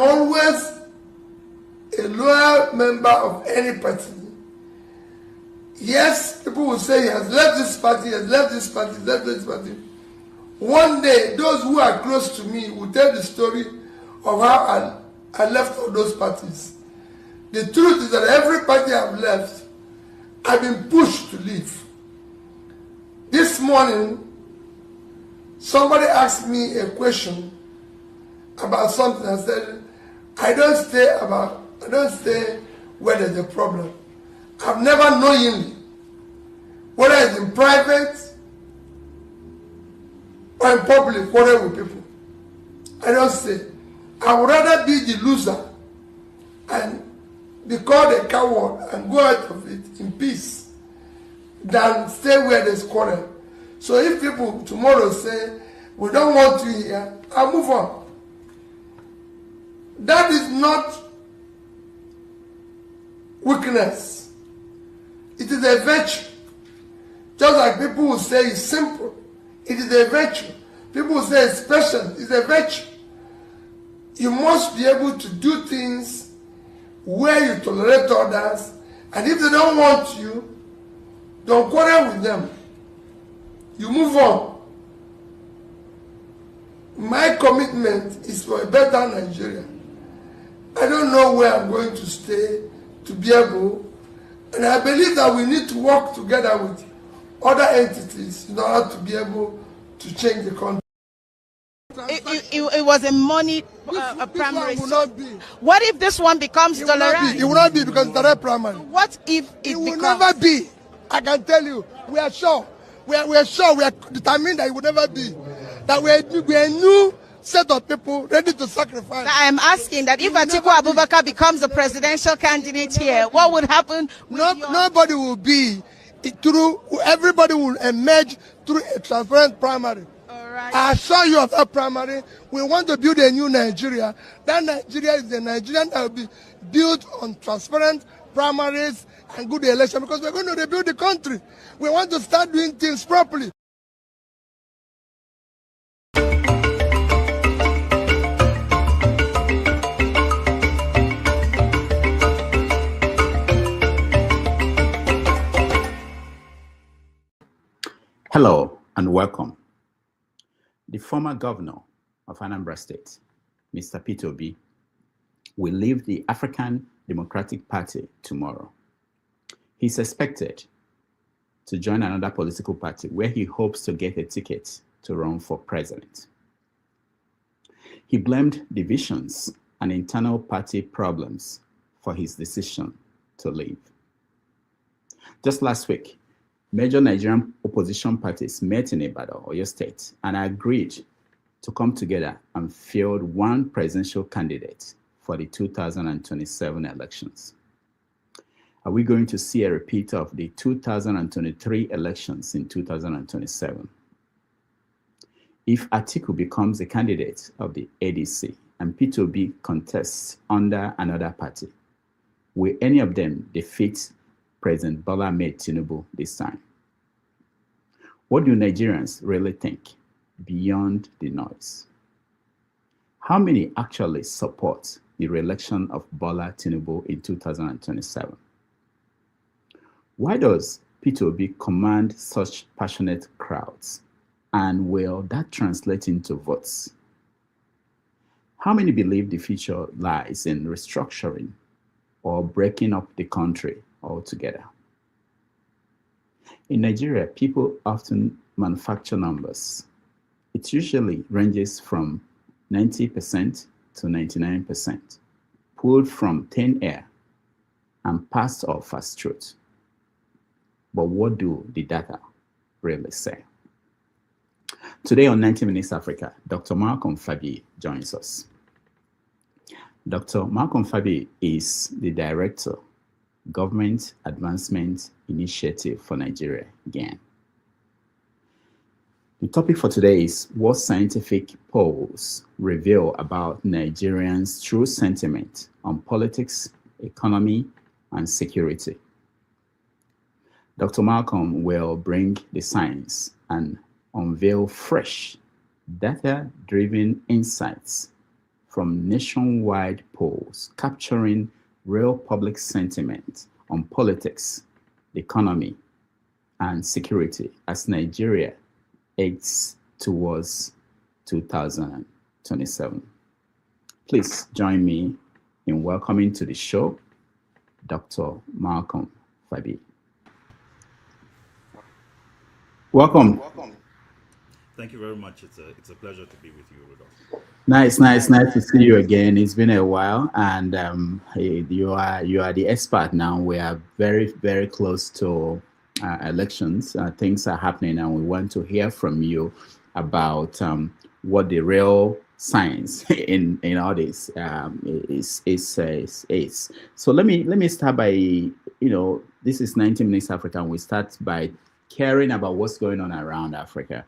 Always a loyal member of any party. Yes, people will say he has left this party, he has left this party, he has left this party. One day, those who are close to me will tell the story of how I left all those parties. The truth is that every party I've left, I've been pushed to leave. This morning, somebody asked me a question about something. I said, I don't stay where there's a problem. I've never knowingly, whether it's in private or in public, quarrel with people. I don't stay. I would rather be the loser and be called a coward and go out of it in peace than stay where there's quarrel. So if people tomorrow say, we don't want you here, I'll move on. That is not weakness. It is a virtue. Just like people will say it's simple, it is a virtue. People will say it's special, it's a virtue. You must be able to do things where you tolerate others, and if they don't want you, don't quarrel with them. You move on. My commitment is for a better Nigeria. I don't know where I'm going to stay to be able, and I believe that we need to work together with other entities in order to be able to change the country. It was a money primary. This one will not be. What if this one becomes tolerant? It will not be because it's direct primary. What if it will becomes? Never be. I can tell you. We are sure. We are sure. We are determined that it will never be. That we are a new set of people ready to sacrifice. I am asking that if Atiku Abubakar becomes the presidential candidate here, what would happen? Nobody will be through. Everybody will emerge through a transparent primary. Right. I assure you of that primary. We want to build a new Nigeria. That Nigeria is a Nigeria that will be built on transparent primaries and good election, because we're going to rebuild the country. We want to start doing things properly. Hello and welcome. The former governor of Anambra State, Mr. Peter Obi, will leave the African Democratic Party tomorrow. He's expected to join another political party where he hopes to get a ticket to run for president. He blamed divisions and internal party problems for his decision to leave. Just last week, major Nigerian opposition parties met in Ibadan, Oyo State, and agreed to come together and field one presidential candidate for the 2027 elections. Are we going to see a repeat of the 2023 elections in 2027? If Atiku becomes a candidate of the ADC and Peter Obi contests under another party, will any of them defeat President Bola Tinubu this time? What do Nigerians really think beyond the noise? How many actually support the re-election of Bola Tinubu in 2027? Why does Peter Obi command such passionate crowds? And will that translate into votes? How many believe the future lies in restructuring or breaking up the country altogether? In Nigeria, people often manufacture numbers. It usually ranges from 90% to 99%, pulled from thin air and passed off as truth. But what do the data really say? Today on 90 Minutes Africa, Dr. Malcolm Fabiyi joins us. Dr. Malcolm Fabiyi is the Director, Government Advancement Initiative for Nigeria, GAN. The topic for today is what scientific polls reveal about Nigerians' true sentiment on politics, economy, and security. Dr. Malcolm will bring the science and unveil fresh, data-driven insights from nationwide polls capturing real public sentiment on politics, the economy, and security as Nigeria aids towards 2027. Please join me in welcoming to the show Dr. Malcolm Fabiyi. Welcome. Thank you very much. It's a pleasure to be with you, Rudolph. Nice to see you again. It's been a while, and you are the expert now. We are very, very close to elections. Things are happening, and we want to hear from you about what the real science in all this is. So let me start by, this is 90 Minutes Africa. We start by caring about what's going on around Africa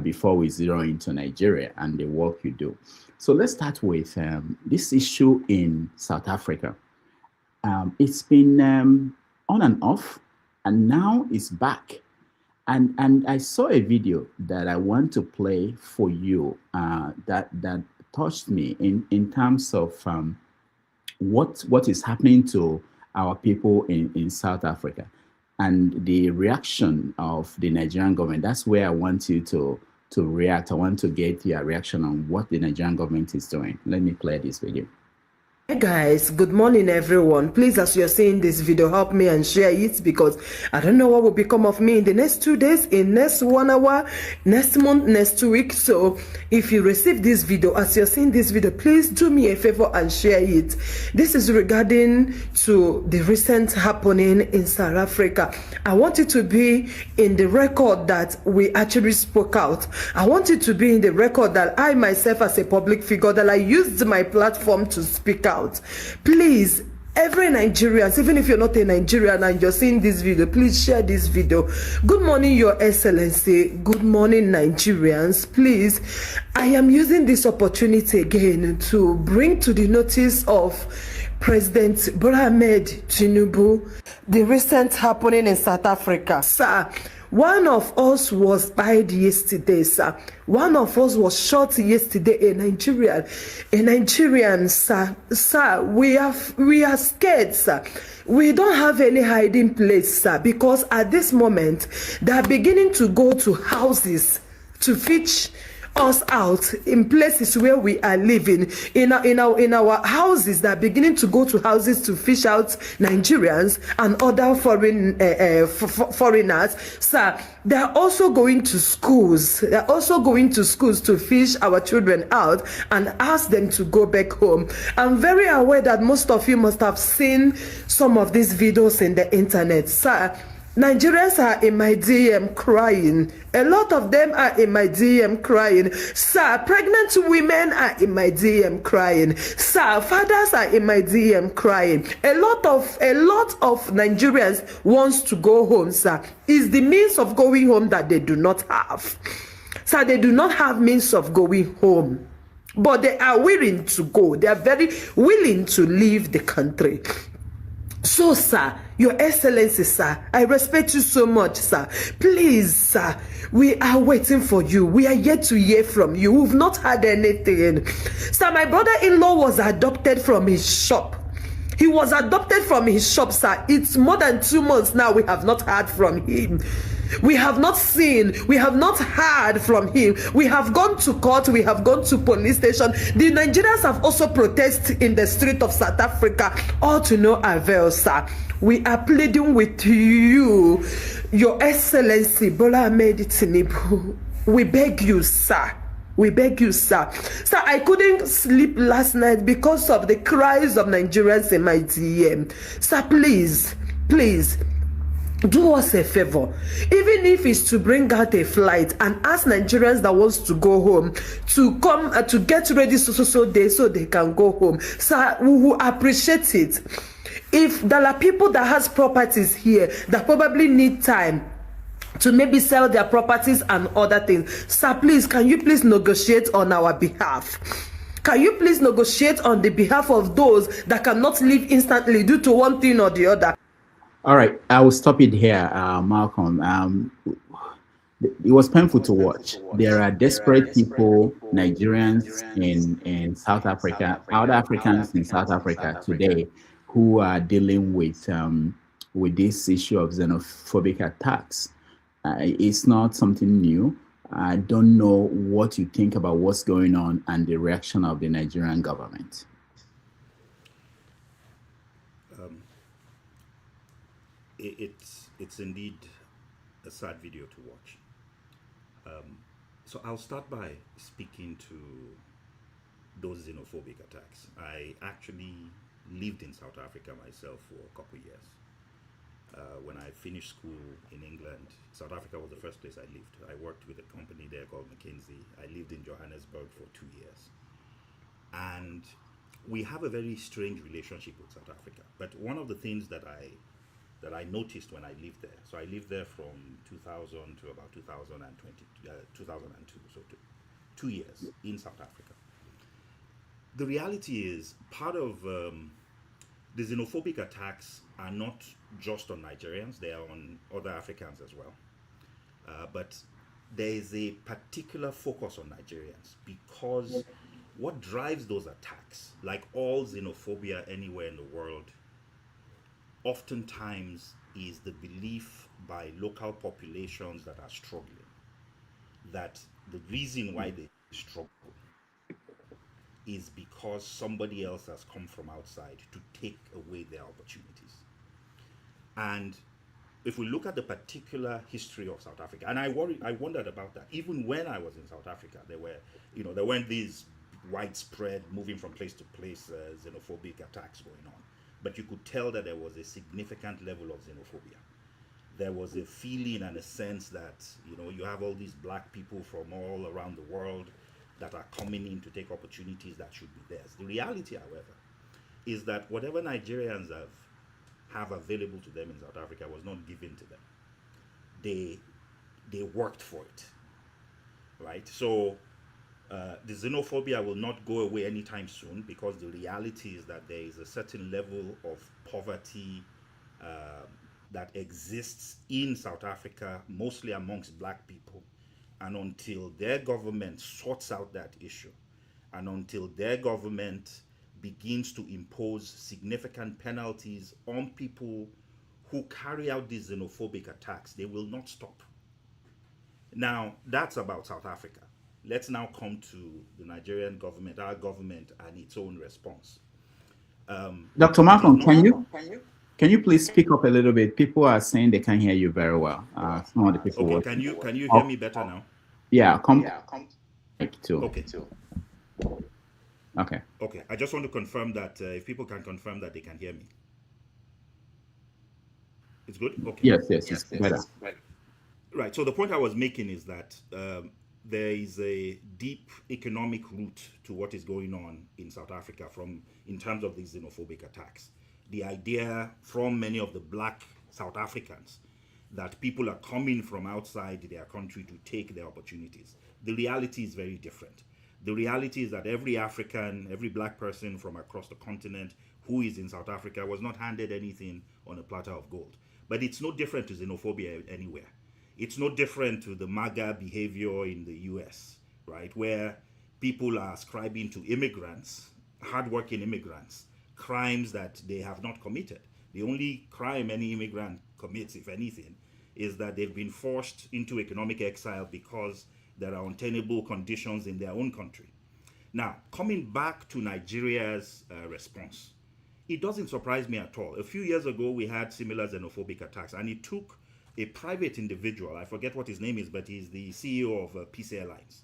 before we zero into Nigeria and the work you do. So let's start with this issue in South Africa. It's been on and off, and now it's back. And I saw a video that I want to play for you that touched me in terms of what is happening to our people in South Africa and the reaction of the Nigerian government. That's where I want you to react. I want to get your reaction on what the Nigerian government is doing. Let me play this video. Hey guys, good morning everyone. Please, as you're seeing this video, help me and share it, because I don't know what will become of me in the next 2 days, in next 1 hour, next month, next 2 weeks. So if you receive this video, as you're seeing this video, please do me a favor and share it. This is regarding to the recent happening in South Africa. I want it to be in the record that we actually spoke out. I want it to be in the record that I myself, as a public figure, that I used my platform to speak out. Please, every Nigerians, even if you're not a Nigerian and you're seeing this video, please share this video. Good morning, Your Excellency. Good morning, Nigerians. Please, I am using this opportunity again to bring to the notice of President Bola Tinubu the recent happening in South Africa. Sir, one of us was died yesterday, sir. One of us was shot yesterday, a Nigerian, sir. Sir, we are scared, sir. We don't have any hiding place, sir, because at this moment they are beginning to go to houses to fetch us out in places where we are living, in our houses. That are beginning to go to houses to fish out Nigerians and other foreigners. Sir, they are also going to schools. They are also going to schools to fish our children out and ask them to go back home. I'm very aware that most of you must have seen some of these videos in the internet, sir. Nigerians are in my DM crying. A lot of them are in my DM crying. Sir, pregnant women are in my DM crying. Sir, fathers are in my DM crying. A lot of Nigerians wants to go home, sir. It's the means of going home that they do not have. Sir, they do not have means of going home, but they are willing to go. They are very willing to leave the country. So, sir, Your Excellency, sir, I respect you so much, sir. Please, sir, we are waiting for you. We are yet to hear from you. We've not had anything. Sir, my brother-in-law was adopted from his shop. He was adopted from his shop, sir. It's more than 2 months now. We have not heard from him. We have not seen, we have not heard from him. We have gone to court, we have gone to police station. The Nigerians have also protested in the street of South Africa, all to no avail, sir. We are pleading with you, Your Excellency Bola Tinubu. We beg you, sir. We beg you, sir. Sir, I couldn't sleep last night because of the cries of Nigerians in my DM. Sir, please, please, do us a favor. Even if it's to bring out a flight and ask Nigerians that wants to go home to come to get ready so they can go home. Sir, we will appreciate it. If there are people that has properties here that probably need time to maybe sell their properties and other things, sir, please, can you please negotiate on our behalf? Can you please negotiate on the behalf of those that cannot leave instantly due to one thing or the other? All right, I will stop it here, Malcolm. it was painful to watch. There are desperate people, Nigerians in South Africa, other Africans in South Africa today, who are dealing with this issue of xenophobic attacks. It's not something new. I don't know what you think about what's going on and the reaction of the Nigerian government. It's indeed a sad video to watch. So I'll start by speaking to those xenophobic attacks. I actually lived in South Africa myself for a couple of years. When I finished school in England, South Africa was the first place I lived. I worked with a company there called McKinsey. I lived in Johannesburg for 2 years. And we have a very strange relationship with South Africa. But one of the things that I noticed when I lived there, so I lived there from 2000 to about 2002, so 2 years in South Africa. The reality is part of the xenophobic attacks are not just on Nigerians, they are on other Africans as well. But there is a particular focus on Nigerians because what drives those attacks, like all xenophobia anywhere in the world, oftentimes is the belief by local populations that are struggling that the reason why they struggle is because somebody else has come from outside to take away their opportunities. And if we look at the particular history of South Africa, and I wondered about that. Even when I was in South Africa, there weren't these widespread moving from place to place xenophobic attacks going on. But you could tell that there was a significant level of xenophobia. There was a feeling and a sense that, you have all these black people from all around the world that are coming in to take opportunities that should be theirs. The reality, however, is that whatever Nigerians have available to them in South Africa was not given to them. They worked for it, right? So the xenophobia will not go away anytime soon because the reality is that there is a certain level of poverty that exists in South Africa, mostly amongst black people. And until their government sorts out that issue, and until their government begins to impose significant penalties on people who carry out these xenophobic attacks, they will not stop. Now, that's about South Africa. Let's now come to the Nigerian government, our government, and its own response. Dr. Malcolm, can you please speak up a little bit? People are saying they can't hear you very well. Some of the people. Okay, can you hear me better now? Yeah, come. Too. Okay. Okay. Okay. I just want to confirm that if people can confirm that they can hear me. It's good? Okay. Yes, it's better. Right. So the point I was making is that there is a deep economic root to what is going on in South Africa in terms of these xenophobic attacks. The idea from many of the black South Africans that people are coming from outside their country to take their opportunities. The reality is very different. The reality is that every African, every black person from across the continent who is in South Africa was not handed anything on a platter of gold. But it's no different to xenophobia anywhere. It's no different to the MAGA behavior in the US, right? Where people are ascribing to immigrants, hardworking immigrants, crimes that they have not committed. The only crime any immigrant commits, if anything, is that they've been forced into economic exile because there are untenable conditions in their own country. Now, coming back to Nigeria's response, it doesn't surprise me at all. A few years ago, we had similar xenophobic attacks, and it took a private individual, I forget what his name is, but he's the CEO of Peace Airlines,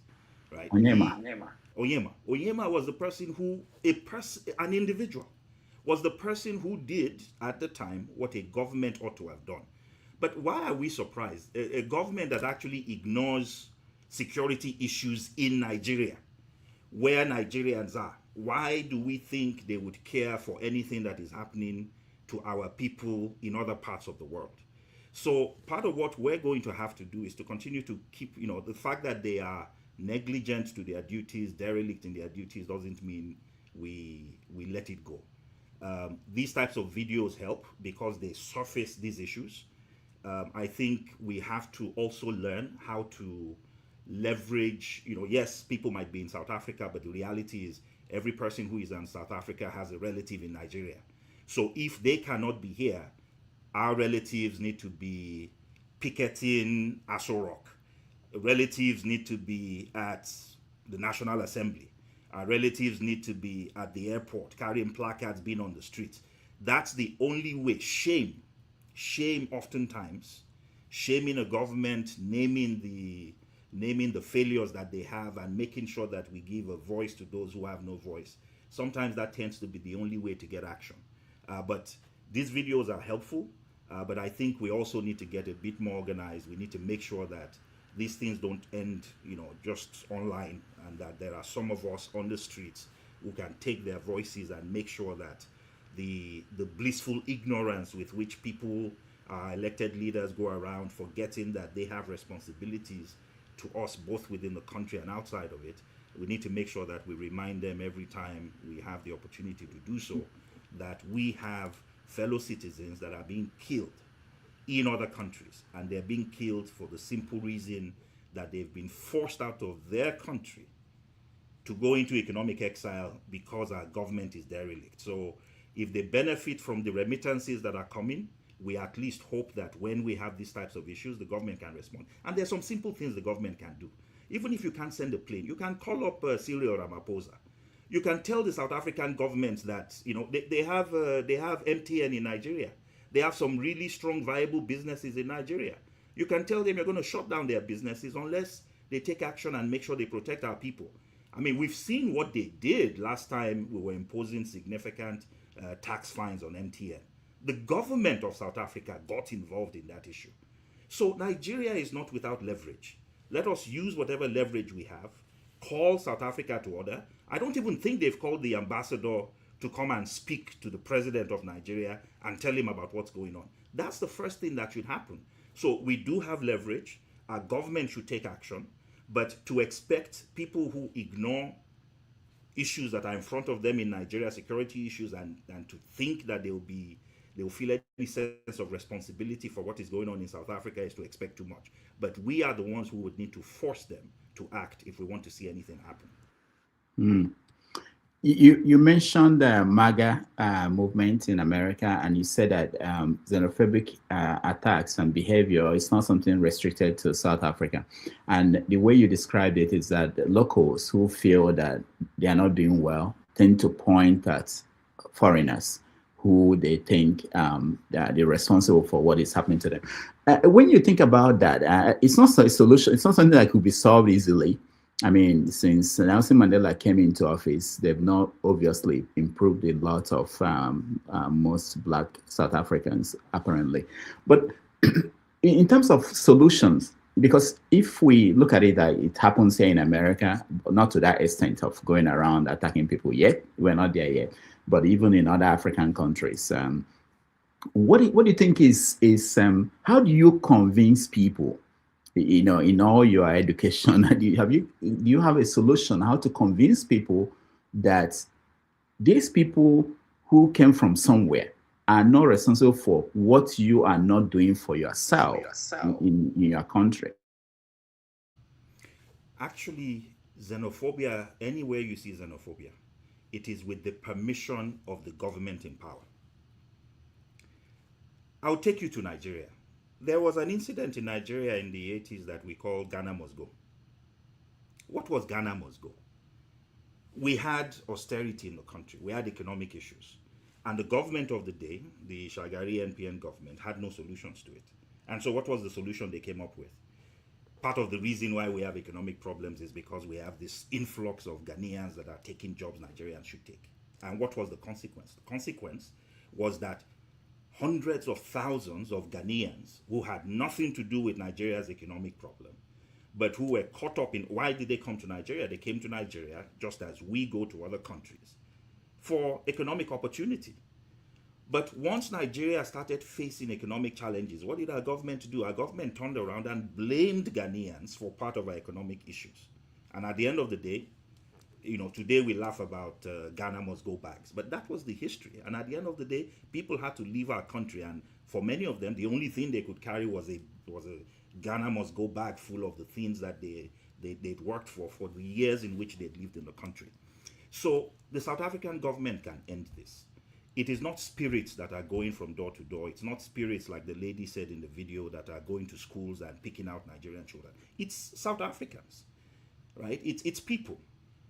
right? Onyema was the person an individual, was the person who did, at the time, what a government ought to have done. But why are we surprised? A government that actually ignores security issues in Nigeria, where Nigerians are, why do we think they would care for anything that is happening to our people in other parts of the world? So part of what we're going to have to do is to continue to keep, the fact that they are negligent to their duties, derelict in their duties, doesn't mean we let it go. These types of videos help because they surface these issues. I think we have to also learn how to leverage, yes, people might be in South Africa, but the reality is every person who is in South Africa has a relative in Nigeria. So if they cannot be here, our relatives need to be picketing Aso Rock. Relatives need to be at the National Assembly. Our relatives need to be at the airport, carrying placards, being on the streets. That's the only way. Shame oftentimes, shaming a government, naming the failures that they have, and making sure that we give a voice to those who have no voice. Sometimes that tends to be the only way to get action. But these videos are helpful, but I think we also need to get a bit more organized. We need to make sure that these things don't end, just online, and that there are some of us on the streets who can take their voices and make sure that the blissful ignorance with which people, elected leaders, go around forgetting that they have responsibilities to us both within the country and outside of it, we need to make sure that we remind them every time we have the opportunity to do so, that we have fellow citizens that are being killed in other countries, and they're being killed for the simple reason that they've been forced out of their country to go into economic exile because our government is derelict. So if they benefit from the remittances that are coming, we at least hope that when we have these types of issues, the government can respond. And there's some simple things the government can do. Even if you can't send a plane, you can call up Cyril Ramaphosa. You can tell the South African government that they have MTN in Nigeria. They have some really strong, viable businesses in Nigeria. You can tell them you're going to shut down their businesses unless they take action and make sure they protect our people. I mean, we've seen what they did last time we were imposing significant tax fines on MTN. The government of South Africa got involved in that issue. So Nigeria is not without leverage. Let us use whatever leverage we have, call South Africa to order. I don't even think they've called the ambassador to come and speak to the president of Nigeria and tell him about what's going on. That's the first thing that should happen. So we do have leverage. Our government should take action. But to expect people who ignore issues that are in front of them in Nigeria, security issues, and to think that they'll feel any sense of responsibility for what is going on in South Africa is to expect too much. But we are the ones who would need to force them to act if we want to see anything happen. Mm. You mentioned the MAGA movement in America, and you said that xenophobic attacks and behavior is not something restricted to South Africa. And the way you described it is that the locals who feel that they are not doing well tend to point at foreigners who they think that they're responsible for what is happening to them. When you think about that, it's not a solution. It's not something that could be solved easily. I mean, since Nelson Mandela came into office, they've not obviously improved a lot of most Black South Africans, apparently. But in terms of solutions, because if we look at it, that it happens here in America, not to that extent of going around attacking people yet, we're not there yet, but even in other African countries, what do you think is how do you convince people? In all your education, do you have a solution how to convince people that these people who came from somewhere are not responsible for what you are not doing for yourself in your country? Actually, xenophobia, anywhere you see xenophobia, it is with the permission of the government in power. I'll take you to Nigeria. There was an incident in Nigeria in the 80s that we call Ghana Must Go. What was Ghana Must Go? We had austerity in the country. We had economic issues. And the government of the day, the Shagari NPN government, had no solutions to it. And so what was the solution they came up with? Part of the reason why we have economic problems is because we have this influx of Ghanaians that are taking jobs Nigerians should take. And what was the consequence? The consequence was that hundreds of thousands of Ghanaians who had nothing to do with Nigeria's economic problem, but who were caught up in why did they come to Nigeria? They came to Nigeria just as we go to other countries for economic opportunity. But once Nigeria started facing economic challenges, what did our government do? Our government turned around and blamed Ghanaians for part of our economic issues. And at the end of the day, today we laugh about Ghana must go bags, but that was the history. And at the end of the day, people had to leave our country, and for many of them, the only thing they could carry was a Ghana must go bag full of the things that they'd worked for the years in which they'd lived in the country. So the South African government can end this. It is not spirits that are going from door to door. It's not spirits like the lady said in the video that are going to schools and picking out Nigerian children. It's South Africans, right? It's people.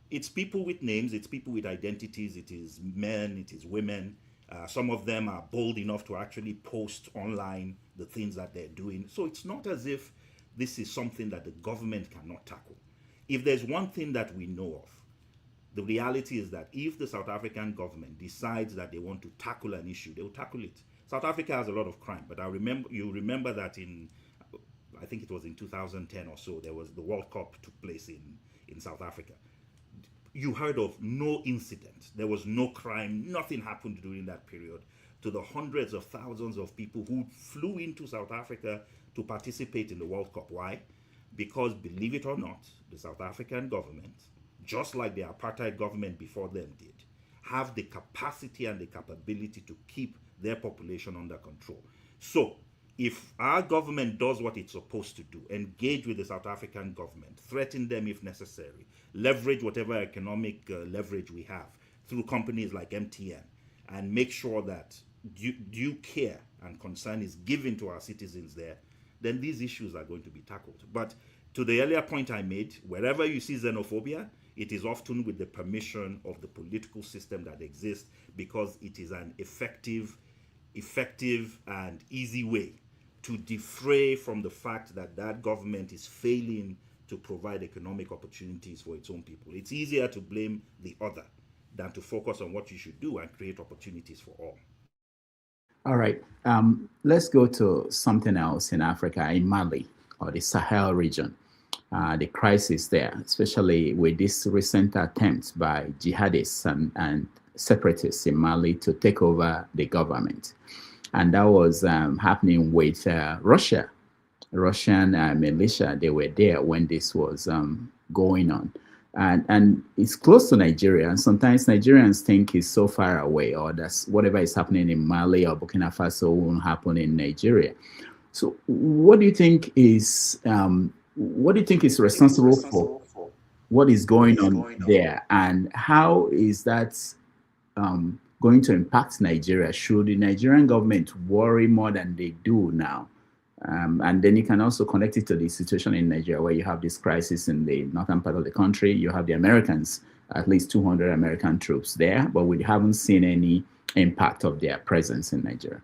It's people with names. It's people with identities. It is men. It is women. Some of them are bold enough to actually post online the things that they're doing. So it's not as if this is something that the government cannot tackle. If there's one thing that we know of, the reality is that if the South African government decides that they want to tackle an issue, they will tackle it. South Africa has a lot of crime, but you remember that I think it was in 2010 or so, there was the World Cup took place in South Africa. You heard of no incident. There was no crime. Nothing happened during that period to the hundreds of thousands of people who flew into South Africa to participate in the World Cup. Why? Because, believe it or not, the South African government, just like the apartheid government before them did, have the capacity and the capability to keep their population under control. So, if our government does what it's supposed to do, engage with the South African government, threaten them if necessary, leverage whatever economic leverage we have through companies like MTN, and make sure that due care and concern is given to our citizens there, then these issues are going to be tackled. But to the earlier point I made, wherever you see xenophobia, it is often with the permission of the political system that exists, because it is an effective and easy way to defray from the fact that that government is failing to provide economic opportunities for its own people. It's easier to blame the other than to focus on what you should do and create opportunities for all. All right. Let's go to something else in Africa, in Mali, or the Sahel region. The crisis there, especially with this recent attempt by jihadists and separatists in Mali to take over the government. And that was happening with Russia. Russian militia, they were there when this was going on. And it's close to Nigeria. And sometimes Nigerians think it's so far away, or that's whatever is happening in Mali or Burkina Faso won't happen in Nigeria. So what do you think is responsible for what is going on there, and how is that going to impact Nigeria? Should the Nigerian government worry more than they do now? And then you can also connect it to the situation in Nigeria, where you have this crisis in the northern part of the country. You have the Americans, at least 200 American troops there, but we haven't seen any impact of their presence in Nigeria.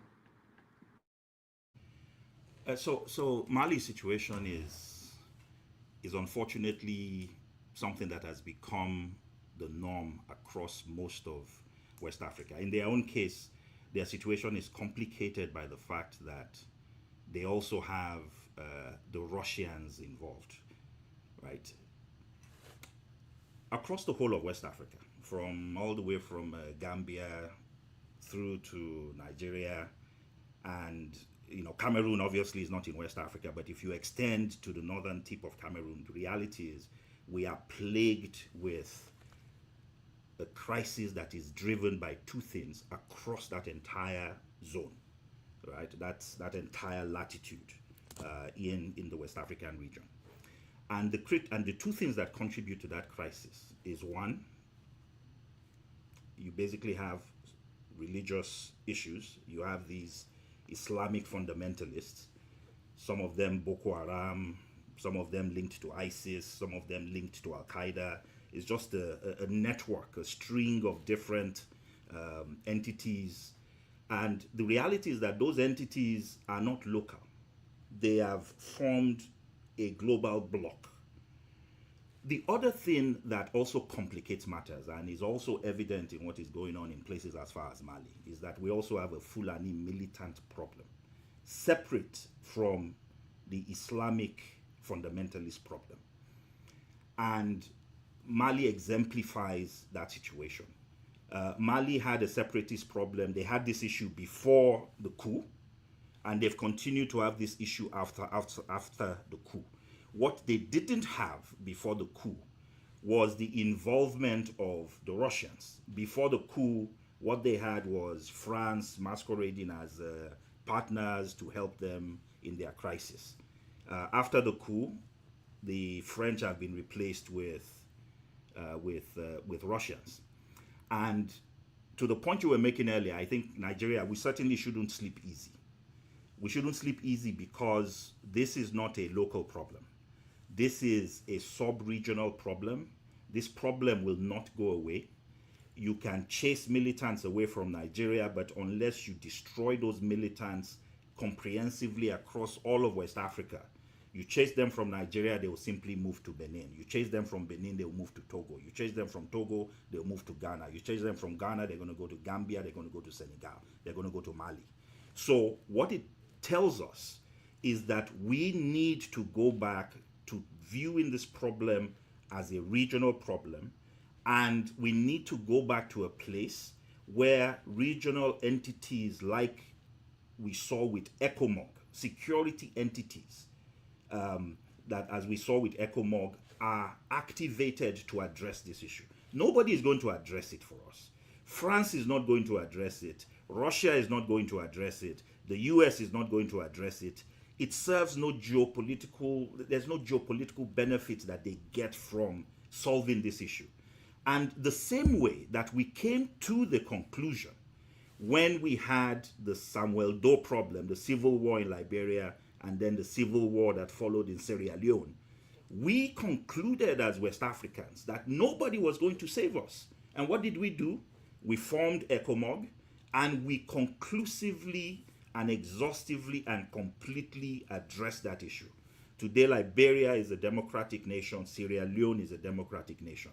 So Mali's situation is unfortunately something that has become the norm across most of West Africa. In their own case, their situation is complicated by the fact that they also have the Russians involved, right? Across the whole of West Africa, from all the way from Gambia through to Nigeria, and Cameroon obviously is not in West Africa, but if you extend to the northern tip of Cameroon, the reality is we are plagued with a crisis that is driven by two things across that entire zone, right? That's that entire latitude in the West African region. And the two things that contribute to that crisis is, one, you basically have religious issues. You have these Islamic fundamentalists, some of them Boko Haram, some of them linked to ISIS, some of them linked to Al-Qaeda. It's just a network, a string of different entities. And the reality is that those entities are not local. They have formed a global bloc. The other thing that also complicates matters and is also evident in what is going on in places as far as Mali is that we also have a Fulani militant problem, separate from the Islamic fundamentalist problem. And Mali exemplifies that situation. Mali had a separatist problem. They had this issue before the coup, and they've continued to have this issue after the coup. What they didn't have before the coup was the involvement of the Russians. Before the coup, what they had was France masquerading as partners to help them in their crisis. After the coup, the French have been replaced with Russians. And to the point you were making earlier, I think Nigeria, we certainly shouldn't sleep easy. We shouldn't sleep easy because this is not a local problem. This is a sub-regional problem. This problem will not go away. You can chase militants away from Nigeria, but unless you destroy those militants comprehensively across all of West Africa, you chase them from Nigeria, they will simply move to Benin. You chase them from Benin, they will move to Togo. You chase them from Togo, they will move to Ghana. You chase them from Ghana, they're going to go to Gambia, they're going to go to Senegal, they're going to go to Mali. So what it tells us is that we need to go back to viewing this problem as a regional problem, and we need to go back to a place where regional entities like we saw with ECOMOG, security entities, that as we saw with ECOMOG, are activated to address this issue. Nobody is going to address it for us. France is not going to address it. Russia is not going to address it. The US is not going to address it. It serves no geopolitical, there's no geopolitical benefit that they get from solving this issue. And the same way that we came to the conclusion when we had the Samuel Doe problem, the civil war in Liberia, and then the civil war that followed in Sierra Leone, we concluded as West Africans that nobody was going to save us. And what did we do? We formed ECOMOG, and we conclusively and exhaustively and completely addressed that issue. Today, Liberia is a democratic nation. Sierra Leone is a democratic nation.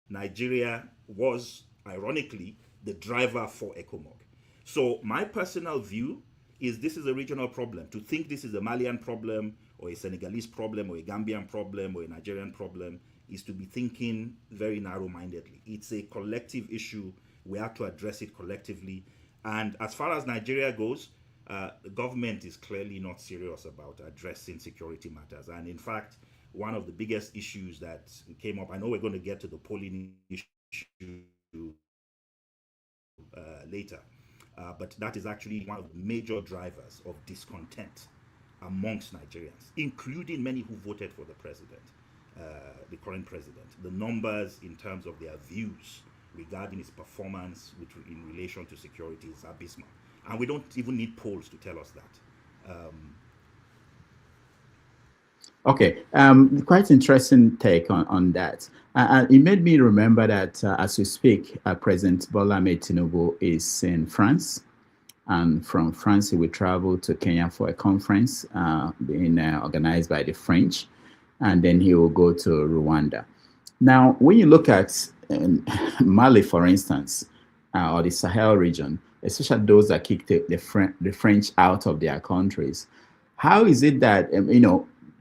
Nigeria was, ironically, the driver for ECOMOG. So my personal view is this is a regional problem. To think this is a Malian problem or a Senegalese problem or a Gambian problem or a Nigerian problem is to be thinking very narrow-mindedly. It's a collective issue. We have to address it collectively. And as far as Nigeria goes, the government is clearly not serious about addressing security matters. And in fact, one of the biggest issues that came up, I know we're going to get to the polling issue later, but that is actually one of the major drivers of discontent amongst Nigerians, including many who voted for the president, the current president. The numbers in terms of their views regarding his performance in relation to security is abysmal. And we don't even need polls to tell us that. Okay, quite interesting take on that. It made me remember that as we speak, President Bola Tinubu is in France. And from France, he will travel to Kenya for a conference being organized by the French. And then he will go to Rwanda. Now, when you look at Mali, for instance, or the Sahel region, especially those that kicked the French out of their countries, how is it that,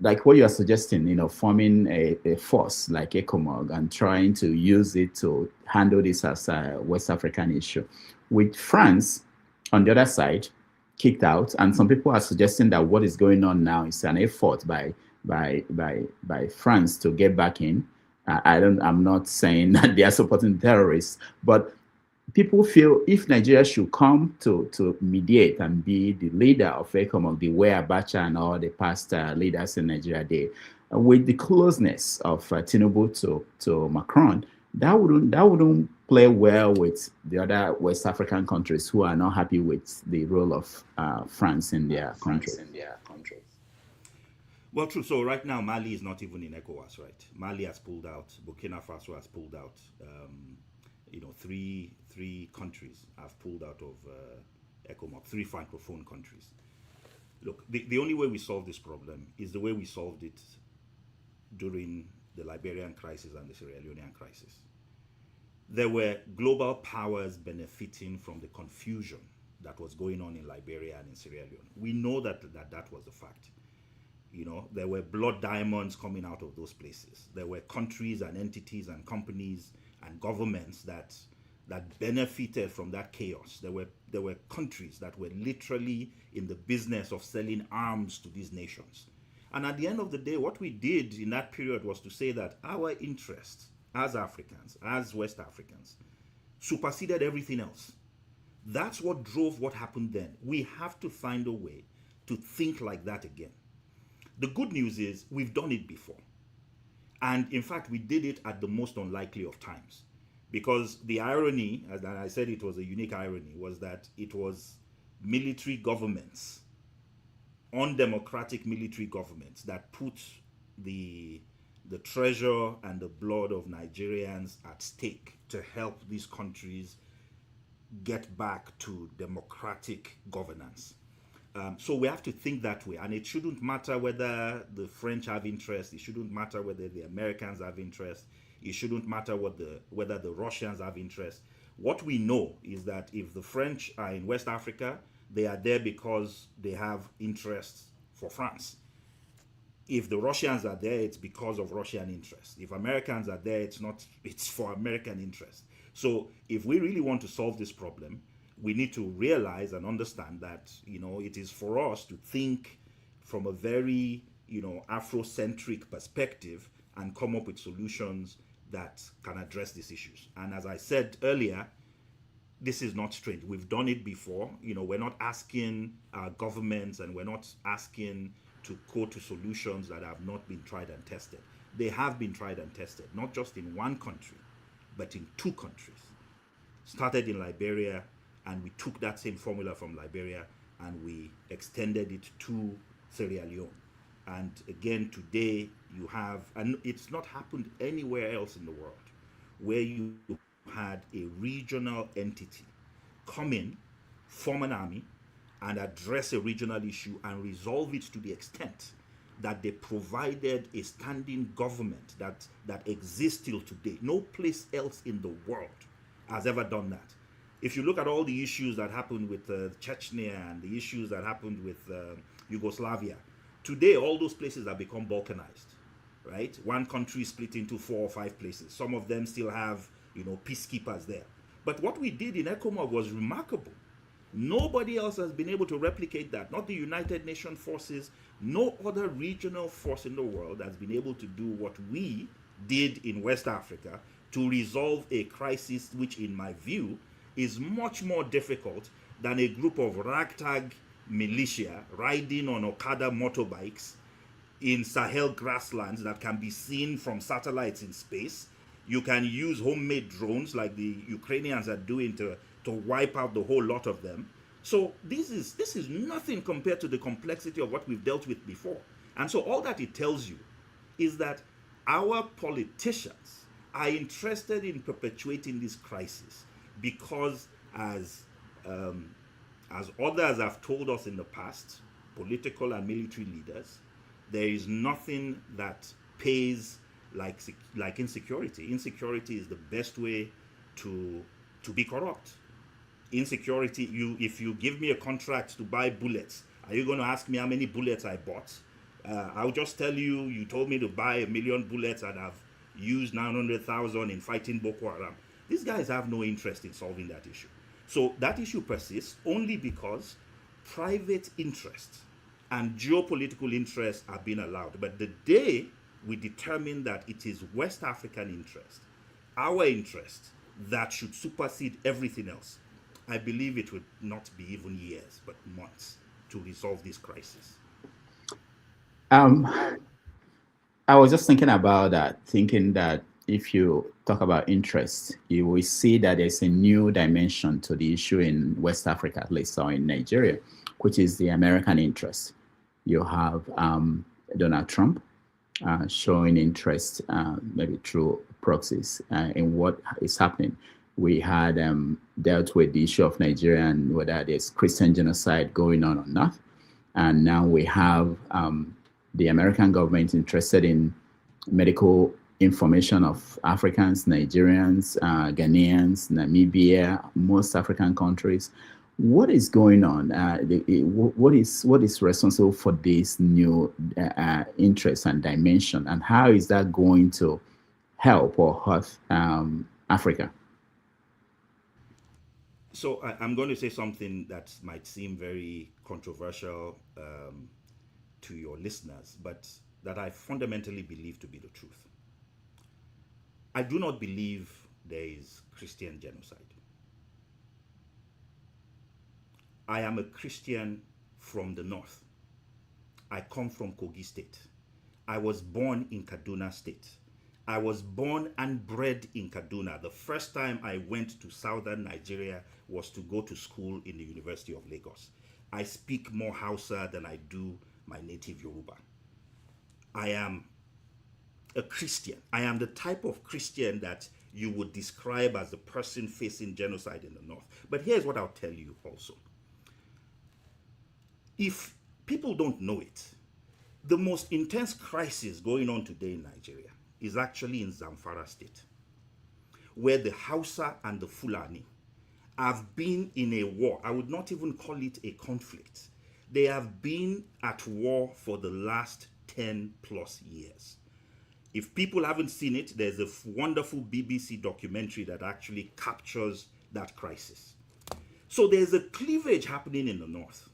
like what you are suggesting, forming a force like ECOMOG and trying to use it to handle this as a West African issue, with France on the other side kicked out, and some people are suggesting that what is going on now is an effort by France to get back in. I'm not saying that they are supporting terrorists, but people feel if Nigeria should come to mediate and be the leader of ECOMOG, the way Abacha and all the past leaders in Nigeria did, with the closeness of Tinubu to Macron, that wouldn't play well with the other West African countries who are not happy with the role of France in their country. Well, true. So right now, Mali is not even in ECOWAS, right? Mali has pulled out. Burkina Faso has pulled out. Three countries have pulled out of ECOMOG, 3 Francophone countries. Look, the only way we solve this problem is the way we solved it during the Liberian crisis and the Sierra Leonean crisis. There were global powers benefiting from the confusion that was going on in Liberia and in Sierra Leone. We know that was a fact. There were blood diamonds coming out of those places. There were countries and entities and companies and governments that benefited from that chaos. There were countries that were literally in the business of selling arms to these nations. And at the end of the day, what we did in that period was to say that our interests as Africans, as West Africans, superseded everything else. That's what drove what happened then. We have to find a way to think like that again. The good news is we've done it before. And in fact, we did it at the most unlikely of times. Because the irony, as I said, it was a unique irony, was that it was military governments, undemocratic military governments, that put the treasure and the blood of Nigerians at stake to help these countries get back to democratic governance. So we have to think that way, and it shouldn't matter whether the French have interest. It shouldn't matter whether the Americans have interest. It shouldn't matter whether the Russians have interest. What we know is that if the French are in West Africa, they are there because they have interests for France. If the Russians are there, it's because of Russian interest. If Americans are there, it's for American interest. So if we really want to solve this problem, we need to realize and understand that, it is for us to think from a very, Afrocentric perspective and come up with solutions that can address these issues. And as I said earlier, this is not strange. We've done it before. We're not asking our governments, and we're not asking to go to solutions that have not been tried and tested. They have been tried and tested, not just in one country, but in two countries. Started in Liberia, and we took that same formula from Liberia and we extended it to Sierra Leone. And again, today you have, and it's not happened anywhere else in the world, where you had a regional entity come in, form an army, and address a regional issue and resolve it to the extent that they provided a standing government that exists till today. No place else in the world has ever done that. If you look at all the issues that happened with Chechnya and the issues that happened with Yugoslavia, today all those places have become balkanized, right? One country split into 4 or 5 places. Some of them still have, peacekeepers there. But what we did in ECOMOG was remarkable. Nobody else has been able to replicate that. Not the United Nations forces. No other regional force in the world has been able to do what we did in West Africa to resolve a crisis which, in my view, is much more difficult than a group of ragtag militia riding on Okada motorbikes in Sahel grasslands that can be seen from satellites in space. You can use homemade drones like the Ukrainians are doing to wipe out the whole lot of them. So this is nothing compared to the complexity of what we've dealt with before. And so all that it tells you is that our politicians are interested in perpetuating this crisis because, as others have told us in the past, political and military leaders, there is nothing that pays like insecurity. Insecurity is the best way to be corrupt. Insecurity, if you give me a contract to buy bullets, are you going to ask me how many bullets I bought? I'll just tell you told me to buy 1 million bullets and I've used 900,000 in fighting Boko Haram. These guys have no interest in solving that issue. So that issue persists only because private interests and geopolitical interests are being allowed. But the day we determine that it is West African interest, our interest, that should supersede everything else, I believe it would not be even years, but months to resolve this crisis. I was just thinking about that, thinking that if you talk about interest, you will see that there's a new dimension to the issue in West Africa, at least, or in Nigeria, which is the American interest. You have Donald Trump showing interest, maybe through proxies, in what is happening. We had dealt with the issue of Nigeria and whether there's Christian genocide going on or not. And now we have the American government interested in medical information of Africans, Nigerians, Ghanaians, Namibia, most African countries. What is going on? What is responsible for this new interest and dimension, and how is that going to help or hurt Africa? So I'm going to say something that might seem very controversial, to your listeners, but that I fundamentally believe to be the truth. I do not believe there is Christian genocide. I am a Christian from the north. I come from Kogi State. I was born in Kaduna State. I was born and bred in Kaduna. The first time I went to southern Nigeria was to go to school in the University of Lagos. I speak more Hausa than I do my native Yoruba. I am a Christian. I am the type of Christian that you would describe as the person facing genocide in the north. But here's what I'll tell you also. If people don't know it, the most intense crisis going on today in Nigeria is actually in Zamfara State, where the Hausa and the Fulani have been in a war. I would not even call it a conflict. They have been at war for the last 10 plus years. If people haven't seen it, there's a wonderful BBC documentary that actually captures that crisis. So there's a cleavage happening in the north.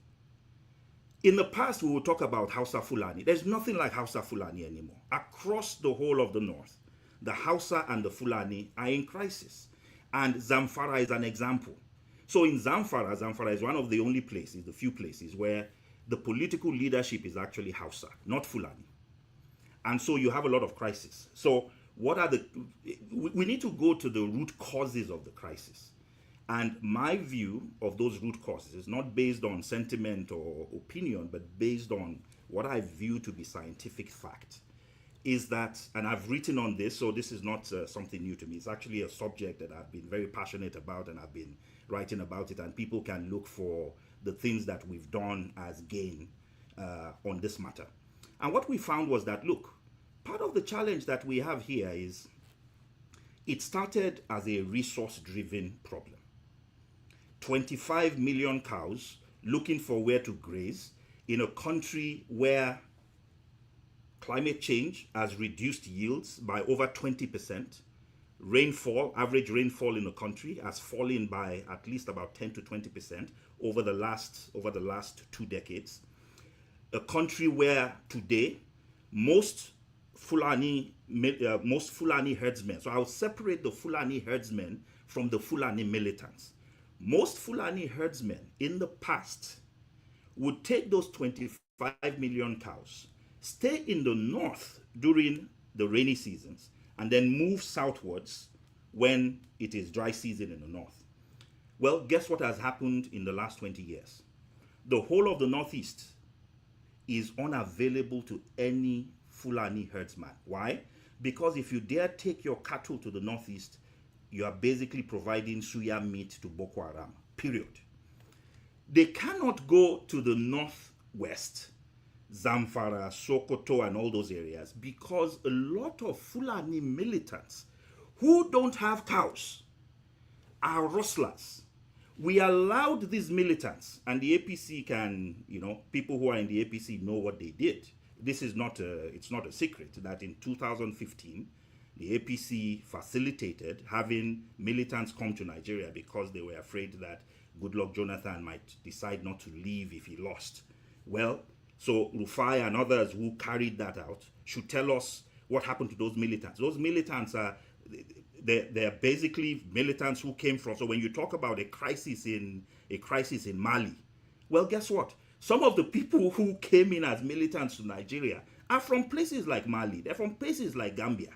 In the past, we will talk about Hausa Fulani. There's nothing like Hausa Fulani anymore. Across the whole of the north, the Hausa and the Fulani are in crisis. And Zamfara is an example. So in Zamfara, Zamfara is one of the only places, the few places, where the political leadership is actually Hausa, not Fulani. And so you have a lot of crisis. So what are we need to go to the root causes of the crisis. And my view of those root causes is not based on sentiment or opinion, but based on what I view to be scientific fact, is that, and I've written on this, so this is not something new to me. It's actually a subject that I've been very passionate about, and I've been writing about it, and people can look for the things that we've done as gain on this matter. And what we found was that, look, part of the challenge that we have here is it started as a resource-driven problem. 25 million cows looking for where to graze in a country where climate change has reduced yields by over 20%. Rainfall, average rainfall in the country has fallen by at least about 10 to 20% over the last 2 decades. A country where today most Fulani herdsmen, so I'll separate the Fulani herdsmen from the Fulani militants. Most Fulani herdsmen in the past would take those 25 million cows, stay in the north during the rainy seasons, and then move southwards when it is dry season in the north. Well, guess what has happened in the last 20 years? The whole of the northeast is unavailable to any Fulani herdsman. Why? Because if you dare take your cattle to the northeast, you are basically providing suya meat to Boko Haram, period. They cannot go to the northwest, Zamfara, Sokoto, and all those areas, because a lot of Fulani militants who don't have cows are rustlers. We allowed these militants, and the APC can, people who are in the APC know what they did. This is it's not a secret that in 2015, the APC facilitated having militants come to Nigeria because they were afraid that Goodluck Jonathan might decide not to leave if he lost. Well, so Rufai and others who carried that out should tell us what happened to those militants. Those militants they're basically militants who came from. So when you talk about a crisis in Mali, well, guess what? Some of the people who came in as militants to Nigeria are from places like Mali. They're from places like Gambia.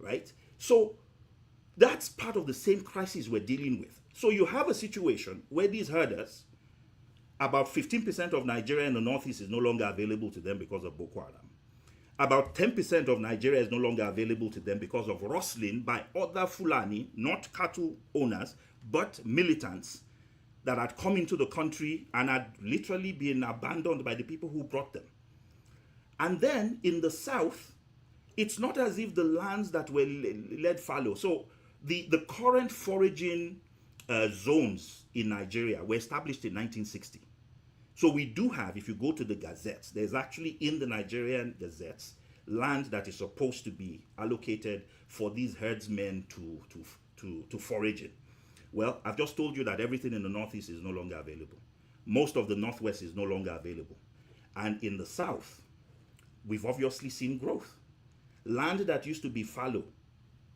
Right? So that's part of the same crisis we're dealing with. So you have a situation where these herders, about 15% of Nigeria in the northeast is no longer available to them because of Boko Haram. About 10% of Nigeria is no longer available to them because of rustling by other Fulani, not cattle owners, but militants that had come into the country and had literally been abandoned by the people who brought them. And then in the south, it's not as if the lands that were led fallow. So the current foraging zones in Nigeria were established in 1960. So we do have, if you go to the gazettes, there's actually in the Nigerian gazettes land that is supposed to be allocated for these herdsmen to forage in. Well, I've just told you that everything in the northeast is no longer available. Most of the northwest is no longer available. And in the south, we've obviously seen growth. Land that used to be fallow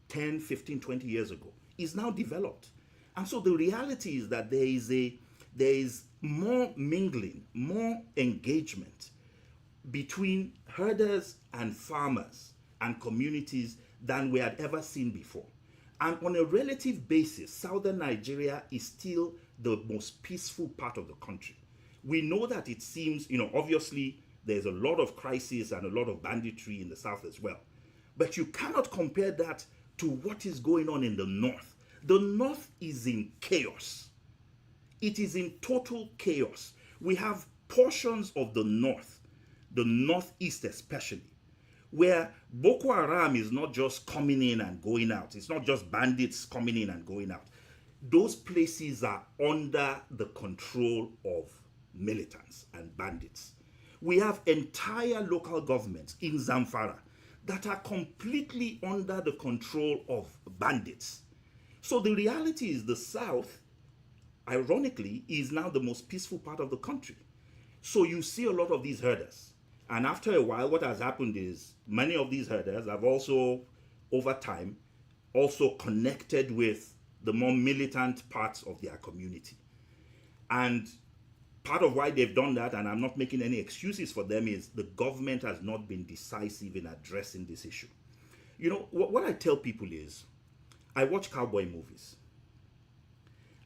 10, 15, 20 years ago is now developed. And so the reality is that there is more mingling, more engagement between herders and farmers and communities than we had ever seen before. And on a relative basis, southern Nigeria is still the most peaceful part of the country. We know that it seems, obviously there's a lot of crisis and a lot of banditry in the south as well. But you cannot compare that to what is going on in the north. The north is in chaos. It is in total chaos. We have portions of the northeast especially, where Boko Haram is not just coming in and going out. It's not just bandits coming in and going out. Those places are under the control of militants and bandits. We have entire local governments in Zamfara that are completely under the control of bandits. So the reality is the south, ironically, is now the most peaceful part of the country. So you see a lot of these herders. And after a while, what has happened is many of these herders have also, over time, also connected with the more militant parts of their community. And part of why they've done that, and I'm not making any excuses for them, is the government has not been decisive in addressing this issue. What I tell people is, I watch cowboy movies.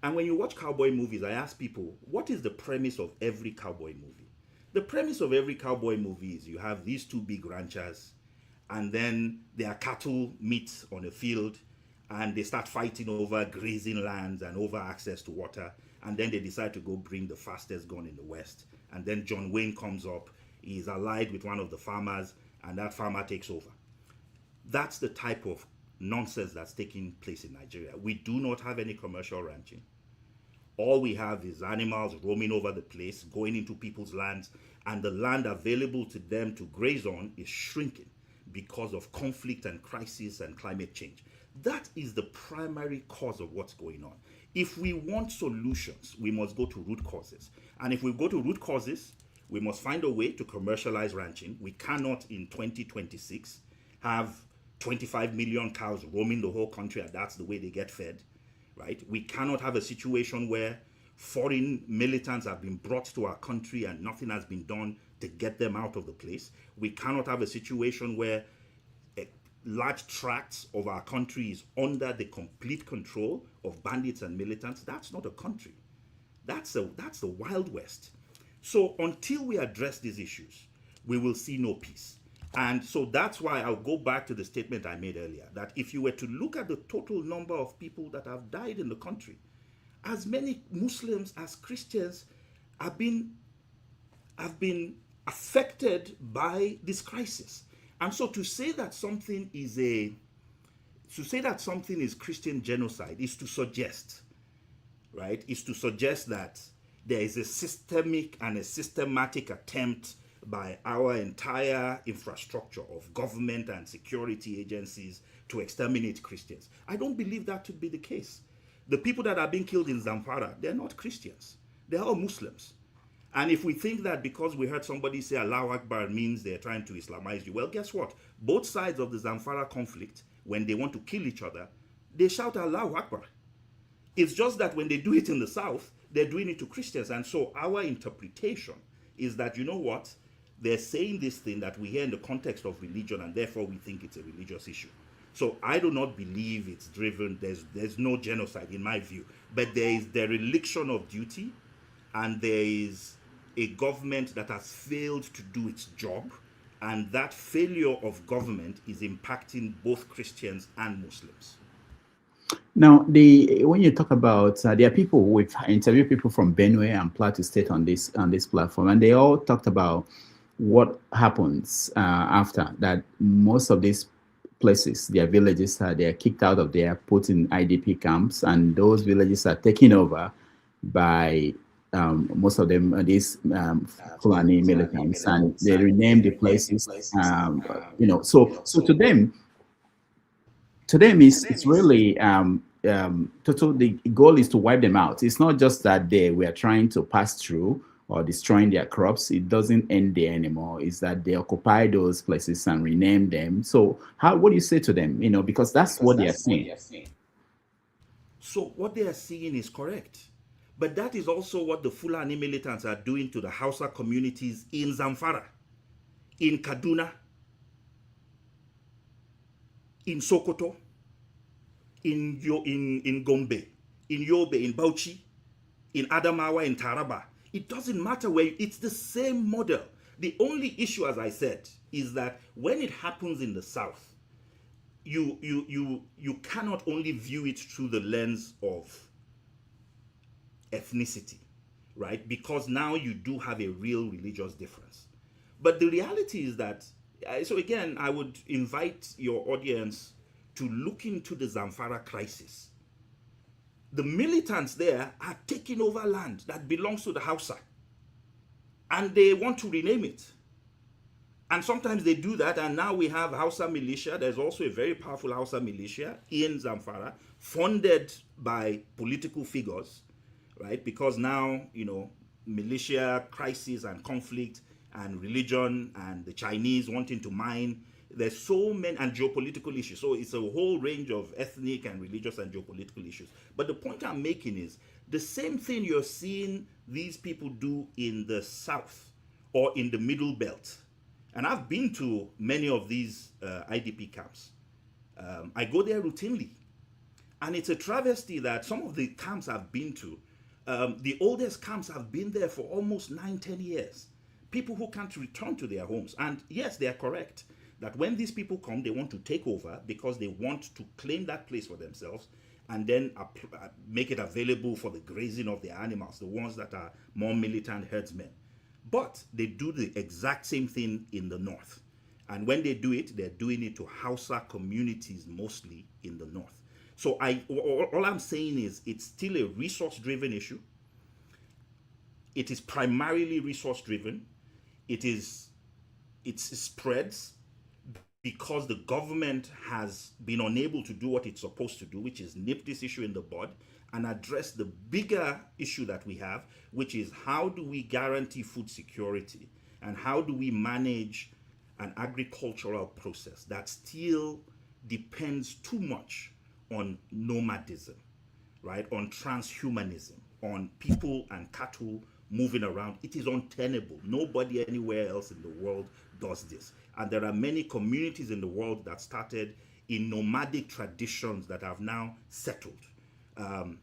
And when you watch cowboy movies, I ask people, what is the premise of every cowboy movie? The premise of every cowboy movie is you have these two big ranchers, and then their cattle meet on a field, and they start fighting over grazing lands and over access to water, and then they decide to go bring the fastest gun in the West. And then John Wayne comes up, he's allied with one of the farmers, and that farmer takes over. That's the type of nonsense that's taking place in Nigeria. We do not have any commercial ranching. All we have is animals roaming over the place, going into people's lands, and the land available to them to graze on is shrinking because of conflict and crisis and climate change. That is the primary cause of what's going on. If we want solutions, we must go to root causes. And if we go to root causes, we must find a way to commercialize ranching. We cannot in 2026 have 25 million cows roaming the whole country and that's the way they get fed, right? We cannot have a situation where foreign militants have been brought to our country and nothing has been done to get them out of the place. We cannot have a situation where large tracts of our country is under the complete control of bandits and militants. That's not a country. That's the Wild West. So until we address these issues, we will see no peace. And so that's why I'll go back to the statement I made earlier, that if you were to look at the total number of people that have died in the country, as many Muslims as Christians have been affected by this crisis. And so to say that something is Christian genocide is to suggest, right? Is to suggest that there is a systemic and a systematic attempt by our entire infrastructure of government and security agencies to exterminate Christians. I don't believe that to be the case. The people that are being killed in Zamfara, they're not Christians. They're all Muslims. And if we think that because we heard somebody say Allahu Akbar means they're trying to Islamize you, well, guess what? Both sides of the Zamfara conflict, when they want to kill each other, they shout Allahu Akbar. It's just that when they do it in the south, they're doing it to Christians. And so our interpretation is that, you know what? They're saying this thing that we hear in the context of religion, and therefore we think it's a religious issue. So I do not believe it's driven, there's no genocide in my view, but there is dereliction of duty, and there is a government that has failed to do its job, and that failure of government is impacting both Christians and Muslims. Now, when you talk about, there are people, we've interviewed people from Benue and Plateau State on this platform, and they all talked about what happens after that. Most of these places, their villages, they're kicked out of there, put in IDP camps, and those villages are taken over by most of them these Fulani militants, and they rename the places. So to them it's really total. The goal is to wipe them out. It's not just that they were trying to pass through or destroying their crops, it doesn't end there anymore. It's that they occupy those places and rename them. So what do you say to them? Because that's what they are saying. So what they are seeing is correct. But that is also what the Fulani militants are doing to the Hausa communities in Zamfara, in Kaduna, in Sokoto, in Gombe, in Yobe, in Bauchi, in Adamawa, in Taraba. It doesn't matter where, it's the same model. The only issue, as I said, is that when it happens in the south, you cannot only view it through the lens of ethnicity, right? Because now you do have a real religious difference. But the reality is that, so again, I would invite your audience to look into the Zamfara crisis. The militants there are taking over land that belongs to the Hausa, and they want to rename it. And sometimes they do that, and now we have Hausa militia. There's also a very powerful Hausa militia in Zamfara, funded by political figures, right? Because now, militia crisis and conflict and religion and the Chinese wanting to mine, there's so many, and geopolitical issues. So it's a whole range of ethnic and religious and geopolitical issues. But the point I'm making is the same thing you're seeing these people do in the south or in the middle belt. And I've been to many of these IDP camps. I go there routinely. And it's a travesty that some of the camps I've been to, the oldest camps have been there for almost 9-10 years. People who can't return to their homes. And yes, they are correct that when these people come, they want to take over because they want to claim that place for themselves and then make it available for the grazing of their animals, the ones that are more militant herdsmen. But they do the exact same thing in the north. And when they do it, they're doing it to Hausa communities mostly in the north. So all I'm saying is it's still a resource-driven issue. It is primarily resource-driven. It spreads because the government has been unable to do what it's supposed to do, which is nip this issue in the bud and address the bigger issue that we have, which is how do we guarantee food security and how do we manage an agricultural process that still depends too much on nomadism, right? On transhumanism, on people and cattle moving around. It is untenable. Nobody anywhere else in the world does this. And there are many communities in the world that started in nomadic traditions that have now settled.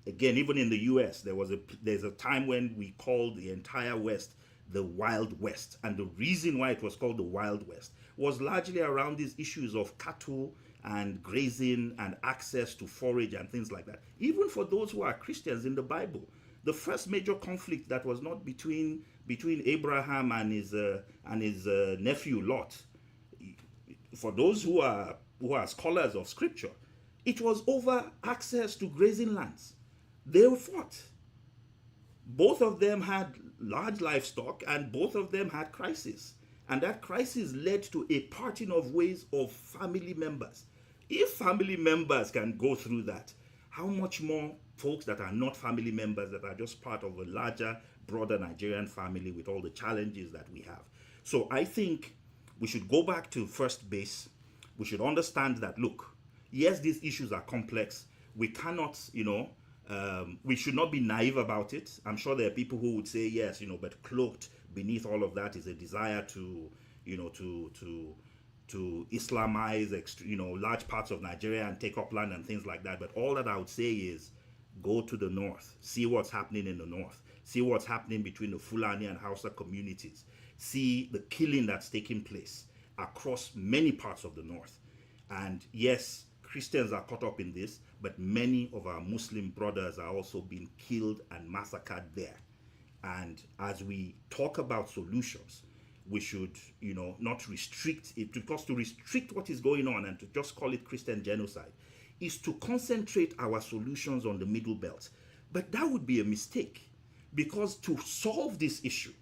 Again, even in the US, there's a time when we called the entire West the Wild West. And the reason why it was called the Wild West was largely around these issues of cattle and grazing and access to forage and things like that. Even for those who are Christians in the Bible, the first major conflict that was not between Abraham and his nephew Lot, for those who are scholars of scripture, it was over access to grazing lands. They fought. Both of them had large livestock and both of them had crisis. And that crisis led to a parting of ways of family members. If family members can go through that, how much more folks that are not family members, that are just part of a larger, broader Nigerian family with all the challenges that we have. So I think we should go back to first base. We should understand that, look, yes, these issues are complex. We cannot, we should not be naive about it. I'm sure there are people who would say, yes, but cloaked beneath all of that is a desire to Islamize, large parts of Nigeria and take up land and things like that. But all that I would say is go to the north, see what's happening in the north, see what's happening between the Fulani and Hausa communities, see the killing that's taking place across many parts of the north. And yes, Christians are caught up in this, but many of our Muslim brothers are also being killed and massacred there. And as we talk about solutions, we should, not restrict it, because to restrict what is going on and to just call it Christian genocide is to concentrate our solutions on the middle belt. But that would be a mistake, because to solve this issue,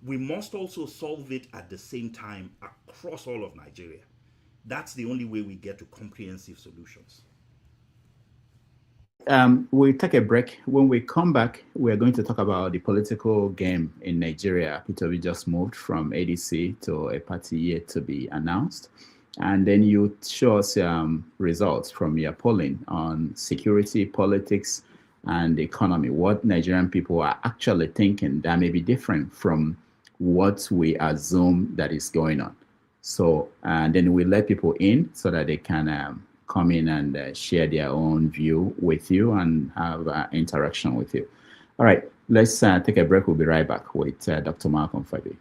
we must also solve it at the same time across all of Nigeria. That's the only way we get to comprehensive solutions. We'll take a break. When we come back, we're going to talk about the political game in Nigeria. Peter Obi just moved from ADC to a party yet to be announced. And then you show us results from your polling on security, politics, and the economy. What Nigerian people are actually thinking that may be different from what we assume that is going on. So, and then we let people in so that they can come in and share their own view with you and have interaction with you. All right, let's take a break. We'll be right back with Dr. Malcolm Fabiyi.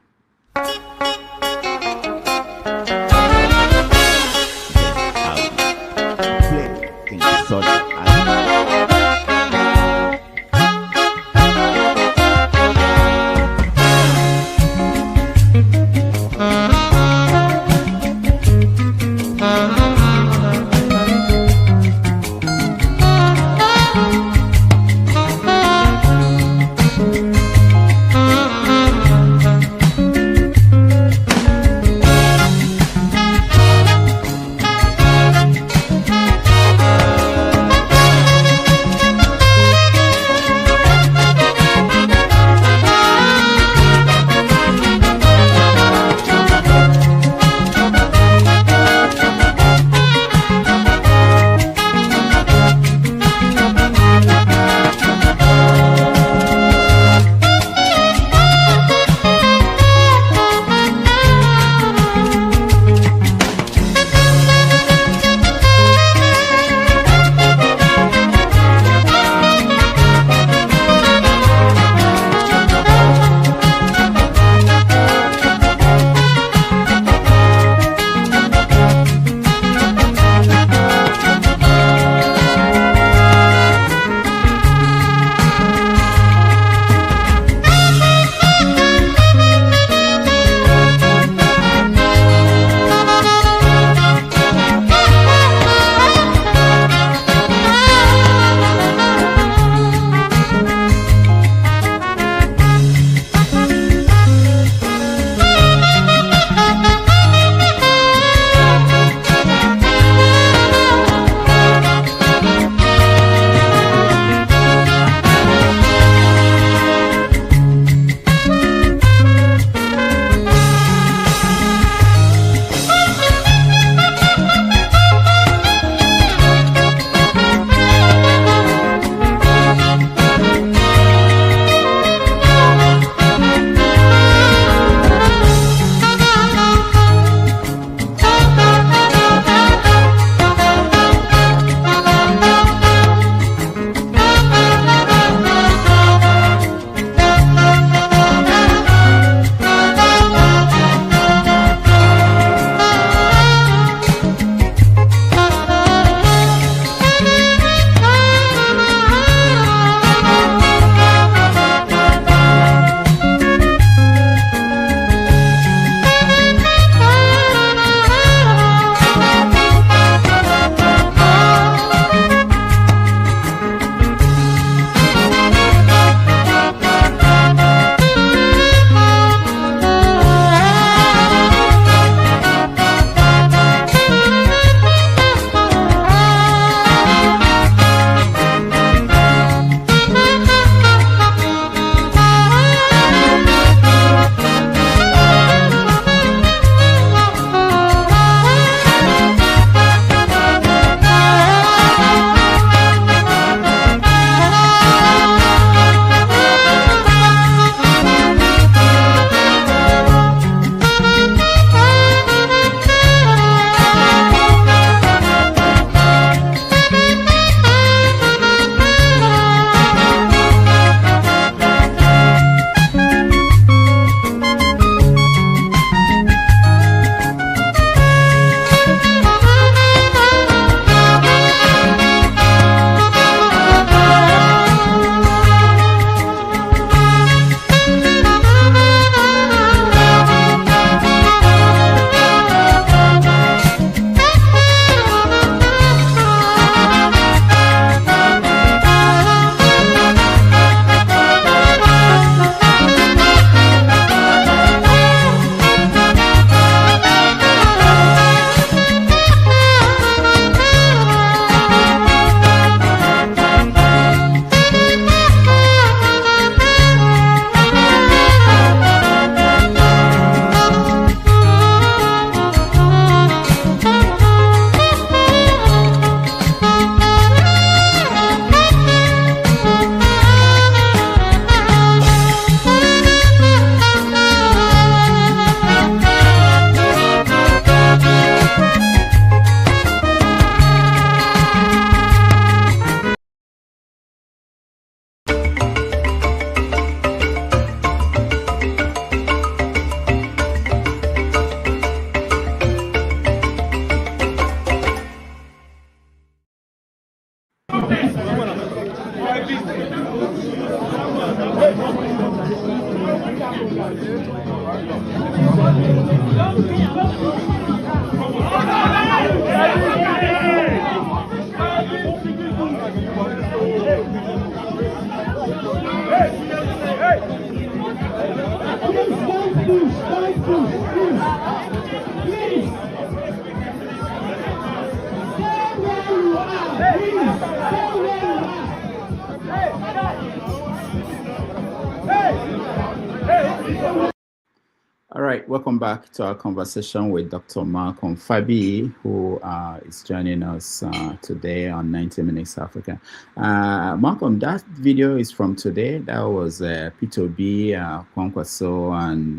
All right, welcome back to our conversation with Dr. Malcolm Fabiyi, who is joining us today on 90 Minutes Africa. Malcolm, that video is from today. That was Peter Obi, Kwankwaso, and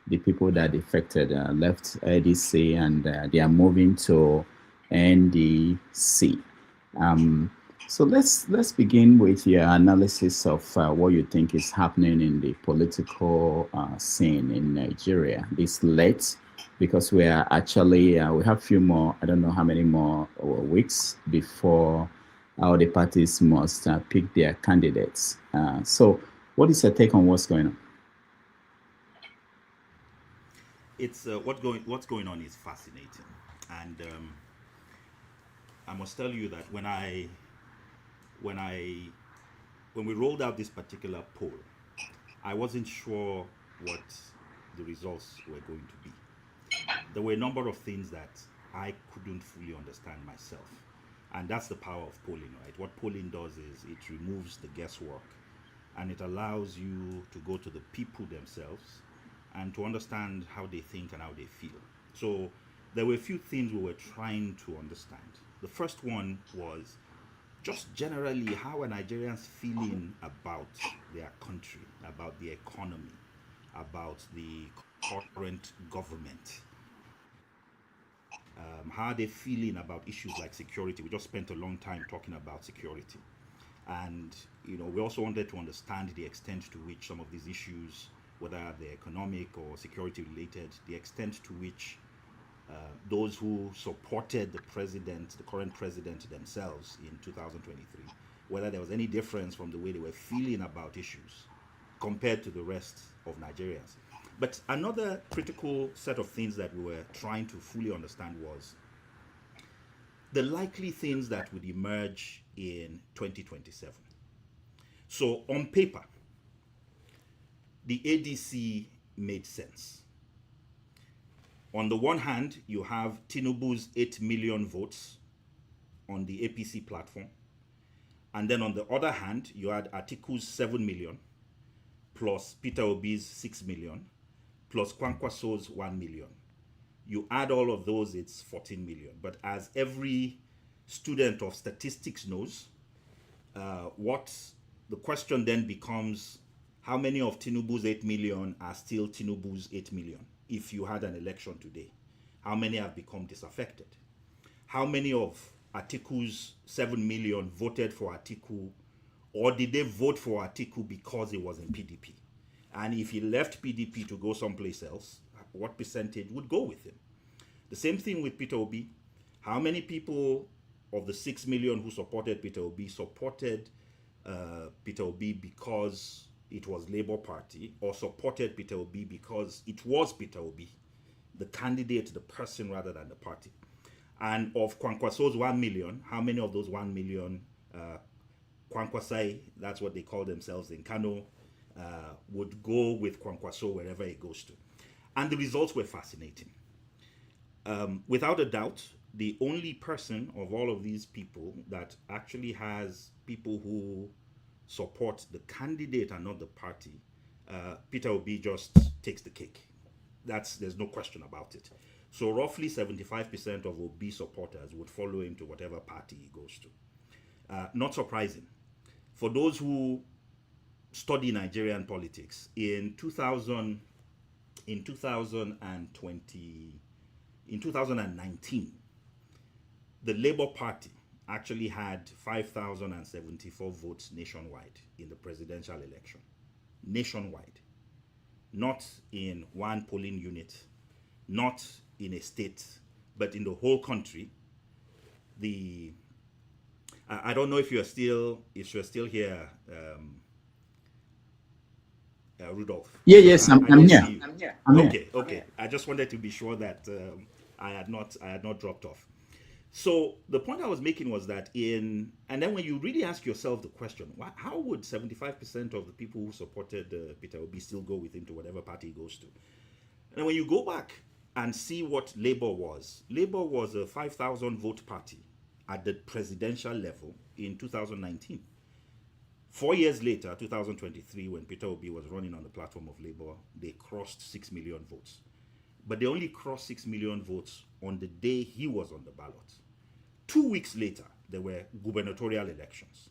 the people that defected left ADC, and they are moving to NDC. So let's begin with your analysis of what you think is happening in the political scene in Nigeria this late, because we are actually we have a few more, I don't know how many more weeks before all the parties must pick their candidates. So what is your take on what's going on? It's what's going on is fascinating, and I must tell you that when we rolled out this particular poll, I wasn't sure what the results were going to be. There were a number of things that I couldn't fully understand myself, and that's the power of polling, right? What polling does is it removes the guesswork, and it allows you to go to the people themselves and to understand how they think and how they feel. So there were a few things we were trying to understand. The first one was just generally, how are Nigerians feeling about their country, about the economy, about the current government? How are they feeling about issues like security? We just spent a long time talking about security. And we also wanted to understand the extent to which some of these issues, whether they're economic or security related, the extent to which those who supported the current president themselves in 2023, whether there was any difference from the way they were feeling about issues compared to the rest of Nigerians. But another critical set of things that we were trying to fully understand was the likely things that would emerge in 2027. So on paper, the ADC made sense. On the one hand, you have Tinubu's 8 million votes on the APC platform. And then on the other hand, you had Atiku's 7 million, plus Peter Obi's 6 million, plus Kwankwaso's 1 million. You add all of those, it's 14 million. But as every student of statistics knows, the question then becomes, how many of Tinubu's 8 million are still Tinubu's 8 million? If you had an election today, how many have become disaffected? How many of Atiku's 7 million voted for Atiku, or did they vote for Atiku because he was in PDP? And if he left PDP to go someplace else, what percentage would go with him? The same thing with Peter Obi. How many people of the 6 million who supported Peter Obi supported Peter Obi because it was Labour Party, or supported Peter Obi because it was Peter Obi, the candidate, the person, rather than the party? And of Kwankwaso's 1 million, how many of those 1 million Kwankwasai, that's what they call themselves in Kano, would go with Kwankwaso wherever he goes to? And the results were fascinating. Without a doubt, the only person of all of these people that actually has people who support the candidate and not the party, Peter Obi just takes the cake. There's no question about it. So roughly 75% of Obi supporters would follow him to whatever party he goes to. Not surprising. For those who study Nigerian politics, in 2019, the Labour Party actually had 5,074 votes nationwide in the presidential election. Nationwide. Not in one polling unit, not in a state, but in the whole country. I don't know if you're still here, Rudolph. Yes, I'm don't here. see you. I'm here. Okay. I just wanted to be sure that I had not dropped off. So the point I was making was that and then when you really ask yourself the question, how would 75% of the people who supported Peter Obi still go with him to whatever party he goes to? And when you go back and see what Labour was a 5,000 vote party at the presidential level in 2019. 4 years later, 2023, when Peter Obi was running on the platform of Labour, they crossed 6 million votes. But they only crossed 6 million votes on the day he was on the ballot. 2 weeks later, there were gubernatorial elections.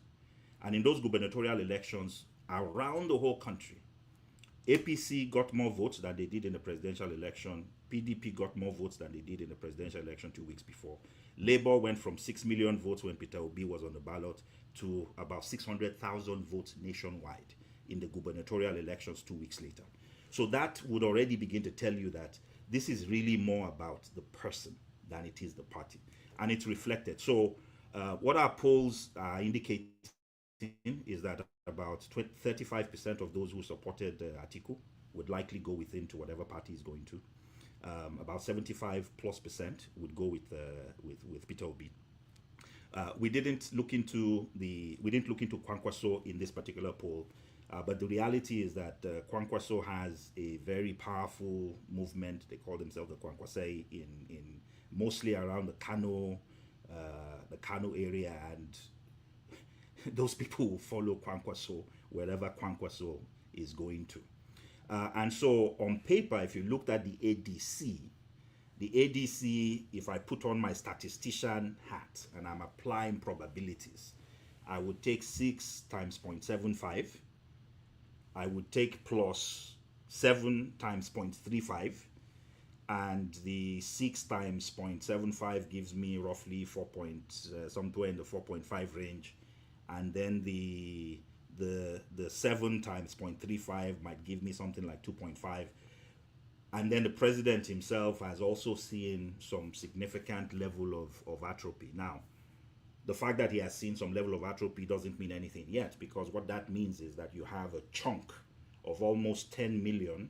And in those gubernatorial elections around the whole country, APC got more votes than they did in the presidential election. PDP got more votes than they did in the presidential election 2 weeks before. Labour went from 6 million votes when Peter Obi was on the ballot to about 600,000 votes nationwide in the gubernatorial elections 2 weeks later. So that would already begin to tell you that this is really more about the person than it is the party. And it's reflected. So what our polls are indicating is that about 35% of those who supported Atiku would likely go with him to whatever party he's going to. About 75+% would go with Peter Obi. We didn't look into Kwankwaso in this particular poll, but the reality is that Kwankwaso has a very powerful movement. They call themselves the Kwankwasai in mostly around the Kano area, and those people will follow Kwankwaso wherever Kwankwaso is going to. And so on paper, if you looked at the ADC, if I put on my statistician hat and I'm applying probabilities, I would take 6 times 0.75. I would take plus 7 times 0.35. And the 6 times 0.75 gives me roughly somewhere in the 4.5 range. And then the 7 times 0.35 might give me something like 2.5. And then the president himself has also seen some significant level of atrophy. Now, the fact that he has seen some level of atrophy doesn't mean anything yet, because what that means is that you have a chunk of almost 10 million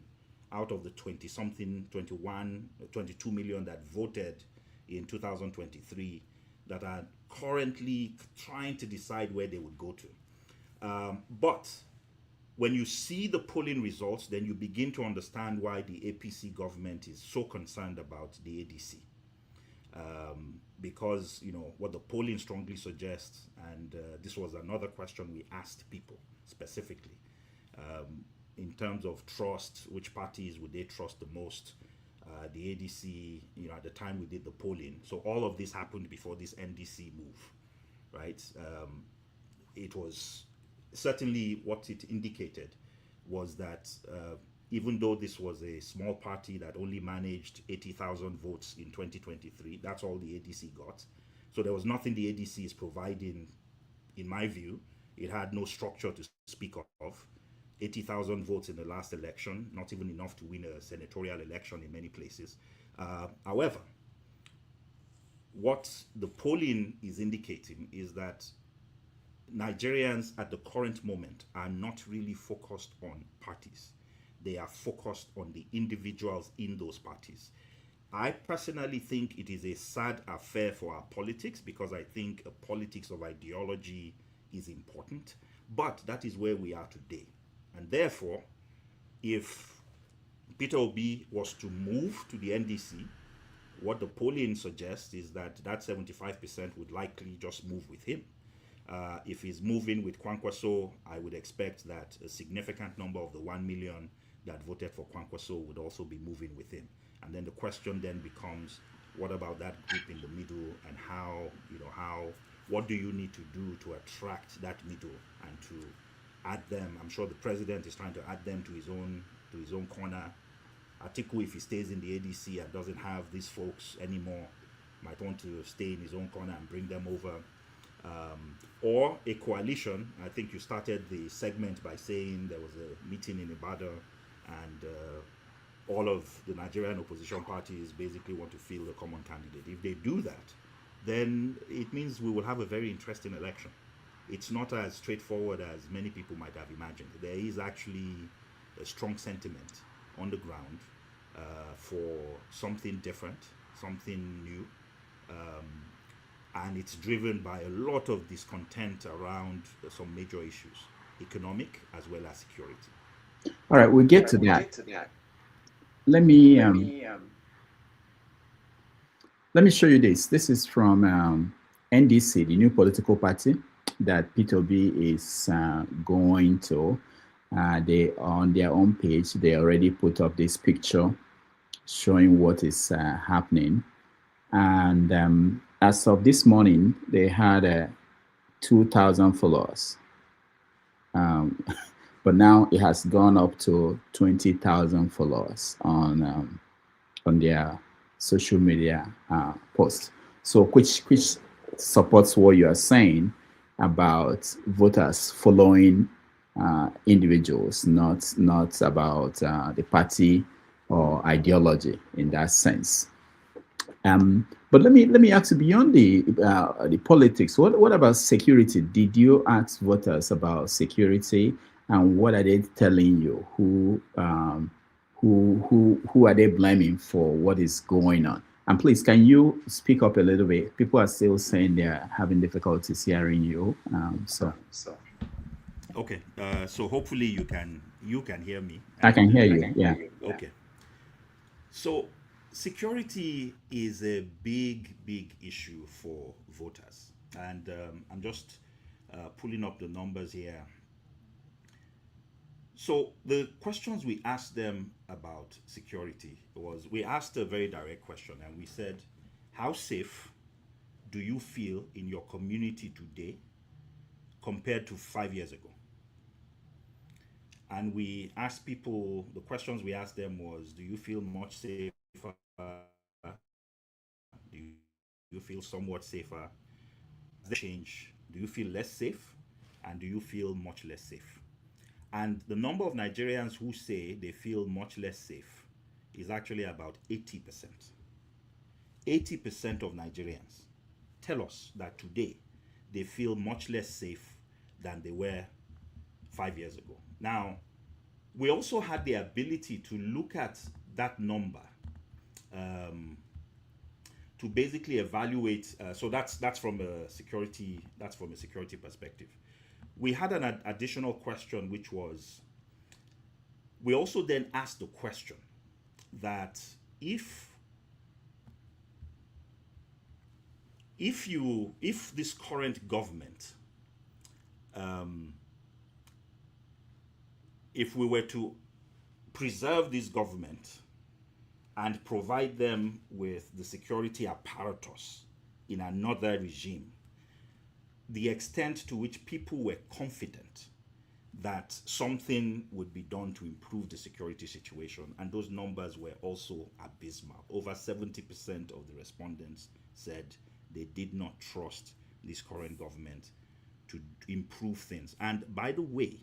out of the 22 million that voted in 2023 that are currently trying to decide where they would go to. But when you see the polling results, then you begin to understand why the APC government is so concerned about the ADC. Because, what the polling strongly suggests, and this was another question we asked people specifically, in terms of trust, which parties would they trust the most? The ADC, at the time we did the polling. So all of this happened before this NDC move, right? It was certainly what it indicated was that even though this was a small party that only managed 80,000 votes in 2023, that's all the ADC got. So there was nothing the ADC is providing, in my view. It had no structure to speak of. 80,000 votes in the last election, not even enough to win a senatorial election in many places. However, what the polling is indicating is that Nigerians at the current moment are not really focused on parties. They are focused on the individuals in those parties. I personally think it is a sad affair for our politics, because I think a politics of ideology is important, but that is where we are today. And therefore, if Peter Obi was to move to the NDC, what the polling suggests is that 75% would likely just move with him. If he's moving with Kwankwaso, I would expect that a significant number of the 1 million that voted for Kwankwaso would also be moving with him. And then the question then becomes, what about that group in the middle, and what do you need to do to attract that middle and to add them? I'm sure the president is trying to add them to his own corner. Atiku, if he stays in the ADC and doesn't have these folks anymore, might want to stay in his own corner and bring them over. Or a coalition. I think you started the segment by saying there was a meeting in Ibadan, and all of the Nigerian opposition parties basically want to field a common candidate. If they do that, then it means we will have a very interesting election. It's not as straightforward as many people might have imagined. There is actually a strong sentiment on the ground for something different, something new, and it's driven by a lot of discontent around some major issues, economic as well as security. All right, we'll get to that. Let me show you this. This is from NDC, the new political party that Peter Obi is going to. They on their own page, they already put up this picture showing what is happening. And as of this morning, they had 2,000 followers. But now it has gone up to 20,000 followers on their social media posts. So which supports what you are saying about voters following individuals, not about the party or ideology in that sense. But let me ask you, beyond the politics, what about security? Did you ask voters about security, and what are they telling you? Who are they blaming for what is going on? And please, can you speak up a little bit? People are still saying they're having difficulties hearing you. Okay, so hopefully you can hear me. I can hear you. Yeah. Okay. So security is a big issue for voters, and I'm just pulling up the numbers here. So the questions we asked them about security was, we asked a very direct question, and we said, how safe do you feel in your community today compared to 5 years ago? And we asked people, the questions we asked them was, do you feel much safer? Do you feel somewhat safer? Does that change? Do you feel less safe? And do you feel much less safe? And the number of Nigerians who say they feel much less safe is actually about 80%. 80% of Nigerians tell us that today they feel much less safe than they were 5 years ago. Now, we also had the ability to look at that number to basically evaluate. So that's from a security perspective. We had an additional question, which was, we also then asked the question that if this current government, if we were to preserve this government and provide them with the security apparatus in another regime, the extent to which people were confident that something would be done to improve the security situation, and those numbers were also abysmal. Over 70% of the respondents said they did not trust this current government to improve things. And by the way,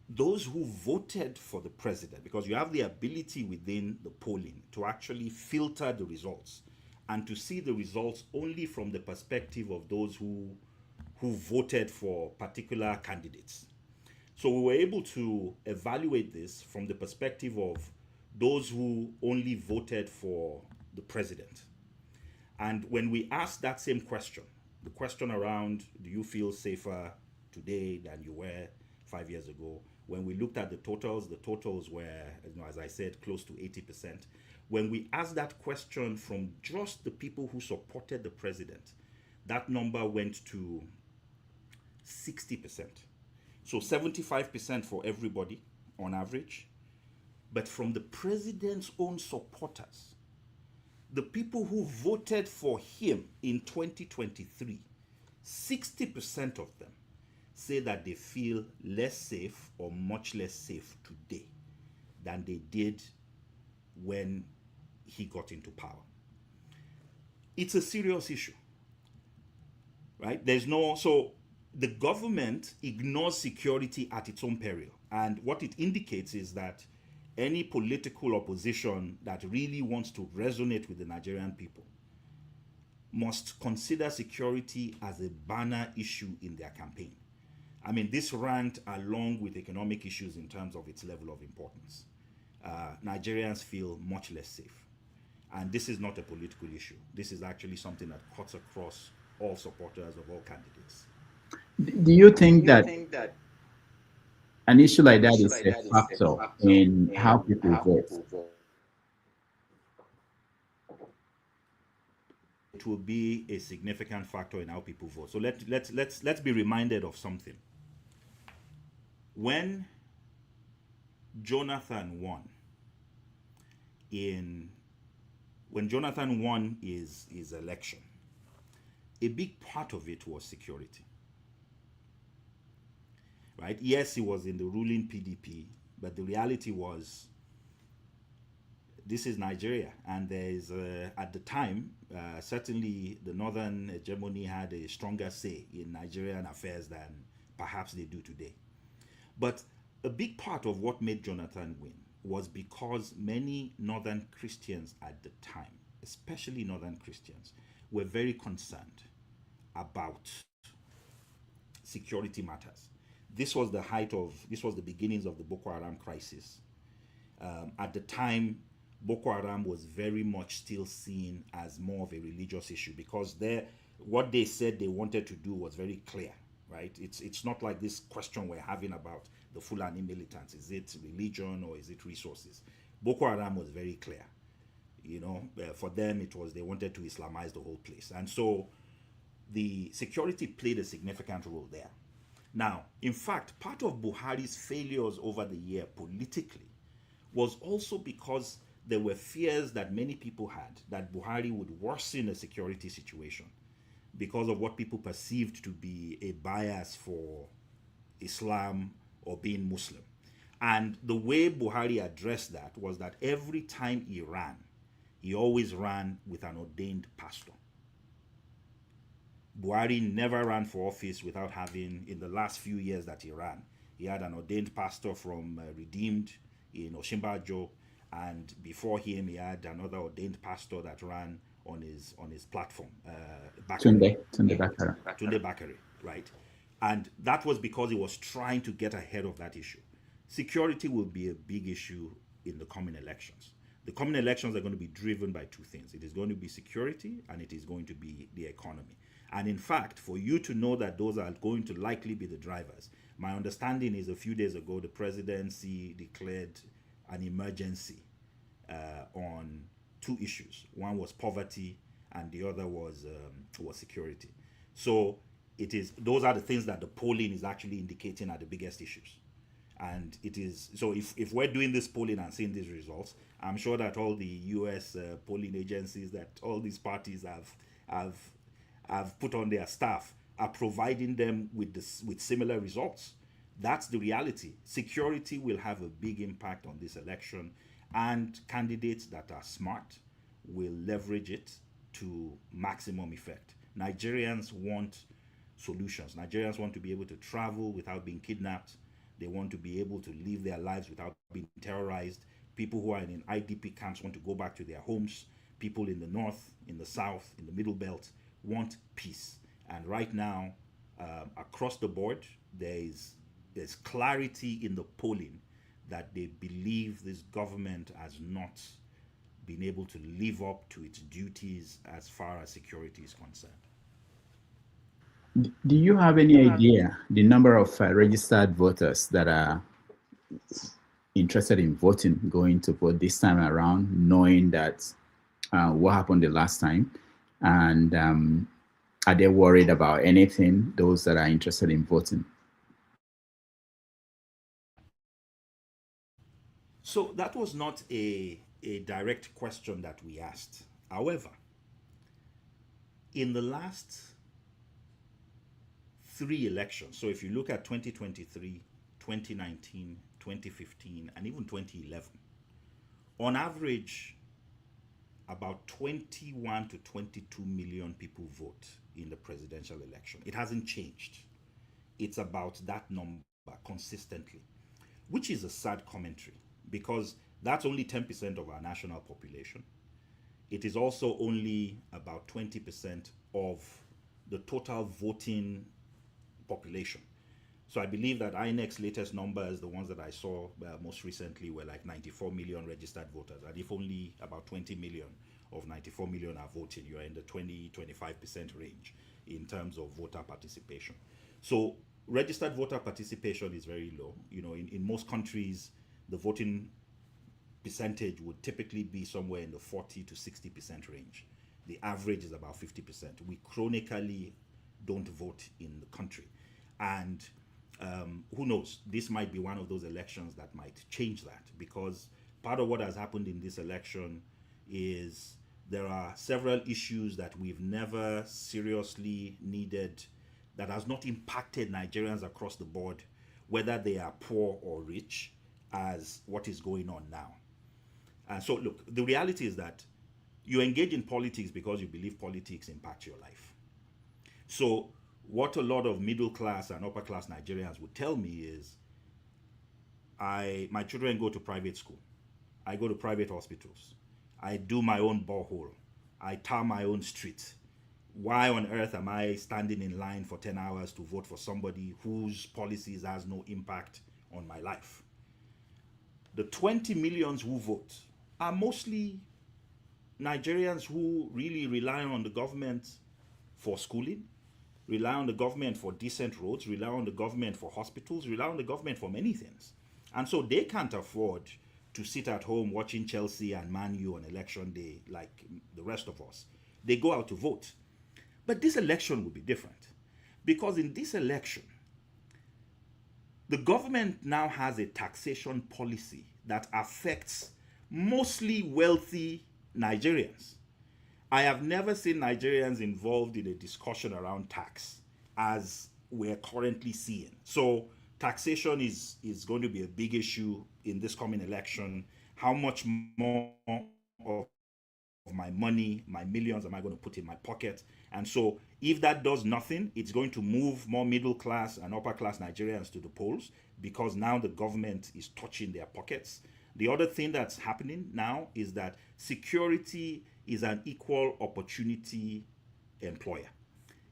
those who voted for the president, because you have the ability within the polling to actually filter the results and to see the results only from the perspective of those who voted for particular candidates. So we were able to evaluate this from the perspective of those who only voted for the president. And when we asked that same question, the question around, do you feel safer today than you were 5 years ago? When we looked at the totals were, as I said, close to 80%. When we asked that question from just the people who supported the president, that number went to 60%. So 75% for everybody on average. But from the president's own supporters, the people who voted for him in 2023, 60% of them say that they feel less safe or much less safe today than they did when he got into power. It's a serious issue, right? So the government ignores security at its own peril. And what it indicates is that any political opposition that really wants to resonate with the Nigerian people must consider security as a banner issue in their campaign. I mean, this ranked along with economic issues in terms of its level of importance. Nigerians feel much less safe. And this is not a political issue. This is actually something that cuts across all supporters of all candidates. Do you think that an issue like that is a factor in how people vote? It will be a significant factor in how people vote. So let's be reminded of something. When Jonathan won his election, a big part of it was security. Right? Yes, he was in the ruling PDP, but the reality was this is Nigeria, and there is at the time certainly the northern hegemony had a stronger say in Nigerian affairs than perhaps they do today. But a big part of what made Jonathan win was because many northern Christians at the time, especially northern Christians, were very concerned about security matters. This was the beginnings of the Boko Haram crisis. At the time, Boko Haram was very much still seen as more of a religious issue because what they said they wanted to do was very clear, right? It's not like this question we're having about the Fulani militants. Is it religion or is it resources? Boko Haram was very clear. For them, they wanted to Islamize the whole place. And so the security played a significant role there. Now, in fact, part of Buhari's failures over the year politically was also because there were fears that many people had that Buhari would worsen a security situation because of what people perceived to be a bias for Islam or being Muslim. And the way Buhari addressed that was that every time he ran, he always ran with an ordained pastor. Buhari never ran for office without having, in the last few years that he ran, he had an ordained pastor from Redeemed in Oshimbajo, and before him he had another ordained pastor that ran on his platform, Tunde Bakare. Tunde Bakare, right? And that was because he was trying to get ahead of that issue. Security will be a big issue in the coming elections. The coming elections are going to be driven by two things. It is going to be security and it is going to be the economy. And in fact, for you to know that those are going to likely be the drivers, my understanding is a few days ago, the presidency declared an emergency on two issues. One was poverty and the other was security. So those are the things that the polling is actually indicating are the biggest issues. And it is, so if we're doing this polling and seeing these results, I'm sure that all the US polling agencies that all these parties have put on their staff are providing them with similar results. That's the reality. Security will have a big impact on this election, and candidates that are smart will leverage it to maximum effect. Nigerians want solutions. Nigerians want to be able to travel without being kidnapped. They want to be able to live their lives without being terrorized. People who are in IDP camps want to go back to their homes. People in the north, in the south, in the middle belt want peace. And right now, across the board, there's clarity in the polling that they believe this government has not been able to live up to its duties as far as security is concerned. Do you have any idea the number of registered voters that are interested in voting, going to vote this time around, knowing that what happened the last time? And are they worried about anything, those that are interested in voting? So that was not a direct question that we asked. However, in the last 3 elections, so if you look at 2023, 2019, 2015, and even 2011, on average, about 21 to 22 million people vote in the presidential election. It hasn't changed. It's about that number consistently, which is a sad commentary, because That's only 10% of our national population. It is also only about 20% of the total voting population. So I believe that INEC's latest numbers, the ones that I saw most recently, were like 94 million registered voters. And if only about 20 million of 94 million are voting, you're in the 20-25% range in terms of voter participation. So registered voter participation is very low. You know, in most countries, the voting percentage would typically be somewhere in the 40 to 60% range. The average is about 50%. We chronically don't vote in the country. And who knows, this might be one of those elections that might change that, because part of what has happened in this election is there are several issues that we've never seriously needed, that has not impacted Nigerians across the board, whether they are poor or rich, as what is going on now. And so look, the reality is that you engage in politics because you believe politics impact your life. So what a lot of middle class and upper class Nigerians would tell me is, my children go to private school. I go to private hospitals. I do my own borehole. I tar my own street. Why on earth am I standing in line for 10 hours to vote for somebody whose policies has no impact on my life? The 20 millions who vote are mostly Nigerians who really rely on the government for schooling, rely on the government for decent roads, rely on the government for hospitals, rely on the government for many things. And so they can't afford to sit at home watching Chelsea and Man U on election day like the rest of us. They go out to vote. But this election will be different, because in this election, the government now has a taxation policy that affects mostly wealthy Nigerians. I have never seen Nigerians involved in a discussion around tax as we're currently seeing. So taxation is going to be a big issue in this coming election. How much more of my money, my millions, am I going to put in my pocket? And so if that does nothing, it's going to move more middle class and upper class Nigerians to the polls, because now the government is touching their pockets. The other thing that's happening now is that security is an equal opportunity employer.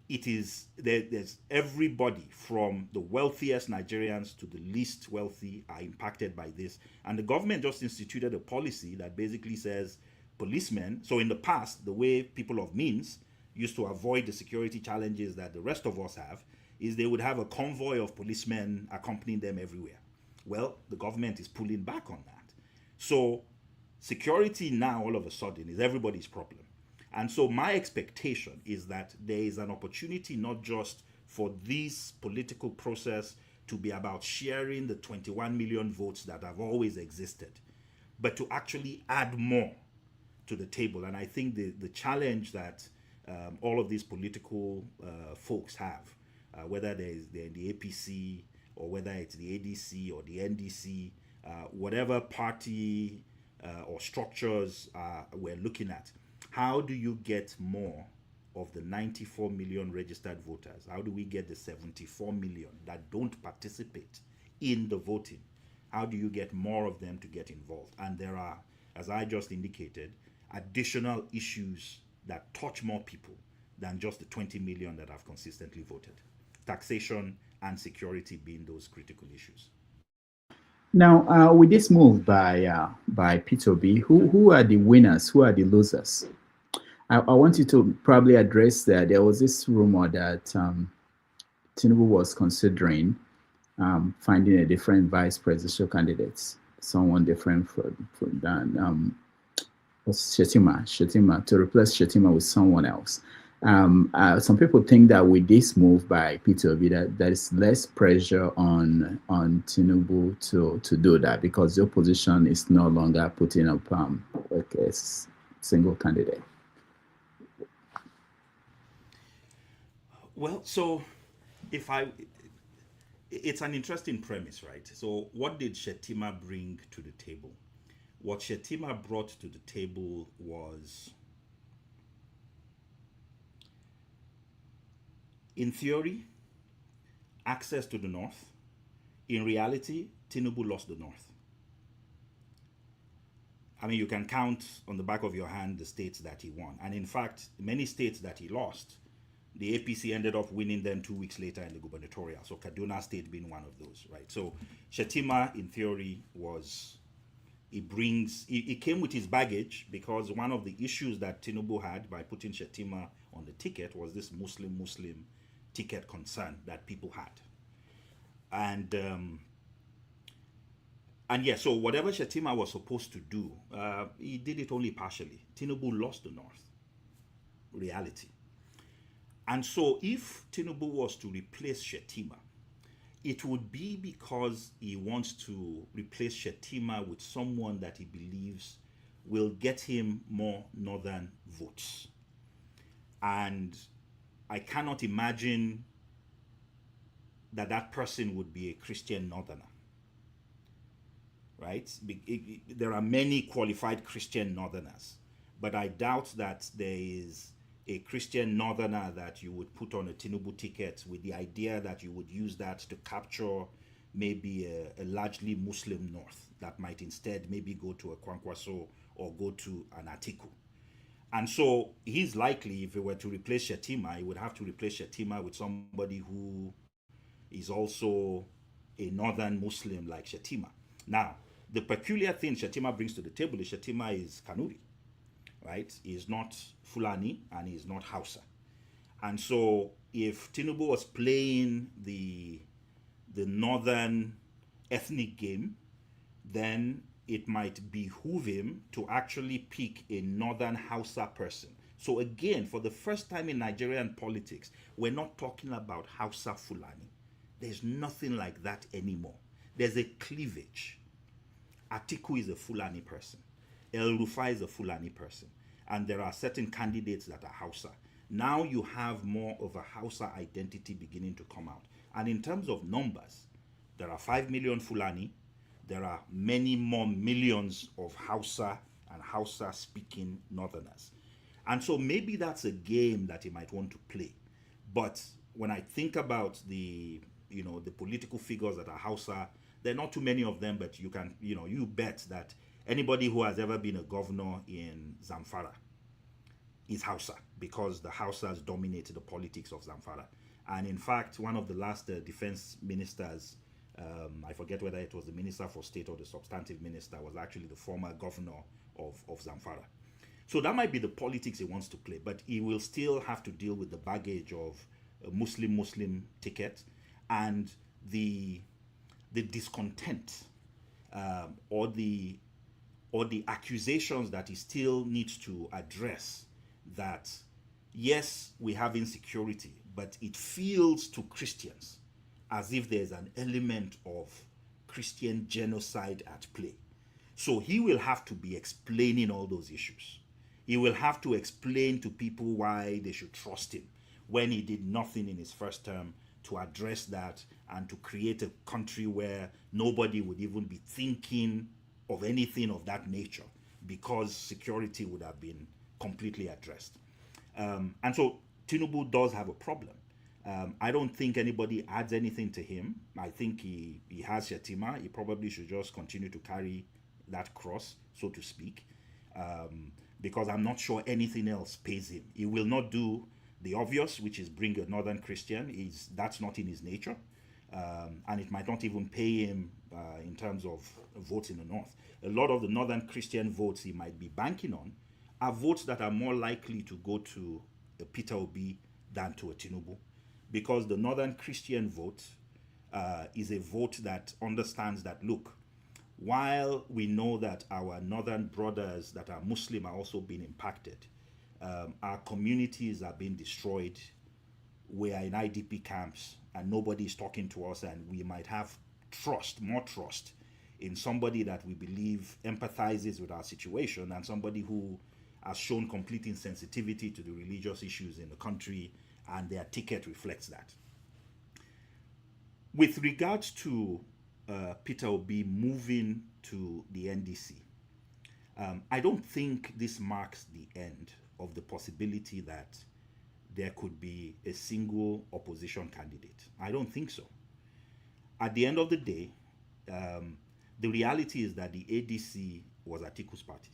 It is, there's everybody from the wealthiest Nigerians to the least wealthy are impacted by this. And the government just instituted a policy that basically says policemen, so in the past, the way people of means used to avoid the security challenges that the rest of us have, is they would have a convoy of policemen accompanying them everywhere. Well, the government is pulling back on that. So security now all of a sudden is everybody's problem. And so my expectation is that there is an opportunity not just for this political process to be about sharing the 21 million votes that have always existed, but to actually add more to the table. And I think the challenge that all of these political folks have, whether they're in the APC or whether it's the ADC or the NDC, whatever party or structures we're looking at, how do you get more of the 94 million registered voters? How do we get the 74 million that don't participate in the voting? How do you get more of them to get involved? And there are, as I just indicated, additional issues that touch more people than just the 20 million that have consistently voted. Taxation and security being those critical issues. Now, with this move by Peter Obi, who are the winners? Who are the losers? I want you to probably address that. There was this rumor that Tinubu was considering finding a different vice presidential candidate, someone different than Shettima, to replace Shettima with someone else. Some people think that with this move by Peter Obi, that there is less pressure on Tinubu to do that, because the opposition is no longer putting up like a single candidate. Well, so it's an interesting premise, right? So what did Shettima bring to the table? What Shettima brought to the table was, in theory, access to the north. In reality, Tinubu lost the north. I mean, you can count on the back of your hand the states that he won. And in fact, many states that he lost, the APC ended up winning them 2 weeks later in the gubernatorial. So Kaduna State being one of those, right? So Shettima, in theory, he came with his baggage, because one of the issues that Tinubu had by putting Shettima on the ticket was this Muslim ticket concern that people had. And yeah, so whatever Shettima was supposed to do, he did it only partially. Tinubu lost the North. Reality. And so if Tinubu was to replace Shettima, it would be because he wants to replace Shettima with someone that he believes will get him more northern votes. And I cannot imagine that that person would be a Christian northerner, right? There are many qualified Christian northerners, but I doubt that there is a Christian northerner that you would put on a Tinubu ticket with the idea that you would use that to capture maybe a largely Muslim North that might instead maybe go to a Kwankwaso or go to an Atiku. And so he's likely, if he were to replace Shettima, he would have to replace Shettima with somebody who is also a northern Muslim like Shettima. Now, the peculiar thing Shettima brings to the table is Shettima is Kanuri, right? He's not Fulani and he's not Hausa. And so if Tinubu was playing the northern ethnic game, then it might behoove him to actually pick a northern Hausa person. So again, for the first time in Nigerian politics, we're not talking about Hausa Fulani. There's nothing like that anymore. There's a cleavage. Atiku is a Fulani person. El Rufai is a Fulani person. And there are certain candidates that are Hausa. Now you have more of a Hausa identity beginning to come out. And in terms of numbers, there are 5 million Fulani. There are many more millions of Hausa and Hausa-speaking northerners. And so maybe that's a game that he might want to play. But when I think about the political figures that are Hausa, there are not too many of them, but you bet that anybody who has ever been a governor in Zamfara is Hausa, because the Hausas dominated the politics of Zamfara. And in fact, one of the last defense ministers, I forget whether it was the Minister for State or the substantive minister, was actually the former governor of Zamfara. So that might be the politics he wants to play, but he will still have to deal with the baggage of a Muslim ticket and the discontent or the accusations that he still needs to address, that yes, we have insecurity, but it feels to Christians as if there's an element of Christian genocide at play. So he will have to be explaining all those issues. He will have to explain to people why they should trust him when he did nothing in his first term to address that and to create a country where nobody would even be thinking of anything of that nature, because security would have been completely addressed. And so Tinubu does have a problem. I don't think anybody adds anything to him. I think he has Shettima. He probably should just continue to carry that cross, so to speak, because I'm not sure anything else pays him. He will not do the obvious, which is bring a northern Christian. That's not in his nature. And it might not even pay him in terms of votes in the north. A lot of the northern Christian votes he might be banking on are votes that are more likely to go to a Peter Obi than to a Tinubu, because the northern Christian vote is a vote that understands that, look, while we know that our northern brothers that are Muslim are also being impacted, our communities are being destroyed, we are in IDP camps, and nobody is talking to us, and we might have more trust in somebody that we believe empathizes with our situation, and somebody who has shown complete insensitivity to the religious issues in the country, and their ticket reflects that. With regards to Peter Obi moving to the NDC, I don't think this marks the end of the possibility that there could be a single opposition candidate. I don't think so. At the end of the day, the reality is that the ADC was Atiku's party.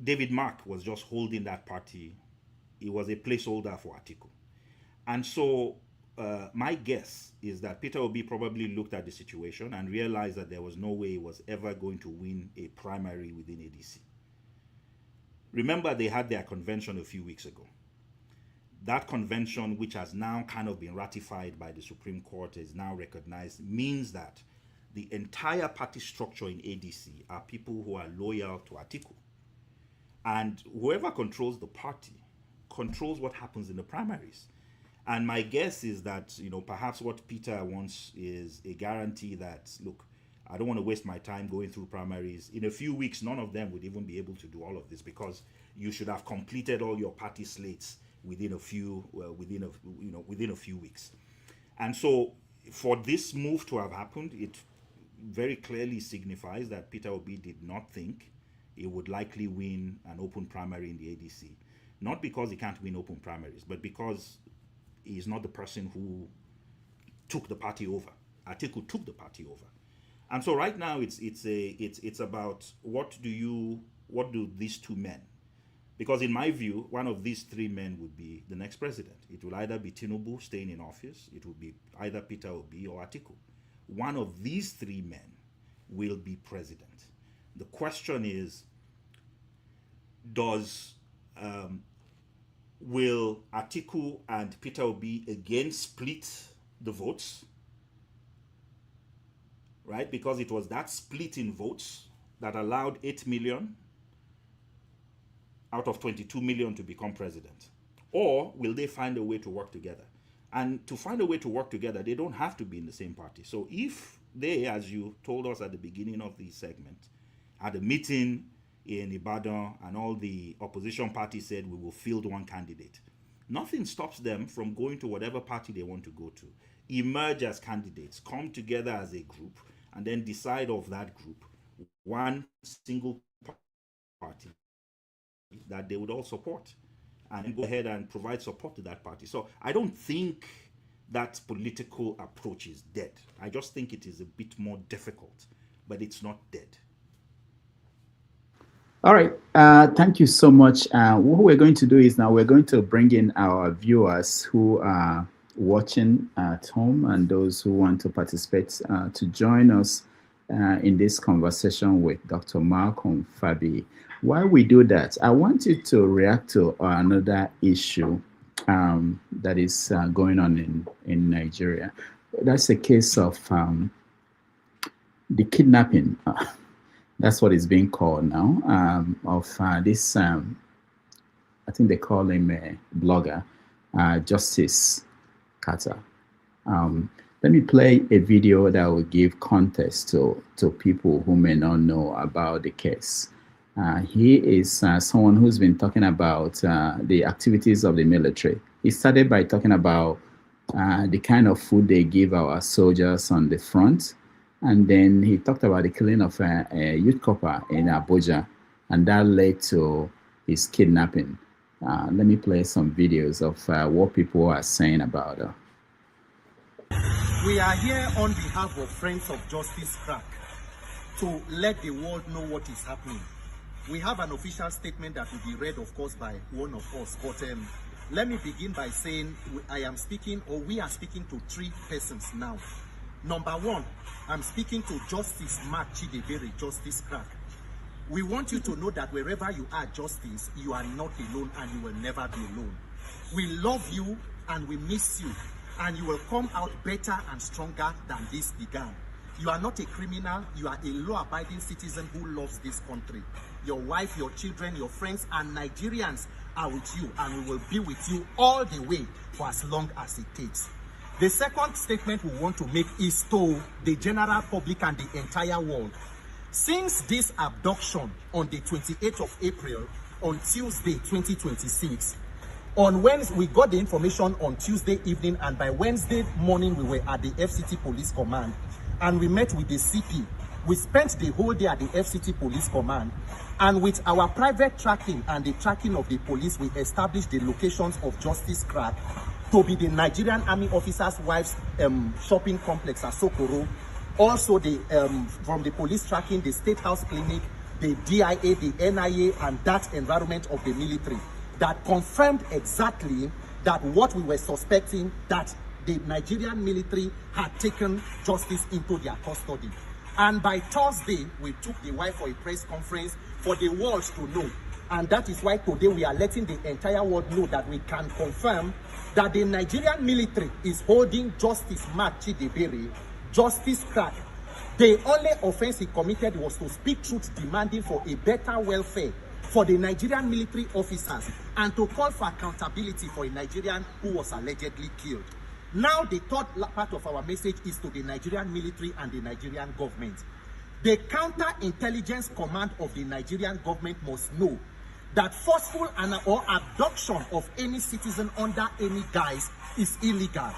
David Mark was just holding that party. He was a placeholder for Atiku. And so my guess is that Peter Obi probably looked at the situation and realized that there was no way he was ever going to win a primary within ADC. Remember, they had their convention a few weeks ago. That convention, which has now kind of been ratified by the Supreme Court, is now recognized, means that the entire party structure in ADC are people who are loyal to Atiku. And whoever controls the party controls what happens in the primaries. And my guess is that, perhaps what Peter wants is a guarantee that, look, I don't want to waste my time going through primaries. In a few weeks, none of them would even be able to do all of this, because you should have completed all your party slates within a few weeks. And so for this move to have happened, it very clearly signifies that Peter Obi did not think he would likely win an open primary in the ADC. Not because he can't win open primaries, but because he's not the person who took the party over. Atiku took the party over. And so right now it's about what do these two men, because in my view, one of these three men would be the next president. It will either be Tinubu staying in office, it will be either Peter Obi or Atiku. One of these three men will be president. The question is, will Atiku and Peter Obi again split the votes? Right? Because it was that split in votes that allowed 8 million out of 22 million to become president. Or will they find a way to work together? And to find a way to work together, they don't have to be in the same party. So if they, as you told us at the beginning of the segment, had a meeting in Ibadan and all the opposition parties said we will field one candidate, nothing stops them from going to whatever party they want to go to, emerge as candidates, come together as a group, and then decide of that group one single party that they would all support, and then go ahead and provide support to that party. So I don't think that political approach is dead. I just think it is a bit more difficult, but it's not dead. All right. Thank you so much. What we're going to do is now we're going to bring in our viewers who are watching at home and those who want to participate to join us in this conversation with Dr. Malcolm Fabiyi. While we do that, I want you to react to another issue that is going on in Nigeria. That's a case of the kidnapping. That's what is being called now, of this, I think they call him a blogger, Justice Carter. Let me play a video that will give context to people who may not know about the case. He is someone who's been talking about the activities of the military. He started by talking about the kind of food they give our soldiers on the front. And then he talked about the killing of a youth copper in Abuja, and that led to his kidnapping. Let me play some videos of what people are saying about her. We are here on behalf of Friends of Justice Crack to let the world know what is happening. We have an official statement that will be read, of course, by one of us. But let me begin by saying we are speaking to three persons now. Number one, I'm speaking to Justice Mark Chidebere, Justice Crack. We want you to know that wherever you are, Justice, you are not alone and you will never be alone. We love you and we miss you, and you will come out better and stronger than this began. You are not a criminal, you are a law-abiding citizen who loves this country. Your wife, your children, your friends, and Nigerians are with you, and we will be with you all the way for as long as it takes. The second statement we want to make is to the general public and the entire world. Since this abduction on the 28th of April, on Tuesday 2026, on Wednesday, we got the information on Tuesday evening, and by Wednesday morning, we were at the FCT Police Command, and we met with the CP. We spent the whole day at the FCT Police Command, and with our private tracking and the tracking of the police, we established the locations of Justice Crack to be the Nigerian Army officers' wives' shopping complex at Sokoro, Also, the from the police tracking, the State House Clinic, the DIA, the NIA, and that environment of the military that confirmed exactly that what we were suspecting, that the Nigerian military had taken justice into their custody. And by Thursday, we took the wife for a press conference for the world to know. And that is why today we are letting the entire world know that we can confirm that the Nigerian military is holding Justice Mark Chidebere, Justice Crack. The only offense he committed was to speak truth, demanding for a better welfare for the Nigerian military officers and to call for accountability for a Nigerian who was allegedly killed. Now the third part of our message is to the Nigerian military and the Nigerian government. The counterintelligence command of the Nigerian government must know that forceful or abduction of any citizen under any guise is illegal.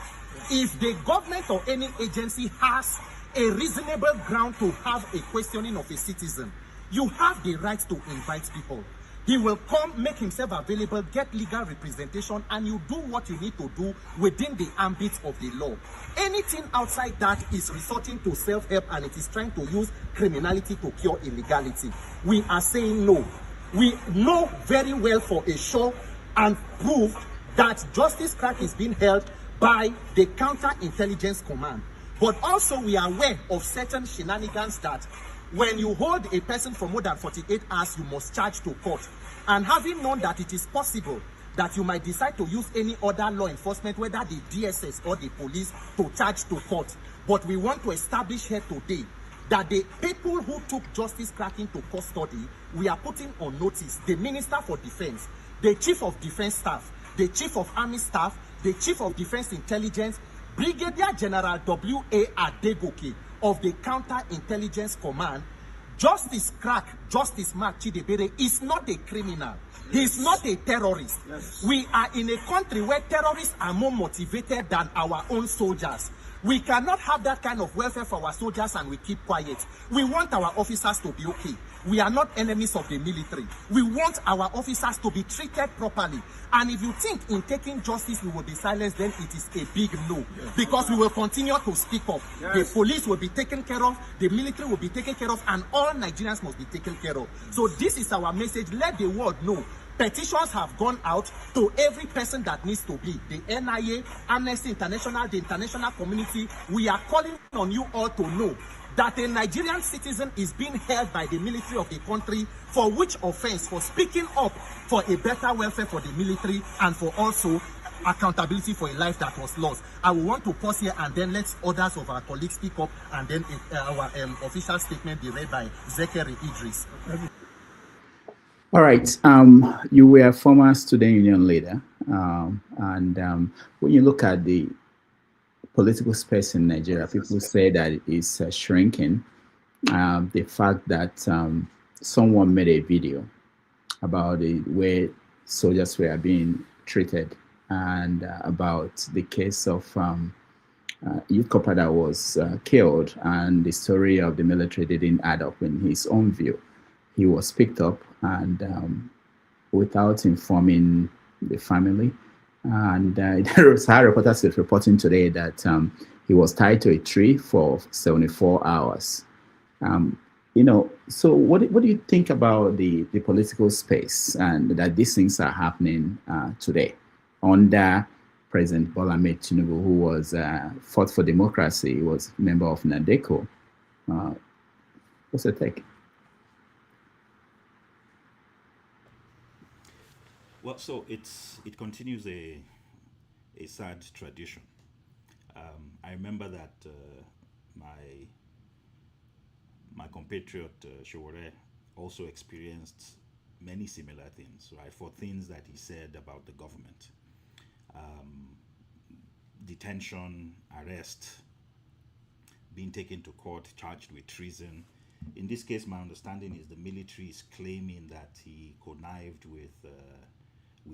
If the government or any agency has a reasonable ground to have a questioning of a citizen, you have the right to invite people. He will come, make himself available, get legal representation, and you do what you need to do within the ambit of the law. Anything outside that is resorting to self-help and it is trying to use criminality to cure illegality. We are saying no. We know very well for a sure and proved that Justice Crack is being held by the counterintelligence command. But also we are aware of certain shenanigans that when you hold a person for more than 48 hours, you must charge to court. And having known that it is possible that you might decide to use any other law enforcement, whether the DSS or the police, to charge to court. But we want to establish here today that the people who took Justice Crack into custody, we are putting on notice the Minister for Defense, the Chief of Defense Staff, the Chief of Army Staff, the Chief of Defense Intelligence, Brigadier General W.A. Adegoke of the Counterintelligence Command. Justice Crack, Justice Mark Chidebere is not a criminal. He is not a terrorist. Yes. We are in a country where terrorists are more motivated than our own soldiers. We cannot have that kind of welfare for our soldiers and we keep quiet. We want our officers to be okay. We are not enemies of the military. We want our officers to be treated properly. And if you think in taking justice we will be silenced, then it is a big no. Yes. Because we will continue to speak up. Yes. The police will be taken care of, the military will be taken care of, and all Nigerians must be taken care of. So this is our message. Let the world know. Petitions have gone out to every person that needs to be. The NIA, Amnesty International, the international community. We are calling on you all to know that a Nigerian citizen is being held by the military of the country for which offense? For speaking up for a better welfare for the military and for also accountability for a life that was lost. I will want to pause here and then let others of our colleagues speak up, and then our official statement be read by Zekeri Idris. All right. You were a former student union leader, and when you look at the political space in Nigeria, people say that it's shrinking. The fact that someone made a video about the way soldiers were being treated, and about the case of youth corporal that was killed, and the story of the military didn't add up in his own view. He was picked up and without informing the family. And there was a reporter reporting today that he was tied to a tree for 74 hours. You know, so what do you think about the political space and that these things are happening today under President Bola Tinubu, who was fought for democracy, was a member of NADECO? What's your take? Well, so it continues a sad tradition. I remember that my compatriot Showore also experienced many similar things, right? For things that he said about the government, detention, arrest, being taken to court, charged with treason. In this case, my understanding is the military is claiming that he connived with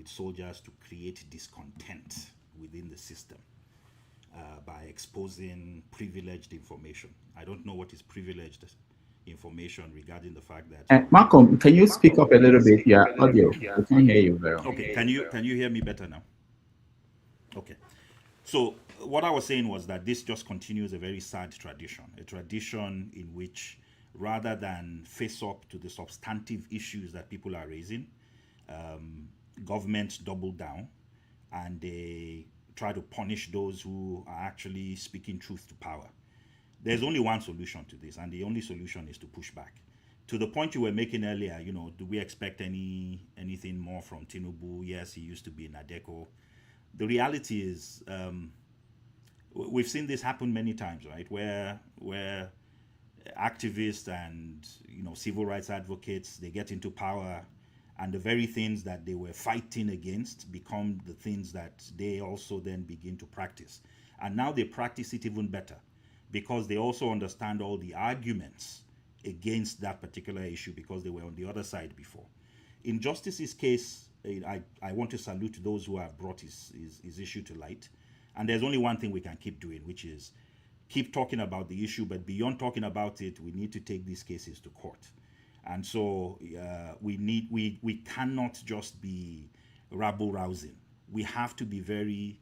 soldiers to create discontent within the system by exposing privileged information. I don't know what is privileged information regarding the fact that... Malcolm, can you speak up a little bit? Yeah, audio. I can hear you very well. Okay, can you hear me better now? Okay. So what I was saying was that this just continues a very sad tradition, a tradition in which rather than face up to the substantive issues that people are raising, governments double down and they try to punish those who are actually speaking truth to power. There's only one solution to this, and the only solution is to push back. To the point you were making earlier, do we expect anything more from Tinubu? Yes, he used to be in ADECO. The reality is, we've seen this happen many times, right? Where activists and civil rights advocates, they get into power, and the very things that they were fighting against become the things that they also then begin to practice. And now they practice it even better because they also understand all the arguments against that particular issue because they were on the other side before. In Justice's case, I want to salute those who have brought his issue to light. And there's only one thing we can keep doing, which is keep talking about the issue, but beyond talking about it, we need to take these cases to court. And so we cannot just be rabble-rousing. We have to be very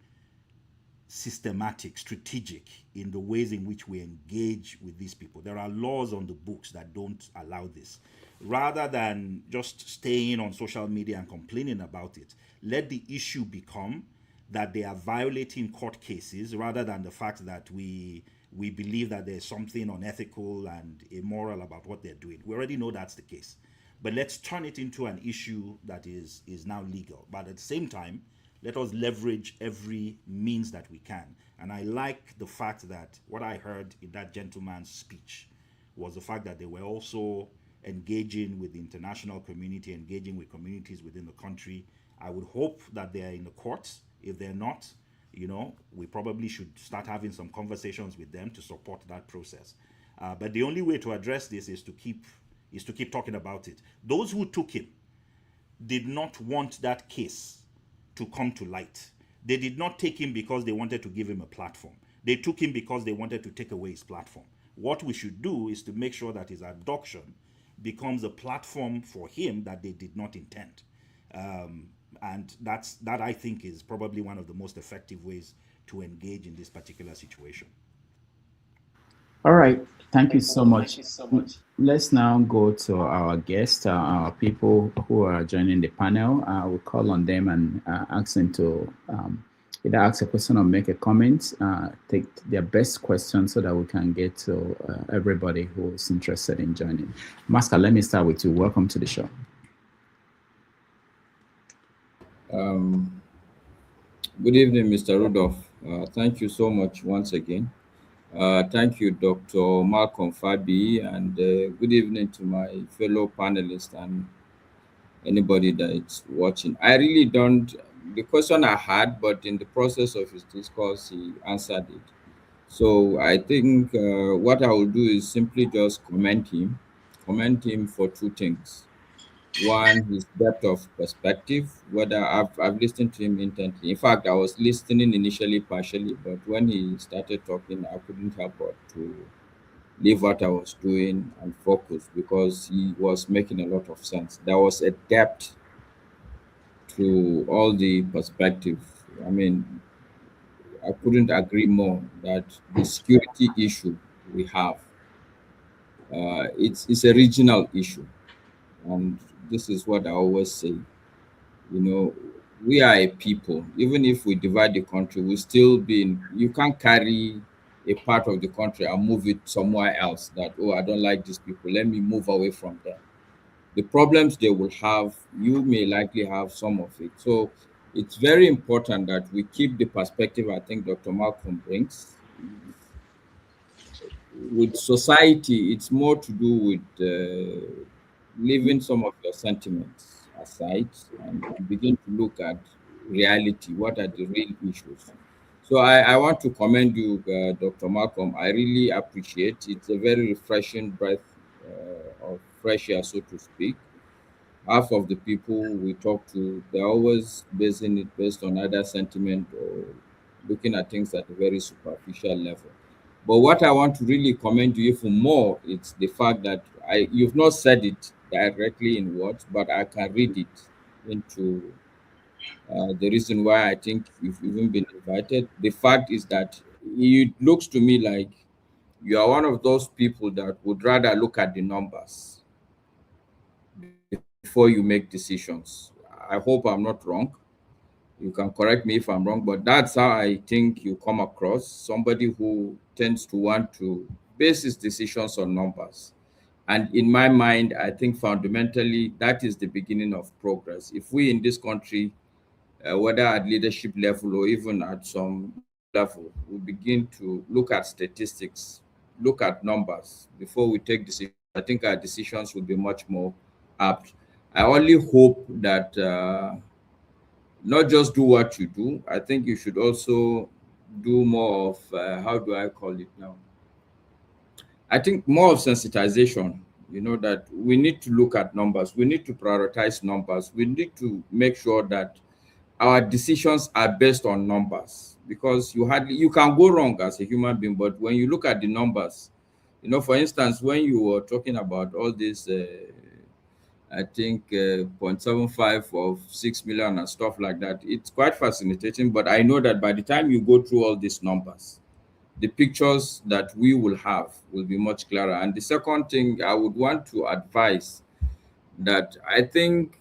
systematic, strategic in the ways in which we engage with these people. There are laws on the books that don't allow this. Rather than just staying on social media and complaining about it, let the issue become that they are violating court cases rather than the fact that we believe that there's something unethical and immoral about what they're doing. We already know that's the case. But let's turn it into an issue that is now legal. But at the same time, let us leverage every means that we can. And I like the fact that what I heard in that gentleman's speech was the fact that they were also engaging with the international community, engaging with communities within the country. I would hope that they are in the courts. If they're not, we probably should start having some conversations with them to support that process. But the only way to address this is to keep talking about it. Those who took him did not want that case to come to light. They did not take him because they wanted to give him a platform. They took him because they wanted to take away his platform. What we should do is to make sure that his abduction becomes a platform for him that they did not intend. And that I think is probably one of the most effective ways to engage in this particular situation. All right. Thank you so much. Let's now go to our guests, our people who are joining the panel. We'll call on them and ask them to either ask a question or make a comment, take their best question so that we can get to everybody who is interested in joining. Master, let me start with you. Welcome to the show. Good evening, Mr. Rudolph. Thank you so much once again. Thank you, Dr. Malcolm Fabiyi, and good evening to my fellow panelists and anybody that is watching. I really don't, the question I had, but in the process of his discourse, he answered it. So I think what I will do is simply just commend him for two things. One, his depth of perspective, whether I've listened to him intently. In fact, I was listening initially partially, but when he started talking, I couldn't help but to leave what I was doing and focus because he was making a lot of sense. There was a depth to all the perspective. I mean, I couldn't agree more that the security issue we have, it's a regional issue. And this is what I always say, we are a people. Even if we divide the country, we still you can't carry a part of the country and move it somewhere else that, I don't like these people, let me move away from them. The problems they will have, you may likely have some of it. So it's very important that we keep the perspective I think Dr. Malcolm brings. With society, it's more to do with leaving some of your sentiments aside and begin to look at reality. What are the real issues? So I want to commend you, Dr. Malcolm. I really appreciate it. It's a very refreshing breath of fresh air, so to speak. Half of the people we talk to, they're always basing it based on either sentiment or looking at things at a very superficial level. But what I want to really commend you even more, it's the fact that you've not said it directly in words, but I can read it into The reason why I think you've even been invited, the fact is that it looks to me like you are one of those people that would rather look at the numbers before you make decisions. I hope I'm not wrong. You can correct me if I'm wrong, but that's how I think you come across somebody who tends to want to base his decisions on numbers. And in my mind, I think fundamentally that is the beginning of progress. If we in this country, whether at leadership level or even at some low level, we begin to look at statistics, look at numbers before we take decisions, I think our decisions will be much more apt. I only hope that not just do what you do. I think you should also do more of how do I call it now? I think more of sensitization. You know that we need to look at numbers. We need to prioritize numbers. We need to make sure that our decisions are based on numbers because you can go wrong as a human being. But when you look at the numbers, for instance, when you were talking about all this. I think 0.75 of 6 million and stuff like that. It's quite fascinating, but I know that by the time you go through all these numbers, the pictures that we will have will be much clearer. And the second thing I would want to advise that I think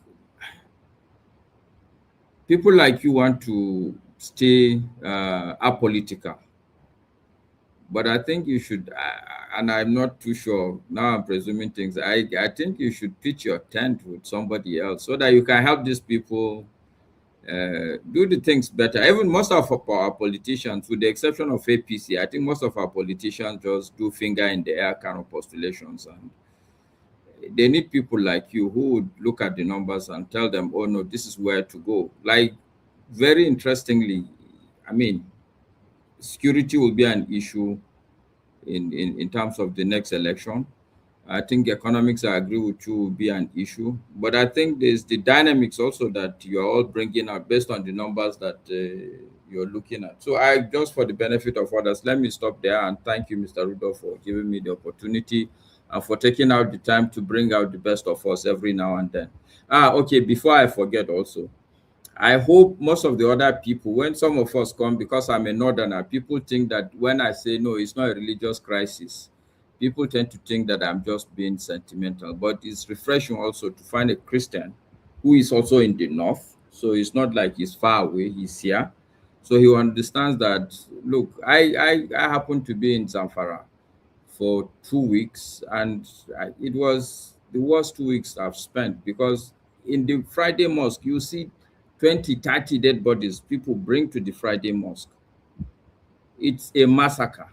people like you want to stay apolitical, but I think you should, and I'm not too sure now. I'm presuming things. I think you should pitch your tent with somebody else so that you can help these people do the things better. Even most of our politicians, with the exception of APC, I think most of our politicians just do finger in the air kind of postulations, and they need people like you who would look at the numbers and tell them, "Oh no, this is where to go." Like very interestingly, I mean, security will be an issue in terms of the next election. I think economics, I agree with you, will be an issue. But I think there's the dynamics also that you're all bringing up based on the numbers that you're looking at. So just for the benefit of others, let me stop there and thank you, Mr. Rudolph, for giving me the opportunity and for taking out the time to bring out the best of us every now and then. Okay, before I forget also, I hope most of the other people, when some of us come, because I'm a northerner, people think that when I say no, it's not a religious crisis. People tend to think that I'm just being sentimental, but it's refreshing also to find a Christian who is also in the north. So it's not like he's far away, he's here. So he understands that, look, I happen to be in Zamfara for 2 weeks, and it was the worst 2 weeks I've spent because in the Friday mosque, you see 20, 30 dead bodies people bring to the Friday mosque. It's a massacre.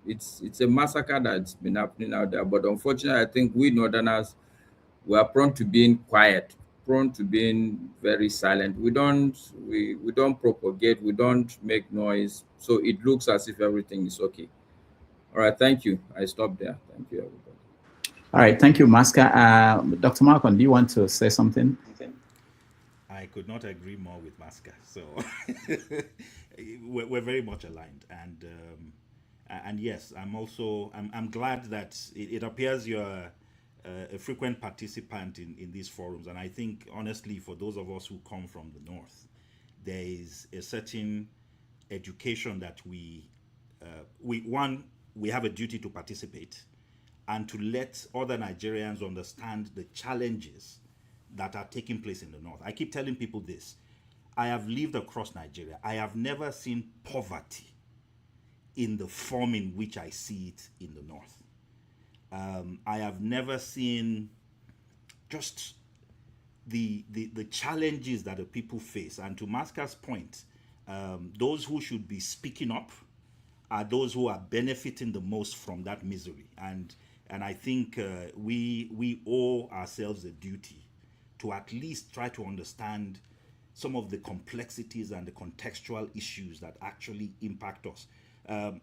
It's a massacre that's been happening out there. But unfortunately, I think we northerners, we are prone to being quiet, prone to being very silent. We don't propagate, we don't make noise. So it looks as if everything is okay. All right, thank you. I stop there. Thank you, everybody. All right, thank you, Maska. Dr. Malcolm, do you want to say something? I could not agree more with Maska. So we're very much aligned, and yes, I'm glad that it appears you're a frequent participant in these forums, and I think honestly, for those of us who come from the north, there is a certain education that we have a duty to participate and to let other Nigerians understand the challenges that are taking place in the north. I keep telling people this. I have lived across Nigeria. I have never seen poverty in the form in which I see it in the north. I have never seen just the challenges that the people face. And to Maska's point, those who should be speaking up are those who are benefiting the most from that misery. And I think we owe ourselves a duty to at least try to understand some of the complexities and the contextual issues that actually impact us.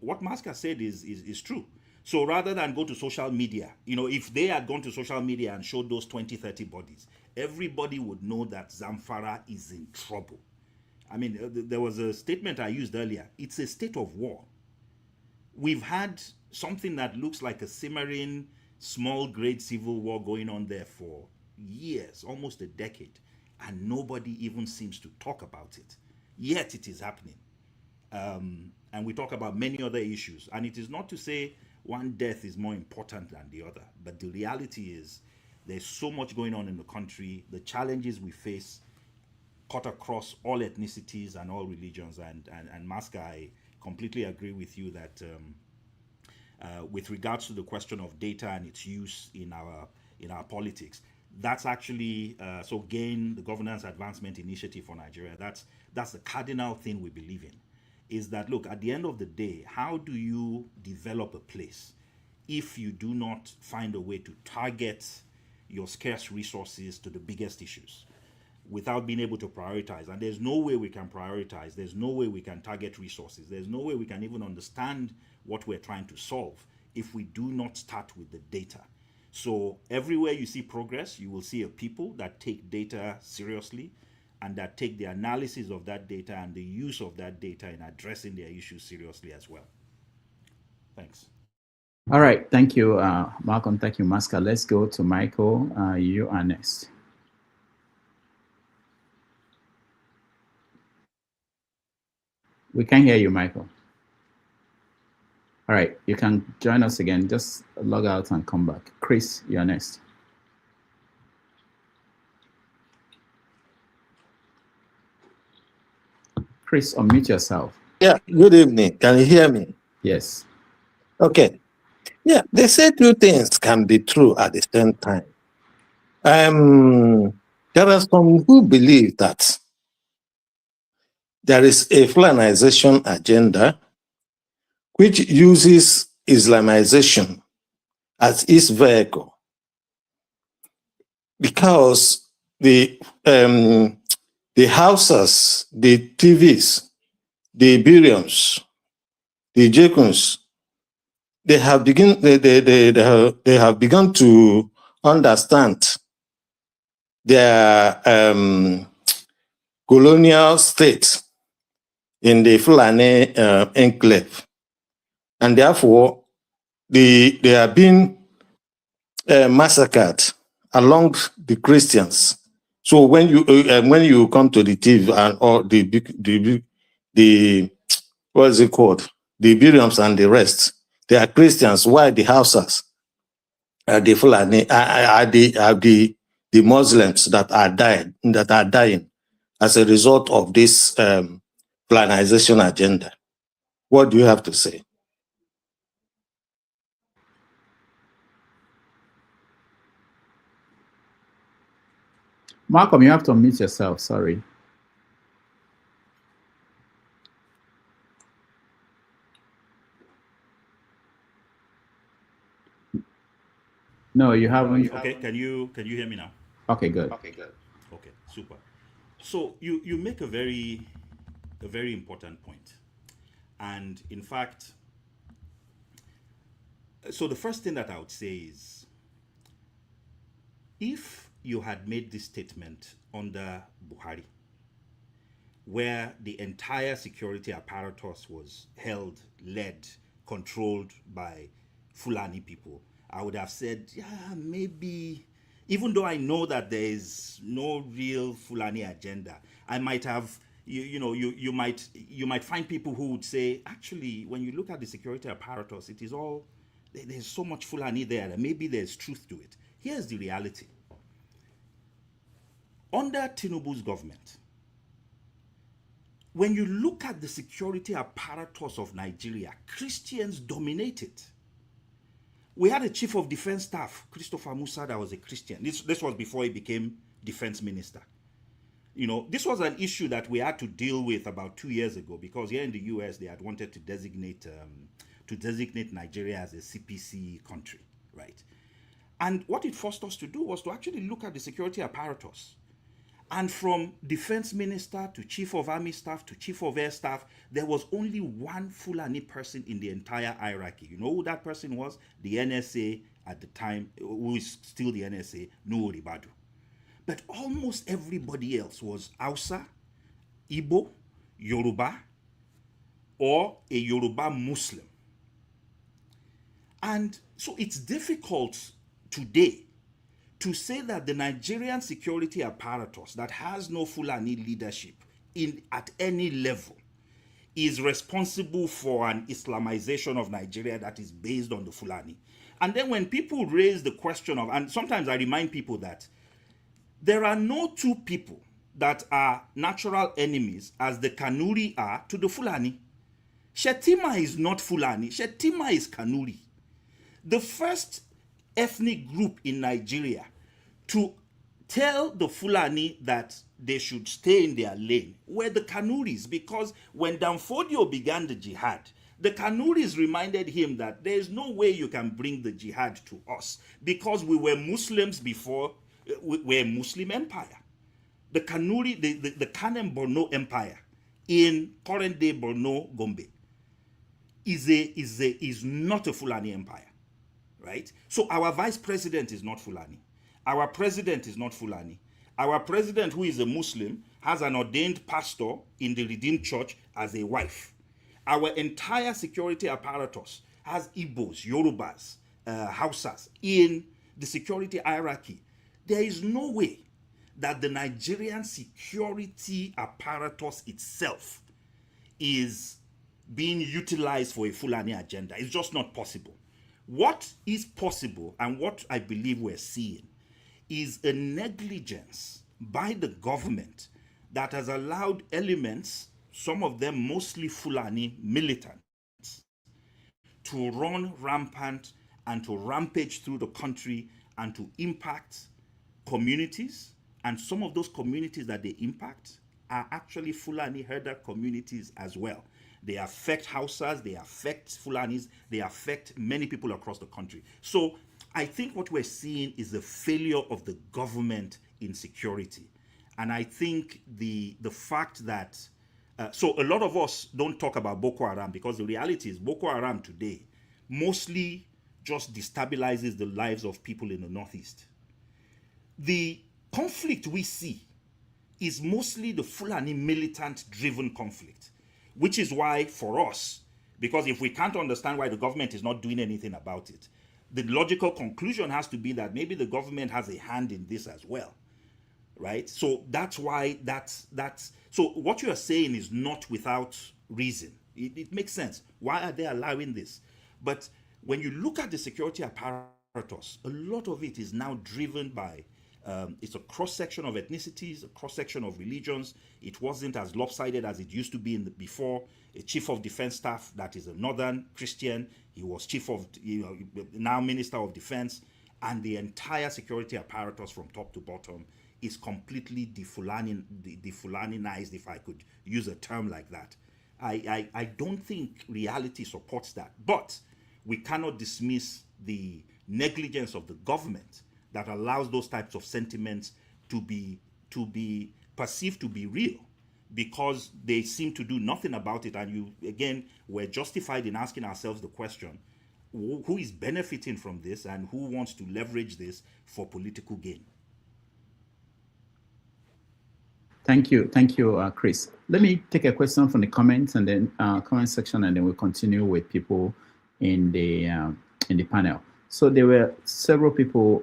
What Maska said is true. So rather than go to social media, if they had gone to social media and showed those 20, 30 bodies, everybody would know that Zamfara is in trouble. I mean, there was a statement I used earlier. It's a state of war. We've had something that looks like a simmering, small-grade civil war going on there for years, almost a decade. and nobody even seems to talk about it. Yet it is happening. And we talk about many other issues. And it is not to say one death is more important than the other, but the reality is there's so much going on in the country. The challenges we face cut across all ethnicities and all religions. And Maska, I completely agree with you that with regards to the question of data and its use in our politics, that's actually so GAIN, the Governance Advancement Initiative for Nigeria, that's the cardinal thing we believe in, is that, look, at the end of the day, how do you develop a place if you do not find a way to target your scarce resources to the biggest issues without being able to prioritize? And there's no way we can prioritize. There's no way we can target resources. There's no way we can even understand what we're trying to solve if we do not start with the data. So everywhere you see progress, you will see a people that take data seriously and that take the analysis of that data and the use of that data in addressing their issues seriously as well. Thanks. All right. Thank you, Malcolm. Thank you, Maska. Let's go to Michael. You are next. We can hear you, Michael. All right. You can join us again. Just log out and come back. Chris, you're next. Chris, unmute yourself. Yeah, good evening. Can you hear me? Yes. Okay. Yeah, they say two things can be true at the same time. There are some who believe that there is a Fulanization agenda which uses Islamization as its vehicle, because the houses, the TVs, the Biriums, the Jekuns, they have begun to understand their colonial state in the Fulani enclave, and therefore they are being massacred along the Christians. So when you come to the TV and or the what is it called, the Biriums and the rest, they are Christians. Why the Hausas are the Fulani are the Muslims that are dying as a result of this Fulanization agenda? What do you have to say? Malcolm, you have to unmute yourself. Sorry. No, you haven't. Okay, can you hear me now? Okay, good. Okay, super. So you make a very important point. And in fact, so the first thing that I would say is, if you had made this statement under Buhari, where the entire security apparatus was held, led, controlled by Fulani people, I would have said, yeah, maybe, even though I know that there is no real Fulani agenda, I might have, you might find people who would say, actually, when you look at the security apparatus, it is all, there's so much Fulani there that maybe there's truth to it. Here's the reality. Under Tinubu's government, when you look at the security apparatus of Nigeria, Christians dominate it. We had a chief of defense staff, Christopher Musa, that was a Christian. This was before he became defense minister. This was an issue that we had to deal with about 2 years ago, because here in the US, they had wanted to designate Nigeria as a CPC country, right? And what it forced us to do was to actually look at the security apparatus. And from defense minister to chief of army staff to chief of air staff, there was only one Fulani person in the entire hierarchy. You know who that person was? The NSA at the time, who is still the NSA, Nuhu Ribadu. But almost everybody else was Hausa, Igbo, Yoruba, or a Yoruba Muslim. And so it's difficult today to say that the Nigerian security apparatus that has no Fulani leadership at any level is responsible for an Islamization of Nigeria that is based on the Fulani. And then when people raise the question of, and sometimes I remind people that there are no two people that are natural enemies as the Kanuri are to the Fulani. Shetima is not Fulani, Shetima is Kanuri. The first ethnic group in Nigeria to tell the Fulani that they should stay in their lane were the Kanuris, because when Danfodio began the jihad, the Kanuris reminded him that there is no way you can bring the jihad to us because we were Muslims before, we're a Muslim empire. The Kanuri, the Kanem Borno Empire in current day Borno Gombe is not a Fulani empire, right? So our vice president is not Fulani. Our president is not Fulani. Our president, who is a Muslim, has an ordained pastor in the Redeemed Church as a wife. Our entire security apparatus has Igbos, Yorubas, Hausas in the security hierarchy. There is no way that the Nigerian security apparatus itself is being utilized for a Fulani agenda. It's just not possible. What is possible, and what I believe we're seeing, is a negligence by the government that has allowed elements, some of them mostly Fulani militants, to run rampant and to rampage through the country and to impact communities. And some of those communities that they impact are actually Fulani herder communities as well. They affect Hausas, they affect Fulanis, they affect many people across the country. So I think what we're seeing is the failure of the government in security. And I think the fact that, so a lot of us don't talk about Boko Haram, because the reality is Boko Haram today mostly just destabilizes the lives of people in the Northeast. The conflict we see is mostly the Fulani militant-driven conflict, which is why for us, because if we can't understand why the government is not doing anything about it, the logical conclusion has to be that maybe the government has a hand in this as well, right? So that's why so what you are saying is not without reason. It makes sense. Why are they allowing this? But when you look at the security apparatus, a lot of it is now driven by it's a cross-section of ethnicities, a cross-section of religions. It wasn't as lopsided as it used to be before. A chief of defense staff that is a northern Christian, he was chief of, now minister of defense, and the entire security apparatus from top to bottom is completely defulanized, if I could use a term like that. I don't think reality supports that, but we cannot dismiss the negligence of the government that allows those types of sentiments to be perceived to be real, because they seem to do nothing about it. And we're justified in asking ourselves the question, who is benefiting from this and who wants to leverage this for political gain? Thank you, Chris. Let me take a question from the comments and then comment section, and then we'll continue with people in the panel. So there were several people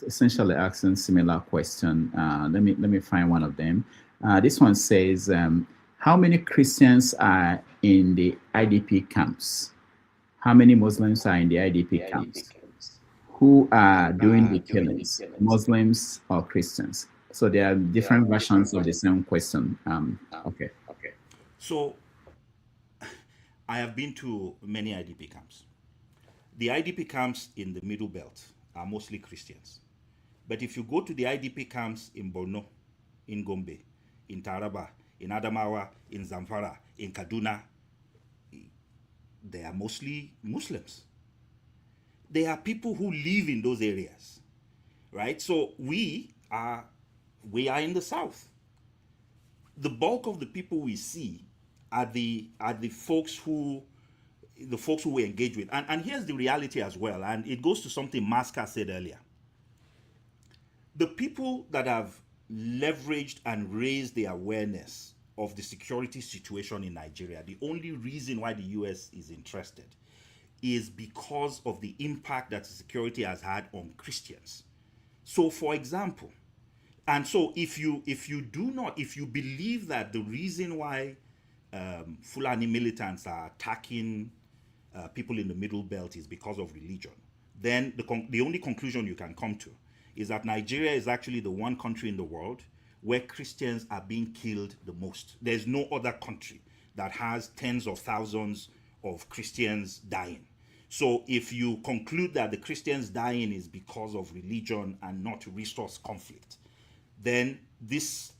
essentially asking similar question. Let me find one of them. This one says, how many Christians are in the IDP camps? How many Muslims are in the IDP camps? Who are doing the killings, Muslims or Christians? So there are different versions of the same question. Okay. So I have been to many IDP camps. The IDP camps in the Middle Belt are mostly Christians. But if you go to the IDP camps in Borno, in Gombe, in Taraba, in Adamawa, in Zamfara, in Kaduna, they are mostly Muslims. They are people who live in those areas, right? So we are in the South. The bulk of the people we see are the folks who we engage with. And here's the reality as well, and it goes to something Maska said earlier. The people that have leveraged and raised the awareness of the security situation in Nigeria, the only reason why the US is interested is because of the impact that security has had on Christians. So, for example, and so if you believe that the reason why Fulani militants are attacking people in the Middle Belt is because of religion, then the only conclusion you can come to is that Nigeria is actually the one country in the world where Christians are being killed the most. There's no other country that has tens of thousands of Christians dying. So if you conclude that the Christians dying is because of religion and not resource conflict, then this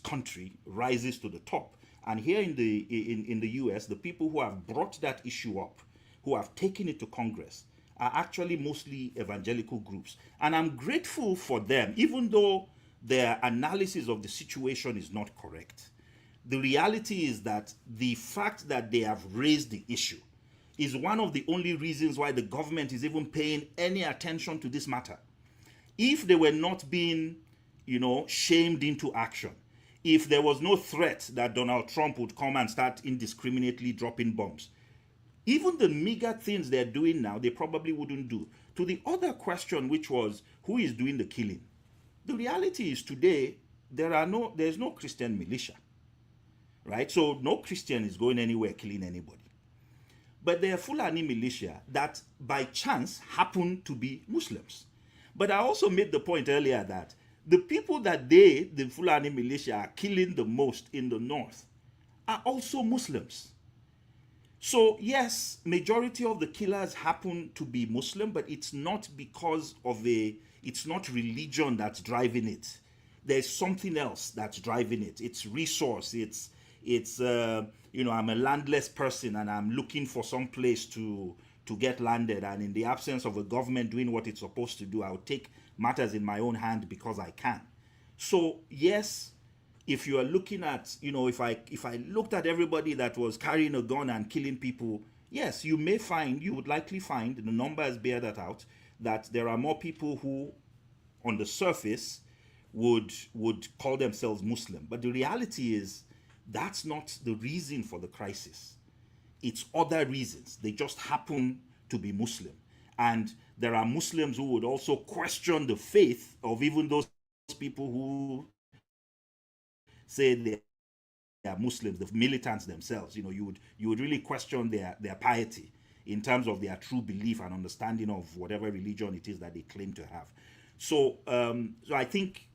country rises to the top. And here in the US, the people who have brought that issue up, who have taken it to Congress, are actually mostly evangelical groups. And I'm grateful for them, even though their analysis of the situation is not correct. The reality is that the fact that they have raised the issue is one of the only reasons why the government is even paying any attention to this matter. If they were not being, shamed into action, if there was no threat that Donald Trump would come and start indiscriminately dropping bombs, even the meager things they're doing now, they probably wouldn't do. To the other question, which was, who is doing the killing? The reality is today, there's no Christian militia, right? So no Christian is going anywhere killing anybody. But there are Fulani militia that by chance happen to be Muslims. But I also made the point earlier that the people that the Fulani militia are killing the most in the north are also Muslims. So yes, majority of the killers happen to be Muslim, but it's not because of it's not religion that's driving it. There's something else that's driving it. It's resource. It's I'm a landless person and I'm looking for some place to get landed. And in the absence of a government doing what it's supposed to do, I would take matters in my own hand because I can. So yes, if you are looking at, if I looked at everybody that was carrying a gun and killing people, yes, you would likely find, the numbers bear that out, that there are more people who, on the surface, would call themselves Muslim. But the reality is, that's not the reason for the crisis. It's other reasons. They just happen to be Muslim. And there are Muslims who would also question the faith of even those people who say they are Muslims, the militants themselves. You would really question their piety in terms of their true belief and understanding of whatever religion it is that they claim to have. So I think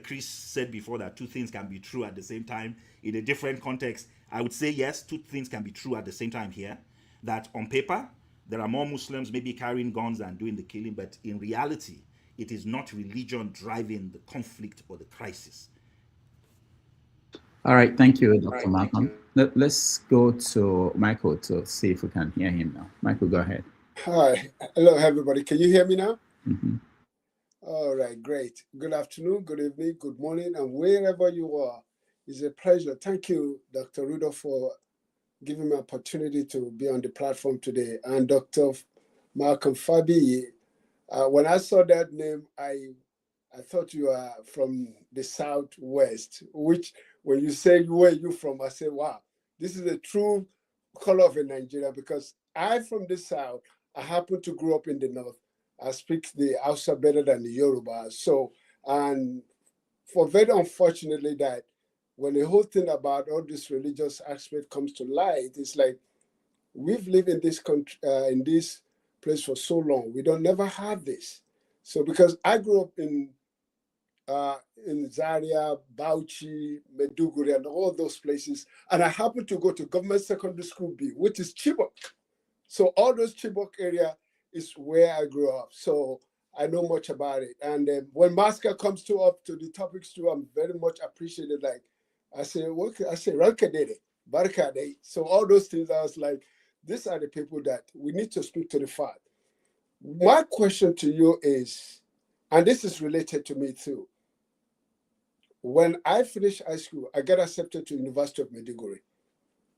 Chris said before that two things can be true at the same time in a different context. I would say yes, two things can be true at the same time here. That on paper, there are more Muslims maybe carrying guns and doing the killing, but in reality, it is not religion driving the conflict or the crisis. All right, thank you, Dr. Malcolm. Let's go to Michael to see if we can hear him now. Michael, go ahead. Hi, hello everybody. Can you hear me now? Mm-hmm. All right, great. Good afternoon, good evening, good morning, and wherever you are, it's a pleasure. Thank you, Dr. Rudolph, for giving me an opportunity to be on the platform today. And Dr. Malcolm Fabiyi, when I saw that name, I thought you are from the Southwest, which when you say where you from, I say, wow, this is a true color of a Nigeria, because I'm from the South. I happen to grow up in the North. I speak the Hausa better than the Yoruba. So, and for very unfortunately that when the whole thing about all this religious aspect comes to light, it's like we've lived in this country, in this place for so long. We don't never have this. So because I grew up in Zaria, Bauchi, Meduguri, and all those places, and I happened to go to government secondary school B, which is Chibok. So all those Chibok area is where I grew up. So I know much about it. And when Maska comes up to the topics too, I'm very much appreciated. Like I say, Rankadede, Barkade. So all those things, I was like, these are the people that we need to speak to the fact. My question to you is, and this is related to me too. When I finished high school, I got accepted to University of Maiduguri.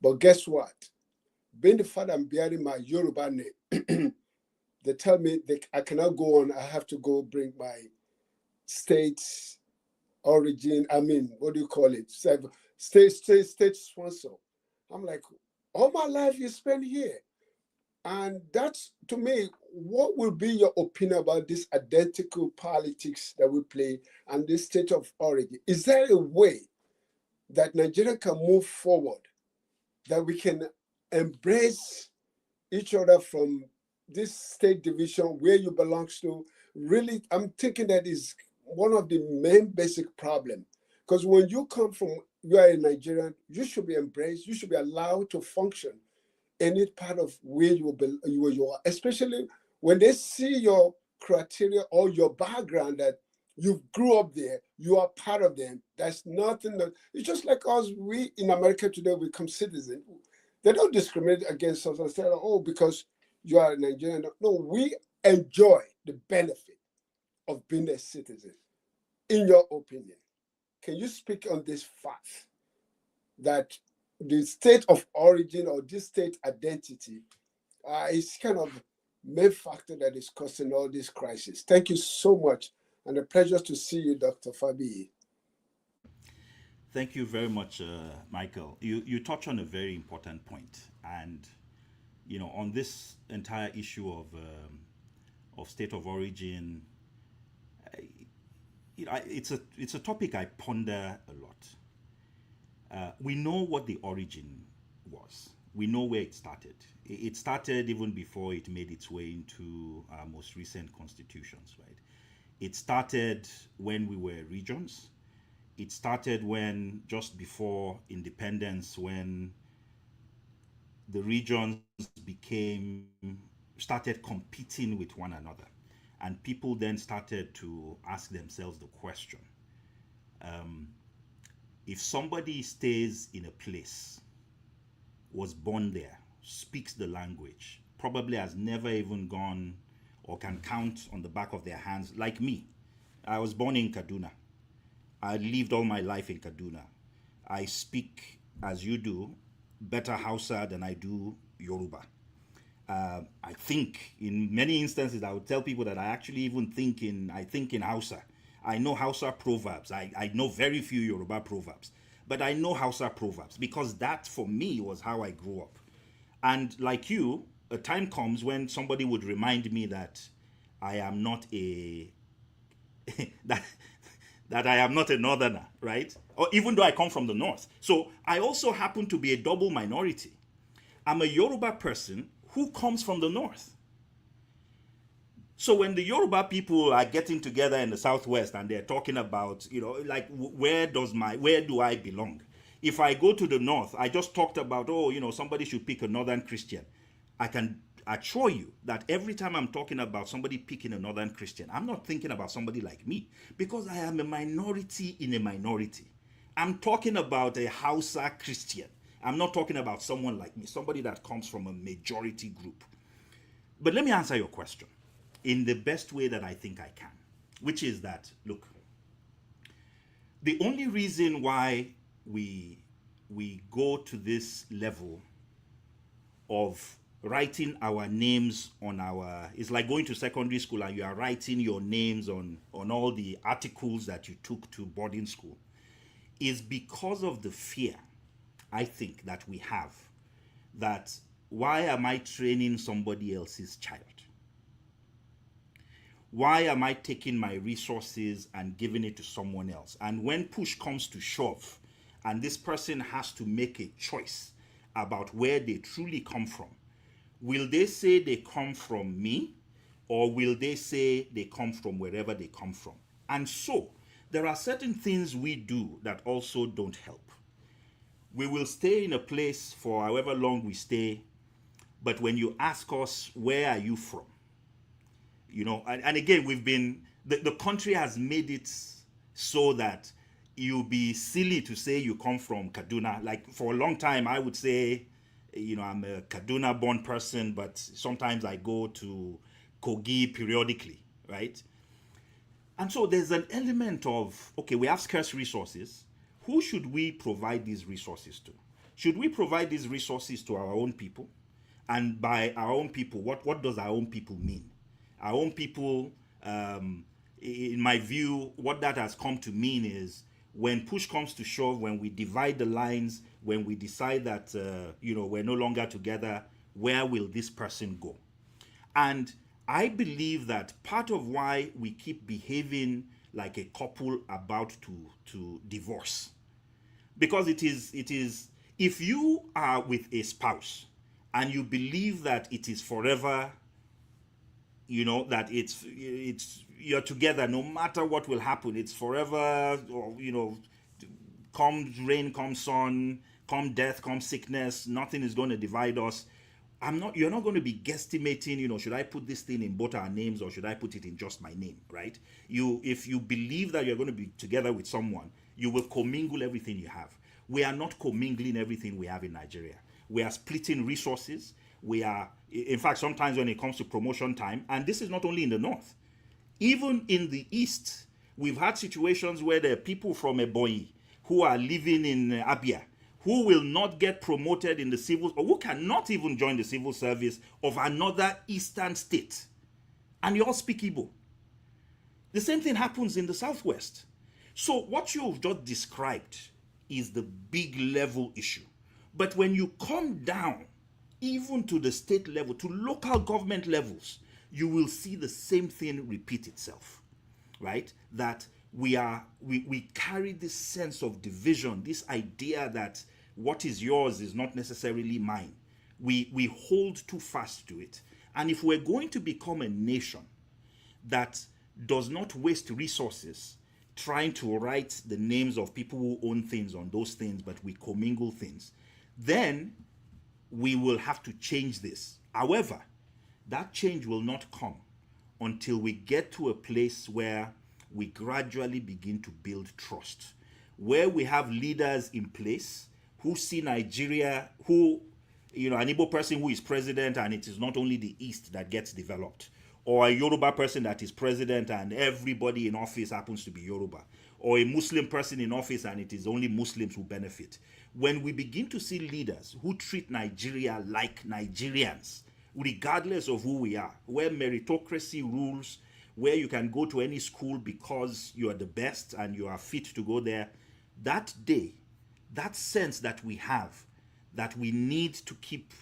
But guess what? Being the fact I'm bearing my Yoruba name, they tell me that I cannot go on. I have to go bring my state's origin. I mean, what do you call it? State sponsor. I'm like, all my life you spend here. And that's, to me, what will be your opinion about this identical politics that we play and this state of origin? Is there a way that Nigeria can move forward, that we can embrace each other from this state division where you belong to? Really, I'm thinking that is one of the main basic problems. Because when you come from, you are a Nigerian, you should be embraced, you should be allowed to function any part of where you are, especially when they see your criteria or your background, that you grew up there, you are part of them. That's nothing that, it's just like us, we in America today, we become citizens. They don't discriminate against us and say, oh, because you are a Nigerian. No, we enjoy the benefit of being a citizen. In your opinion, can you speak on this fact that the state of origin or this state identity is kind of main factor that is causing all this crisis? Thank you so much, and a pleasure to see you, Dr. Fabiyi. Thank you very much, Michael. You touch on a very important point, and on this entire issue of state of origin, it's a topic I ponder a lot. We know what the origin was. We know where it started. It started even before it made its way into our most recent constitutions, right? It started when we were regions. It started when, just before independence, when the regions started competing with one another. And people then started to ask themselves the question, if somebody stays in a place, was born there, speaks the language, probably has never even gone or can count on the back of their hands, like me. I was born in Kaduna. I lived all my life in Kaduna. I speak, as you do, better Hausa than I do Yoruba. I think in many instances I would tell people that I actually even think in Hausa. I know Hausa proverbs. I know very few Yoruba proverbs, but I know Hausa proverbs because that for me was how I grew up. And like you, a time comes when somebody would remind me that I am not that I am not a northerner, right? Or even though I come from the north. So I also happen to be a double minority. I'm a Yoruba person who comes from the north. So when the Yoruba people are getting together in the southwest and they're talking about, like where do I belong? If I go to the north, I just talked about, somebody should pick a northern Christian. I can assure you that every time I'm talking about somebody picking a northern Christian, I'm not thinking about somebody like me because I am a minority in a minority. I'm talking about a Hausa Christian. I'm not talking about someone like me, somebody that comes from a majority group. But let me answer your question in the best way that I think I can, which is that, look, the only reason why we go to this level of writing our names on it's like going to secondary school and you are writing your names on all the articles that you took to boarding school, is because of the fear, I think, that we have, that why am I training somebody else's child? Why am I taking my resources and giving it to someone else? And when push comes to shove, and this person has to make a choice about where they truly come from, will they say they come from me, or will they say they come from wherever they come from? And so, there are certain things we do that also don't help. We will stay in a place for however long we stay, but when you ask us, where are you from? And again, the country has made it so that you'll be silly to say you come from Kaduna. Like for a long time, I would say, I'm a Kaduna-born person, but sometimes I go to Kogi periodically, right? And so there's an element of, okay, we have scarce resources. Who should we provide these resources to? Should we provide these resources to our own people? And by our own people, what does our own people mean? Our own people, in my view, what that has come to mean is when push comes to shove, when we divide the lines, when we decide that, we're no longer together, where will this person go? And I believe that part of why we keep behaving like a couple about to divorce, because it is if you are with a spouse and you believe that it is forever, that it's you're together no matter what will happen, it's forever, or come rain, come sun, come death, come sickness, nothing is going to divide us. You're not going to be guesstimating, should I put this thing in both our names or should I put it in just my name, right? If you believe that you're going to be together with someone, you will commingle everything you have. We are not commingling everything we have in Nigeria. We are splitting resources. We are, in fact, sometimes when it comes to promotion time, and this is not only in the north, even in the east, we've had situations where there are people from Ebonyi who are living in Abia, who will not get promoted in the civil, or who cannot even join the civil service of another eastern state. And you all speak Igbo. The same thing happens in the southwest. So what you've just described is the big level issue. But when you come down, even to the state level, to local government levels, you will see the same thing repeat itself, right? That we carry this sense of division, this idea that what is yours is not necessarily mine. We hold too fast to it. And if we're going to become a nation that does not waste resources trying to write the names of people who own things on those things, but we commingle things, then we will have to change this. However, that change will not come until we get to a place where we gradually begin to build trust, where we have leaders in place who see Nigeria, an Igbo person who is president and it is not only the East that gets developed, or a Yoruba person that is president and everybody in office happens to be Yoruba, or a Muslim person in office and it is only Muslims who benefit. When we begin to see leaders who treat Nigeria like Nigerians, regardless of who we are, where meritocracy rules, where you can go to any school because you are the best and you are fit to go there, that day, that sense that we have, that we need to keep,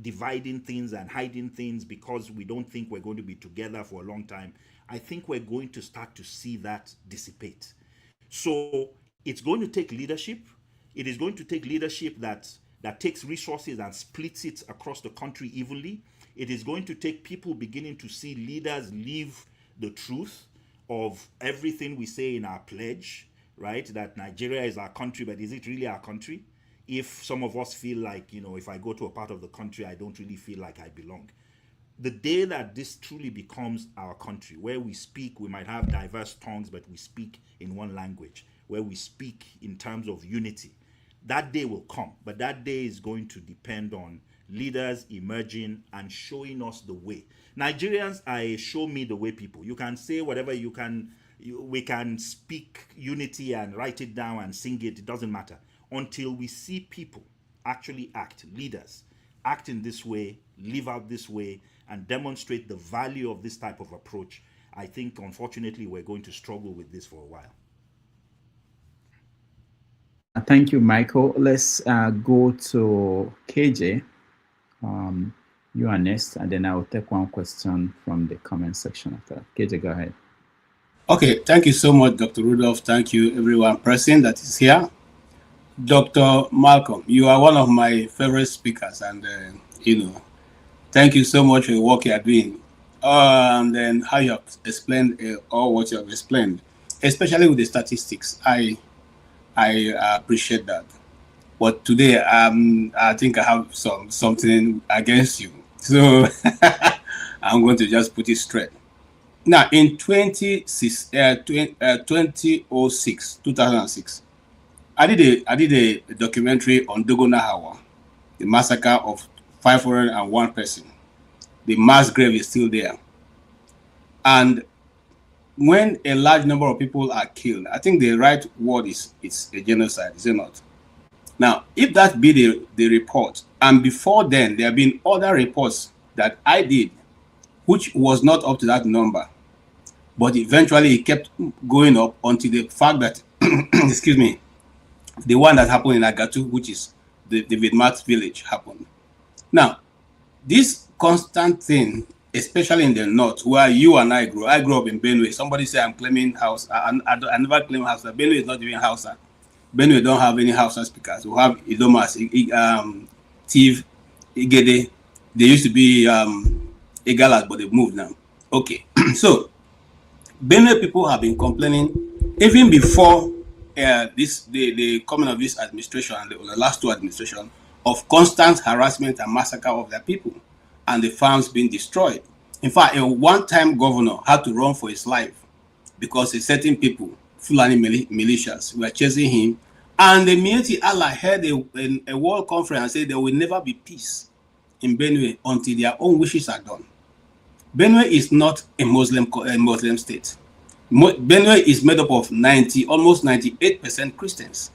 dividing things and hiding things because we don't think we're going to be together for a long time, I think we're going to start to see that dissipate. So it's going to take leadership. It is going to take leadership that takes resources and splits it across the country evenly. It is going to take people beginning to see leaders live the truth of everything we say in our pledge, right? That Nigeria is our country, but is it really our country? If some of us feel like, if I go to a part of the country, I don't really feel like I belong. The day that this truly becomes our country, where we speak, we might have diverse tongues, but we speak in one language, where we speak in terms of unity, that day will come. But that day is going to depend on leaders emerging and showing us the way. Nigerians are a show me the way people. You can say whatever you can, we can speak unity and write it down and sing it, it doesn't matter. Until we see people actually act, leaders act in this way, live out this way, and demonstrate the value of this type of approach, I think, unfortunately, we're going to struggle with this for a while. Thank you, Michael. Let's go to KJ. You are next, and then I will take one question from the comment section after. KJ, go ahead. Okay, thank you so much, Dr. Rudolph. Thank you, everyone present that is here. Dr. Malcolm, you are one of my favorite speakers, and thank you so much for the work you are doing, and then how you have explained all what you have explained, especially with the statistics. I appreciate that. But today, I think I have something against you, so I'm going to just put it straight. Now, in 2006, I did a documentary on Dogona Hawa, the massacre of 501 persons. The mass grave is still there. And when a large number of people are killed, I think the right word is it's a genocide, is it not? Now, if that be the report, and before then, there have been other reports that I did, which was not up to that number, but eventually it kept going up until the fact that, excuse me, the one that happened in Agatu, which is the Vidmat village, happened. Now, this constant thing especially in the north, where you and I grew. I grew up in Benue. Somebody say I'm claiming house. I never claim house. Benue is not even house. Benue don't have any Hausa speakers. We have Idomas, Tiv, Igede. They used to be Igalas, but they've moved now. Okay, so Benue people have been complaining even before the coming of this administration and the last two administrations of constant harassment and massacre of their people and the farms being destroyed. In fact, a one-time governor had to run for his life because a certain people, Fulani militias, were chasing him. And the Mieti Allah held a world conference and said there will never be peace in Benue until their own wishes are done. Benue is not a Muslim state. Benue is made up of almost 98% Christians.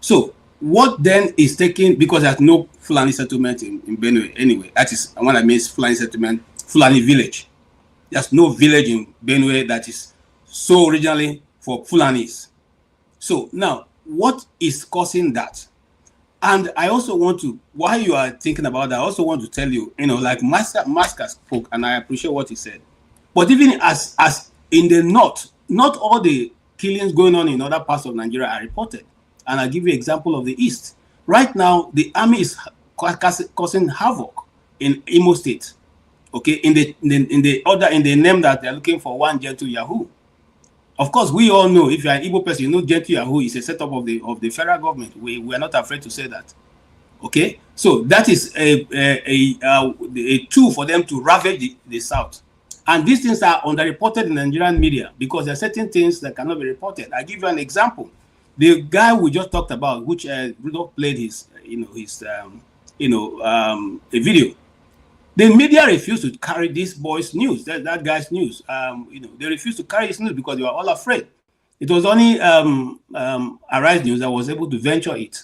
So what then is taking, because there's no Fulani settlement in Benue anyway, that is what I mean, Fulani settlement, Fulani village. There's no village in Benue that is so originally for Fulanis. So now, what is causing that? And I also want to, while you are thinking about that, I also want to tell you, like Masker spoke, and I appreciate what he said. But even as in the north, not all the killings going on in other parts of Nigeria are reported. And I'll give you an example of the east. Right now, the army is causing havoc in Imo State. Okay, in the name that they're looking for one gentle Yahoo. Of course, we all know, if you're an Igbo person, you know gentle Yahoo is a setup of the federal government. We are not afraid to say that. Okay, so that is a tool for them to ravage the south. And these things are underreported in Nigerian media because there are certain things that cannot be reported. I'll give you an example. The guy we just talked about, which Rudolph played his a video. The media refused to carry this boy's news, that guy's news. They refused to carry his news because they were all afraid. It was only Arise News that was able to venture it.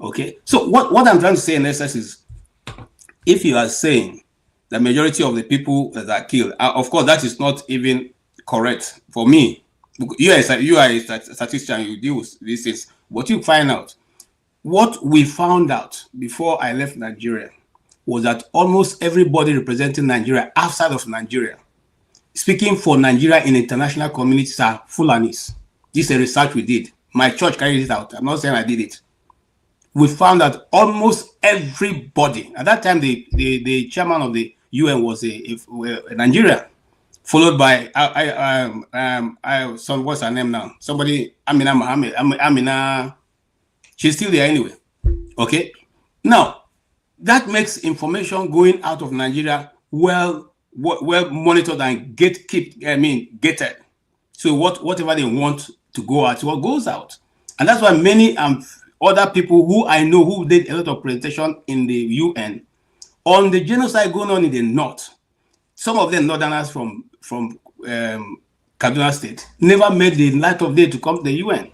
Okay, so what I'm trying to say in essence is, if you are saying the majority of the people that are killed, of course, that is not even correct for me. You are a statistician, you deal with these things. What you find out, what we found out before I left Nigeria was that almost everybody representing Nigeria outside of Nigeria, speaking for Nigeria in international communities, are Fulanis. This is a research we did. My church carried it out. I'm not saying I did it. We found that almost everybody, at that time, the chairman of the UN was a Nigerian, followed by what's her name now? Somebody, Amina Mohammed. Amina, she's still there anyway. Okay, now that makes information going out of Nigeria well monitored and gated. So whatever they want to go out, what goes out, and that's why many other people who I know who did a lot of presentation in the UN on the genocide going on in the north. Some of them northerners from Kaduna State never made the light of day to come to the UN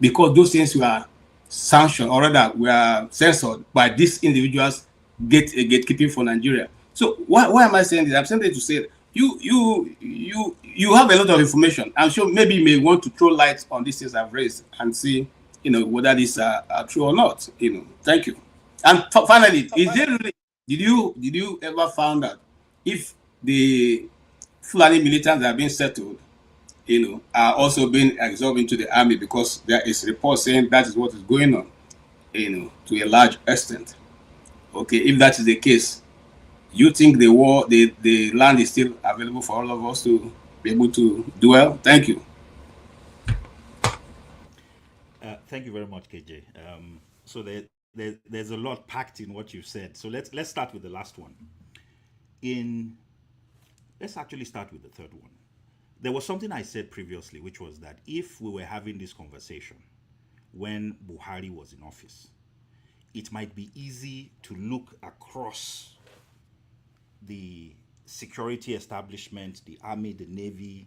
because those things were sanctioned, or rather were censored by these individuals gatekeeping for Nigeria. So why am I saying this? I'm saying to say you have a lot of information. I'm sure maybe you may want to throw light on these things I've raised and see whether these are true or not. Thank you. And finally, is there really, did you ever found out if the Fulani militants that are being settled, are also being absorbed into the army, because there is reports saying that is what is going on, to a large extent. Okay, if that is the case, you think the land is still available for all of us to be able to dwell? Thank you. Thank you very much, KJ. So there's a lot packed in what you've said. So let's start with the last one. Let's actually start with the third one. There was something I said previously, which was that if we were having this conversation when Buhari was in office, it might be easy to look across the security establishment, the army, the navy,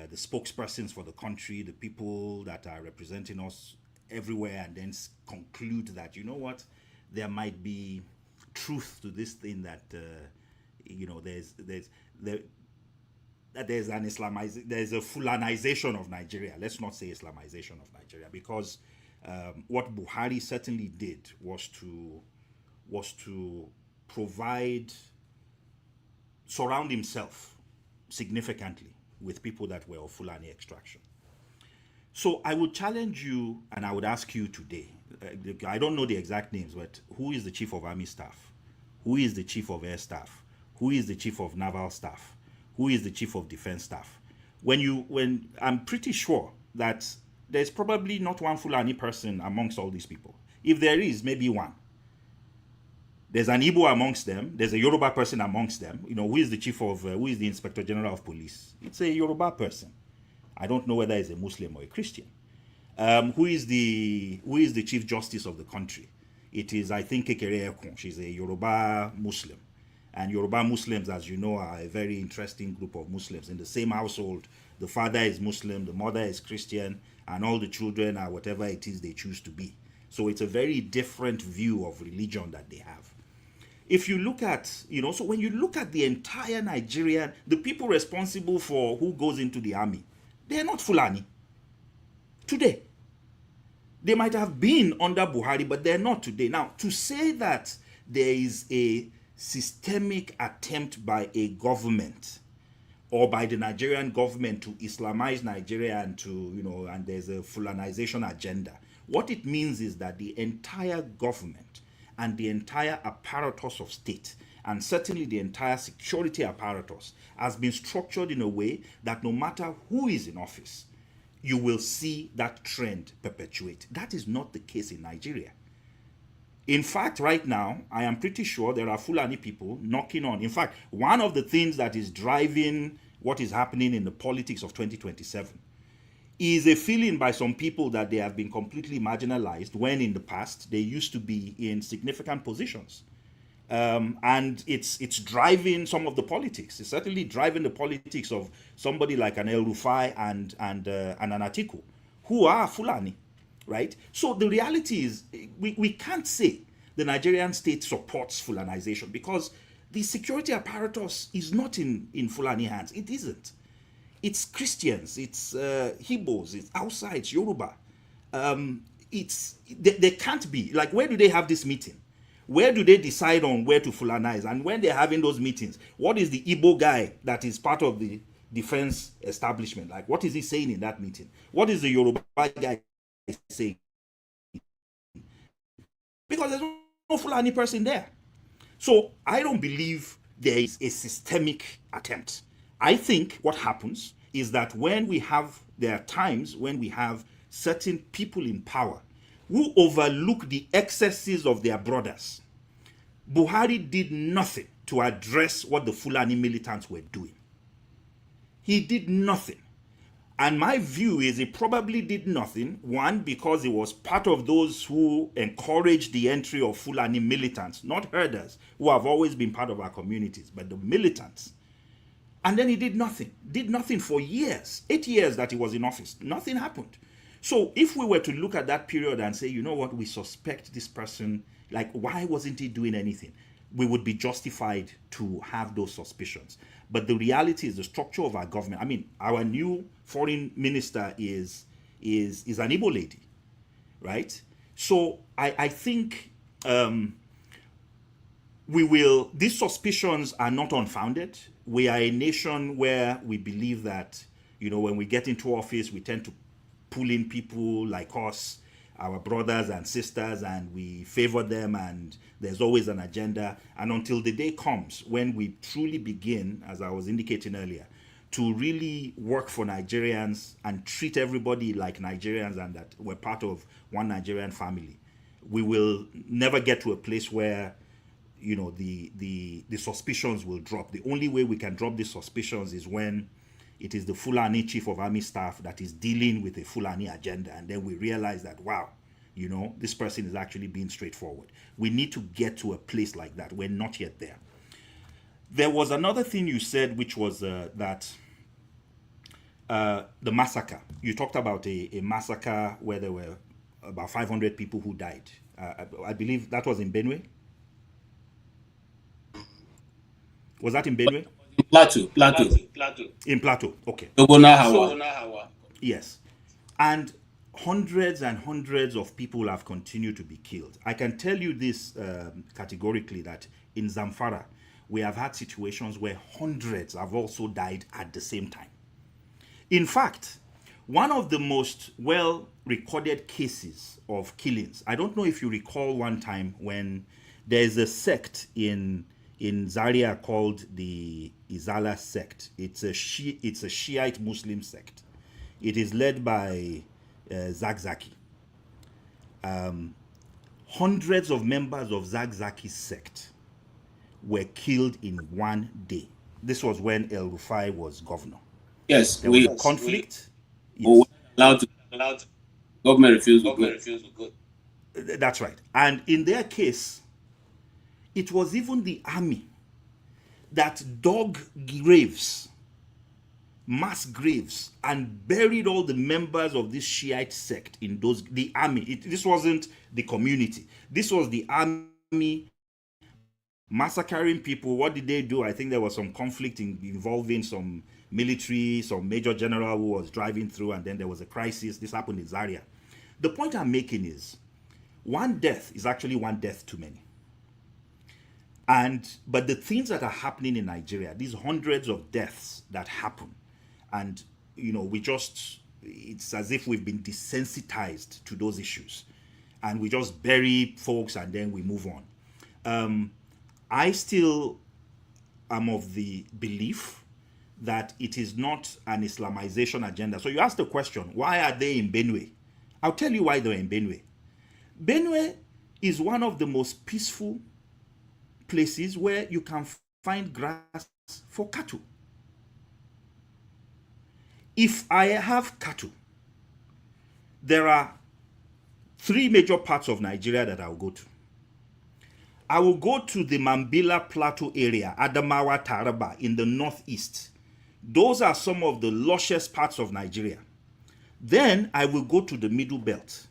the spokespersons for the country, the people that are representing us everywhere, and then conclude that, you know what, there might be truth to this thing, that there's a Fulanization of Nigeria. Let's not say Islamization of Nigeria, because what Buhari certainly did was to provide surround himself significantly with people that were of Fulani extraction. So I would challenge you, and I would ask you today, I don't know the exact names, but who is the chief of army staff? Who is the chief of air staff? Who is the chief of naval staff? Who is the chief of defense staff? When I'm pretty sure that there's probably not one Fulani person amongst all these people. If there is, maybe one. There's an Igbo amongst them. There's a Yoruba person amongst them. You know, who is the chief of, who is the inspector general of police? It's a Yoruba person. I don't know whether he's a Muslim or a Christian. Who is the chief justice of the country? It is, I think, Kekere Ekun. She's a Yoruba Muslim. And Yoruba Muslims, as you know, are a very interesting group of Muslims. In the same household, the father is Muslim, the mother is Christian, and all the children are whatever it is they choose to be. So it's a very different view of religion that they have. If you look at, so when you look at the entire Nigerian, the people responsible for who goes into the army, they're not Fulani today. They might have been under Buhari, but they're not today. Now, to say that there is a systemic attempt by a government or by the Nigerian government to Islamize Nigeria and to, and there's a Fulanization agenda, what it means is that the entire government and the entire apparatus of state, and certainly the entire security apparatus, has been structured in a way that no matter who is in office, you will see that trend perpetuate. That is not the case in Nigeria. In fact, right now, I am pretty sure there are Fulani people knocking on. In fact, one of the things that is driving what is happening in the politics of 2027 is a feeling by some people that they have been completely marginalized when in the past they used to be in significant positions. And it's driving some of the politics. It's certainly driving the politics of somebody like an El Rufai and an Atiku, who are Fulani, right? So the reality is we can't say the Nigerian state supports Fulanization because the security apparatus is not in Fulani hands. It isn't. It's Christians, it's Igbos, it's outside, it's Yoruba. They can't be. Like, where do they have this meeting? Where do they decide on where to Fulanize? And when they're having those meetings, what is the Igbo guy that is part of the defense establishment? Like, what is he saying in that meeting? What is the Yoruba guy saying? Because there's no Fulani person there. So I don't believe there is a systemic attempt. I think what happens is that there are times when we have certain people in power who overlook the excesses of their brothers. Buhari did nothing to address what the Fulani militants were doing. He did nothing. And my view is he probably did nothing, one, because he was part of those who encouraged the entry of Fulani militants, not herders, who have always been part of our communities, but the militants. And then he did nothing for years, 8 years that he was in office. Nothing happened. So if we were to look at that period and say, you know what, we suspect this person, like, why wasn't he doing anything? We would be justified to have those suspicions. But the reality is the structure of our government. I mean, our new foreign minister is an Igbo lady, right? So I think these suspicions are not unfounded. We are a nation where we believe that, when we get into office, we tend to pull in people like us, our brothers and sisters, and we favor them, and there's always an agenda. And until the day comes when we truly begin, as I was indicating earlier, to really work for Nigerians and treat everybody like Nigerians and that we're part of one Nigerian family, we will never get to a place where the suspicions will drop. The only way we can drop these suspicions is when it is the Fulani chief of army staff that is dealing with a Fulani agenda. And then we realize that, wow, this person is actually being straightforward. We need to get to a place like that. We're not yet there. There was another thing you said, which was that the massacre. You talked about a massacre where there were about 500 people who died. I believe that was in Benue. Was that in Benue? Plateau. In Plateau, okay. Hawa. Yes. And hundreds and hundreds of people have continued to be killed. I can tell you this categorically, that in Zamfara, we have had situations where hundreds have also died at the same time. In fact, one of the most well-recorded cases of killings, I don't know if you recall one time when there's a sect in Zaria called the Izala sect. It's a Shiite Muslim sect. It is led by Zakzaki. Hundreds of members of Zakzaki's sect were killed in one day. This was when El Rufai was governor. Yes, there was a conflict. Yes. Allowed to. Government refused to go. That's right. And in their case, it was even the army that dug graves, mass graves, and buried all the members of this Shiite sect in those. The army. This wasn't the community. This was the army massacring people. What did they do? I think there was some conflict involving some military, some major general who was driving through, and then there was a crisis. This happened in Zaria. The point I'm making is, one death is actually one death too many. But the things that are happening in Nigeria, these hundreds of deaths that happen, and it's as if we've been desensitized to those issues, and we just bury folks and then we move on. I still am of the belief that it is not an Islamization agenda. So you asked the question, why are they in Benue? I'll tell you why they're in Benue. Benue is one of the most peaceful places where you can find grass for cattle. If I have cattle, there are three major parts of Nigeria that I'll go to. I will go to the Mambila Plateau area, Adamawa, Taraba, in the northeast. Those are some of the luscious parts of Nigeria. Then I will go to the Middle Belt.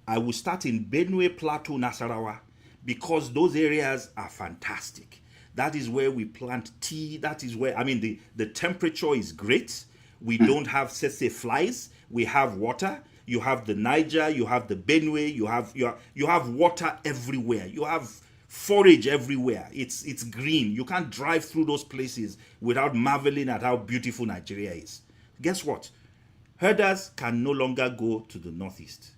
I will start in Benue Plateau, Nasarawa, because those areas are fantastic. That is where we plant tea. That is where, the temperature is great. We don't have flies. We have water. You have the Niger. You have the Benue. You have water everywhere. You have forage everywhere. It's green. You can't drive through those places without marveling at how beautiful Nigeria is. Guess what? Herders can no longer go to the northeast.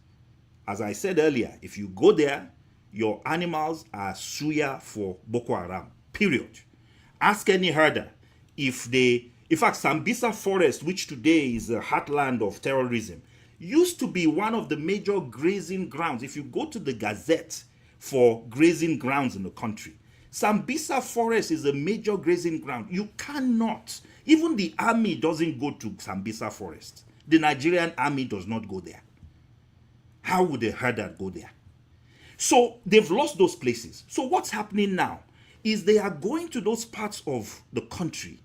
As I said earlier, if you go there, your animals are suya for Boko Haram, period. Ask any herder in fact, Sambisa Forest, which today is a heartland of terrorism, used to be one of the major grazing grounds. If you go to the Gazette for grazing grounds in the country, Sambisa Forest is a major grazing ground. You cannot, even the army doesn't go to Sambisa Forest. The Nigerian army does not go there. How would a herder go there? So they've lost those places. So what's happening now is they are going to those parts of the country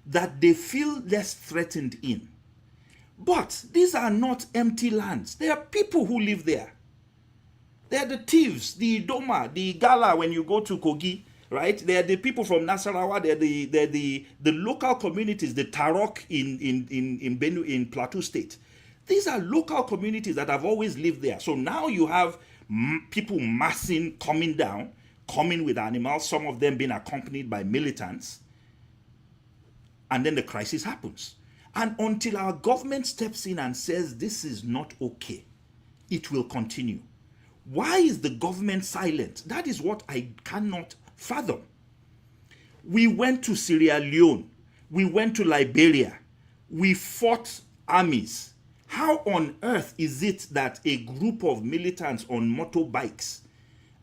that they feel less threatened in. But these are not empty lands. There are people who live there. They're the thieves, the Idoma, the Gala when you go to Kogi, right? They're the people from Nasarawa. They're the local communities, the Tarok in Benue, in Plateau State. These are local communities that have always lived there. So now you have people massing, coming with animals, some of them being accompanied by militants. And then the crisis happens. And until our government steps in and says this is not okay, it will continue. Why is the government silent? That is what I cannot fathom. We went to Sierra Leone. We went to Liberia. We fought armies. How on earth is it that a group of militants on motorbikes,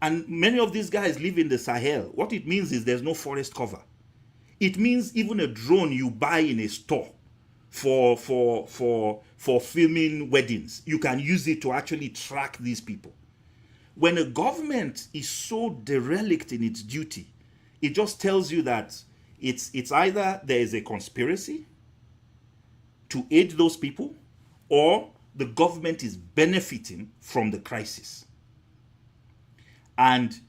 and many of these guys live in the Sahel, what it means is there's no forest cover. It means even a drone you buy in a store for filming weddings, you can use it to actually track these people. When a government is so derelict in its duty, it just tells you that it's either there is a conspiracy to aid those people, or the government is benefiting from the crisis. And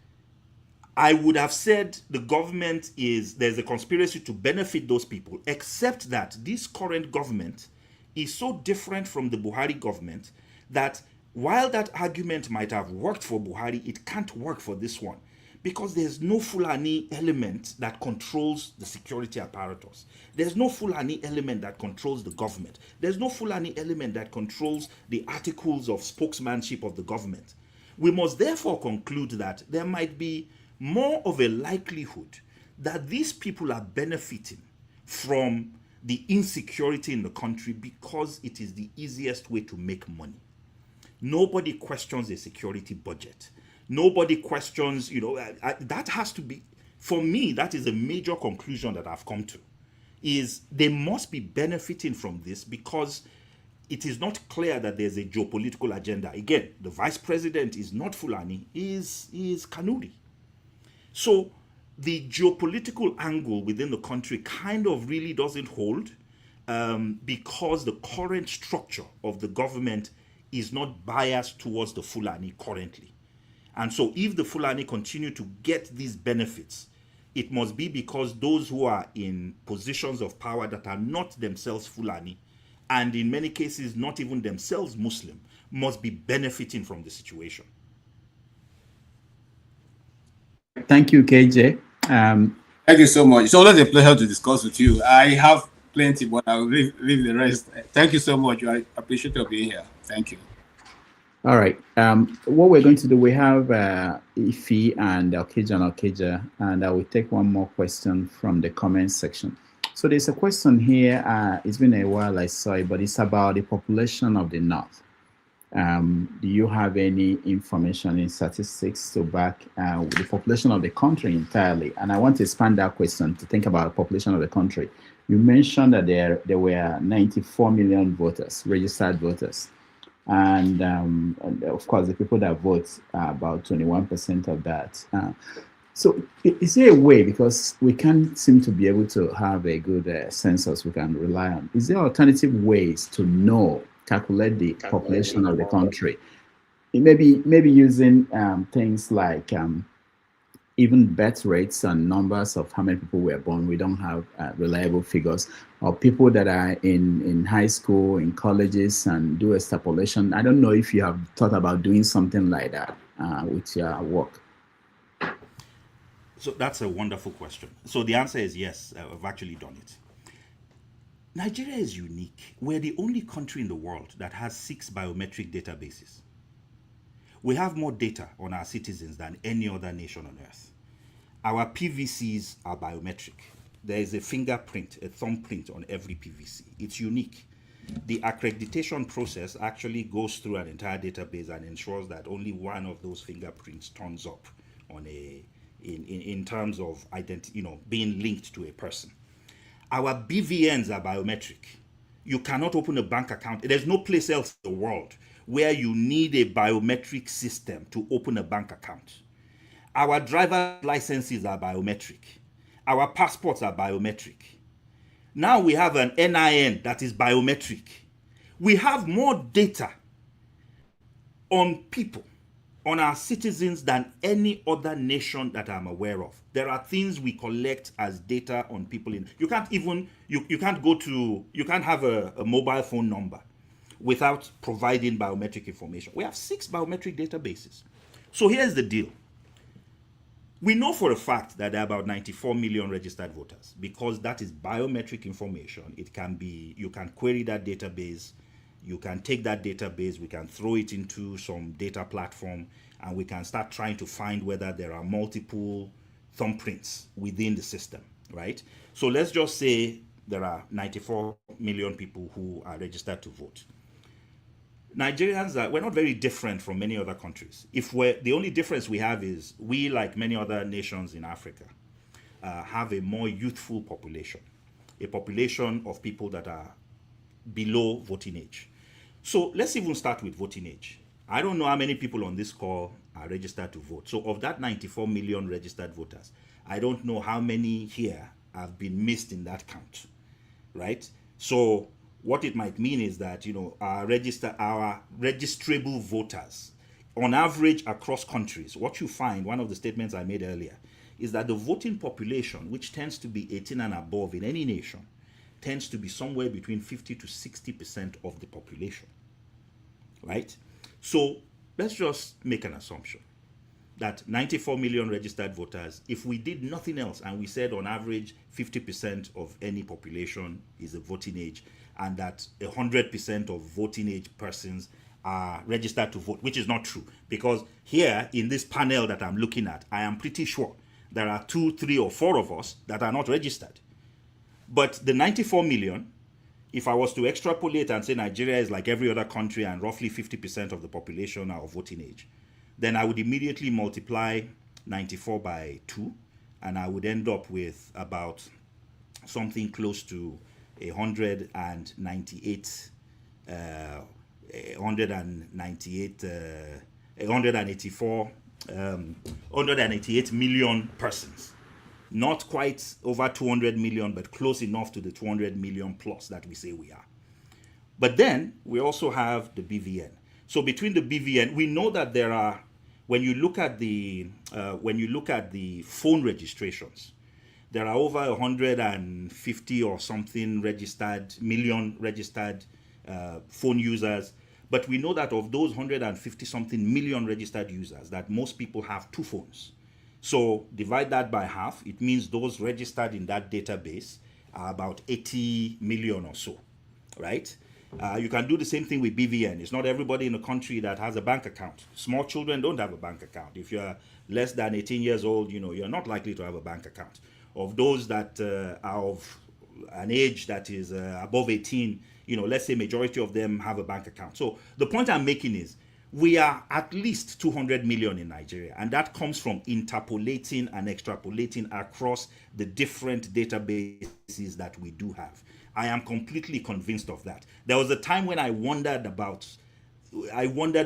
I would have said the government there's a conspiracy to benefit those people, except that this current government is so different from the Buhari government that while that argument might have worked for Buhari, it can't work for this one. because there's no Fulani element that controls the security apparatus. There's no Fulani element that controls the government. There's no Fulani element that controls the articles of spokesmanship of the government. We must therefore conclude that there might be more of a likelihood that these people are benefiting from the insecurity in the country because it is the easiest way to make money. Nobody questions a security budget. Nobody questions, that has to be, for me, that is a major conclusion that I've come to, is they must be benefiting from this because it is not clear that there's a geopolitical agenda. Again, the vice president is not Fulani, is Kanuri. So the geopolitical angle within the country kind of really doesn't hold because the current structure of the government is not biased towards the Fulani currently. And so if the Fulani continue to get these benefits, it must be because those who are in positions of power that are not themselves Fulani, and in many cases not even themselves Muslim, must be benefiting from the situation. Thank you, KJ. Thank you so much. It's always a pleasure to discuss with you. I have plenty, but I will leave the rest. Thank you so much. I appreciate you being here. Thank you. All right. What we're going to do, we have Ifi and Alkeja, and I will take one more question from the comments section. So there's a question here. It's been a while I saw it, but it's about the population of the North. Do you have any information in statistics to back the population of the country entirely? And I want to expand that question to think about the population of the country. You mentioned that there were 94 million voters, registered voters. And of course, the people that vote are about 21% of that. So is there a way, because we can't seem to be able to have a good census we can rely on, is there alternative ways to calculate the population of the country? Maybe using things like even birth rates and numbers of how many people were born. We don't have reliable figures, or people that are in high school, in colleges, and do extrapolation. I don't know if you have thought about doing something like that with your work. So that's a wonderful question. So the answer is yes, I've actually done it. Nigeria is unique. We're the only country in the world that has 6 biometric databases. We have more data on our citizens than any other nation on earth. Our PVCs are biometric. There is a fingerprint, a thumbprint on every PVC. It's unique. The accreditation process actually goes through an entire database and ensures that only one of those fingerprints turns up on in terms of being linked to a person. Our BVNs are biometric. You cannot open a bank account. There's no place else in the world where you need a biometric system to open a bank account. Our driver licenses are biometric. Our passports are biometric. Now we have an NIN that is biometric. We have more data on people, on our citizens, than any other nation that I'm aware of. There are things we collect as data on people you can't even, you can't have a mobile phone number without providing biometric information. We have 6 biometric databases. So here's the deal. We know for a fact that there are about 94 million registered voters because that is biometric information. It can be, you can query that database, you can take that database, we can throw it into some data platform, and we can start trying to find whether there are multiple thumbprints within the system, right? So let's just say there are 94 million people who are registered to vote. Nigerians we're not very different from many other countries. The only difference we have is we, like many other nations in Africa, have a more youthful population, a population of people that are below voting age. So let's even start with voting age. I don't know how many people on this call are registered to vote. So of that 94 million registered voters, I don't know how many here have been missed in that count, right? So what it might mean is that, our registrable voters, on average across countries, what you find, one of the statements I made earlier, is that the voting population, which tends to be 18 and above in any nation, tends to be somewhere between 50 to 60% of the population, right? So let's just make an assumption that 94 million registered voters, if we did nothing else and we said on average 50% of any population is the voting age, and that 100% of voting age persons are registered to vote, which is not true, because here in this panel that I'm looking at, I am pretty sure there are 2, 3, or 4 of us that are not registered. But the 94 million, if I was to extrapolate and say Nigeria is like every other country and roughly 50% of the population are of voting age, then I would immediately multiply 94 by 2, and I would end up with about something close to 198 million persons. Not quite over 200 million, but close enough to the 200 million plus that we say we are. But then we also have the BVN. So between the BVN, we know that there are, when you look at the phone registrations, there are over 150 or something million registered phone users. But we know that of those 150 something million registered users, that most people have 2 phones. So divide that by half, it means those registered in that database are about 80 million or so, right? You can do the same thing with BVN. It's not everybody in the country that has a bank account. Small children don't have a bank account. If you're less than 18 years old, you're not likely to have a bank account. Of those that are of an age that is above 18, let's say majority of them have a bank account. So the point I'm making is, we are at least 200 million in Nigeria, and that comes from interpolating and extrapolating across the different databases that we do have. I am completely convinced of that. There was a time when I wondered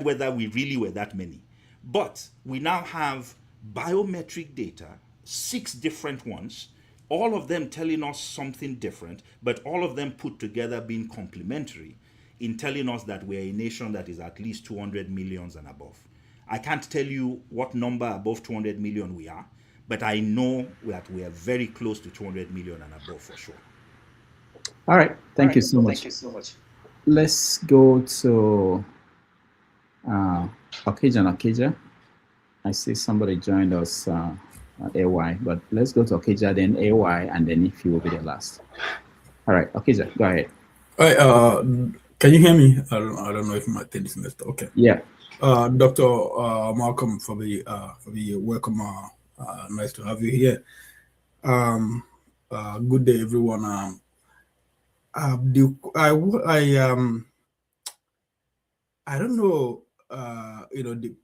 whether we really were that many. But we now have biometric data, 6 different ones, all of them telling us something different, but all of them put together being complementary in telling us that we're a nation that is at least 200 millions and above. I can't tell you what number above 200 million we are, but I know that we are very close to 200 million and above for sure. All right. Thank you so much. Let's go to Okija. I see somebody joined us AY, but let's go to Okija, then AY, and then if you will be the last. All right, Okija, go ahead. All right, can you hear me? I don't know if my thing is messed up. Okay. Yeah. Dr. Malcolm, for the welcome. Nice to have you here. Good day, everyone. I don't know. The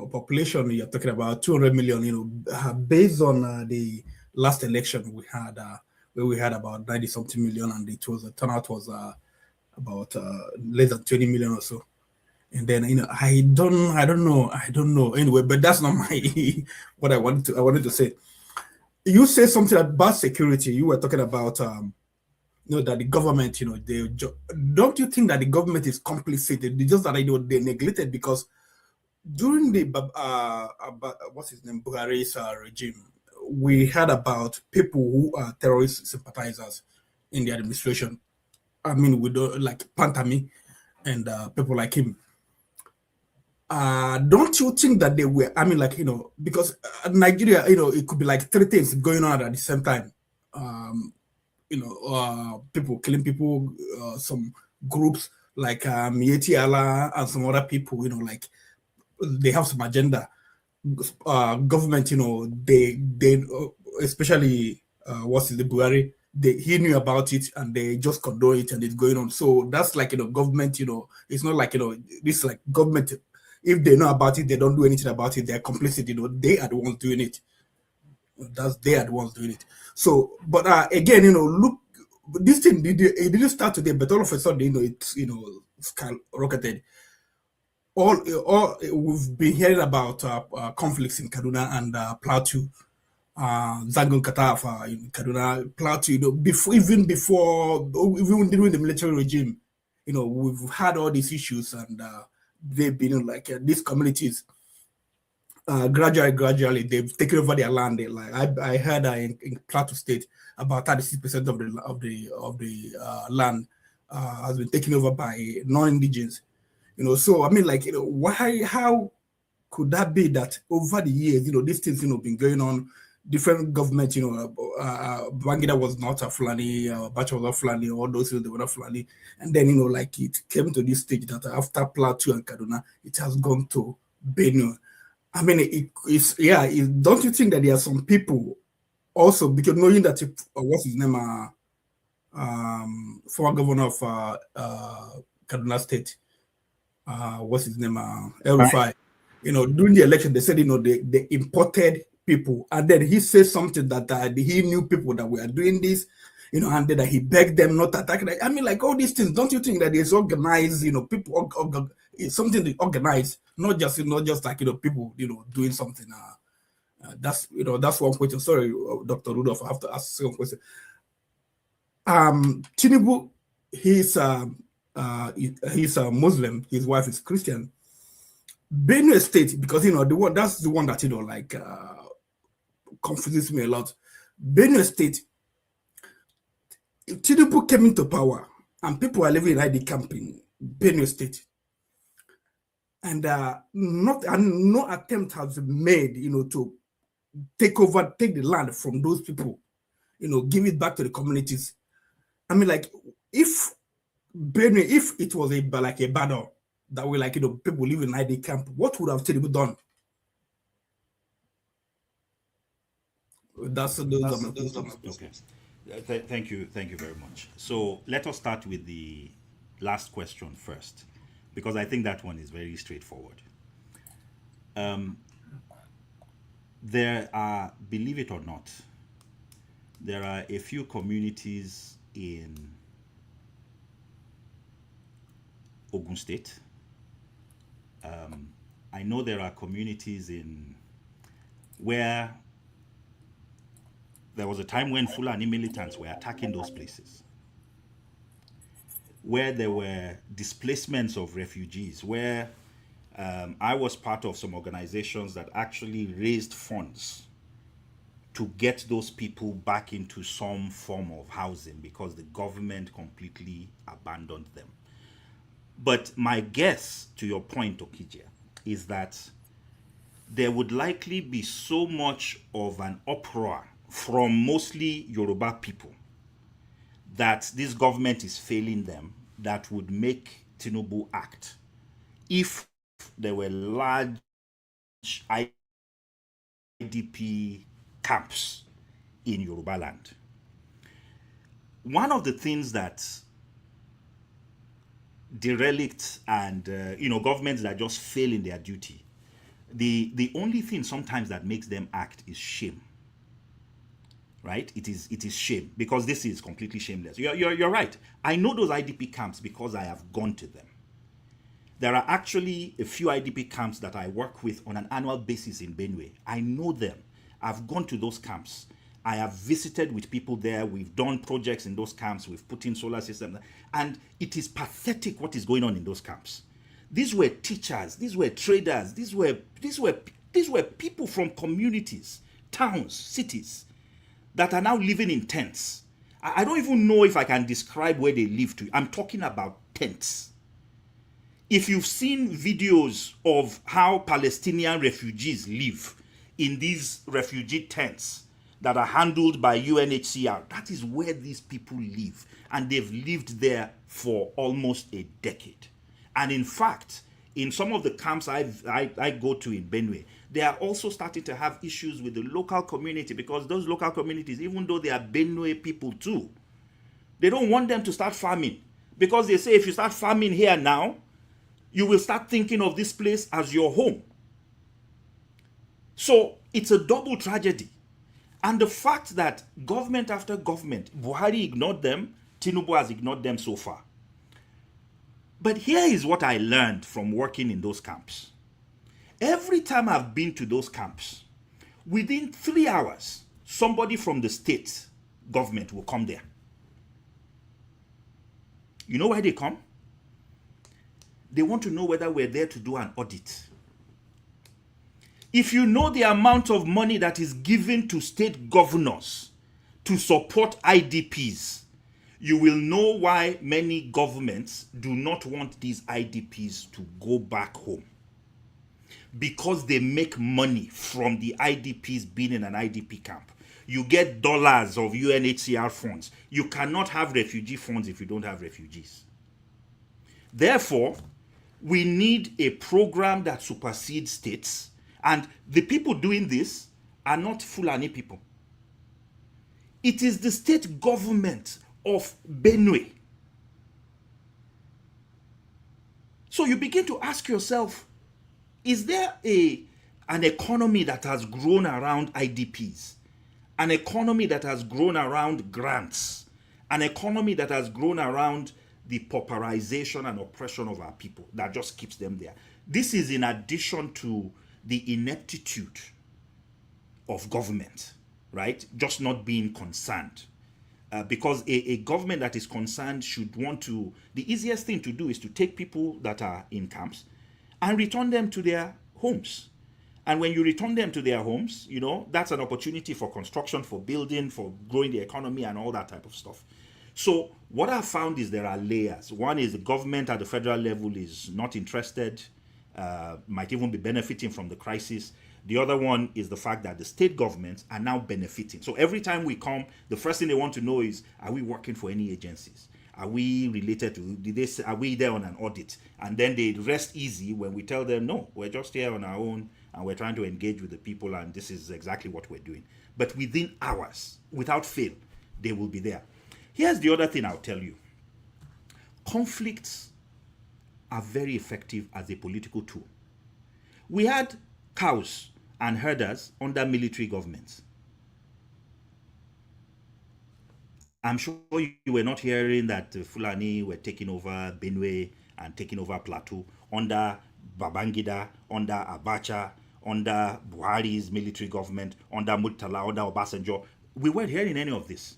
population you're talking about, 200 million. Based on the last election we had, where we had about 90 something million, and the turnout was about less than 20 million or so. And then I don't know anyway, but that's not my what I wanted to say. You say something about security. You were talking about that the government, don't you think that the government is complicit? It's just that they neglected, because during the what's his name, Buhari's regime, we heard about people who are terrorist sympathizers in the administration. I mean, we don't like Pantami and people like him. Don't you think that they were? I mean, because Nigeria, it could be like 3 things going on at the same time. People killing people, some groups like Mieti Allah and some other people, they have some agenda. Government, they especially what's the Buhari, he knew about it and they just condone it and it's going on. So that's like, government, it's not like, this like government, if they know about it, they don't do anything about it, they're complicit, they are the ones doing it. They are the ones doing it. So, but again, look, this thing, it didn't start today, but all of a sudden, it's, skyrocketed. All we've been hearing about conflicts in Kaduna and Plateau, Zangon Katafa in Kaduna, Plateau, even during the military regime, we've had all these issues, and they've been these communities gradually they've taken over their land. I heard in Plateau State about 36% of the land has been taken over by non-indigens. So I mean, how could that be that over the years, these things, been going on, different governments, Bangida was not a Fulani, Bacha was not Fulani, all those they were not Fulani. And then, like it came to this stage that after Plateau and Kaduna, it has gone to Benue. I mean, don't you think that there are some people also, because knowing that, what's his name, former governor of Kaduna State, what's his name, El Rufai, during the election, they said, they imported people, and then he said something that he knew people that were doing this, and then he begged them not to attack. I mean, like all these things, don't you think that it's organized, people, it's something they organize, not just like, people, doing something. That's one question. Sorry, Dr. Rudolph, I have to ask a second question. Tinubu, he's a Muslim, his wife is Christian. Benue State, because that's the one that confuses me a lot. Benue State, Tinubu came into power, and people are living in ID camp in Benue State, and no attempt has been made, to take the land from those people, give it back to the communities. I mean, like if it was a battle that way, people live in ID camp, what would have Tinubu done? Those are my questions. Okay. Thank you very much. So let us start with the last question first, because I think that one is very straightforward. There are, believe it or not, there are a few communities in Ogun State. I know there are communities where there was a time when Fulani militants were attacking those places, where there were displacements of refugees, where I was part of some organizations that actually raised funds to get those people back into some form of housing because the government completely abandoned them. But my guess, to your point, Okija, is that there would likely be so much of an uproar from mostly Yoruba people that this government is failing them that would make Tinubu act if there were large IDP camps in Yoruba land. One of the things that derelict and governments that just fail in their duty, the only thing sometimes that makes them act is shame. Right? It is shame, because this is completely shameless. You're right. I know those IDP camps because I have gone to them. There are actually a few IDP camps that I work with on an annual basis in Benue. I know them. I've gone to those camps. I have visited with people there. We've done projects in those camps. We've put in solar systems. And it is pathetic what is going on in those camps. These were teachers. These were traders. These were people from communities, towns, cities that are now living in tents. I don't even know if I can describe where they live to. I'm talking about tents. If you've seen videos of how Palestinian refugees live in these refugee tents that are handled by UNHCR, that is where these people live. And they've lived there for almost a decade. And in fact, in some of the camps I go to in Benue, they are also starting to have issues with the local community, because those local communities, even though they are Benue people too, they don't want them to start farming, because they say if you start farming here now, you will start thinking of this place as your home. So it's a double tragedy. And the fact that government after government, Buhari ignored them, Tinubu has ignored them so far. But here is what I learned from working in those camps. Every time I've been to those camps, within 3 hours, somebody from the state government will come there. You know why they come? They want to know whether we're there to do an audit. If you know the amount of money that is given to state governors to support IDPs, you will know why many governments do not want these IDPs to go back home. because they make money from the IDPs being in an IDP camp. You get dollars of UNHCR funds. You cannot have refugee funds if you don't have refugees. Therefore, we need a program that supersedes states, and the people doing this are not Fulani people. It is the state government of Benue. So you begin to ask yourself, is there an economy that has grown around IDPs? An economy that has grown around grants? An economy that has grown around the pauperization and oppression of our people that just keeps them there? This is in addition to the ineptitude of government, right? Just not being concerned. Because a government that is concerned should want to, the easiest thing to do is to take people that are in camps and return them to their homes. And when you return them to their homes, you know, that's an opportunity for construction, for building, for growing the economy and all that type of stuff. So what I found is there are layers. One is the government at the federal level is not interested, might even be benefiting from the crisis. The other one is the fact that the state governments are now benefiting. So every time we come, the first thing they want to know is, are we working for any agencies? Are we related to, are we there on an audit? And then they rest easy when we tell them, no, we're just here on our own and we're trying to engage with the people and this is exactly what we're doing. But within hours, without fail, they will be there. Here's the other thing I'll tell you. Conflicts are very effective as a political tool. We had cows and herders under military governments. I'm sure you were not hearing that Fulani were taking over Benue and taking over Plateau under Babangida, under Abacha, under Buhari's military government, under Murtala, under Obasanjo. We weren't hearing any of this.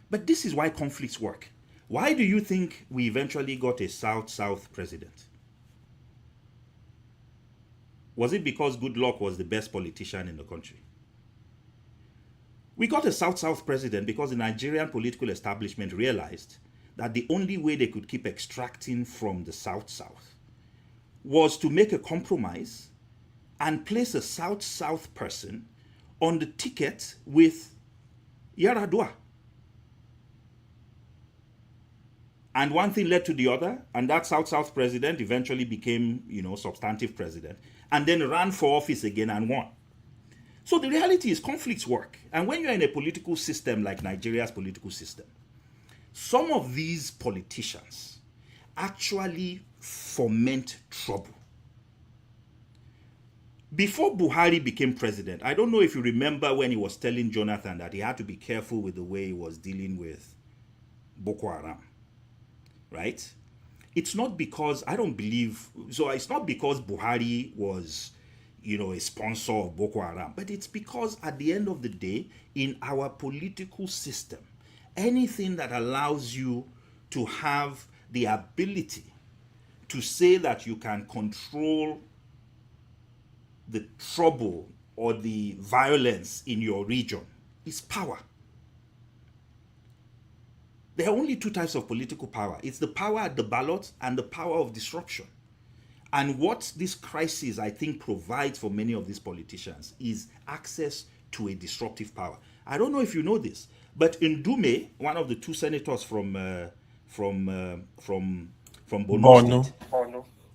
But this is why conflicts work. Why do you think we eventually got a South-South president? Was it because Goodluck was the best politician in the country? We got a South-South president because the Nigerian political establishment realized that the only way they could keep extracting from the South-South was to make a compromise and place a South-South person on the ticket with Yar'Adua. And one thing led to the other, and that South-South president eventually became, substantive president, and then ran for office again and won. So the reality is conflicts work. And when you're in a political system like Nigeria's political system, some of these politicians actually foment trouble. Before Buhari became president, I don't know if you remember when he was telling Jonathan that he had to be careful with the way he was dealing with Boko Haram, right? It's not because, it's not because Buhari was, a sponsor of Boko Haram, but it's because at the end of the day, in our political system, anything that allows you to have the ability to say that you can control the trouble or the violence in your region is power. There are only two types of political power. It's the power at the ballot and the power of disruption. And what this crisis, I think, provides for many of these politicians is access to a disruptive power. I don't know if you know this, but in Dume, one of the two senators from Borno State,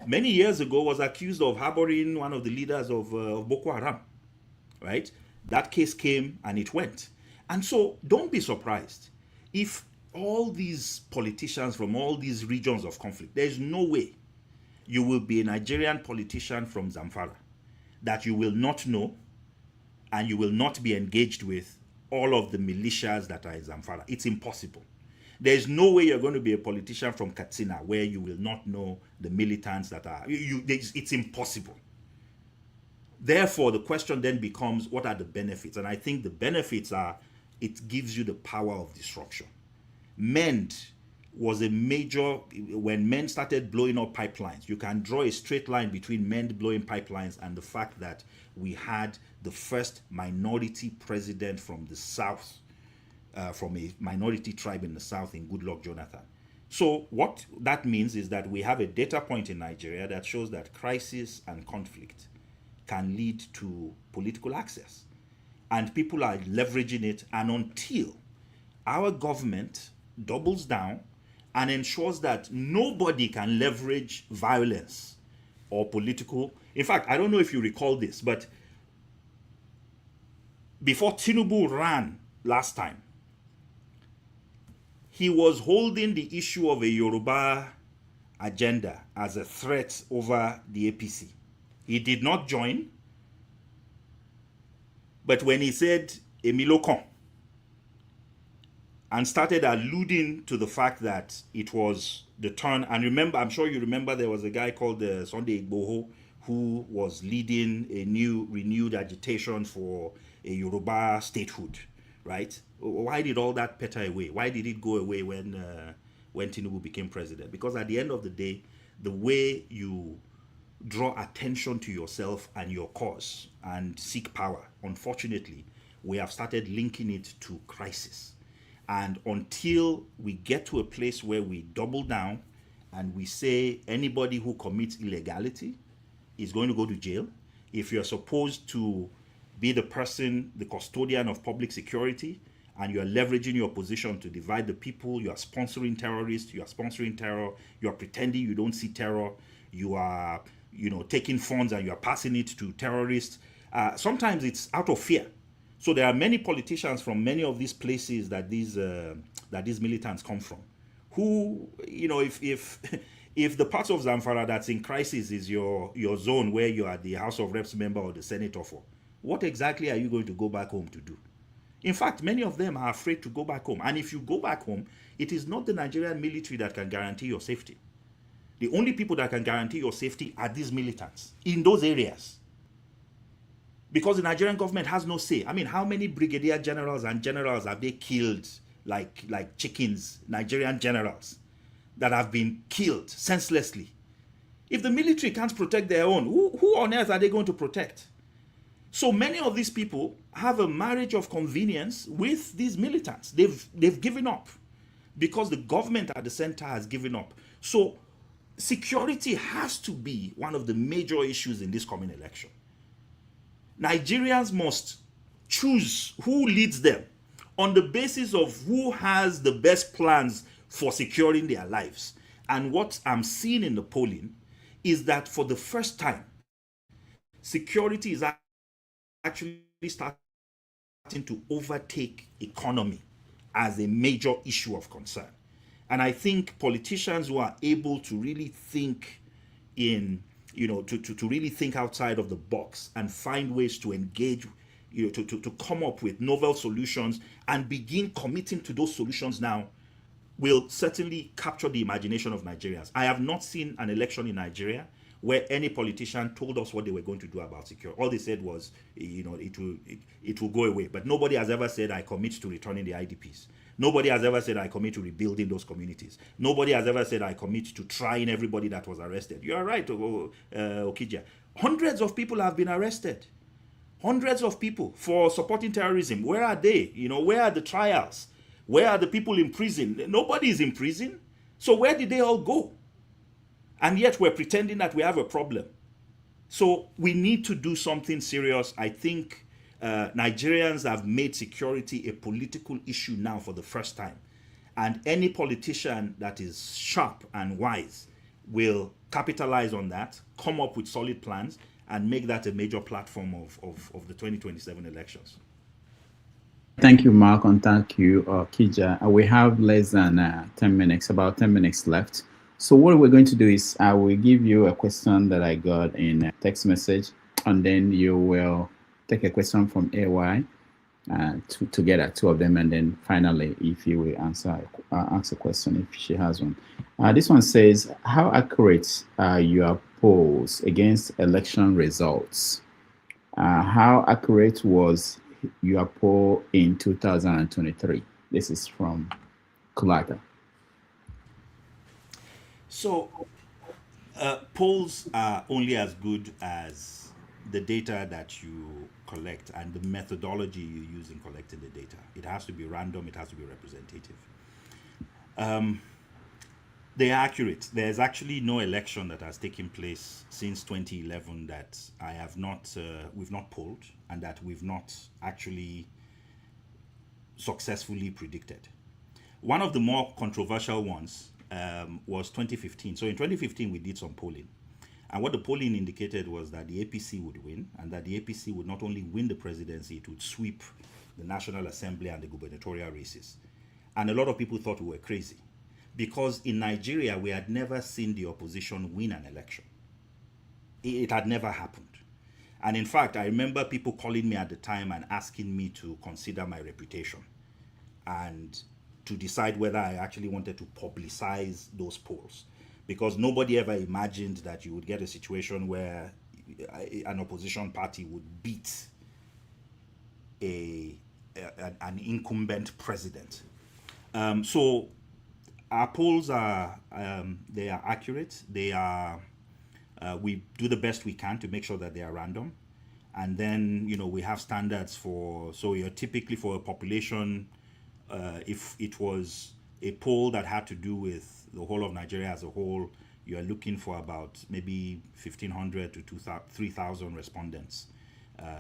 many years ago was accused of harboring one of the leaders of Boko Haram, right? That case came and it went. And so don't be surprised if all these politicians from all these regions of conflict, there's no way you will be a Nigerian politician from Zamfara that you will not know and you will not be engaged with all of the militias that are in Zamfara. It's impossible. There's no way you're going to be a politician from Katsina where you will not know the militants that are, it's impossible. Therefore, the question then becomes, what are the benefits? And I think the benefits are, it gives you the power of disruption. MEND was a major, when MEND started blowing up pipelines, you can draw a straight line between MEND blowing pipelines and the fact that we had the first minority president from the South, from a minority tribe in the South in Goodluck Jonathan. So what that means is that we have a data point in Nigeria that shows that crisis and conflict can lead to political access. And people are leveraging it. And until our government doubles down and ensures that nobody can leverage violence or political. In fact, I don't know if you recall this, but before Tinubu ran last time, he was holding the issue of a Yoruba agenda as a threat over the APC. He did not join, but when he said Emilokon and started alluding to the fact that it was the turn, and remember, I'm sure you remember there was a guy called Sunday Igboho who was leading a renewed agitation for a Yoruba statehood, right? Why did all that peter away? Why did it go away when Tinubu became president? Because at the end of the day, the way you draw attention to yourself and your cause and seek power, unfortunately, we have started linking it to crisis. And until we get to a place where we double down and we say anybody who commits illegality is going to go to jail, if you're supposed to be the person, the custodian of public security, and you are leveraging your position to divide the people, you are sponsoring terrorists, you are sponsoring terror, you are pretending you don't see terror, you are, taking funds and you are passing it to terrorists. Sometimes it's out of fear. So there are many politicians from many of these places that these militants come from, who, if the part of Zamfara that's in crisis is your zone where you are the House of Reps member or the senator for, what exactly are you going to go back home to do? In fact, many of them are afraid to go back home. And if you go back home, it is not the Nigerian military that can guarantee your safety. The only people that can guarantee your safety are these militants in those areas. Because the Nigerian government has no say. I mean, how many brigadier generals and generals have they killed like chickens, Nigerian generals that have been killed senselessly? If the military can't protect their own, who on earth are they going to protect? So many of these people have a marriage of convenience with these militants. They've given up because the government at the center has given up. So security has to be one of the major issues in this coming election. Nigerians must choose who leads them on the basis of who has the best plans for securing their lives. And what I'm seeing in the polling is that for the first time, security is actually starting to overtake economy as a major issue of concern. And I think politicians who are able to really think to really think outside of the box and find ways to engage, to come up with novel solutions and begin committing to those solutions now will certainly capture the imagination of Nigerians. I have not seen an election in Nigeria where any politician told us what they were going to do about security. All they said was, it will go away. But nobody has ever said, I commit to returning the IDPs. Nobody has ever said, I commit to rebuilding those communities. Nobody has ever said, I commit to trying everybody that was arrested. You are right, Okija. Hundreds of people have been arrested. Hundreds of people for supporting terrorism. Where are they? Where are the trials? Where are the people in prison? Nobody is in prison. So where did they all go? And yet we're pretending that we have a problem. So we need to do something serious. I think Nigerians have made security a political issue now for the first time. And any politician that is sharp and wise will capitalize on that, come up with solid plans, and make that a major platform of the 2027 elections. Thank you, Mark, and thank you, Kija. We have less than 10 minutes, about 10 minutes left. So what we're going to do is I will give you a question that I got in a text message, and then you will take a question from AY together, two of them, and then finally, if you will answer a question if she has one. This one says, how accurate are your polls against election results? How accurate was your poll in 2023? This is from Kulata. So polls are only as good as the data that you collect and the methodology you use in collecting the data. It has to be random, it has to be representative. They are accurate. There's actually no election that has taken place since 2011 that I have not, we've not polled, and that we've not actually successfully predicted. One of the more controversial ones was 2015. So in 2015, we did some polling. And what the polling indicated was that the APC would win, and that the APC would not only win the presidency, it would sweep the National Assembly and the gubernatorial races. And a lot of people thought we were crazy, because in Nigeria, we had never seen the opposition win an election. It had never happened. And in fact, I remember people calling me at the time and asking me to consider my reputation and to decide whether I actually wanted to publicize those polls, because nobody ever imagined that you would get a situation where an opposition party would beat an incumbent president. So our polls are they are accurate. They are we do the best we can to make sure that they are random, and then we have standards for. So you're typically, for a population, if it was a poll that had to do with the whole of Nigeria as a whole, you are looking for about maybe 1,500 to 3,000 respondents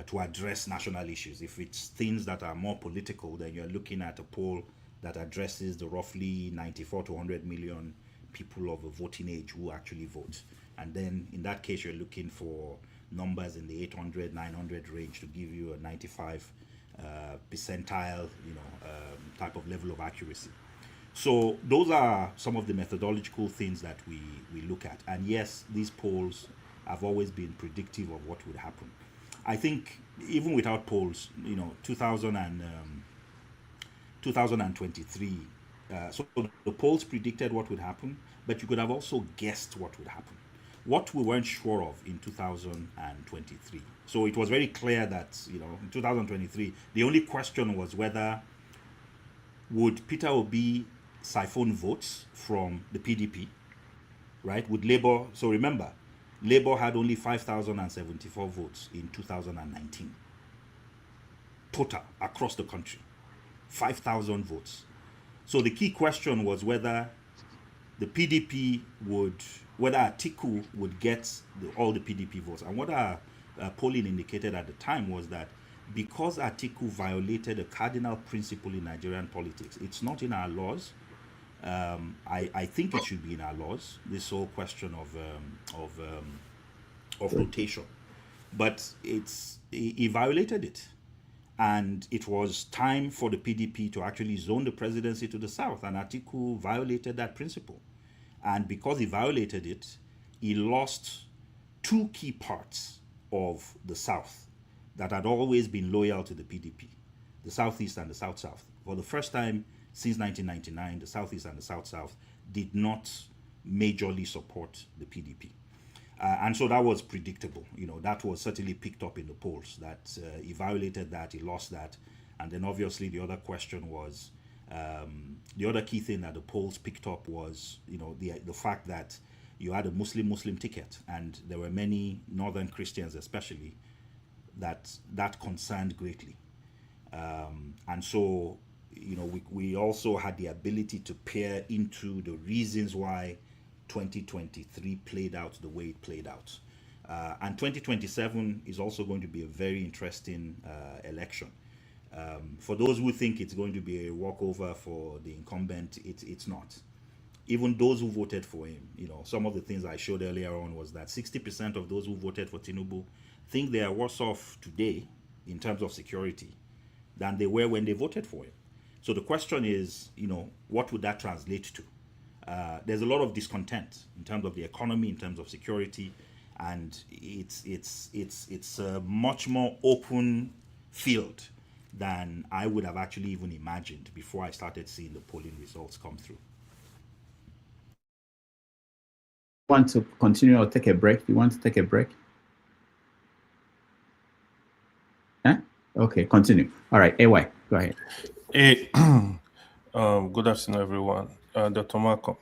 to address national issues. If it's things that are more political, then you're looking at a poll that addresses the roughly 94 to 100 million people of a voting age who actually vote. And then in that case, you're looking for numbers in the 800, 900 range to give you a 95 percentile, type of level of accuracy. So those are some of the methodological things that we look at. And yes, these polls have always been predictive of what would happen. I think even without polls, 2023, so the polls predicted what would happen, but you could have also guessed what would happen. What we weren't sure of in 2023. So it was very clear that, in 2023, the only question was whether would Peter Obi siphon votes from the PDP, right? Would Labour, so remember, Labour had only 5,074 votes in 2019. Total, across the country, 5,000 votes. So the key question was whether the PDP whether Atiku would get all the PDP votes. And what our polling indicated at the time was that because Atiku violated a cardinal principle in Nigerian politics, it's not in our laws. I think it should be in our laws, this whole question of rotation. But he violated it. And it was time for the PDP to actually zone the presidency to the south, and Atiku violated that principle. And because he violated it, he lost two key parts of the south that had always been loyal to the PDP, the southeast and the south-south. For the first time since 1999, the southeast and the south-south did not majorly support the PDP. And so that was predictable. That was certainly picked up in the polls, that he violated that, he lost that. And then obviously the other question was, the other key thing that the polls picked up was, the fact that you had a Muslim ticket, and there were many northern Christians especially that concerned greatly. And so, we also had the ability to peer into the reasons why 2023 played out the way it played out. And 2027 is also going to be a very interesting election. For those who think it's going to be a walkover for the incumbent, it's not. Even those who voted for him, some of the things I showed earlier on was that 60% of those who voted for Tinubu think they are worse off today in terms of security than they were when they voted for him. So the question is, what would that translate to? There's a lot of discontent in terms of the economy, in terms of security, and it's a much more open field than I would have actually even imagined before I started seeing the polling results come through. Want to continue or take a break? You want to take a break? Okay, continue. All right, AY, go ahead. Hey, good afternoon, everyone. Dr. Malcolm,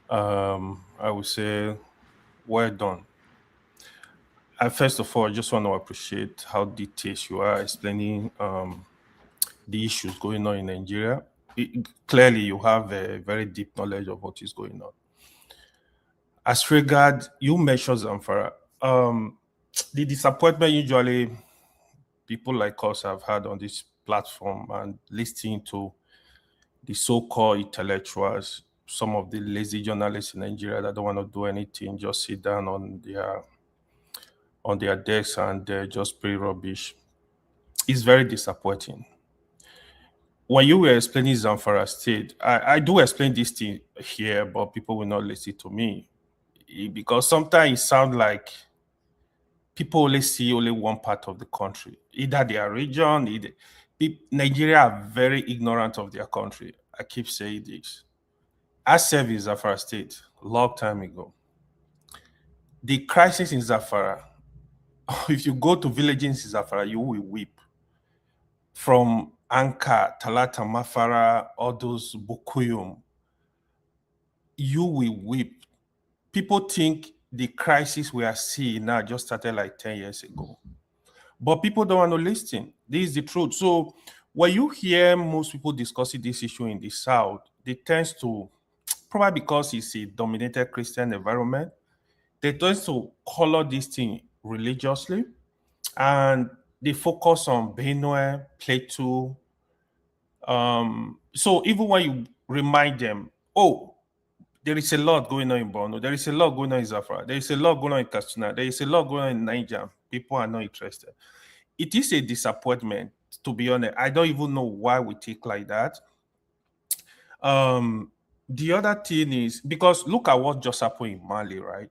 I would say, well done. First of all, I just want to appreciate how detailed you are explaining the issues going on in Nigeria. clearly you have a very deep knowledge of what is going on. As regard, you mentioned Zamfara. The disappointment usually people like us have had on this platform and listening to the so-called intellectuals, some of the lazy journalists in Nigeria that don't want to do anything, just sit down on their desks and just spray rubbish. It's very disappointing. When you were explaining Zamfara State, I do explain this thing here, but people will not listen to me because sometimes it sounds like people only see only one part of the country, either their region. Nigeria are very ignorant of their country. I keep saying this. I served in Zamfara State a long time ago. The crisis in Zamfara, if you go to villages in Zamfara, you will weep. From Anka, Talata, Mafara, all those Bukuyum, you will weep. People think the crisis we are seeing now just started like 10 years ago. But people don't want to listen. This is the truth. So when you hear most people discussing this issue in the South, they tend to, probably because it's a dominated Christian environment, they tend to color this thing religiously, and they focus on Benue, Plateau. So even when you remind them, oh, there is a lot going on in Borno, there is a lot going on in Zafra, there is a lot going on in Katsina, there is a lot going on in Niger, people are not interested. It is a disappointment, to be honest. I don't even know why we take like that. The other thing is, because look at what just happened in Mali, right?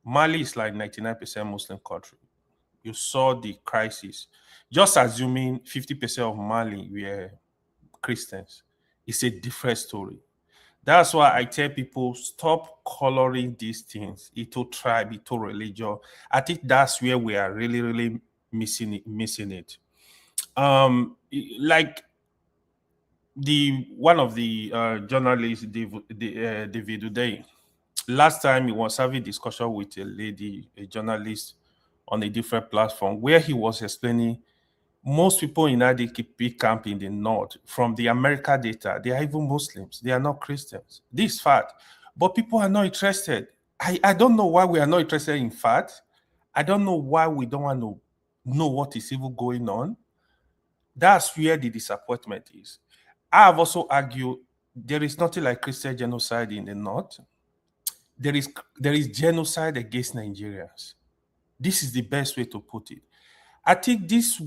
Mali is like 99% Muslim country. You saw the crisis. Just assuming 50% of Mali were Christians, it's a different story. That's why I tell people, stop coloring these things into tribe, into religion. I think that's where we are really, really missing it. Like one of the journalists, David Uday, last time he was having discussion with a lady, a journalist on a different platform, where he was explaining most people in IDP camp in the north, from the America data, they are even Muslims. They are not Christians. This fact. But people are not interested. I don't know why we are not interested in fact. I don't know why we don't want to know what is even going on. That's where the disappointment is. I have also argued there is nothing like Christian genocide in the north. There is genocide against Nigerians. This is the best way to put it. I think this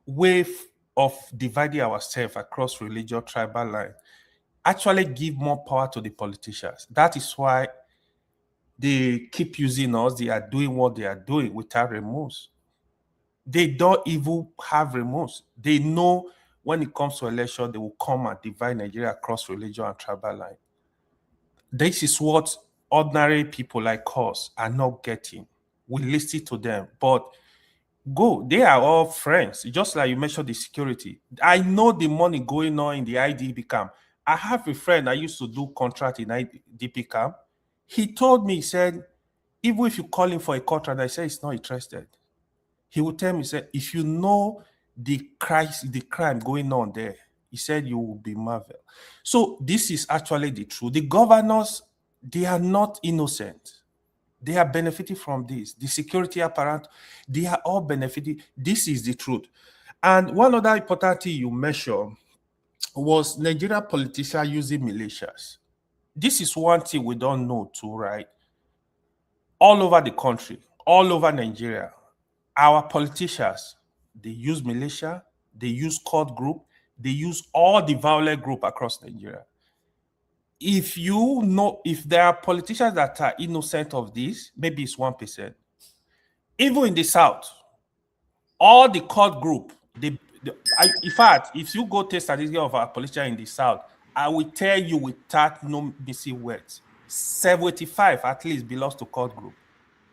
wave of dividing ourselves across religious tribal line actually give more power to the politicians. That is why they keep using us. They are doing what they are doing without remorse. They don't even have remorse. They know when it comes to election, they will come and divide Nigeria across religion and tribal line. This is what ordinary people like us are not getting. We listen to them, but they are all friends. Just like you mentioned the security. I know the money going on in the IDP camp. I have a friend I used to do contract in IDP camp. He told me, he said, even if you call him for a contract, I said he's not interested. He would tell me, he said, if you know the crime going on there, he said you will be marveled. So this is actually the truth. The governors, they are not innocent. They are benefiting from this. The security apparatus, they are all benefiting. This is the truth. And one other important thing you mentioned was Nigerian politicians using militias. This is one thing we don't know too, right? All over the country, all over Nigeria, our politicians, they use militia, they use court group, they use all the violent group across Nigeria. If you know, if there are politicians that are innocent of this, maybe it's 1%. Even in the South, all the court group, in fact, if you go take statistics of our politicians in the South, I will tell you without no missing words, 75 at least belongs to court group.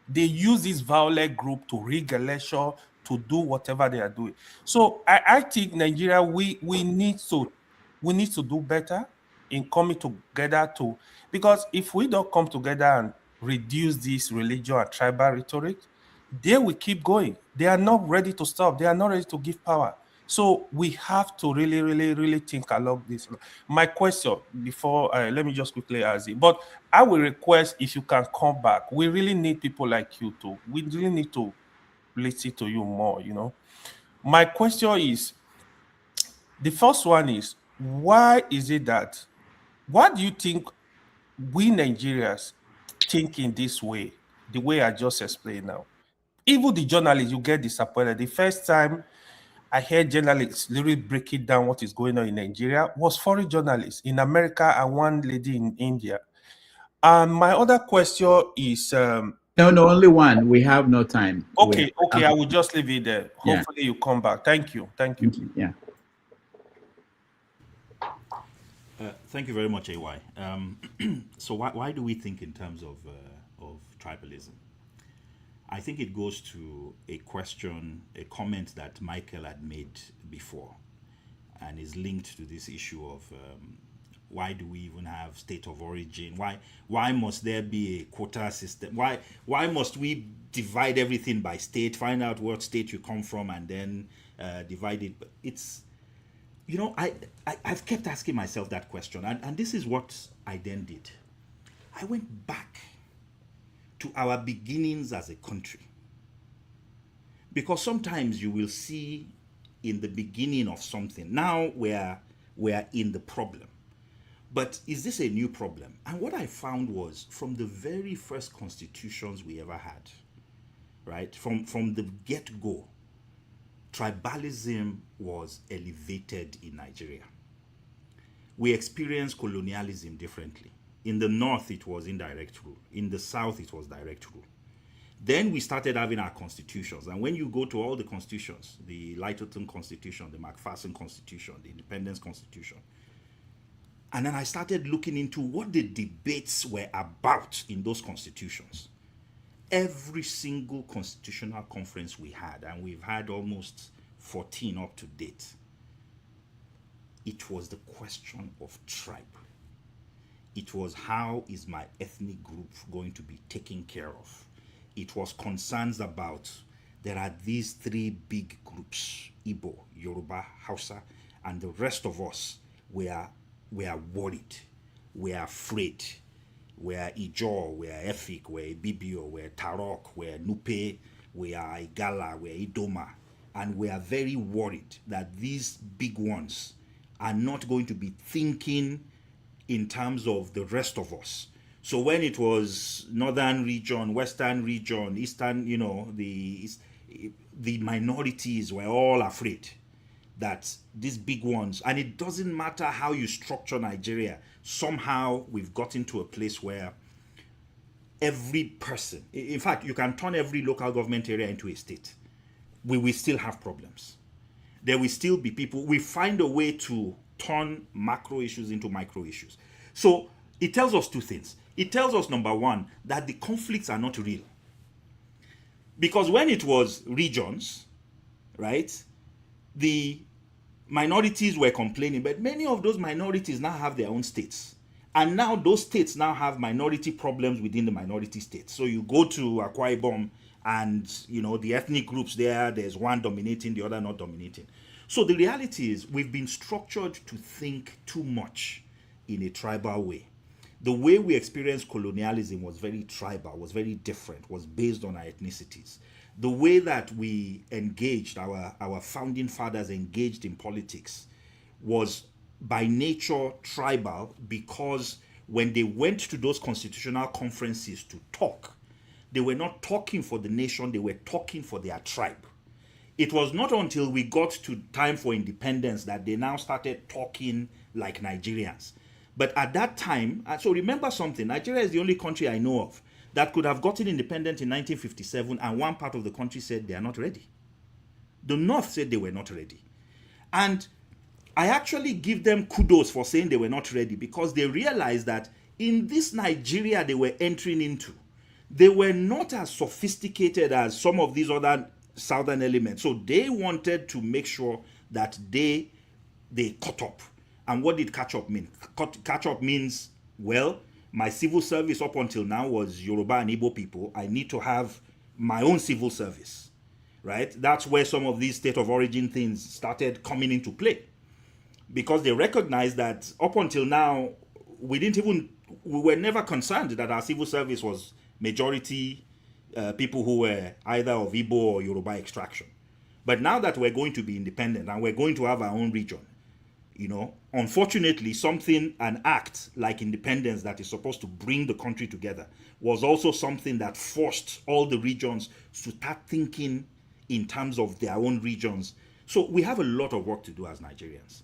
They use this violent group to rig election, to do whatever they are doing. So I think Nigeria, we need to do better in coming together because if we don't come together and reduce this religion and tribal rhetoric, they will keep going. They are not ready to stop. They are not ready to give power. So we have to really, really, really think along this. My question before, let me just quickly ask it, but I will request if you can come back. We really need people like you too. We really need to listen to you more, you know. My question is, the first one is, why is it that, what do you think we Nigerians think in this way, the way I just explained now? Even the journalists, you get disappointed. The first time I heard journalists literally breaking down what is going on in Nigeria was foreign journalists in America and one lady in India. And my other question is no, only one. We have no time. Okay, I will just leave it there. Yeah. Hopefully you come back. Thank you. Yeah. Thank you very much, AY. So why do we think in terms of tribalism? I think it goes to a comment that Michael had made before, and is linked to this issue of why do we even have state of origin? Why must there be a quota system? Why must we divide everything by state? Find out what state you come from and then divide it. But it's, you know, I've kept asking myself that question, and this is what I then did. I went back to our beginnings as a country, because sometimes you will see in the beginning of something, now we're in the problem, but is this a new problem? And what I found was, from the very first constitutions we ever had, right, from the get-go, tribalism was elevated in Nigeria. We experienced colonialism differently. In the north, it was indirect rule. In the south, it was direct rule. Then we started having our constitutions. And when you go to all the constitutions, the Littleton Constitution, the Macpherson Constitution, the Independence Constitution, and then I started looking into what the debates were about in those constitutions. Every single constitutional conference we had, and we've had almost 14 up to date, it was the question of tribe. It was, how is my ethnic group going to be taken care of? It was concerns about, there are these three big groups, Igbo, Yoruba, Hausa, and the rest of us, we are worried, we are afraid. We are Ijaw, we are Efik, we are Ibibio, we are Tarok, we are Nupe, we are Igala, we are Idoma. And we are very worried that these big ones are not going to be thinking in terms of the rest of us. So when it was northern region, western region, eastern, you know, the minorities were all afraid that these big ones, and it doesn't matter how you structure Nigeria, somehow we've gotten to a place where every person, in fact, you can turn every local government area into a state. We will still have problems. There will still be people. We find a way to turn macro issues into micro issues. So it tells us two things. It tells us, number one, that the conflicts are not real. Because when it was regions, right, the minorities were complaining, but many of those minorities now have their own states. And now those states now have minority problems within the minority states. So you go to Akwa Ibom and, you know, the ethnic groups there's one dominating, the other not dominating. So the reality is, we've been structured to think too much in a tribal way. The way we experienced colonialism was very tribal, was very different, was based on our ethnicities. The way that we engaged, our founding fathers engaged in politics, was by nature tribal, because when they went to those constitutional conferences to talk, they were not talking for the nation, they were talking for their tribe. It was not until we got to time for independence that they now started talking like Nigerians. But at that time, so remember something, Nigeria is the only country I know of that could have gotten independent in 1957, and one part of the country said they are not ready. The North said they were not ready. And I actually give them kudos for saying they were not ready, because they realized that in this Nigeria they were entering into, they were not as sophisticated as some of these other southern elements. So they wanted to make sure that they caught up. And what did catch up mean? Catch up means, well, my civil service up until now was Yoruba and Igbo people. I need to have my own civil service. right? That's where some of these state of origin things started coming into play, because they recognized that up until now, we were never concerned that our civil service was majority people who were either of Igbo or Yoruba extraction. But now that we're going to be independent and we're going to have our own region, unfortunately, an act like independence that is supposed to bring the country together was also something that forced all the regions to start thinking in terms of their own regions. So we have a lot of work to do as Nigerians.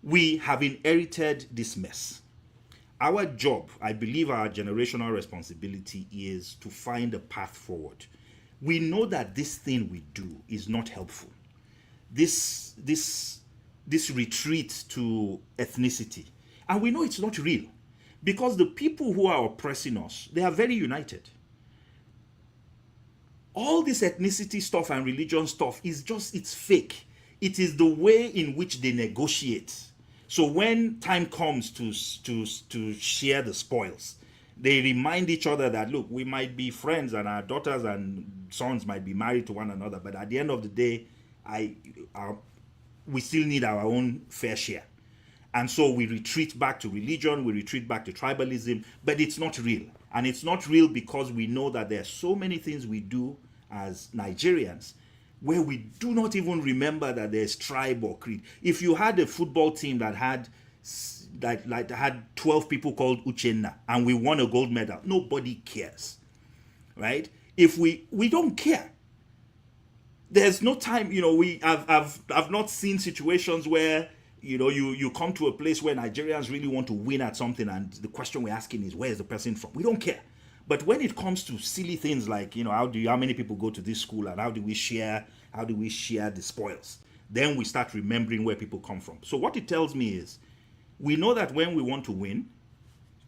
We have inherited this mess. Our job, I believe our generational responsibility, is to find a path forward. We know that this thing we do is not helpful. This retreat to ethnicity. And we know it's not real, because the people who are oppressing us, they are very united. All this ethnicity stuff and religion stuff it's fake. It is the way in which they negotiate. So when time comes to share the spoils, they remind each other that, look, we might be friends and our daughters and sons might be married to one another, but at the end of the day, we still need our own fair share. And so we retreat back to religion, we retreat back to tribalism, but it's not real. And it's not real because we know that there are so many things we do as Nigerians where we do not even remember that there's tribe or creed. If you had a football team that had 12 people called Uchenna and we won a gold medal, nobody cares, right? If we don't care. There's no time, I've not seen situations where, you come to a place where Nigerians really want to win at something and the question we're asking is, where is the person from? We don't care. But when it comes to silly things like, how many people go to this school and how do we share the spoils? Then we start remembering where people come from. So what it tells me is, we know that when we want to win,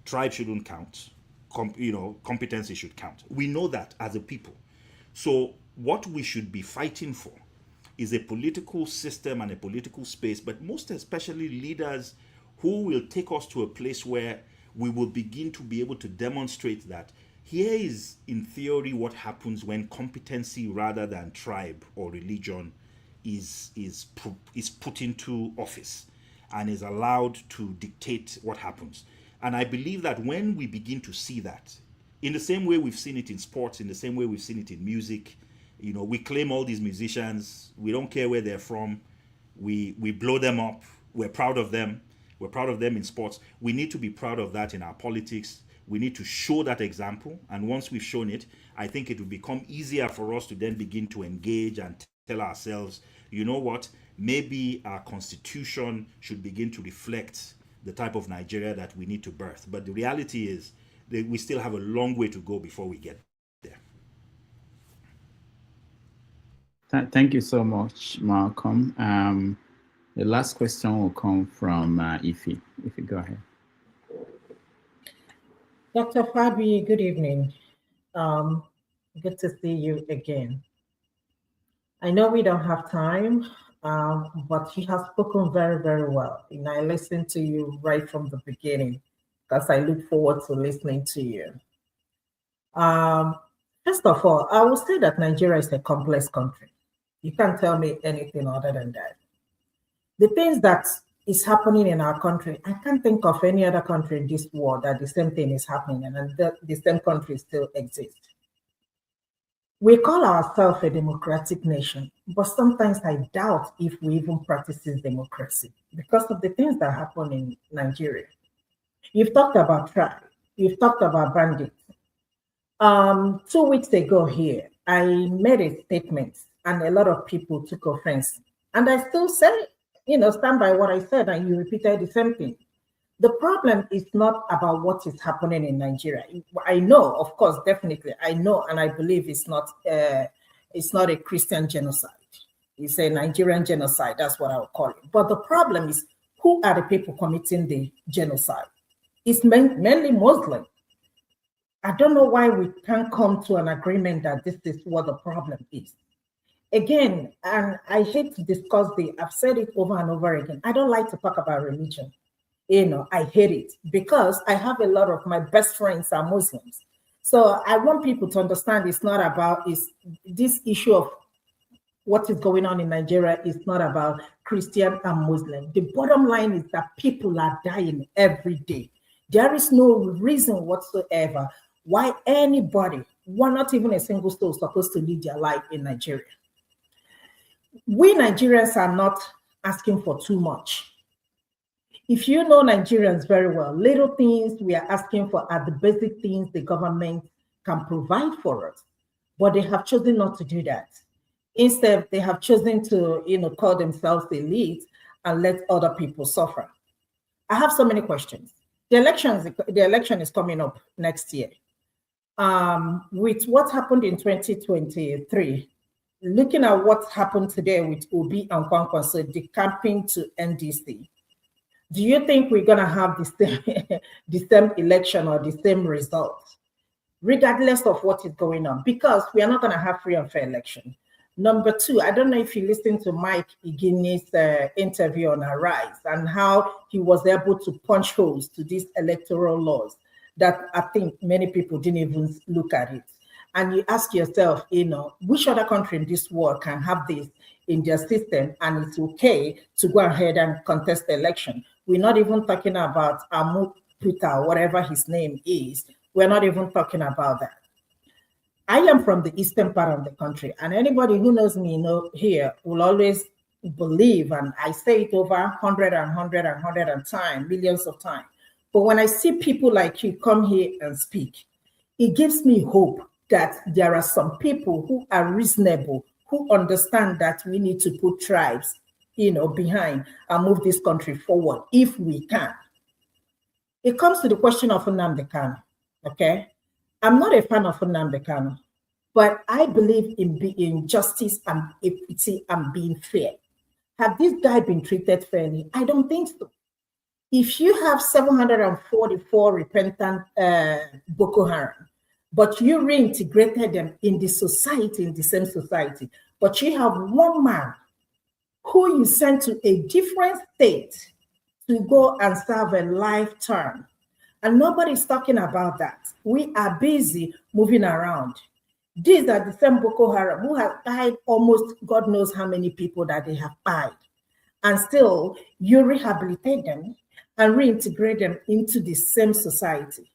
tribe shouldn't count. Competency should count. We know that as a people. So what we should be fighting for is a political system and a political space, but most especially leaders who will take us to a place where we will begin to be able to demonstrate that here is, in theory, what happens when competency rather than tribe or religion is put into office and is allowed to dictate what happens. And I believe that when we begin to see that, in the same way we've seen it in sports, in the same way we've seen it in music, we claim all these musicians, we don't care where they're from, we blow them up, we're proud of them. We're proud of them in sports. We need to be proud of that in our politics. We need to show that example. And once we've shown it, I think it will become easier for us to then begin to engage and tell ourselves, you know what, maybe our constitution should begin to reflect the type of Nigeria that we need to birth. But the reality is that we still have a long way to go before we get there. Thank you so much, Malcolm. The last question will come from Ify. Ify, go ahead. Dr. Fabiyi, good evening. Good to see you again. I know we don't have time, but you have spoken very, very well. And I listened to you right from the beginning because I look forward to listening to you. First of all, I will say that Nigeria is a complex country. You can't tell me anything other than that. The things that is happening in our country, I can't think of any other country in this world that the same thing is happening and the same country still exists. We call ourselves a democratic nation, but sometimes I doubt if we even practice democracy because of the things that happen in Nigeria. You've talked about tribe, you've talked about bandits. 2 weeks ago here, I made a statement and a lot of people took offense. And I still say, stand by what I said, and you repeated the same thing. The problem is not about what is happening in Nigeria. I know, of course, definitely, I know, and I believe it's not a Christian genocide. It's a Nigerian genocide. That's what I would call it. But the problem is, who are the people committing the genocide? It's mainly Muslim. I don't know why we can't come to an agreement that this is what the problem is. Again, and I hate to discuss I've said it over and over again. I don't like to talk about religion. I hate it because I have a lot of my best friends are Muslims. So I want people to understand it's not about this issue of what is going on in Nigeria is not about Christian and Muslim. The bottom line is that people are dying every day. There is no reason whatsoever why anybody, one, not even a single soul, is supposed to live their life in Nigeria. We Nigerians are not asking for too much. If you know Nigerians very well, little things we are asking for are the basic things the government can provide for us, but they have chosen not to do that. Instead, they have chosen to, call themselves elite and let other people suffer. I have so many questions. The election is coming up next year. With what happened in 2023, looking at what happened today with Obi and Kwankwaso decamping to NDC, do you think we're going to have the same election or the same result, regardless of what is going on? Because we are not going to have free and fair election. Number two, I don't know if you listened to Mike Igini's interview on Arise and how he was able to punch holes to these electoral laws that I think many people didn't even look at it. And you ask yourself, which other country in this world can have this in their system and it's okay to go ahead and contest the election? We're not even talking about Amu Puta, whatever his name is. We're not even talking about that. I am from the eastern part of the country, and anybody who knows me here will always believe, and I say it over 100 times, millions of times. But when I see people like you come here and speak, it gives me hope that there are some people who are reasonable, who understand that we need to put tribes, behind and move this country forward if we can. It comes to the question of Nnamdi Kanu, okay? I'm not a fan of Nnamdi Kanu, but I believe in justice and equity and being fair. Have this guy been treated fairly? I don't think so. If you have 744 repentant Boko Haram, but you reintegrated them in the society, in the same society, but you have one man who you sent to a different state to go and serve a life term. And nobody's talking about that. We are busy moving around. These are the same Boko Haram who have died almost God knows how many people that they have died. And still, you rehabilitate them and reintegrate them into the same society.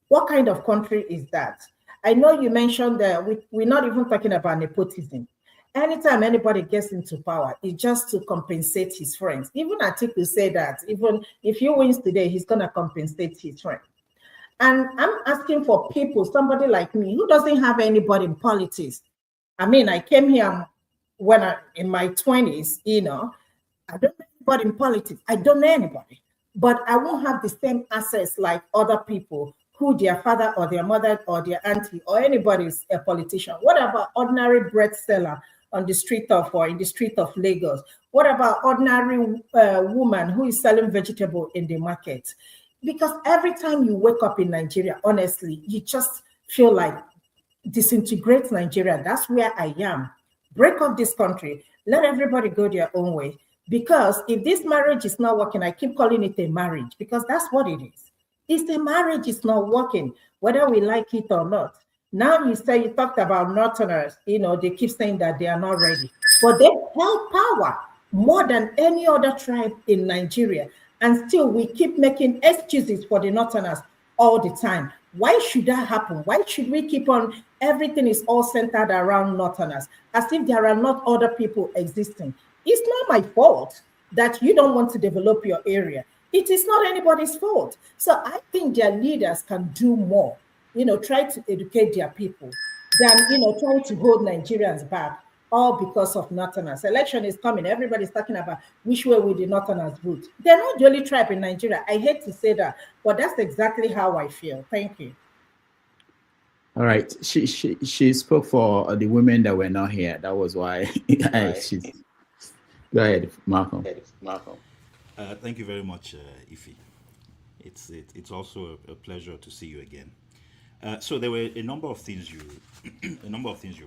What kind of country is that? I know you mentioned that we're not even talking about nepotism. Anytime anybody gets into power, it's just to compensate his friends. Even Atiku said that even if he wins today, he's going to compensate his friends. And I'm asking for people, somebody like me, who doesn't have anybody in politics. I mean, I came here when in my 20s, I don't know anybody in politics. I don't know anybody. But I won't have the same access like other people who their father or their mother or their auntie or anybody is a politician. What about ordinary bread seller on the street of or in the street of Lagos? What about ordinary woman who is selling vegetable in the market? Because every time you wake up in Nigeria, honestly, you just feel like disintegrate Nigeria. That's where I am. Break up this country. Let everybody go their own way. Because if this marriage is not working, I keep calling it a marriage because that's what it is. It's a marriage, it's not working, whether we like it or not. Now you talked about Northerners, they keep saying that they are not ready. But they held power more than any other tribe in Nigeria. And still we keep making excuses for the Northerners all the time. Why should that happen? Why should we keep on, everything is all centered around Northerners, as if there are not other people existing? It's not my fault that you don't want to develop your area. It is not anybody's fault. So I think their leaders can do more, try to educate their people than, trying to hold Nigerians back, all because of Northerners. Election is coming. Everybody's talking about which way will the Northerners vote. They're not the only tribe in Nigeria. I hate to say that, but that's exactly how I feel. Thank you. All right. She spoke for the women that were not here. That was why she's... Go ahead, Malcolm. Thank you very much, Ife. It's also a pleasure to see you again. So there were a number of things you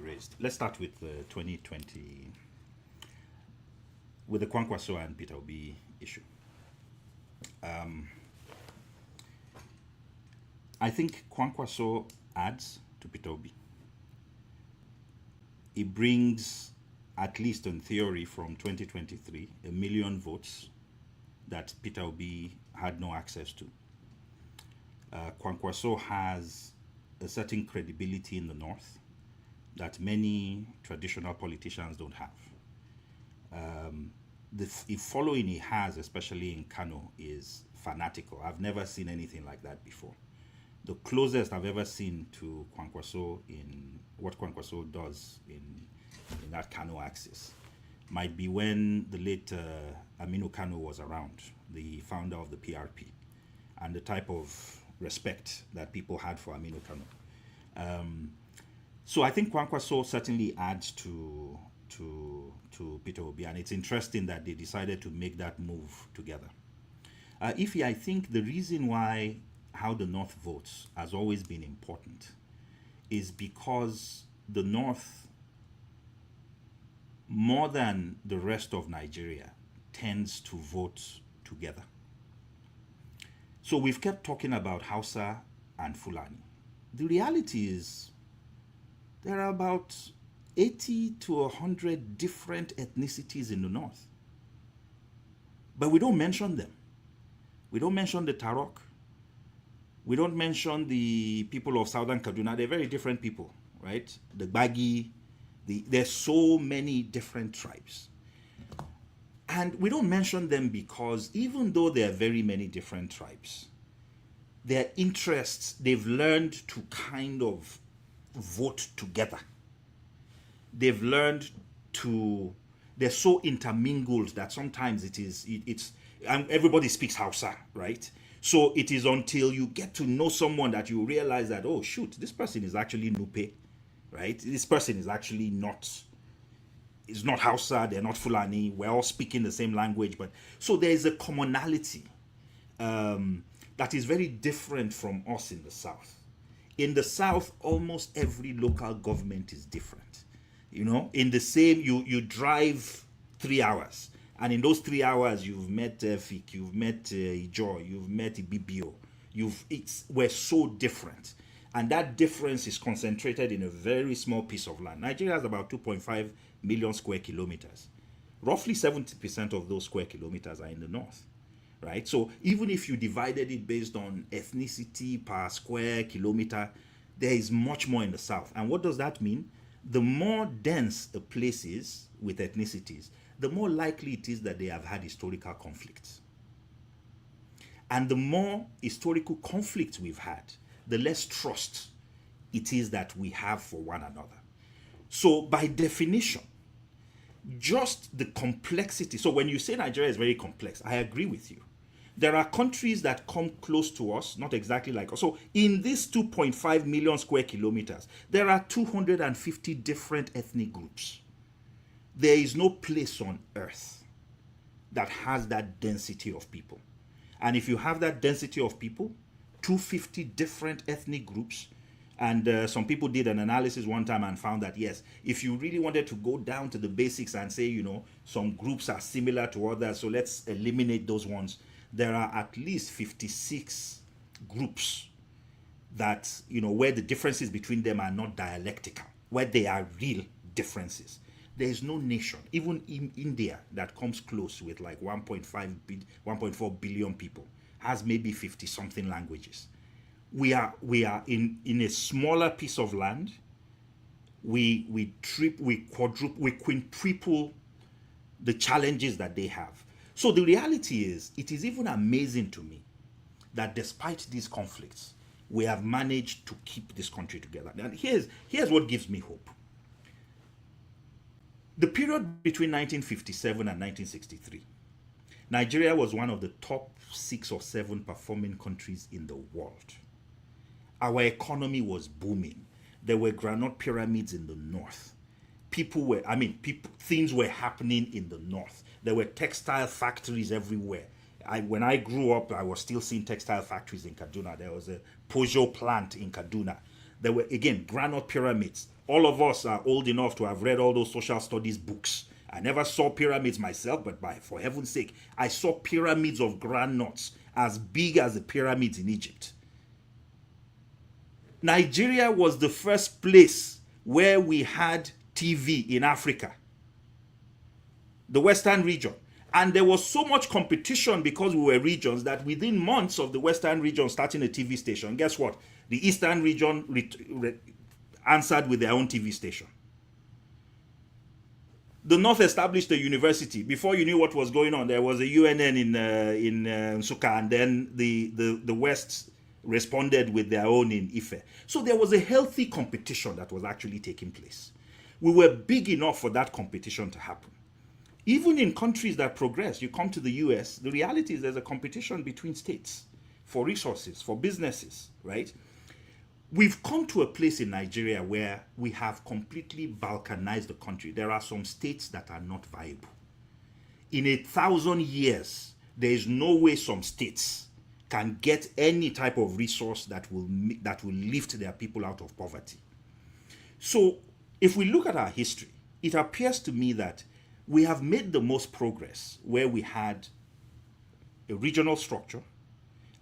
raised. Let's start with 2020, with the Kwankwaso and Peter Obi issue. I think Kwankwaso adds to Peter Obi. It brings at least in theory, from 2023, 1 million votes that Peter Obi had no access to. Kwankwaso has a certain credibility in the north that many traditional politicians don't have. The following he has, especially in Kano, is fanatical. I've never seen anything like that before. The closest I've ever seen to Kwankwaso in what Kwankwaso does in that Kano axis might be when the late Aminu Kano was around, the founder of the PRP, and the type of respect that people had for Aminu Kano. So I think Kwankwaso certainly adds to Peter Obi, and it's interesting that they decided to make that move together. Ify, I think the reason why how the North votes has always been important is because the North, more than the rest of Nigeria, tends to vote together. So we've kept talking about Hausa and Fulani. The reality is there are about 80 to 100 different ethnicities in the North. But we don't mention them. We don't mention the Tarok. We don't mention the people of Southern Kaduna. They're very different people, right? The Gbagi, there's so many different tribes. And we don't mention them because even though there are very many different tribes, their interests, they've learned to kind of vote together. They've learned to, they're so intermingled that sometimes everybody speaks Hausa, right? So it is until you get to know someone that you realize that, oh shoot, this person is actually Nupe, right? This person is actually not, it's not Hausa, they're not Fulani, we're all speaking the same language. But so there is a commonality that is very different from us in the South. In the South, almost every local government is different. You know, in the same, you drive 3 hours, and in those 3 hours, you've met Fik, you've met Ijo, you've met Ibibio. We're so different. And that difference is concentrated in a very small piece of land. Nigeria has about 2.5 million square kilometers. Roughly 70% of those square kilometers are in the north, right? So even if you divided it based on ethnicity per square kilometer, there is much more in the south. And what does that mean? The more dense a place is with ethnicities, the more likely it is that they have had historical conflicts. And the more historical conflicts we've had, the less trust it is that we have for one another. So by definition, just the complexity. So when you say Nigeria is very complex, I agree with you. There are countries that come close to us, not exactly like us. So in this 2.5 million square kilometers, there are 250 different ethnic groups. There is no place on earth that has that density of people. And if you have that density of people, 250 different ethnic groups, and some people did an analysis one time and found that, yes, if you really wanted to go down to the basics and say, you know, some groups are similar to others, so let's eliminate those ones, there are at least 56 groups that, you know, where the differences between them are not dialectical, where they are real differences. There is no nation, even in India, that comes close with like 1.4 billion people, has maybe 50 something languages. We are in a smaller piece of land. We quintuple the challenges that they have. So the reality is, it is even amazing to me that despite these conflicts, we have managed to keep this country together. And here's what gives me hope. The period between 1957 and 1963, Nigeria was one of the top 6 or 7 performing countries in the world. Our economy was booming. There were granite pyramids in the north. Things were happening in the north. There were textile factories everywhere. When I grew up, I was still seeing textile factories in Kaduna. There was a Peugeot plant in Kaduna. There were, again, granite pyramids. All of us are old enough to have read all those social studies books. I never saw pyramids myself, but for heaven's sake, I saw pyramids of granites as big as the pyramids in Egypt. Nigeria was the first place where we had TV in Africa. the Western region. And there was so much competition because we were regions that within months of the Western region starting a TV station, guess what? The Eastern region answered with their own TV station. The North established a university. Before you knew what was going on, there was a UNN in Nsukka, and then the West responded with their own in Ife. So there was a healthy competition that was actually taking place. We were big enough for that competition to happen. Even in countries that progress, you come to the US, the reality is there's a competition between states for resources, for businesses, right? We've come to a place in Nigeria where we have completely balkanized the country. There are some states that are not viable. In 1,000 years, there is no way some states can get any type of resource that will lift their people out of poverty. So if we look at our history, it appears to me that we have made the most progress where we had a regional structure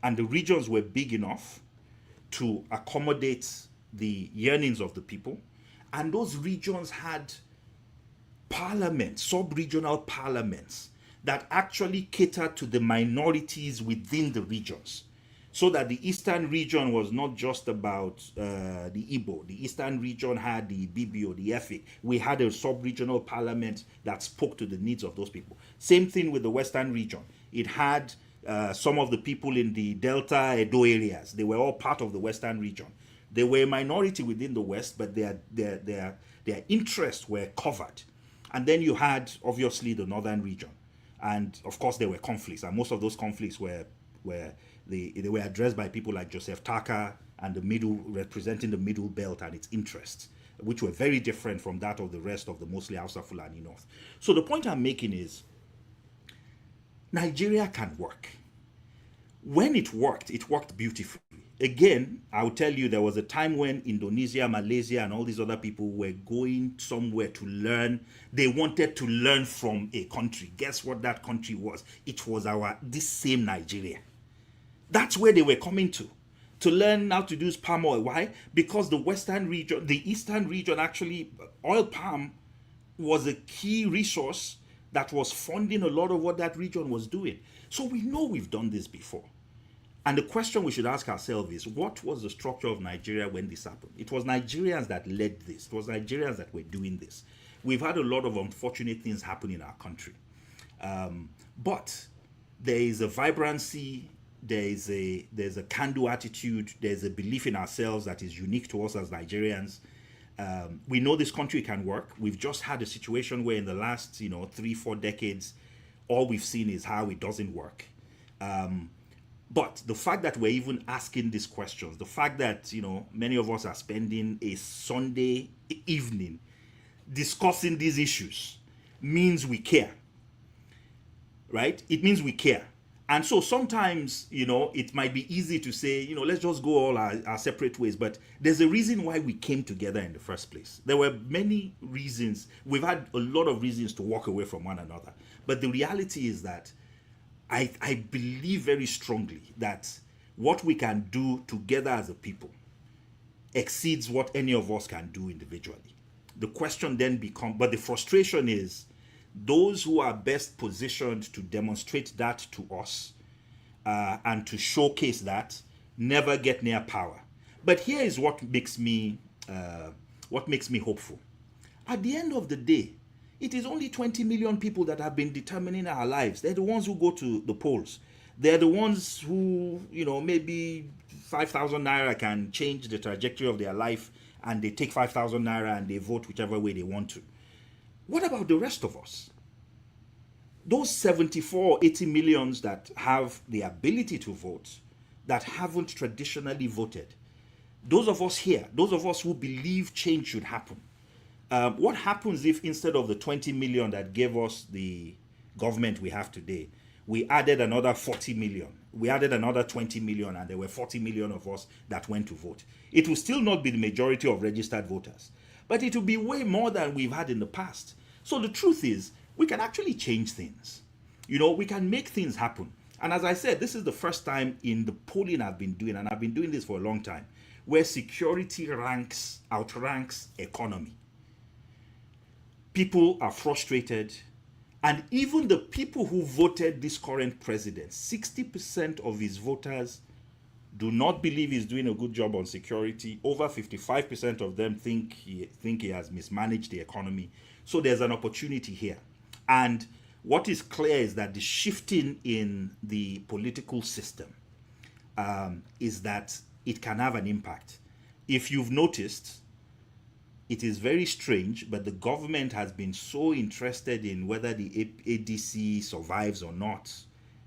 and the regions were big enough to accommodate the yearnings of the people, and those regions had parliaments, sub-regional parliaments that actually catered to the minorities within the regions, so that the Eastern region was not just about the Igbo. The Eastern region had the Ibibio, the Efik. We had a sub-regional parliament that spoke to the needs of those people. Same thing with the Western region. It had some of the people in the Delta, Edo areas. They were all part of the Western region. They were a minority within the West, but their interests were covered. And then you had, obviously, the Northern region. And, of course, there were conflicts. And most of those conflicts were addressed by people like Joseph Taka and the middle, representing the Middle Belt and its interests, which were very different from that of the rest of the mostly Hausa Fulani North. So the point I'm making is, Nigeria can work. When it worked beautifully. Again, I'll tell you, there was a time when Indonesia, Malaysia, and all these other people were going somewhere to learn. They wanted to learn from a country. Guess what that country was? It was this same Nigeria. That's where they were coming to learn how to use palm oil. Why? Because the Western region, the Eastern region, actually, oil palm was a key resource that was funding a lot of what that region was doing. So we know we've done this before. And the question we should ask ourselves is, what was the structure of Nigeria when this happened? It was Nigerians that led this. It was Nigerians that were doing this. We've had a lot of unfortunate things happen in our country. But there is a vibrancy, there's a can-do attitude, there's a belief in ourselves that is unique to us as Nigerians. We know this country can work. We've just had a situation where in the last 3-4 decades, all we've seen is how it doesn't work. But the fact that we're even asking these questions, the fact that many of us are spending a Sunday evening discussing these issues means we care, right? It means we care. And so sometimes, it might be easy to say, let's just go all our separate ways. But there's a reason why we came together in the first place. There were many reasons. We've had a lot of reasons to walk away from one another. But the reality is that I believe very strongly that what we can do together as a people exceeds what any of us can do individually. The question then becomes, but the frustration is, those who are best positioned to demonstrate that to us and to showcase that never get near power. But here is what makes me hopeful. At the end of the day, it is only 20 million people that have been determining our lives. They're the ones who go to the polls. They're the ones who, maybe 5,000 naira can change the trajectory of their life, and they take 5,000 naira and they vote whichever way they want to. What about the rest of us? Those 74 or 80 millions that have the ability to vote, that haven't traditionally voted, those of us here, those of us who believe change should happen, what happens if instead of the 20 million that gave us the government we have today, we added another 40 million, we added another 20 million, and there were 40 million of us that went to vote? It will still not be the majority of registered voters, but it will be way more than we've had in the past. So the truth is, we can actually change things. We can make things happen. And as I said, this is the first time in the polling I've been doing, and I've been doing this for a long time, where security outranks economy. People are frustrated, And even the people who voted this current president, 60% of his voters do not believe he's doing a good job on security. Over 55% of them think he has mismanaged the economy. So there's an opportunity here. And what is clear is that the shifting in the political system is that it can have an impact. If you've noticed, it is very strange, but the government has been so interested in whether the ADC survives or not.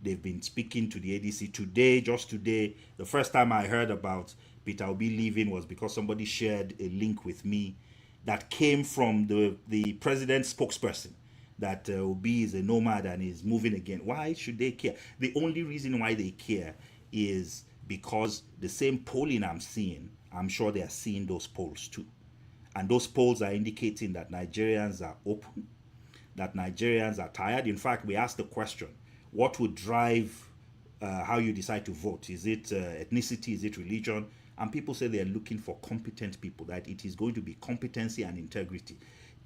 They've been speaking to the ADC today, just today. The first time I heard about Peter Obi leaving was because somebody shared a link with me that came from the president's spokesperson, that Obi is a nomad and is moving again. Why should they care? The only reason why they care is because the same polling I'm seeing, I'm sure they are seeing those polls too. And those polls are indicating that Nigerians are open, that Nigerians are tired. In fact, we asked the question, what would drive how you decide to vote? Is it ethnicity? Is it religion? And people say they're looking for competent people, that it is going to be competency and integrity.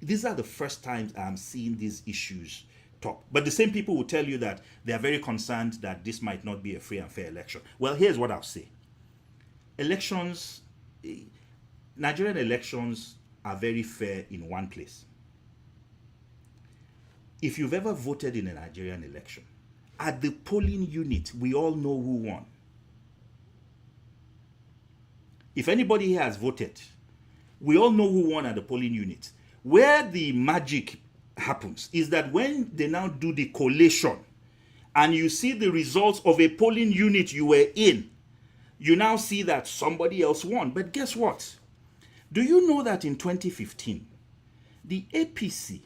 These are the first times I'm seeing these issues talk. But the same people will tell you that they are very concerned that this might not be a free and fair election. Well, here's what I'll say. Elections, Nigerian elections are very fair in one place. If you've ever voted in a Nigerian election, at the polling unit, we all know who won. If anybody here has voted, we all know who won at the polling unit. Where the magic happens is that when they now do the collation and you see the results of a polling unit you were in, you now see that somebody else won. But guess what? Do you know that in 2015, the APC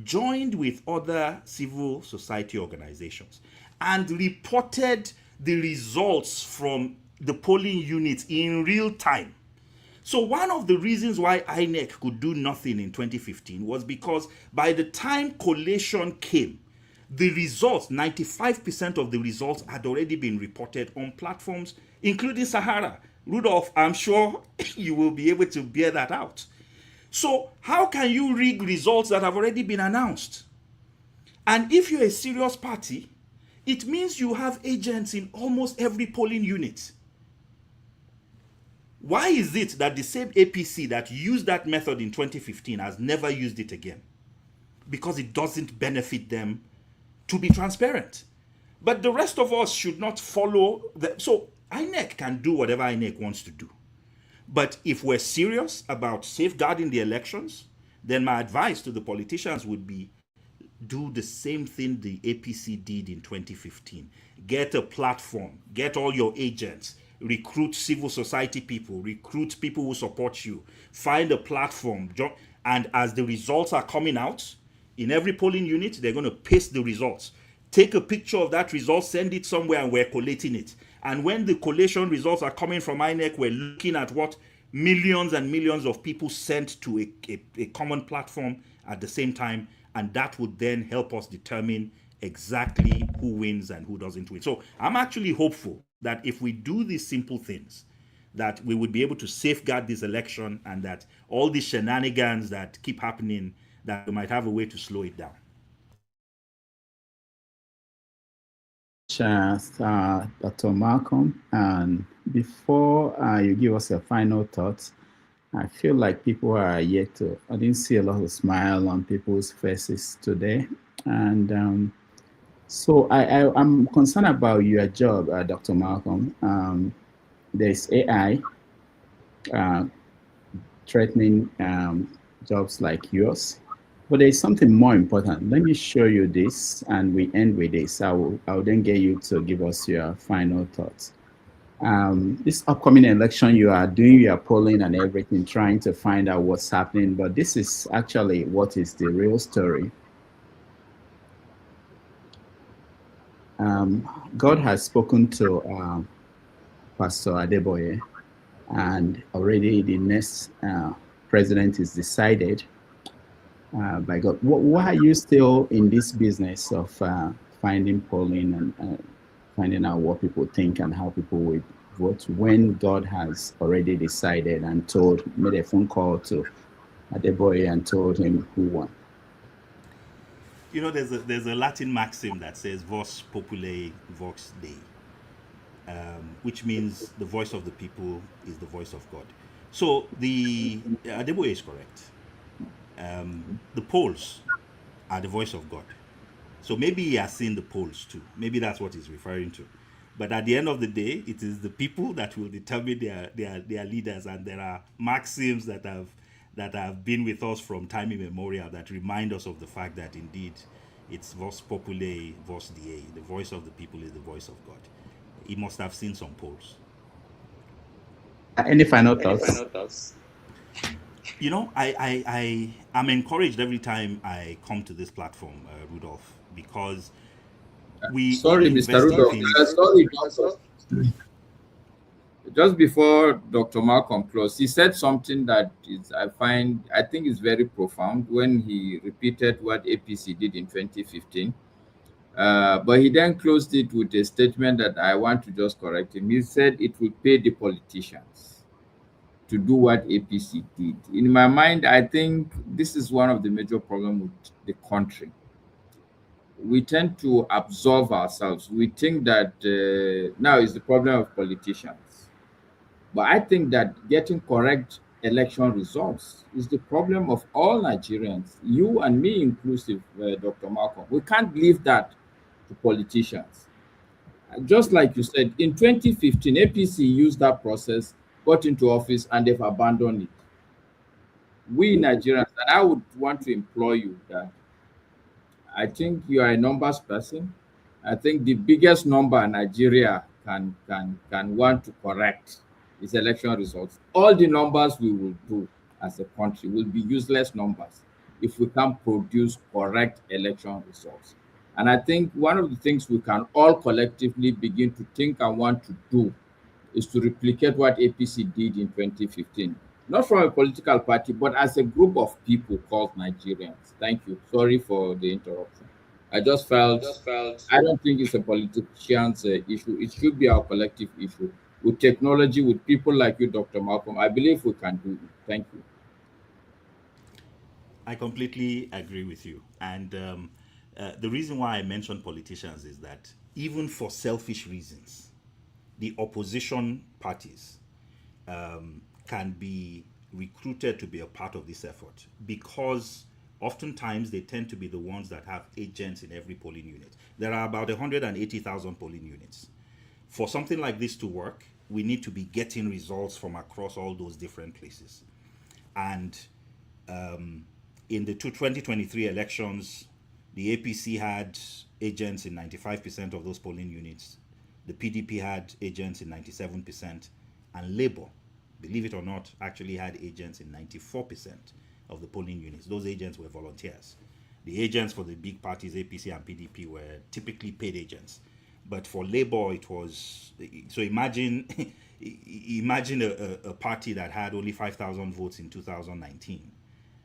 joined with other civil society organizations and reported the results from the polling units in real time? So one of the reasons why INEC could do nothing in 2015 was because by the time collation came, the results, 95% of the results had already been reported on platforms, including Sahara. Rudolph, I'm sure you will be able to bear that out. So how can you rig results that have already been announced? And if you're a serious party, it means you have agents in almost every polling unit. Why is it that the same APC that used that method in 2015 has never used it again? Because it doesn't benefit them to be transparent. But the rest of us should not follow. So INEC can do whatever INEC wants to do. But if we're serious about safeguarding the elections, then my advice to the politicians would be, do the same thing the APC did in 2015. Get a platform, get all your agents, recruit civil society people, recruit people who support you, find a platform, and as the results are coming out, in every polling unit, they're going to paste the results. Take a picture of that result, send it somewhere, and we're collating it. And when the collation results are coming from INEC, we're looking at what millions and millions of people sent to a common platform at the same time, and that would then help us determine exactly who wins and who doesn't win. So I'm actually hopeful that if we do these simple things, that we would be able to safeguard this election, and that all these shenanigans that keep happening, that we might have a way to slow it down. Dr. Malcolm, and before you give us a final thought, I feel like people are yet to, I didn't see a lot of smile on people's faces today. And so I'm concerned about your job, Dr. Malcolm. There's AI threatening jobs like yours. But there's something more important. Let me show you this, and we end with this. I'll then get you to give us your final thoughts. This upcoming election, you are doing your polling and everything, trying to find out what's happening. But this is actually what is the real story. God has spoken to Pastor Adeboye, and already the next president is decided. By God, why are you still in this business of finding polling and finding out what people think and how people will vote when God has already decided and made a phone call to Adeboye and told him who won? You know, there's a Latin maxim that says "Vos populi, vox Dei," which means the voice of the people is the voice of God. So the Adeboye is correct. The polls are the voice of God. So maybe he has seen the polls too. Maybe that's what he's referring to. But at the end of the day, it is the people that will determine their leaders, and there are maxims that have been with us from time immemorial that remind us of the fact that indeed it's vos populi, vos Dei. The voice of the people is the voice of God. He must have seen some polls. Any final thoughts? You know, I'm encouraged every time I come to this platform, Rudolph, because we Sorry, Mr. Rudolph. Sorry, Doctor. Just before Dr. Malcolm closed, he said something that I think is very profound when he repeated what APC did in 2015. But he then closed it with a statement that I want to just correct him. He said it will pay the politicians to do what APC did. In my mind, I think this is one of the major problems with the country. We tend to absolve ourselves. We think that now is the problem of politicians. But I think that getting correct election results is the problem of all Nigerians, you and me inclusive, Dr. Malcolm. We can't leave that to politicians. Just like you said, in 2015, APC used that process, got into office, and they've abandoned it. We Nigerians, and I would want to implore you that I think you are a numbers person. I think the biggest number Nigeria can want to correct is election results. All the numbers we will do as a country will be useless numbers if we can't produce correct election results. And I think one of the things we can all collectively begin to think and want to do is to replicate what APC did in 2015. Not from a political party, but as a group of people called Nigerians. Thank you. Sorry for the interruption. I just felt I don't think it's a politician's issue. It should be our collective issue. With technology, with people like you, Dr. Malcolm, I believe we can do it. Thank you. I completely agree with you. And the reason why I mentioned politicians is that even for selfish reasons, the opposition parties can be recruited to be a part of this effort, because oftentimes they tend to be the ones that have agents in every polling unit. There are about 180,000 polling units. For something like this to work, we need to be getting results from across all those different places. And in the 2023 elections, the APC had agents in 95% of those polling units. The PDP had agents in 97%, and Labour, believe it or not, actually had agents in 94% of the polling units. Those agents were volunteers. The agents for the big parties, APC and PDP, were typically paid agents. But for Labour, it was, so imagine a party that had only 5,000 votes in 2019,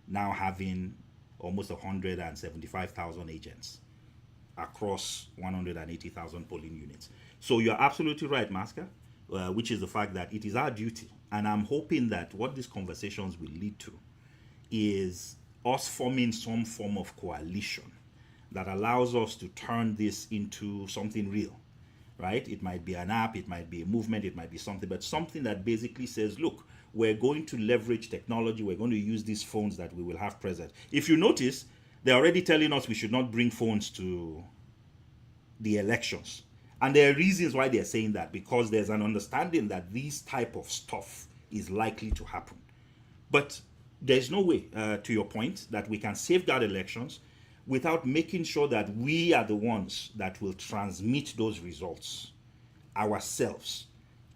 now having almost 175,000 agents across 180,000 polling units. So you're absolutely right, Masker, which is the fact that it is our duty. And I'm hoping that what these conversations will lead to is us forming some form of coalition that allows us to turn this into something real, right? It might be an app, it might be a movement, it might be something, but something that basically says, look, we're going to leverage technology, we're going to use these phones that we will have present. If you notice, they're already telling us we should not bring phones to the elections. And there are reasons why they're saying that, because there's an understanding that this type of stuff is likely to happen. But there's no way, to your point, that we can safeguard elections without making sure that we are the ones that will transmit those results ourselves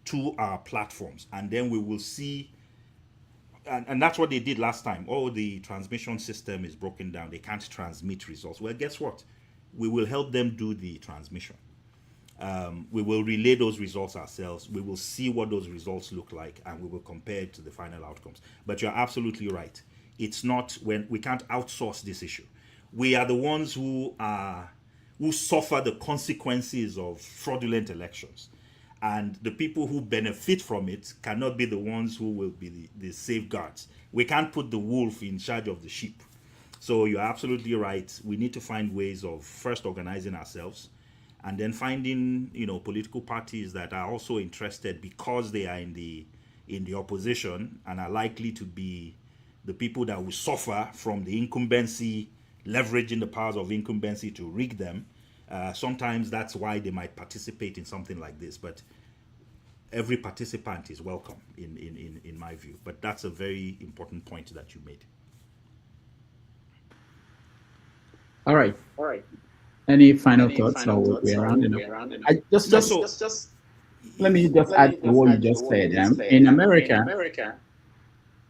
to our platforms. And then we will see, and that's what they did last time. Oh, the transmission system is broken down, they can't transmit results. Well, guess what? We will help them do the transmission. We will relay those results ourselves. We will see what those results look like, and we will compare it to the final outcomes. But you're absolutely right. It's not, when we can't outsource this issue. We are the ones who suffer the consequences of fraudulent elections, and the people who benefit from it cannot be the ones who will be the safeguards. We can't put the wolf in charge of the sheep. So you're absolutely right. We need to find ways of first organizing ourselves, and then finding, political parties that are also interested because they are in the opposition and are likely to be the people that will suffer from the incumbency, leveraging the powers of incumbency to rig them. Sometimes that's why they might participate in something like this. But every participant is welcome in my view. But that's a very important point that you made. All right. Any final thoughts, or we're rounding up? I just let me just add to what you just said. In America,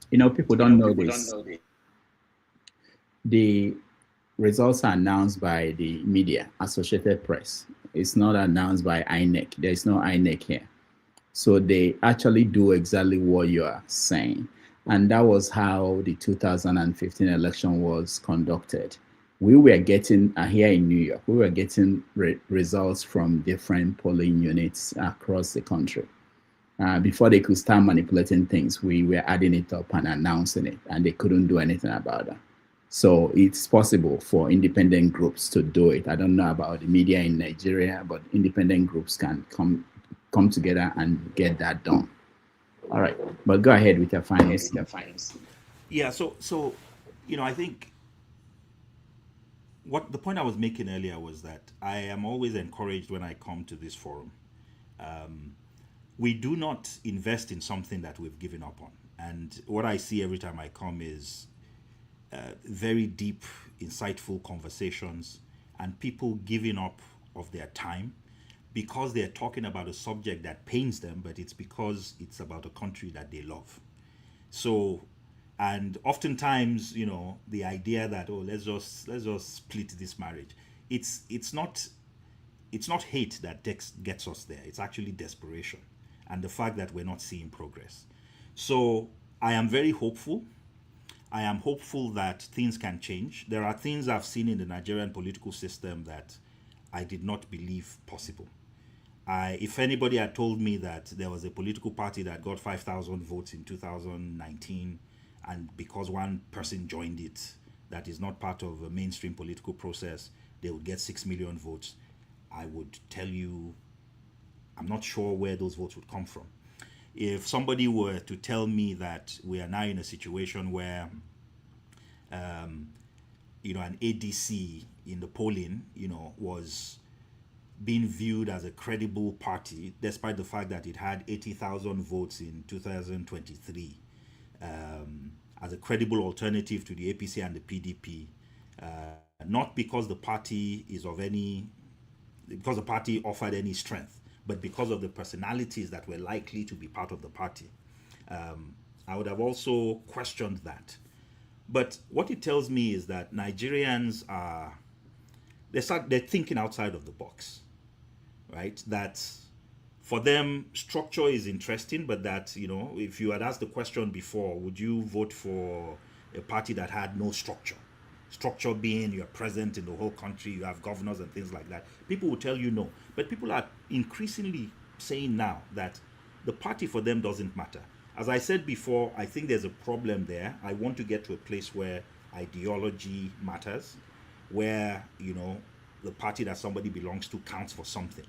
people don't know this. The results are announced by the media, Associated Press. It's not announced by INEC. There's no INEC here. So they actually do exactly what you are saying. And that was how the 2015 election was conducted. We were getting, here in New York, we were getting results from different polling units across the country. Before they could start manipulating things, we were adding it up and announcing it, and they couldn't do anything about that. So it's possible for independent groups to do it. I don't know about the media in Nigeria, but independent groups can come together and get that done. All right, but go ahead with your finals. Yeah, so I think what the point I was making earlier was that I am always encouraged when I come to this forum. We do not invest in something that we've given up on. And what I see every time I come is very deep, insightful conversations and people giving up of their time because they're talking about a subject that pains them, but it's because it's about a country that they love. So, and oftentimes, the idea that, let's just split this marriage. It's not hate that gets us there. It's actually desperation and the fact that we're not seeing progress. So I am very hopeful. I am hopeful that things can change. There are things I've seen in the Nigerian political system that I did not believe possible. If anybody had told me that there was a political party that got 5,000 votes in 2019, and because one person joined it, that is not part of a mainstream political process, they would get 6 million votes, I would tell you, I'm not sure where those votes would come from. If somebody were to tell me that we are now in a situation where, an ADC in the polling, was being viewed as a credible party, despite the fact that it had 80,000 votes in 2023, as a credible alternative to the APC and the PDP, not because the party because the party offered any strength, but because of the personalities that were likely to be part of the party. I would have also questioned that. But what it tells me is that Nigerians they're thinking outside of the box, right? That for them, structure is interesting, but that, if you had asked the question before, would you vote for a party that had no structure? Structure being you're present in the whole country, you have governors and things like that. People will tell you no. But people are increasingly saying now that the party for them doesn't matter. As I said before, I think there's a problem there. I want to get to a place where ideology matters, where, the party that somebody belongs to counts for something.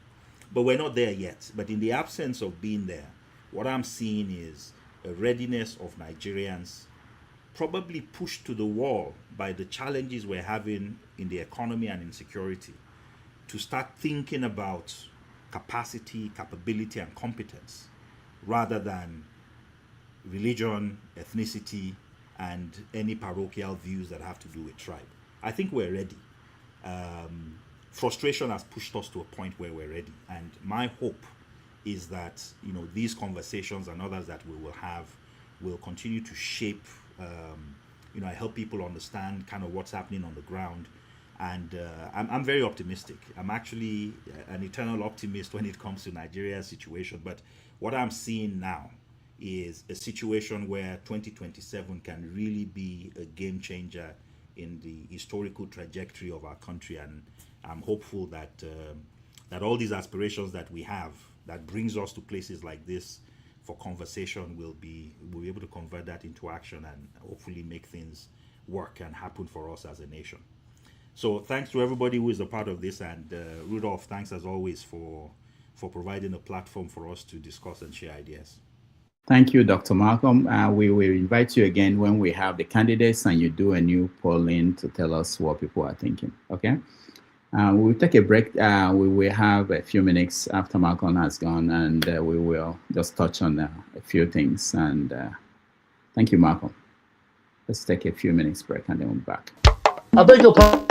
But we're not there yet. But in the absence of being there, what I'm seeing is a readiness of Nigerians, probably pushed to the wall by the challenges we're having in the economy and insecurity, to start thinking about capacity, capability, and competence, rather than religion, ethnicity, and any parochial views that have to do with tribe. I think we're ready. Frustration has pushed us to a point where we're ready. And my hope is that, these conversations and others that we will have will continue to shape, help people understand kind of what's happening on the ground. And I'm very optimistic. I'm actually an eternal optimist when it comes to Nigeria's situation. But what I'm seeing now is a situation where 2027 can really be a game changer in the historical trajectory of our country. And I'm hopeful that that all these aspirations that we have, that brings us to places like this for conversation, we'll be able to convert that into action and hopefully make things work and happen for us as a nation. So thanks to everybody who is a part of this, and Rudolph, thanks as always for providing a platform for us to discuss and share ideas. Thank you, Dr. Malcolm. We will invite you again when we have the candidates and you do a new polling to tell us what people are thinking, okay? We'll take a break. We will have a few minutes after Malcolm has gone, and we will just touch on a few things. And thank you, Malcolm. Let's take a few minutes break and then we'll be back. I beg your pardon.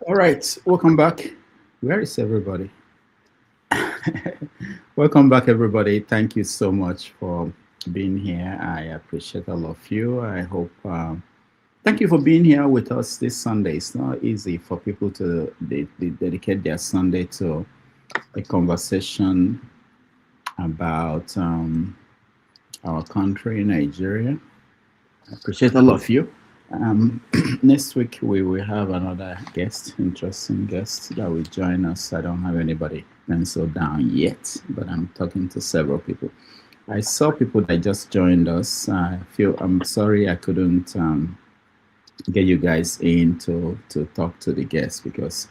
All right, welcome back. Where is everybody? Welcome back, everybody. Thank you so much for being here. I appreciate all of you. I hope. Thank you for being here with us this Sunday. It's not easy for people to dedicate their Sunday to a conversation about our country, Nigeria. I appreciate all of you. Next week we will have another guest, interesting guest that will join us. I don't have anybody penciled down yet, but I'm talking to several people. I saw people that just joined us. I'm sorry I couldn't get you guys in to talk to the guests because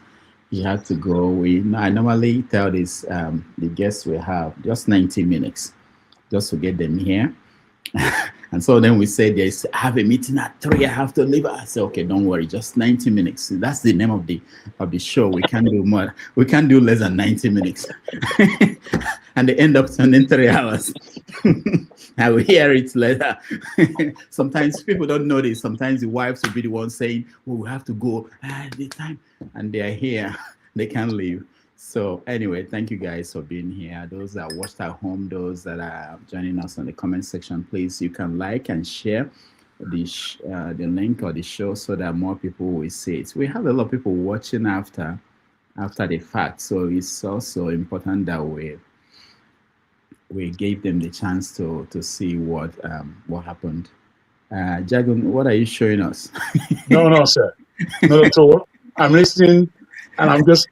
he had to go. I normally tell this the guests we have just 90 minutes just to get them here. And so then we say, I have a meeting at 3, I have to leave. I say, okay, don't worry, just 90 minutes. That's the name of the show. We can't do more. We can't do less than 90 minutes. And they end up spending 3 hours. I will hear it later. Sometimes people don't know this. Sometimes the wives will be the ones saying, well, we have to go at the time. And they are here. They can't leave. So anyway, thank you guys for being here. Those that watched at home, those that are joining us on the comment section, please, you can like and share the link or the show so that more people will see it. We have a lot of people watching after the fact, so it's also important that we gave them the chance to see what happened. Jagun, what are you showing us? No, sir, not at all. I'm listening, and I'm just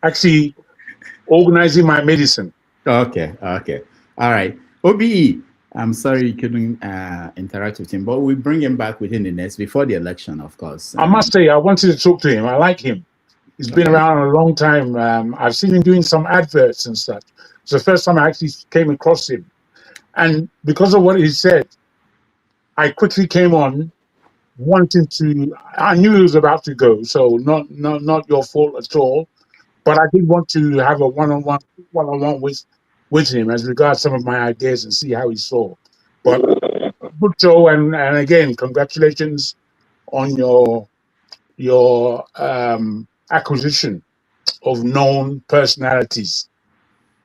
actually organizing my medicine. Okay. All right. Obi, I'm sorry you couldn't interact with him, but we'll bring him back within the next, before the election, of course. I must say, I wanted to talk to him. I like him. He's been around a long time. I've seen him doing some adverts and such. It's the first time I actually came across him. And because of what he said, I quickly came on wanting to, I knew he was about to go, so not your fault at all. But I did want to have a one-on-one with him as regards some of my ideas and see how he saw. But good show, and again, congratulations on your acquisition of known personalities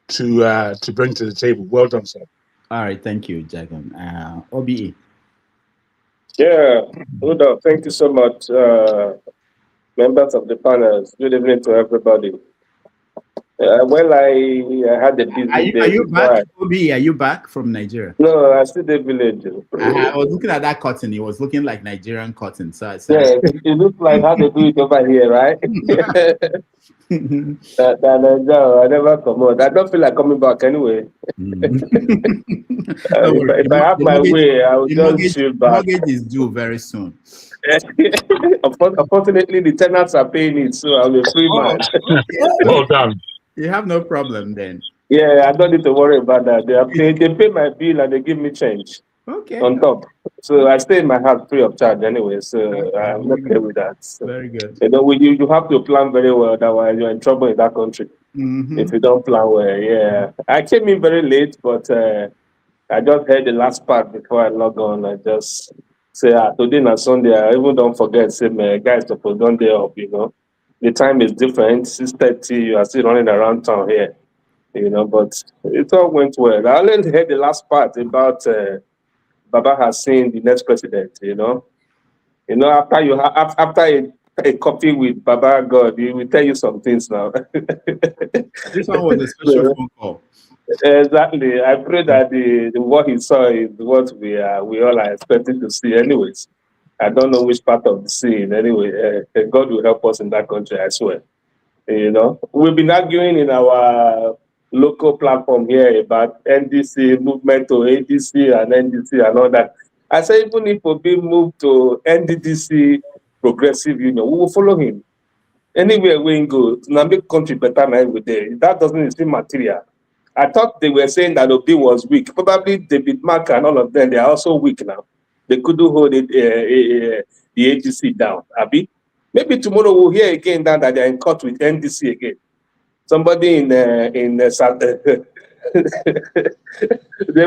to bring to the table. Well done, sir. All right, thank you, Jagan. OBE. Yeah, Rudolph, thank you so much. Members of the panel, good evening to everybody. Well, I had a busy day. Are you back, Obi? Are you back from Nigeria? No, I still the village. I was looking at that cotton. It was looking like Nigerian cotton. So I said, yeah, it looks like how they do it over here, right? I never come out. I don't feel like coming back anyway. If I have my way, I will just chill back. The mortgage is due very soon. Unfortunately, the tenants are paying it, so I'm a free man. Well done. You have no problem then. Yeah, I don't need to worry about that. They pay my bill and they give me change. Okay. On top. So I stay in my house free of charge anyway. So I'm okay with that. So, very good. You know, you have to plan very well, otherwise you're in trouble in that country. If you don't plan well. Yeah. I came in very late, but I just heard the last part before I log on. I just say today na Sunday. I even don't forget, say my guys supposed don't day up, you know. The time is different. 6:30, you are still running around town here. You know, but it all went well. I only heard the last part about Baba has seen the next president. You know, after a coffee with Baba God, he will tell you some things now. This one was a special phone call. Exactly. I pray that the what he saw is what we all are expecting to see. Anyways, I don't know which part of the scene. Anyway, God will help us in that country, I swear. You know, we've been arguing in our local platform here about NDC movement to ADC and NDC and all that. I say even if Obi move to NDDC Progressive Union, we will follow him. Anywhere we go, to make country better now every day. That doesn't seem material. I thought they were saying that Obi was weak. Probably David Mark and all of them, they are also weak now. They couldn't hold the ADC down. Abi? Maybe tomorrow we'll hear again that they're in court with NDC again. Somebody in South, there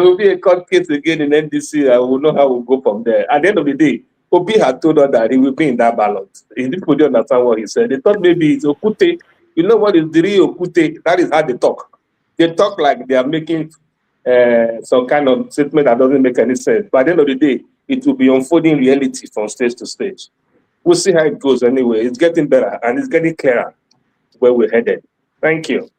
will be a court case again in NDC. I will know how we'll go from there. At the end of the day, Obi had told us that he will be in that ballot. If people didn't understand what he said, they thought maybe it's Okute. You know what is the real Okute? That is how they talk. They talk like they are making some kind of statement that doesn't make any sense. By the end of the day, it will be unfolding reality from stage to stage. We'll see how it goes anyway. It's getting better and it's getting clearer where we're headed. Thank you.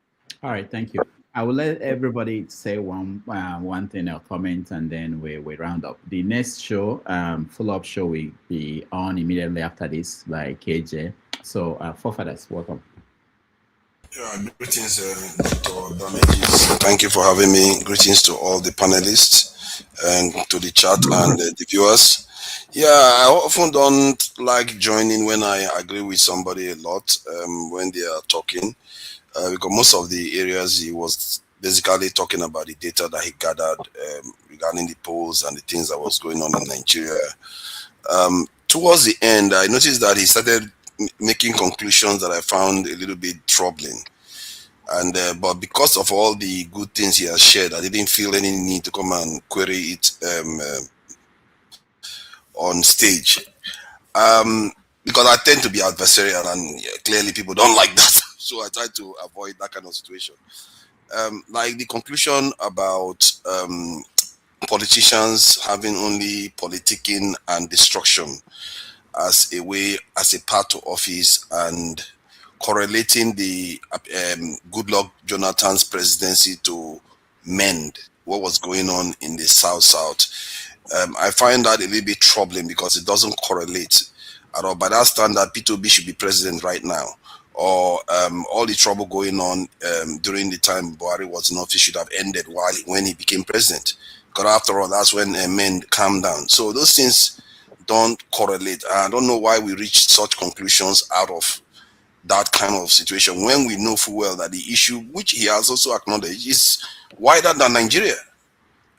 All right, thank you. I will let everybody say one thing or comment, and then we round up. The next show, follow-up show, will be on immediately after this by KJ. So, forefathers, welcome. Yeah, greetings, Dr. Damages. Thank you for having me. Greetings to all the panelists and to the chat and the viewers. Yeah, I often don't like joining when I agree with somebody a lot when they are talking. Because most of the areas he was basically talking about the data that he gathered regarding the polls and the things that was going on in Nigeria. Towards the end, I noticed that he started making conclusions that I found a little bit troubling. And but because of all the good things he has shared, I didn't feel any need to come and query it on stage. Because I tend to be adversarial, and clearly people don't like that. So I try to avoid that kind of situation. Like the conclusion about politicians having only politicking and destruction as a way, as a path to office, and correlating the Goodluck Jonathan's presidency to mend what was going on in the South. I find that a little bit troubling because it doesn't correlate at all. By that standard, Peter Obi should be president right now, or all the trouble going on during the time Buhari was in office should have ended when he became president. Because after all, that's when men calmed down. So those things don't correlate. I don't know why we reached such conclusions out of that kind of situation when we know full well that the issue, which he has also acknowledged, is wider than Nigeria.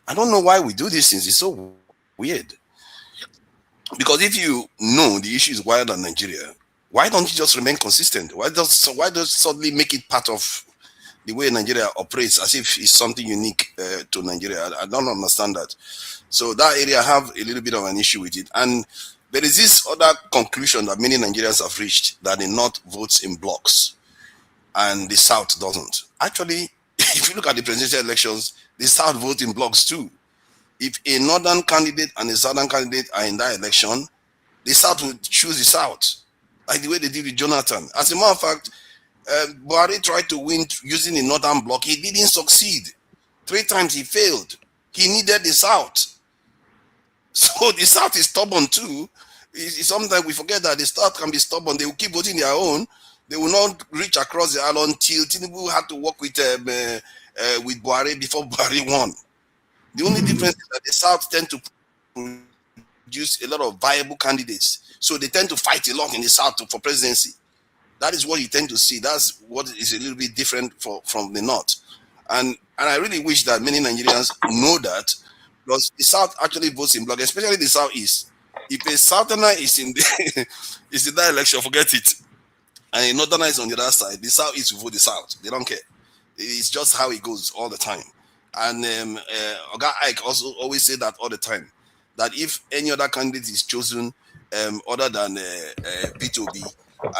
I don't know why we do these things. It's so weird. Because if you know the issue is wider than Nigeria, why don't you just remain consistent? Why does suddenly make it part of the way Nigeria operates as if it's something unique to Nigeria? I don't understand that. So that area I have a little bit of an issue with it. And there is this other conclusion that many Nigerians have reached, that the North votes in blocks and the South doesn't. Actually, if you look at the presidential elections, the South vote in blocks too. If a Northern candidate and a Southern candidate are in that election, the South will choose the South, like the way they did with Jonathan. As a matter of fact, Buhari tried to win using the Northern bloc. He didn't succeed. 3 times he failed. He needed the South. So the South is stubborn too. Sometimes we forget that the South can be stubborn. They will keep voting their own. They will not reach across the island until Tinubu had to work with Buhari before Buhari won. The only difference is that the South tend to produce a lot of viable candidates. So they tend to fight a lot in the South for presidency. That is what you tend to see. That's what is a little bit different from the North. And I really wish that many Nigerians know that, because the South actually votes in block, especially the Southeast. If a Southerner is in that election, forget it. And a Northerner is on the other side, the Southeast will vote the South. They don't care. It's just how it goes all the time. And Oga Ike also always say that all the time, that if any other candidate is chosen other than Peter Obi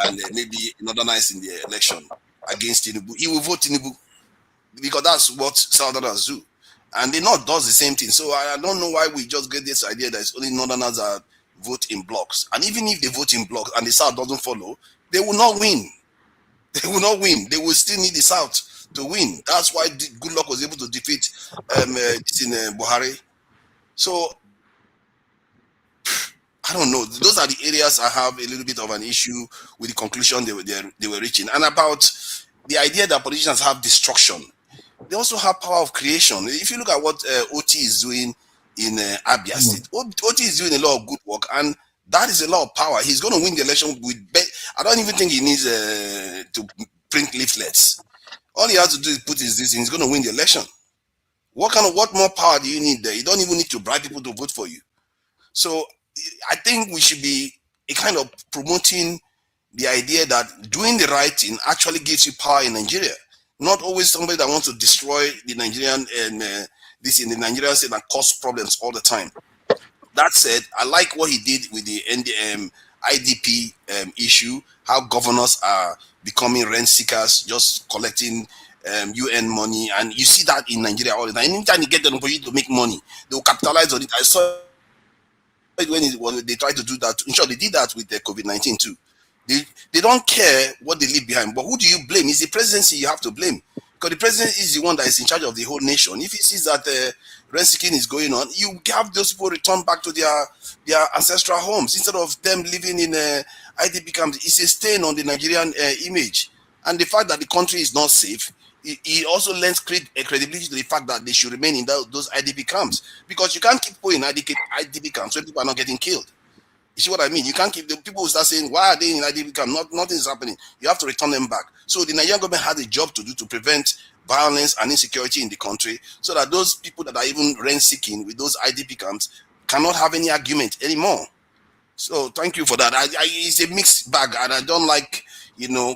and maybe Northerner is in the election against Tinubu, he will vote Tinubu, because that's what Southerners do. And the North does the same thing. So I don't know why we just get this idea that it's only Northerners that vote in blocks. And even if they vote in blocks and the South doesn't follow, they will not win. They will not win. They will still need the South to win. That's why Goodluck was able to defeat Buhari. So I don't know. Those are the areas I have a little bit of an issue with the conclusion they were reaching. And about the idea that politicians have destruction, they also have power of creation. If you look at what OT is doing in Abia State, OT is doing a lot of good work, and that is a lot of power. He's going to win the election with. I don't even think he needs to print leaflets. All he has to do is put his this. He's going to win the election. What more power do you need there? You don't even need to bribe people to vote for you. So I think we should be a kind of promoting the idea that doing the right thing actually gives you power in Nigeria. Not always somebody that wants to destroy the Nigerian and this in the Nigerian state and cause problems all the time. That said, I like what he did with the IDP issue, how governors are becoming rent seekers, just collecting UN money. And you see that in Nigeria all the time. Anytime you get an opportunity to make money, they will capitalize on it. I saw it when they tried to do that. In short, they did that with the COVID-19 too. They don't care what they leave behind. But who do you blame? It's the presidency you have to blame. Because the president is the one that is in charge of the whole nation. If he sees that rent seeking is going on, you have those people return back to their ancestral homes instead of them living in IDP camps. It's a stain on the Nigerian image. And the fact that the country is not safe, it also lends credibility to the fact that they should remain in those IDP camps. Because you can't keep going in IDP camps when people are not getting killed. You see what I mean? You can't keep the people who start saying, why are they in IDP camp? Nothing is happening. You have to return them back. So the Nigerian government has a job to do to prevent violence and insecurity in the country so that those people that are even rent seeking with those IDP camps cannot have any argument anymore. So thank you for that. It's a mixed bag, and I don't like,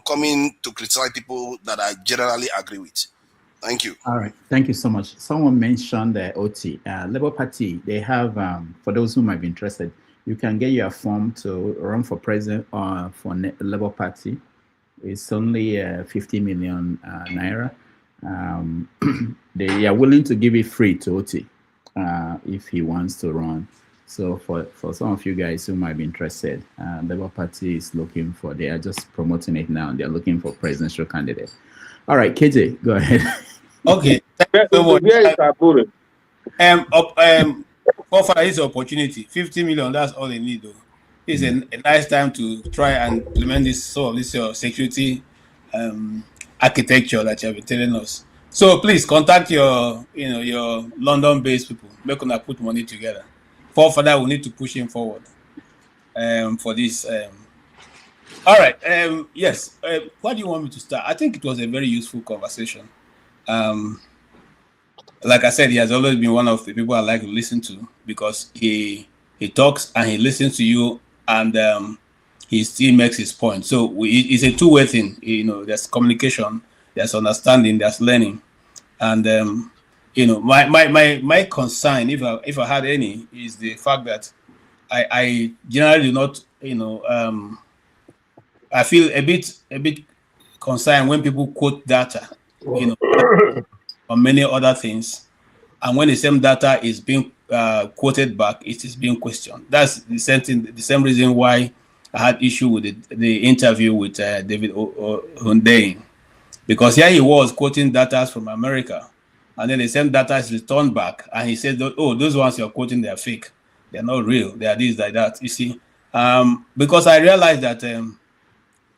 coming to criticize people that I generally agree with. Thank you. All right. Thank you so much. Someone mentioned the OT. Labour Party, they have, for those who might be interested, you can get your form to run for president for Labour Party. It's only 50 million naira. They are willing to give it free to OT if he wants to run. So for some of you guys who might be interested, Labour Party is looking for, they are just promoting it now. They're looking for presidential candidate. All right, KJ, go ahead. Okay. Thank you so much. Offer this opportunity, 50 million, that's all they need though. It's a nice time to try and implement this security architecture that you have been telling us. So please contact your London-based people. Make them put money together. For that, we need to push him forward for this. All right. Yes. Where do you want me to start? I think it was a very useful conversation. Like I said, he has always been one of the people I like to listen to because he talks and he listens to you, and he still makes his point. So it's a two-way thing. There's communication, there's understanding, there's learning, and my concern, if I had any, is the fact that I generally do not, I feel a bit concerned when people quote data, on many other things, and when the same data is being quoted back, it is being questioned. That's the same thing, the same reason why I had issue with the interview with David Hundeyin, because here he was quoting data from America, and then the same data is returned back, and he said, "Oh, those ones you're quoting, they're fake. They're not real. They are this, like that." You see, because I realized that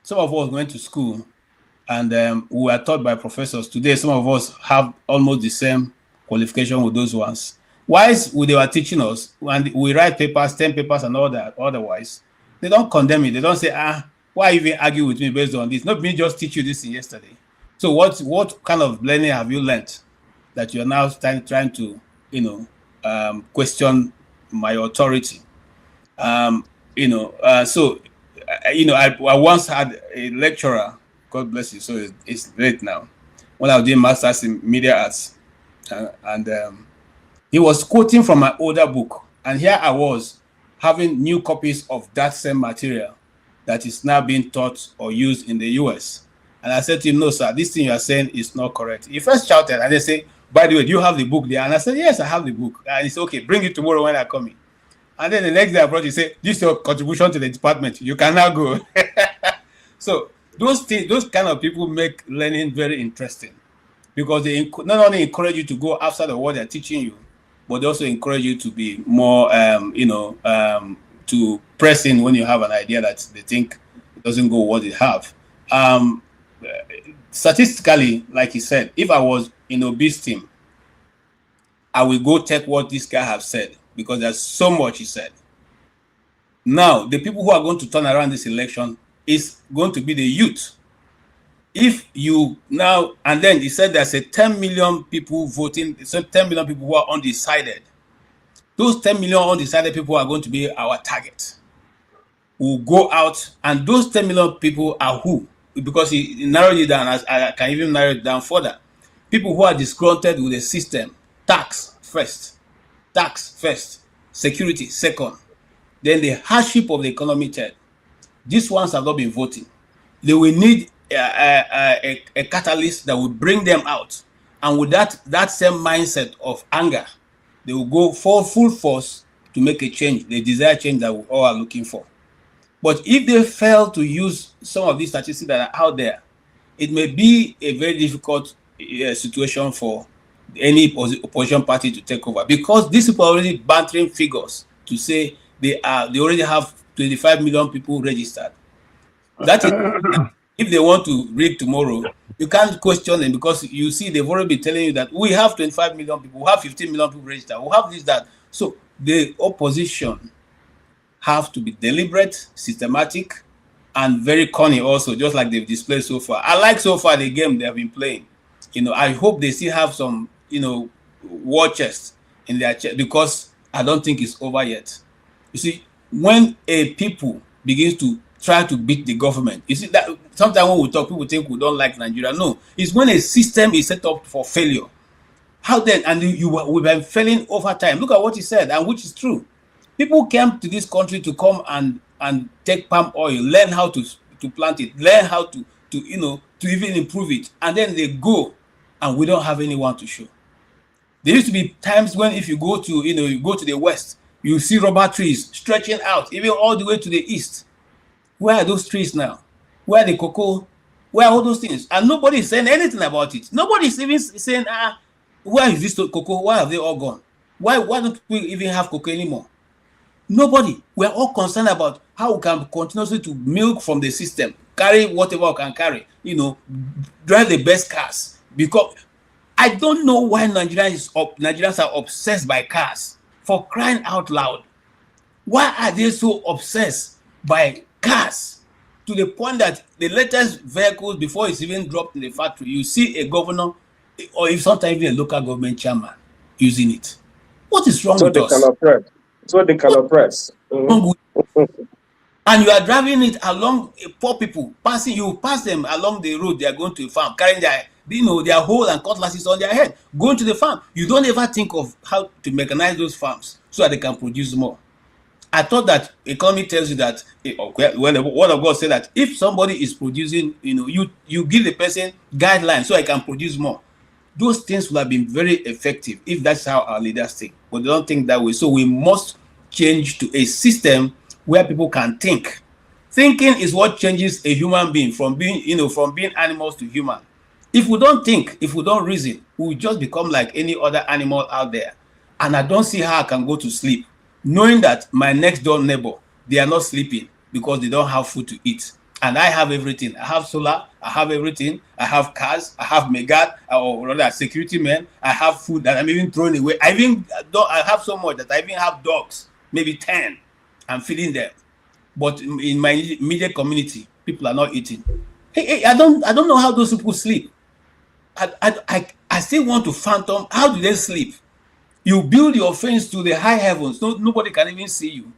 some of us went to school. And we were taught by professors. Today, some of us have almost the same qualification with those ones. Whilst they were teaching us, and we write papers, 10 papers and all that, otherwise, they don't condemn it. They don't say, why even argue with me based on this? Not me just teach you this thing yesterday. So what kind of learning have you learned that you're now trying to, question my authority? So, I once had a lecturer, God bless you. So it's late now. When I was doing masters in media arts, and he was quoting from my older book, and here I was having new copies of that same material that is now being taught or used in the US. And I said to him, "No, sir, this thing you are saying is not correct." He first shouted, and they say, "By the way, do you have the book there?" And I said, "Yes, I have the book." And he said, "Okay, bring it tomorrow when I come in." And then the next day I brought it, he said, "This is your contribution to the department. You can now go." So those kind of people make learning very interesting, because they not only encourage you to go after the what they're teaching you, but they also encourage you to be more, to press in when you have an idea that they think doesn't go what they have. Statistically, like he said, if I was in Obi's team, I will go take what this guy have said, because there's so much he said. Now, the people who are going to turn around this election is going to be the youth. If you now, and then he said there's a 10 million people voting, so 10 million people who are undecided. Those 10 million undecided people are going to be our target. We'll go out, and those 10 million people are who? Because he narrowed it down, as I can even narrow it down further. People who are disgruntled with the system. Tax first. security second, then the hardship of the economy third. These ones have not been voting. They will need a catalyst that will bring them out. And with that same mindset of anger, they will go for full force to make a change, the desired change that we all are looking for. But if they fail to use some of these statistics that are out there, it may be a very difficult situation for any opposition party to take over, because these people are already bantering figures to say they already have 25 million people registered. That is, if they want to rig tomorrow, you can't question them, because you see they've already been telling you that we have 25 million people, we have 15 million people registered, we have this, that. So the opposition have to be deliberate, systematic, and very cunning also, just like they've displayed so far. I like so far the game they have been playing. I hope they still have some, war chest in their chest, because I don't think it's over yet. You see, when a people begins to try to beat the government, you see that sometimes when we talk, people think we don't like Nigeria. No, it's when a system is set up for failure. How then? And we've been failing over time. Look at what he said, and which is true. People came to this country to come and take palm oil, learn how to plant it, learn how to even improve it, and then they go, and we don't have anyone to show. There used to be times when if you go to you go to the west, you see rubber trees stretching out even all the way to the east. Where are those trees now? Where are the cocoa? Where are all those things? And nobody is saying anything about it. Nobody is even saying, where is this cocoa? Why have they all gone? Why don't we even have cocoa anymore? Nobody. We're all concerned about how we can continuously to milk from the system, carry whatever we can carry, drive the best cars. Because I don't know why Nigerians are obsessed by cars. For crying out loud. Why are they so obsessed by cars? To the point that the latest vehicles, before it's even dropped in the factory, you see a governor, or if sometimes even a local government chairman using it. What is wrong with us? So they cannot press. And you are driving it along poor people, you pass them along the road, they are going to a farm, carrying their hoe and cutlasses on their head, going to the farm. You don't ever think of how to mechanize those farms so that they can produce more. I thought that economy tells you that, well, the word of God said that if somebody is producing, you give the person guidelines so I can produce more. Those things will have been very effective if that's how our leaders think. But they don't think that way. So we must change to a system where people can think. Thinking is what changes a human being from being animals to human. If we don't think, if we don't reason, we will just become like any other animal out there. And I don't see how I can go to sleep knowing that my next door neighbor, they are not sleeping because they don't have food to eat. And I have everything. I have solar, I have everything. I have cars, I have megad, or rather security men. I have food that I'm even throwing away. I have so much that I even have dogs, maybe 10. I'm feeding them. But in my immediate community, people are not eating. Hey, I don't know how those people sleep. I still want to fathom, how do they sleep? You build your fence to the high heavens, nobody can even see you.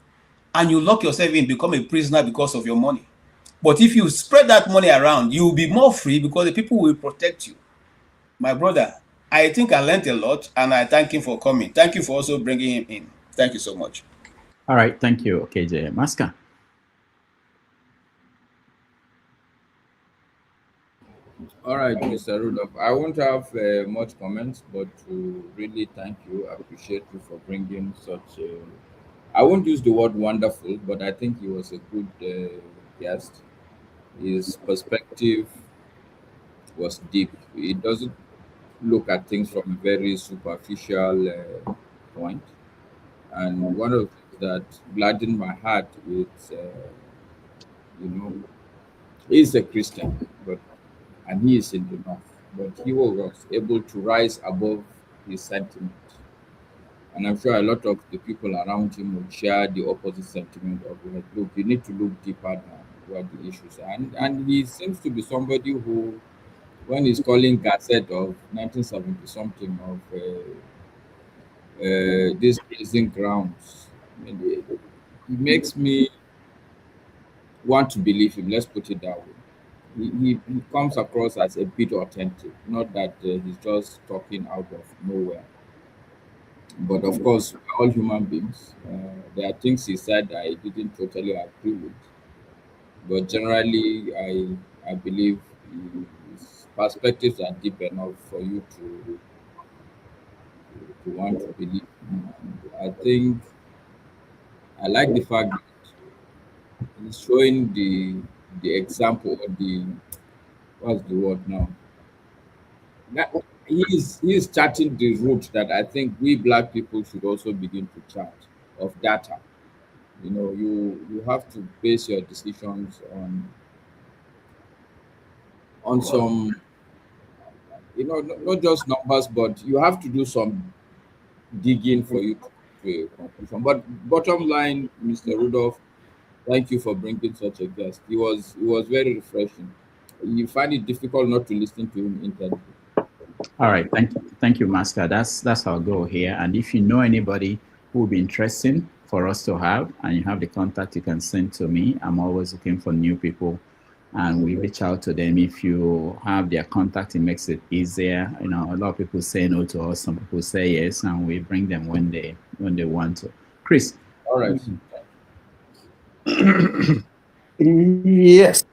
And you lock yourself in, become a prisoner because of your money. But if you spread that money around, you will be more free because the people will protect you. My brother, I think I learned a lot, and I thank him for coming. Thank you for also bringing him in. Thank you so much. All right, thank you, KJ. Maska. All right, Mr. Rudolph. I won't have much comments, but to really thank you, I appreciate you for bringing such I won't use the word wonderful, but I think he was a good guest. His perspective was deep. He doesn't look at things from a very superficial point. And one of the things that gladdened my heart is, he's a Christian, and he is in the north, but he was able to rise above his sentiment. And I'm sure a lot of the people around him would share the opposite sentiment of, like, look, you need to look deeper than what the issues are. And he seems to be somebody who, when he's calling Gazette of 1970 something of these grazing grounds, he makes me want to believe him. Let's put it that way. He comes across as a bit authentic, not that he's just talking out of nowhere. But of course, we're all human beings. There are things he said I didn't totally agree with, but generally, I believe his perspectives are deep enough for you to want to believe. And I think I like the fact that he's showing the example or the what's the word now? That he's charting the route that I think we black people should also begin to chart of data. You know, you have to base your decisions on some, you know, not just numbers, but you have to do some digging for you to come to a conclusion. But bottom line, Mr. Rudolph, thank you for bringing such a guest. It was very refreshing. You find it difficult not to listen to him intently. All right, thank you, Master. That's our goal here. And if you know anybody who would be interesting for us to have, and you have the contact, you can send to me. I'm always looking for new people, and we reach out to them. If you have their contact, it makes it easier. You know, a lot of people say no to us, some people say yes, and we bring them when they want to. Chris. All right. Yes.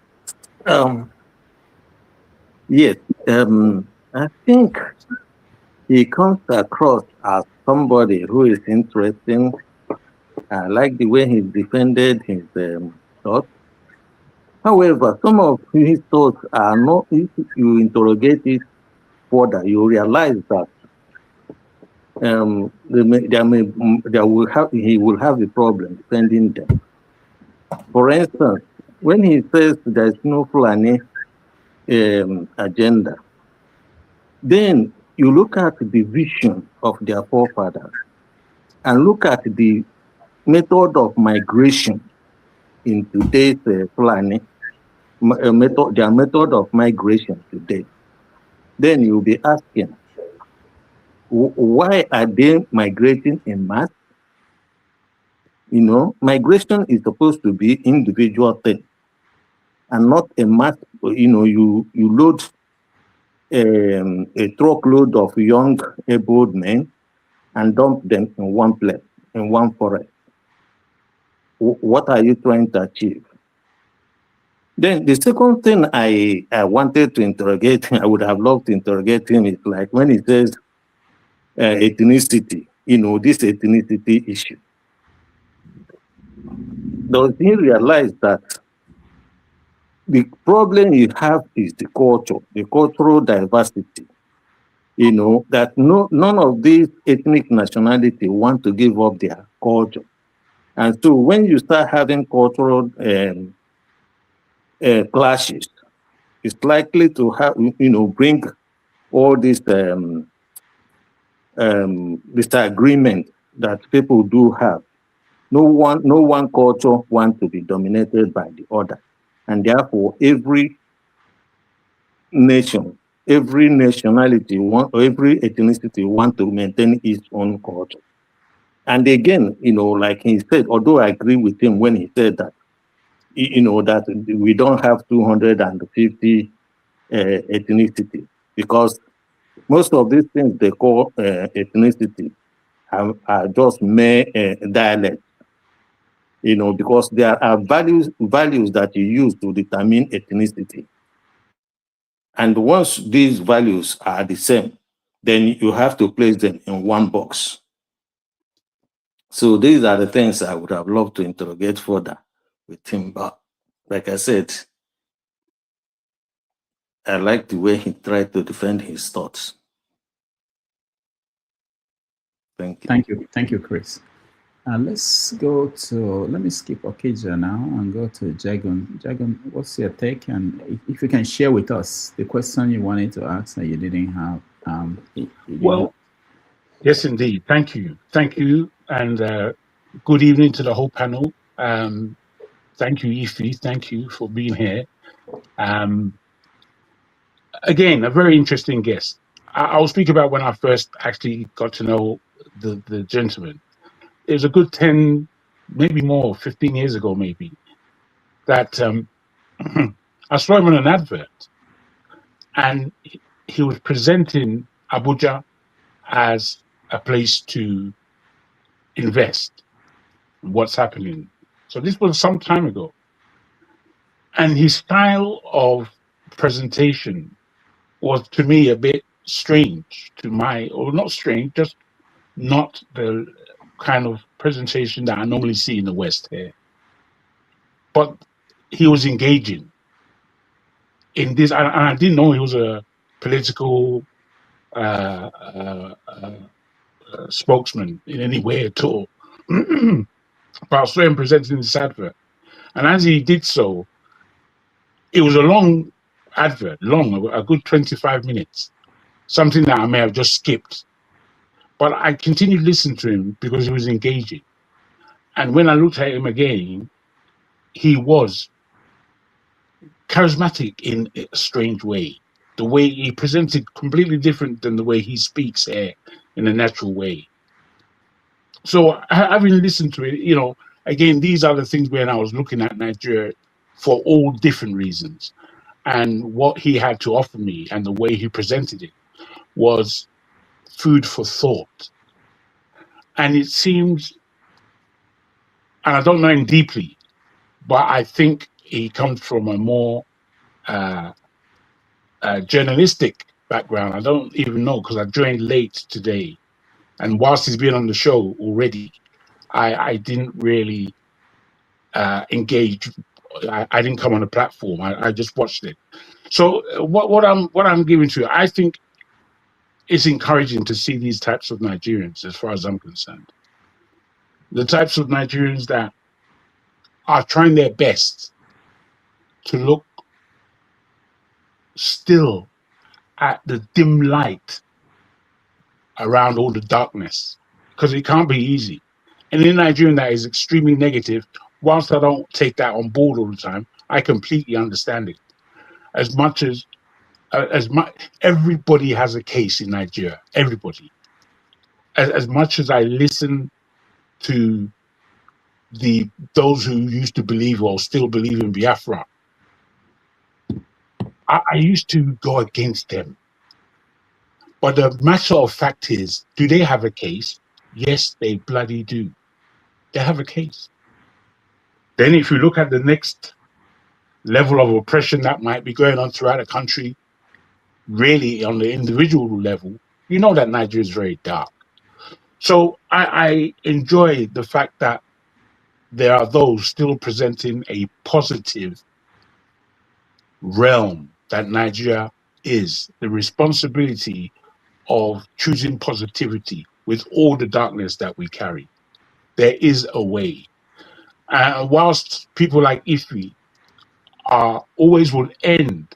Yes. I think he comes across as somebody who is interesting. I like the way he defended his thoughts. However, some of his thoughts are not, if you interrogate it further, you realize that he will have a problem defending them. For instance, when he says there's no Fulani agenda, then you look at the vision of their forefathers and look at the method of migration in today's Fulani, their method of migration today. Then you'll be asking, why are they migrating in mass? You know, migration is supposed to be individual thing and not a mass. You know, you load a truckload of young able men and dump them in one place, in one forest. What are you trying to achieve? Then the second thing I wanted to interrogate, I would have loved to interrogate him, is like when he says ethnicity, you know, this ethnicity issue. Does he realize that the problem you have is the culture, the cultural diversity? You know, that none of these ethnic nationality want to give up their culture. And so when you start having cultural clashes, it's likely to have, you know, bring all this disagreement that people do have. No one culture wants to be dominated by the other. And therefore, every nation, every nationality, every ethnicity want to maintain its own culture. And again, you know, like he said, although I agree with him when he said that, you know, that we don't have 250 ethnicity, because most of these things they call ethnicity are just mere dialects, you know, because there are values that you use to determine ethnicity. And once these values are the same, then you have to place them in one box. So these are the things I would have loved to interrogate further with him. But like I said, I like the way he tried to defend his thoughts. Thank you. Thank you, Chris. Let's go to, let me skip Okija now and go to Jagun. Jagun, what's your take? And if you can share with us the question you wanted to ask that you didn't have. Well, yes, indeed. Thank you. Thank you. And good evening to the whole panel. Thank you, Ifi. Thank you for being here. Again, a very interesting guest. I'll speak about when I first actually got to know the gentleman. It was a good 10, maybe more, 15 years ago, maybe, that I saw him on an advert, and he was presenting Abuja as a place to invest in what's happening. So this was some time ago. And his style of presentation was to me a bit strange or not strange, just not the kind of presentation that I normally see in the West here. But he was engaging in this, and I didn't know he was a political spokesman in any way at all. But I saw him presenting this advert. And as he did so, it was a long advert, a good 25 minutes, something that I may have just skipped. But I continued listening to him because he was engaging. And when I looked at him again, he was charismatic in a strange way. The way he presented completely different than the way he speaks here in a natural way. So having listened to it, again, these are the things when I was looking at Nigeria for all different reasons. And what he had to offer me and the way he presented it was food for thought. And it seems, and I don't know him deeply, but I think he comes from a more journalistic background. I don't even know because I joined late today. And whilst he's been on the show already, I didn't really engage. I didn't come on the platform. I just watched it. So what I'm giving to you, I think it's encouraging to see these types of Nigerians, as far as I'm concerned. The types of Nigerians that are trying their best to look still at the dim light around all the darkness, because it can't be easy. And in Nigerian that is extremely negative, whilst I don't take that on board all the time, I completely understand it. As much everybody has a case in Nigeria, everybody. As much as I listen to those who used to believe or still believe in Biafra, I used to go against them. But the matter of fact is, do they have a case? Yes, they bloody do. They have a case. Then if you look at the next level of oppression that might be going on throughout the country, really on the individual level, you know that Nigeria is very dark. So I enjoy the fact that there are those still presenting a positive realm that Nigeria is, the responsibility of choosing positivity with all the darkness that we carry. There is a way. Whilst people like Ife always will end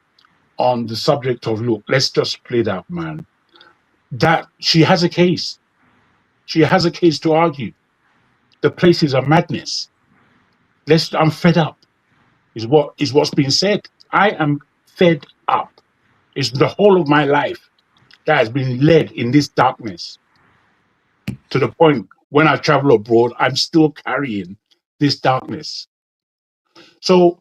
on the subject of, look, let's just play that, man, that she has a case. She has a case to argue. The place is a madness. I'm fed up, is what's being said. I am fed up. It's the whole of my life that has been led in this darkness, to the point when I travel abroad, I'm still carrying this darkness. So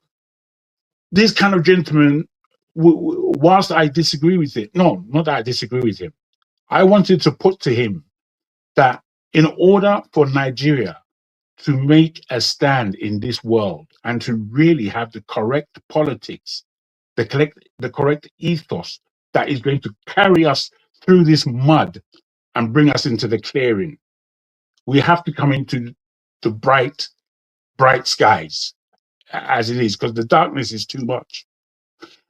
this kind of gentleman, whilst I disagree with it, no, not that I disagree with him, I wanted to put to him that in order for Nigeria to make a stand in this world and to really have the correct politics, the correct ethos that is going to carry us through this mud and bring us into the clearing, we have to come into the bright skies as it is, because the darkness is too much.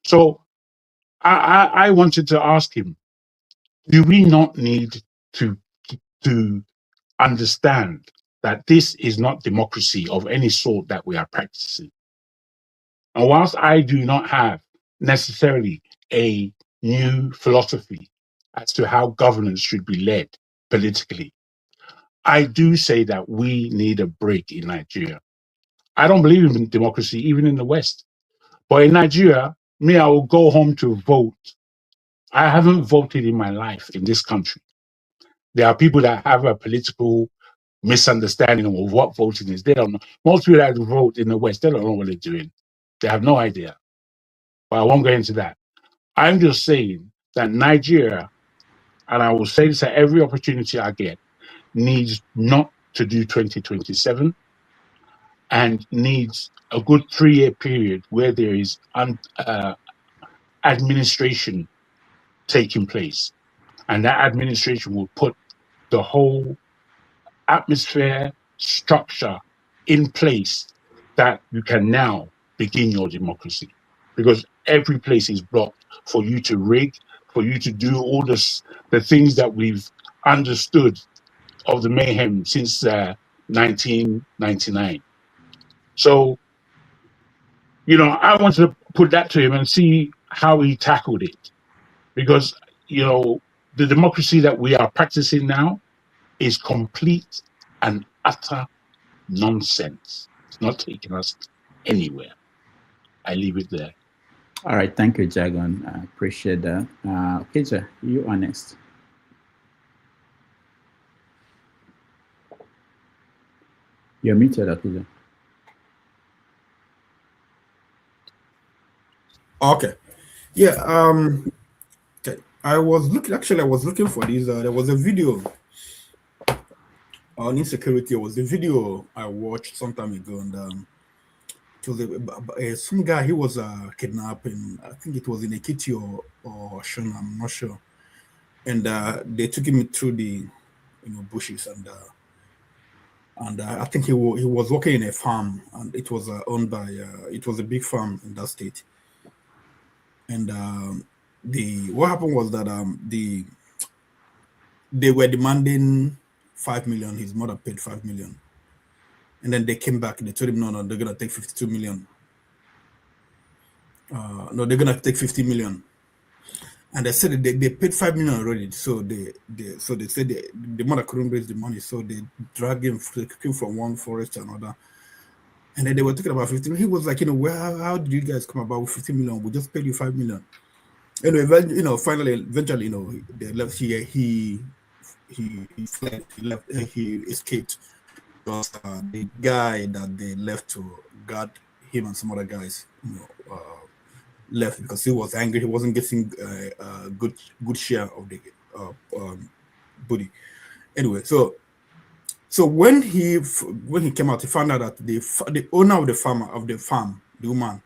So I wanted to ask him, do we not need to understand that this is not democracy of any sort that we are practicing? And whilst I do not have necessarily a new philosophy as to how governance should be led politically, I do say that we need a break in Nigeria. I don't believe in democracy, even in the West. But in Nigeria, I will go home to vote. I haven't voted in my life in this country. There are people that have a political misunderstanding of what voting is. They don't know. Most people that vote in the West, they don't know what they're doing. They have no idea. But I won't go into that. I'm just saying that Nigeria, and I will say this at every opportunity I get, needs not to do 2027 and needs a good 3-year period where there is administration taking place. And that administration will put the whole atmosphere, structure in place that you can now begin your democracy. Because every place is blocked for you to rig, for you to do all the things that we've understood of the mayhem since 1999. So, I wanted to put that to him and see how he tackled it. Because, the democracy that we are practicing now is complete and utter nonsense. It's not taking us anywhere. I leave it there. All right, thank you, Jagon. I appreciate that. Okija, you are next. You're muted, Okija. Okay. Yeah. Okay. I was looking for this. There was a video on insecurity. It was a video I watched some time ago, and it was some guy. He was kidnapped, and I think it was in Ekiti or Shona, I'm not sure. And they took him through the bushes, and I think he was working in a farm, and it was owned by it was a big farm in that state. And what happened was that they were demanding 5 million. His mother paid 5 million, and then they came back and they told him, no, they're gonna take 52 million. No, they're gonna take 50 million. And they said they paid 5 million already. So they said the mother couldn't raise the money, so they dragged him from one forest to another. And then they were talking about 50 million. He was like, how did you guys come about with 50 million? We just paid you 5 million. Anyway, finally, eventually, they left here. He fled. He left. He escaped. Because the guy that they left to guard him and some other guys, left because he was angry. He wasn't getting a good share of the booty. Anyway, so when he came out, he found out that the owner of the farm, the woman,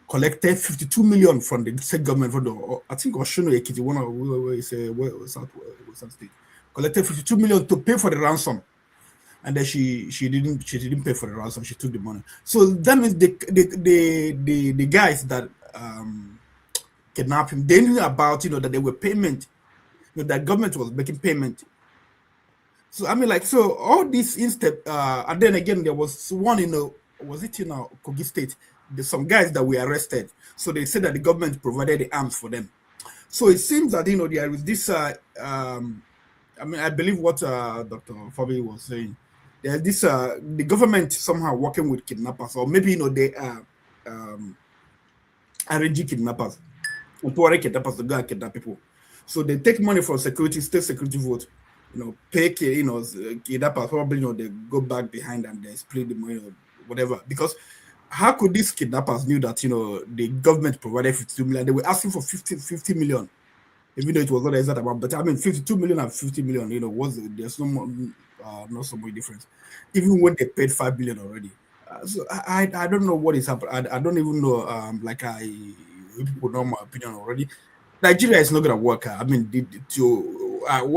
collected 52 million from the state government, I think Oshun Ekiti, one of where is South State, collected 52 million to pay for the ransom, and then she didn't pay for the ransom. She took the money. So that means the guys that kidnapped him, they knew about that there were payment, that government was making payment. So I mean, so all this instead, and then again there was one was it in Kogi State? There's some guys that were arrested. So they said that the government provided the arms for them. So it seems that there is this. I believe what Dr. Fabiyi was saying. There's this the government somehow working with kidnappers, or maybe they are arranging kidnappers, empowering kidnappers to go and kidnap people. So they take money from state security vote. Pay kidnappers, probably they go back behind and they split the money or whatever. Because how could these kidnappers knew that the government provided 52 million? They were asking for 50 million, even though it was not the exact amount. But 52 million and 50 million, there's not so much difference. Even when they paid 5 billion already. So I don't know what is happening. I don't even know. People know my opinion already. Nigeria is not gonna work. What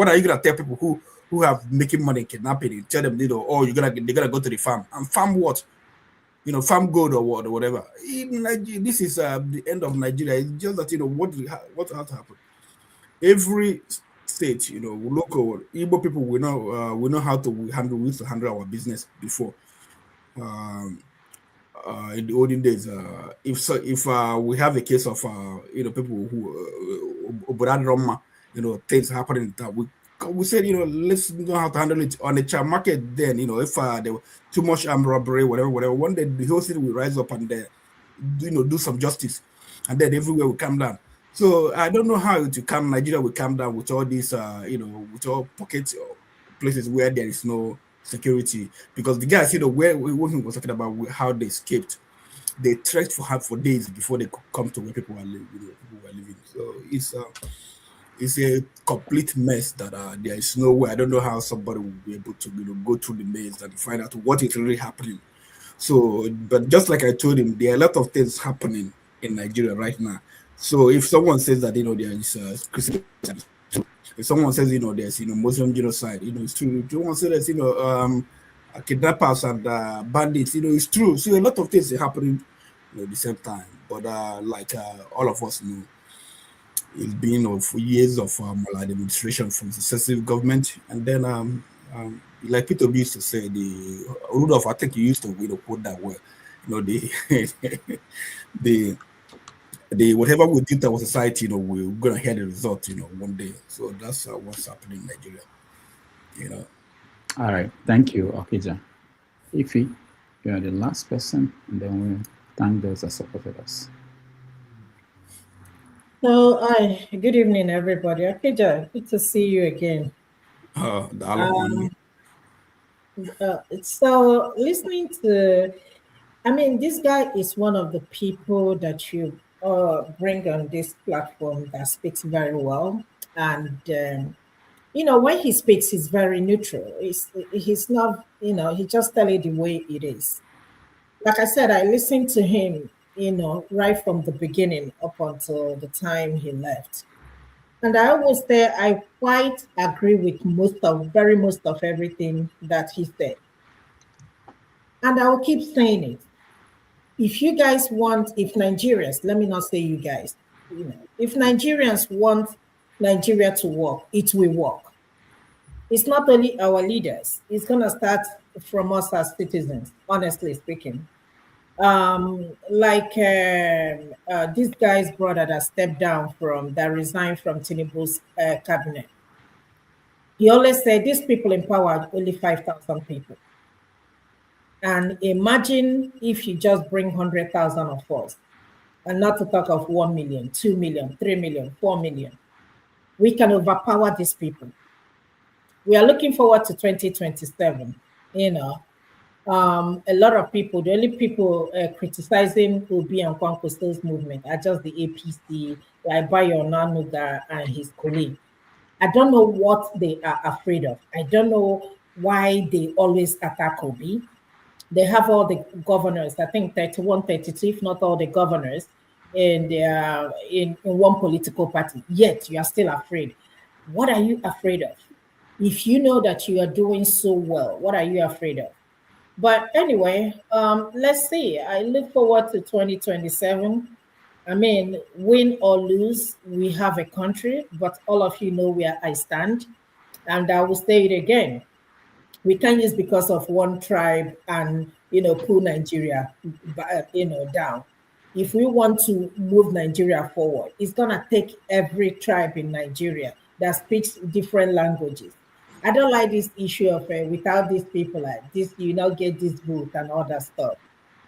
are you gonna tell people who have making money kidnapping? You tell them, they're gonna go to the farm and farm what? Farm gold or whatever. This is the end of Nigeria. It's just that what has to happen. Every state, local Igbo people, we know how to handle. We used to handle our business before. In the olden days, if we have a case of people who things happening that we said let's know how to handle it on the child market. Then if there was too much armed robbery, whatever, one day the whole city will rise up and do some justice, and then everywhere will calm down. So I don't know how to calm Nigeria will calm down with all these with all pockets or places where there is no security, because the guys where he was talking about how they escaped. They trekked for days before they could come to where people were living. So it's a complete mess that there is no way. I don't know how somebody will be able to go through the maze and find out what is really happening. So, but just like I told him, there are a lot of things happening in Nigeria right now. So if someone says that there is Christian, if someone says there's Muslim genocide, it's true. If someone says there's kidnappers and bandits, it's true. So a lot of things are happening at the same time. But like all of us know, it's been for years of maladministration from successive government, and then like Peter Obi used to say, the Rudolph, I think he used to quote that word, the whatever we did to our society, we're gonna hear the result, one day. So that's what's happening in Nigeria, All right, thank you, Okija. Ify, you are the last person, and then we'll thank those that supported us. So, good evening, everybody. Okija, good to see you again. So, listening to, this guy is one of the people that you bring on this platform that speaks very well. And, when he speaks, he's very neutral. He's not, he just tell it the way it is. Like I said, I listened to him, right from the beginning up until the time he left. And I always say I quite agree with most of everything that he said. And I will keep saying it. If you guys want, if Nigerians, let me not say you guys, if Nigerians want Nigeria to work, it will work. It's not only our leaders, it's going to start from us as citizens, honestly speaking. This guy's brother that stepped down that resigned from Tinubu's cabinet. He always said these people in power are only 5,000 people. And imagine if you just bring 100,000 of us, and not to talk of 1 million, 2 million, 3 million, 4 million. We can overpower these people. We are looking forward to 2027. A lot of people, the only people criticizing Obi and Kwankwaso's movement are just the APC, like Bayo Nanuga and his colleague. I don't know what they are afraid of. I don't know why they always attack Obi. They have all the governors, I think 31, 32, if not all the governors, and they are in one political party. Yet you are still afraid. What are you afraid of? If you know that you are doing so well, what are you afraid of? But anyway, let's see. I look forward to 2027. Win or lose, we have a country, but all of you know where I stand. And I will say it again. We can't use because of one tribe and, pull Nigeria, down. If we want to move Nigeria forward, it's going to take every tribe in Nigeria that speaks different languages. I don't like this issue of without these people like this, you not get this vote and all that stuff.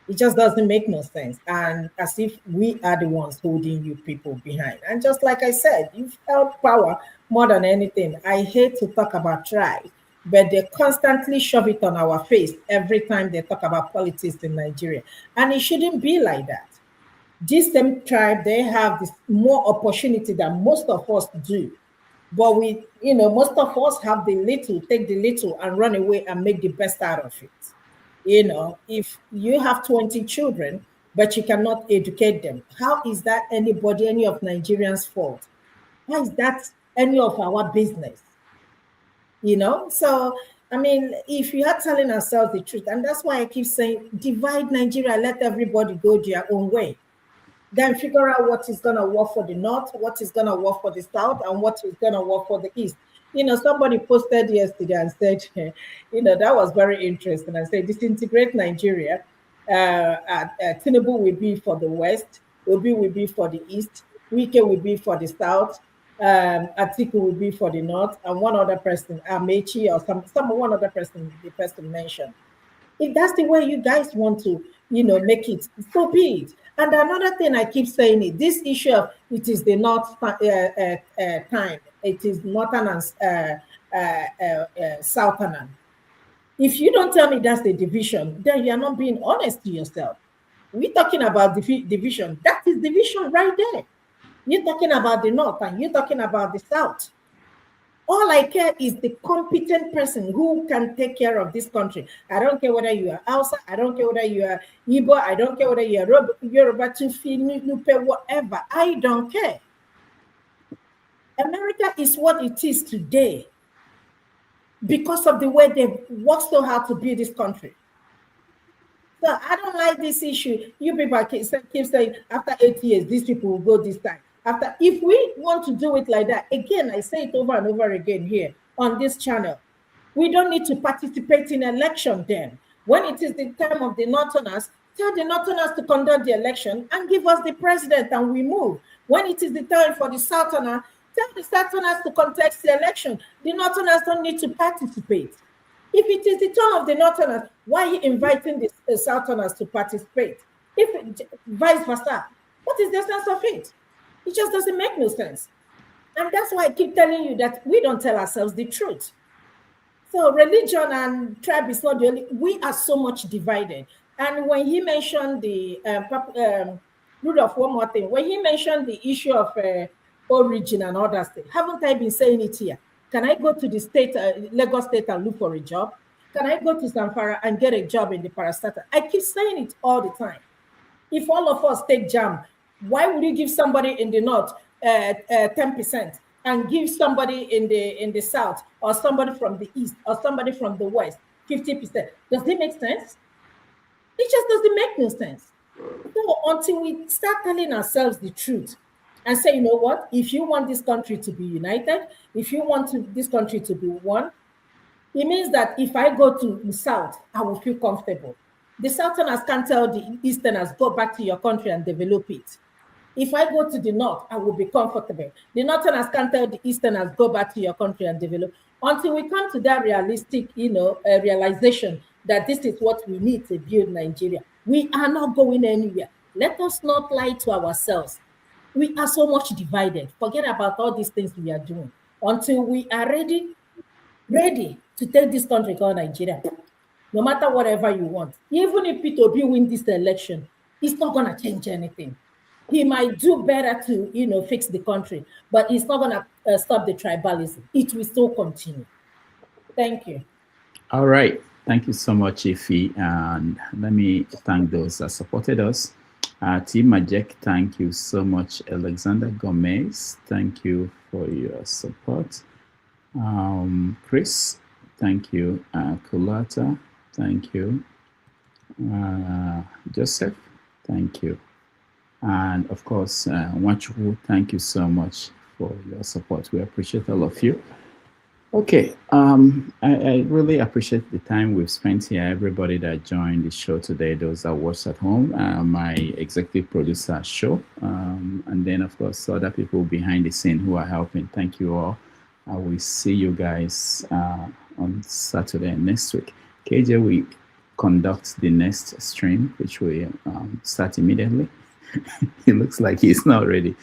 It just doesn't make no sense. And as if we are the ones holding you people behind. And just like I said, you've held power more than anything. I hate to talk about tribes, but they constantly shove it on our face every time they talk about politics in Nigeria. And it shouldn't be like that. This same tribe, they have this more opportunity than most of us do. But most of us have take the little and run away and make the best out of it. If you have 20 children, but you cannot educate them, how is that any of Nigerians' fault? How is that any of our business? So, if you are telling ourselves the truth, and that's why I keep saying, divide Nigeria, let everybody go their own way. Then figure out what is going to work for the North, what is going to work for the South, and what is going to work for the East. Somebody posted yesterday and said, that was very interesting. I said, disintegrate Nigeria. Tinubu will be for the West, Obi will be for the East, Wike will be for the South, Atiku will be for the North, and one other person, Amechi or one other person, the person mentioned. If that's the way you guys want to, make it, so be it. And another thing I keep saying is this issue of it is the North time, it is Northern and Southern. If you don't tell me that's the division, then you are not being honest to yourself. We're talking about division. That is division right there. You're talking about the North and you're talking about the South. All I care is the competent person who can take care of this country. I don't care whether you are Hausa, I don't care whether you are Igbo, I don't care whether you are Yoruba, Tufi, Nupe, whatever. I don't care. America is what it is today because of the way they've worked so hard to build this country. So I don't like this issue. You people keep saying after 8 years, these people will go this time. After, if we want to do it like that, again, I say it over and over again here on this channel, we don't need to participate in election then. When it is the time of the Northerners, tell the Northerners to conduct the election and give us the president and we move. When it is the time for the Southerner, tell the Southerners to contest the election. The Northerners don't need to participate. If it is the turn of the Northerners, why are you inviting the Southerners to participate? If vice versa, what is the sense of it? It just doesn't make no sense. And that's why I keep telling you that we don't tell ourselves the truth. So religion and tribe is not the only, we are so much divided. And when he mentioned the, Rudolph, one more thing, when he mentioned the issue of origin and other stuff, haven't I been saying it here? Can I go to the state, Lagos State, and look for a job? Can I go to Zamfara and get a job in the parastatal? I keep saying it all the time. If all of us take JAM, why would you give somebody in the north 10% and give somebody in the south or somebody from the east or somebody from the west 50%? Does it make sense? It just doesn't make no sense. So until we start telling ourselves the truth and say, you know what, if you want this country to be united, if you want this country to be one, it means that if I go to the south, I will feel comfortable. The Southerners can't tell the Easterners, go back to your country and develop it. If I go to the north, I will be comfortable. The Northerners can't tell the Easterners, go back to your country and develop. Until we come to that realistic, realization that this is what we need to build Nigeria, we are not going anywhere. Let us not lie to ourselves. We are so much divided. Forget about all these things we are doing. Until we are ready to take this country called Nigeria, no matter whatever you want. Even if Peter Obi wins this election, it's not going to change anything. He might do better to, fix the country, but it's not going to stop the tribalism. It will still continue. Thank you. All right. Thank you so much, Ife. And let me thank those that supported us. Team Majek, thank you so much. Alexander Gomez, thank you for your support. Chris, thank you. Kulata, thank you. Joseph, thank you. And of course, Wachu, thank you so much for your support. We appreciate all of you. Okay, I really appreciate the time we've spent here. Everybody that joined the show today, those that watched at home, my executive producer show, and then of course other people behind the scene who are helping. Thank you all. I will see you guys on Saturday next week. KJ will conduct the next stream, which will start immediately. It looks like he's not ready.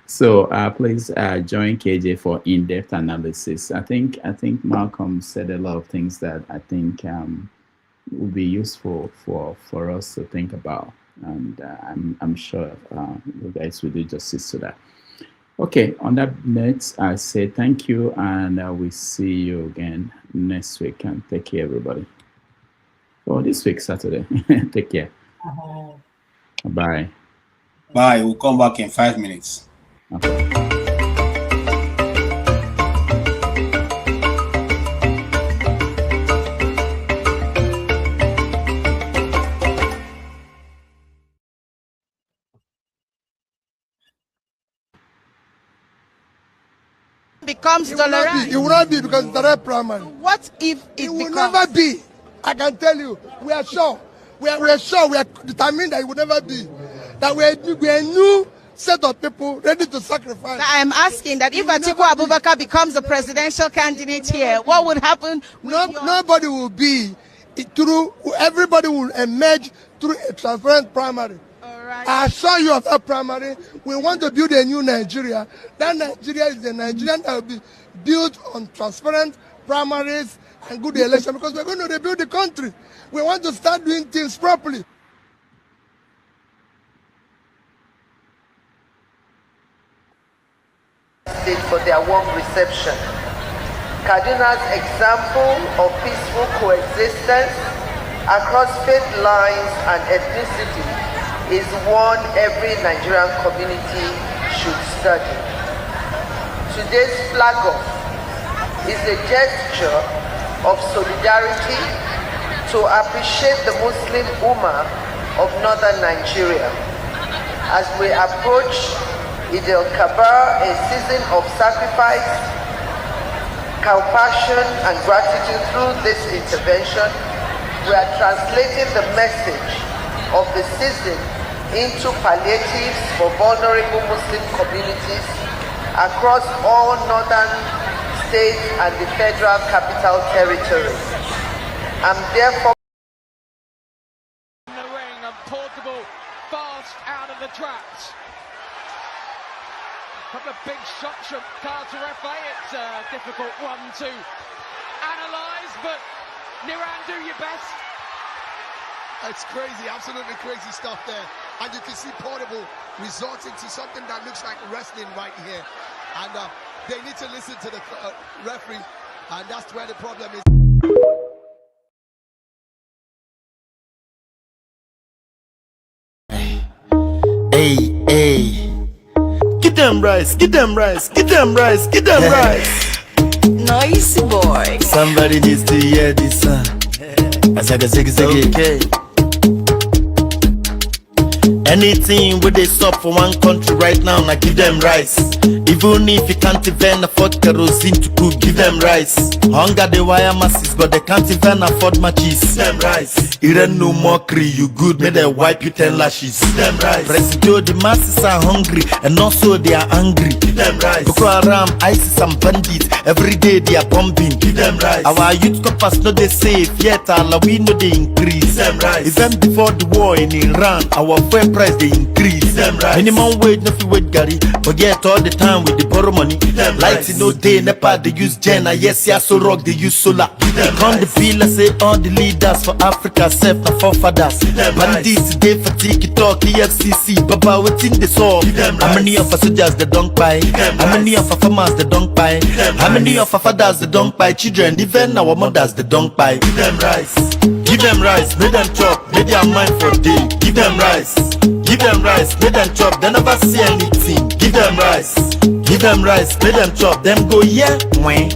So please join KJ for in-depth analysis. I think Malcolm said a lot of things that I think will be useful for us to think about, and I'm sure you guys will do justice to that. Okay, on that note, I say thank you, and I will see you again next week. And take care, everybody. Oh, this week, Saturday. Take care. Bye. Bye. We'll come back in 5 minutes. Okay. Becomes tolerant. It will not be because it's direct primary. What if it will becomes? Never be. I can tell you. We are sure. We are sure. We are determined that it will never be. That we are a new set of people ready to sacrifice. I am asking that if Atiku Abubakar becomes a presidential candidate here, what would happen? Nobody will be through. Everybody will emerge through a transparent primary. I assure you of that primary. We want to build a new Nigeria. That Nigeria is a Nigerian that will be built on transparent primaries and good election, because we're going to rebuild the country. We want to start doing things properly. State for their warm reception. Kaduna's example of peaceful coexistence across faith lines and ethnicity is one every Nigerian community should study. Today's flag off is a gesture of solidarity to appreciate the Muslim Ummah of northern Nigeria as we approach Eid al-Kabir, a season of sacrifice, compassion, and gratitude. Through this intervention, we are translating the message of the season into palliatives for vulnerable Muslim communities across all northern states and the Federal Capital Territory. I'm therefore in the ring and Portable fast out of the traps. A couple of big shots from Carter FA. It's a difficult one to analyse, but Niran, do your best. It's crazy, absolutely crazy stuff there. And you can see Portable resorting to something that looks like wrestling right here. And they need to listen to the referee, and that's where the problem is. Hey. Get them rice, get them rice, get them rice, get them rice. Noisy boy. Somebody needs to hear this song. Okay. Anything where they stop for one country right now, now give them rice. Even if you can't even afford kerosene to cook, give them rice. Hunger the wire masses, but they can't even afford matches. Give them rice. It ain't no mockery, you good, may they wipe you 10 lashes. Give them rice. President, the masses are hungry, and also they are angry. Give them rice. Boko Haram, ISIS and bandits, every day they are bombing. Give them rice. Our youth coppers know they safe, yet Allah we know they increase. Give them rice. Even before the war in Iran, our fuel price they increase. Give them rice. Minimum wage, no fit wait Gary, but yet all the time with the borrow money. Lights in no day, NEPA they use Gen, yes, so rock they use solar. They come the bill and say all the leaders for Africa except the forefathers. Bandits today for TikTok, EFCC, Baba waiting they saw. How many of our soldiers they don't buy? How many of our farmers they don't buy? How many of our fathers they don't buy? Children, even our mothers they don't buy. Give them rice. Give them rice, make them chop, make their mind for day. Give them rice. Give them rice, make them chop, they never see anything. Give them rice. Give them rice, make them chop, them go yeah,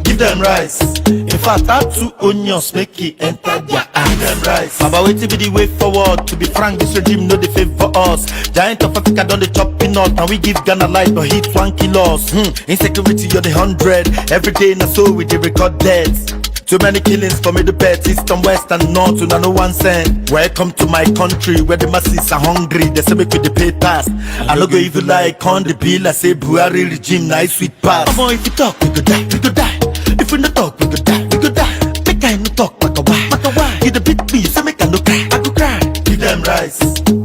give them rice. In fact, add 2 onions, make it enter their eyes. Give them rice. Baba wait to be the way forward. To be frank, this regime no they favor us. Giant of Africa done the chopping out, and we give Ghana life but hit 1 kilos. Insecurity you're the 100. Every day na so we dey record deaths. Too many killings for me to bet, east and west and north, to no 1 cent. Welcome to my country where the masses are hungry. They say make we the pay tax. I no go even like on the bill. I say Buhari regime nice sweet pass. Come on, if you talk, we go die, we go die. If we no talk, we go die, we go die. Make I no talk, why? You the beat me, say make I no cry, I go cry. Give them rice,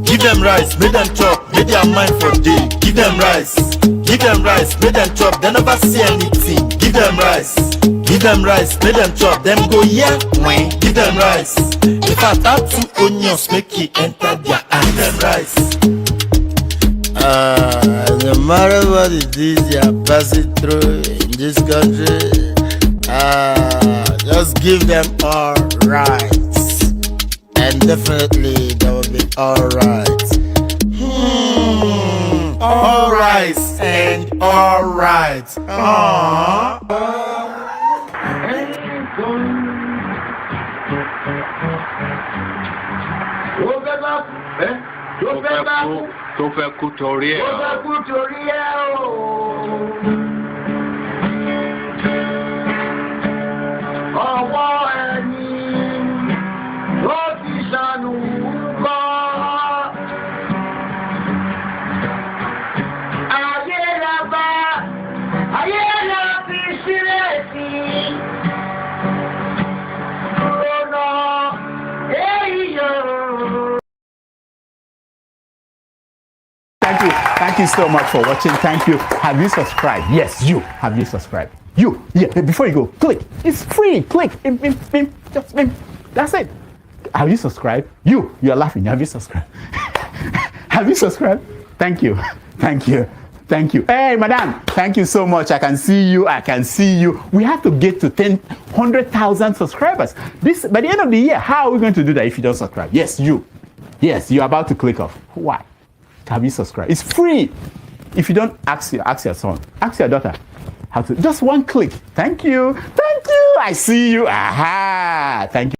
give them rice, make them chop, make their mind for day. Give them rice, give them rice, make them chop, they never see anything. Give them rice. Give them rice, make them chop, them go yeah, give them rice. If I add 2 onions, make it enter their eyes. Give them rice. No matter what it is you are passing through in this country, just give them all rights, and definitely they will be all right. All rights and all right. Tó fẹ́ kú torí ẹ̀ o. Ọwọ́ ẹni ló ti ṣàánú kọ́. Ayé la bá, ayé la fi sílẹ̀ sí. Rònà èyí yóò. Thank you so much for watching. Thank you. Have you subscribed? Yes, you. Have you subscribed? You. Yeah, before you go, click. It's free. Click. Just that's it. Have you subscribed? You're laughing. Have you subscribed? Have you subscribed? Thank you. Thank you. Thank you. Hey, madam, thank you so much. I can see you. I can see you. We have to get to 100,000 subscribers. By the end of the year, how are we going to do that if you don't subscribe? Yes, you. Yes, you're about to click off. Why? Have you subscribed? It's free. If you don't, ask your son, ask your daughter how to. Just one click. Thank you. Thank you. I see you. Aha. Thank you.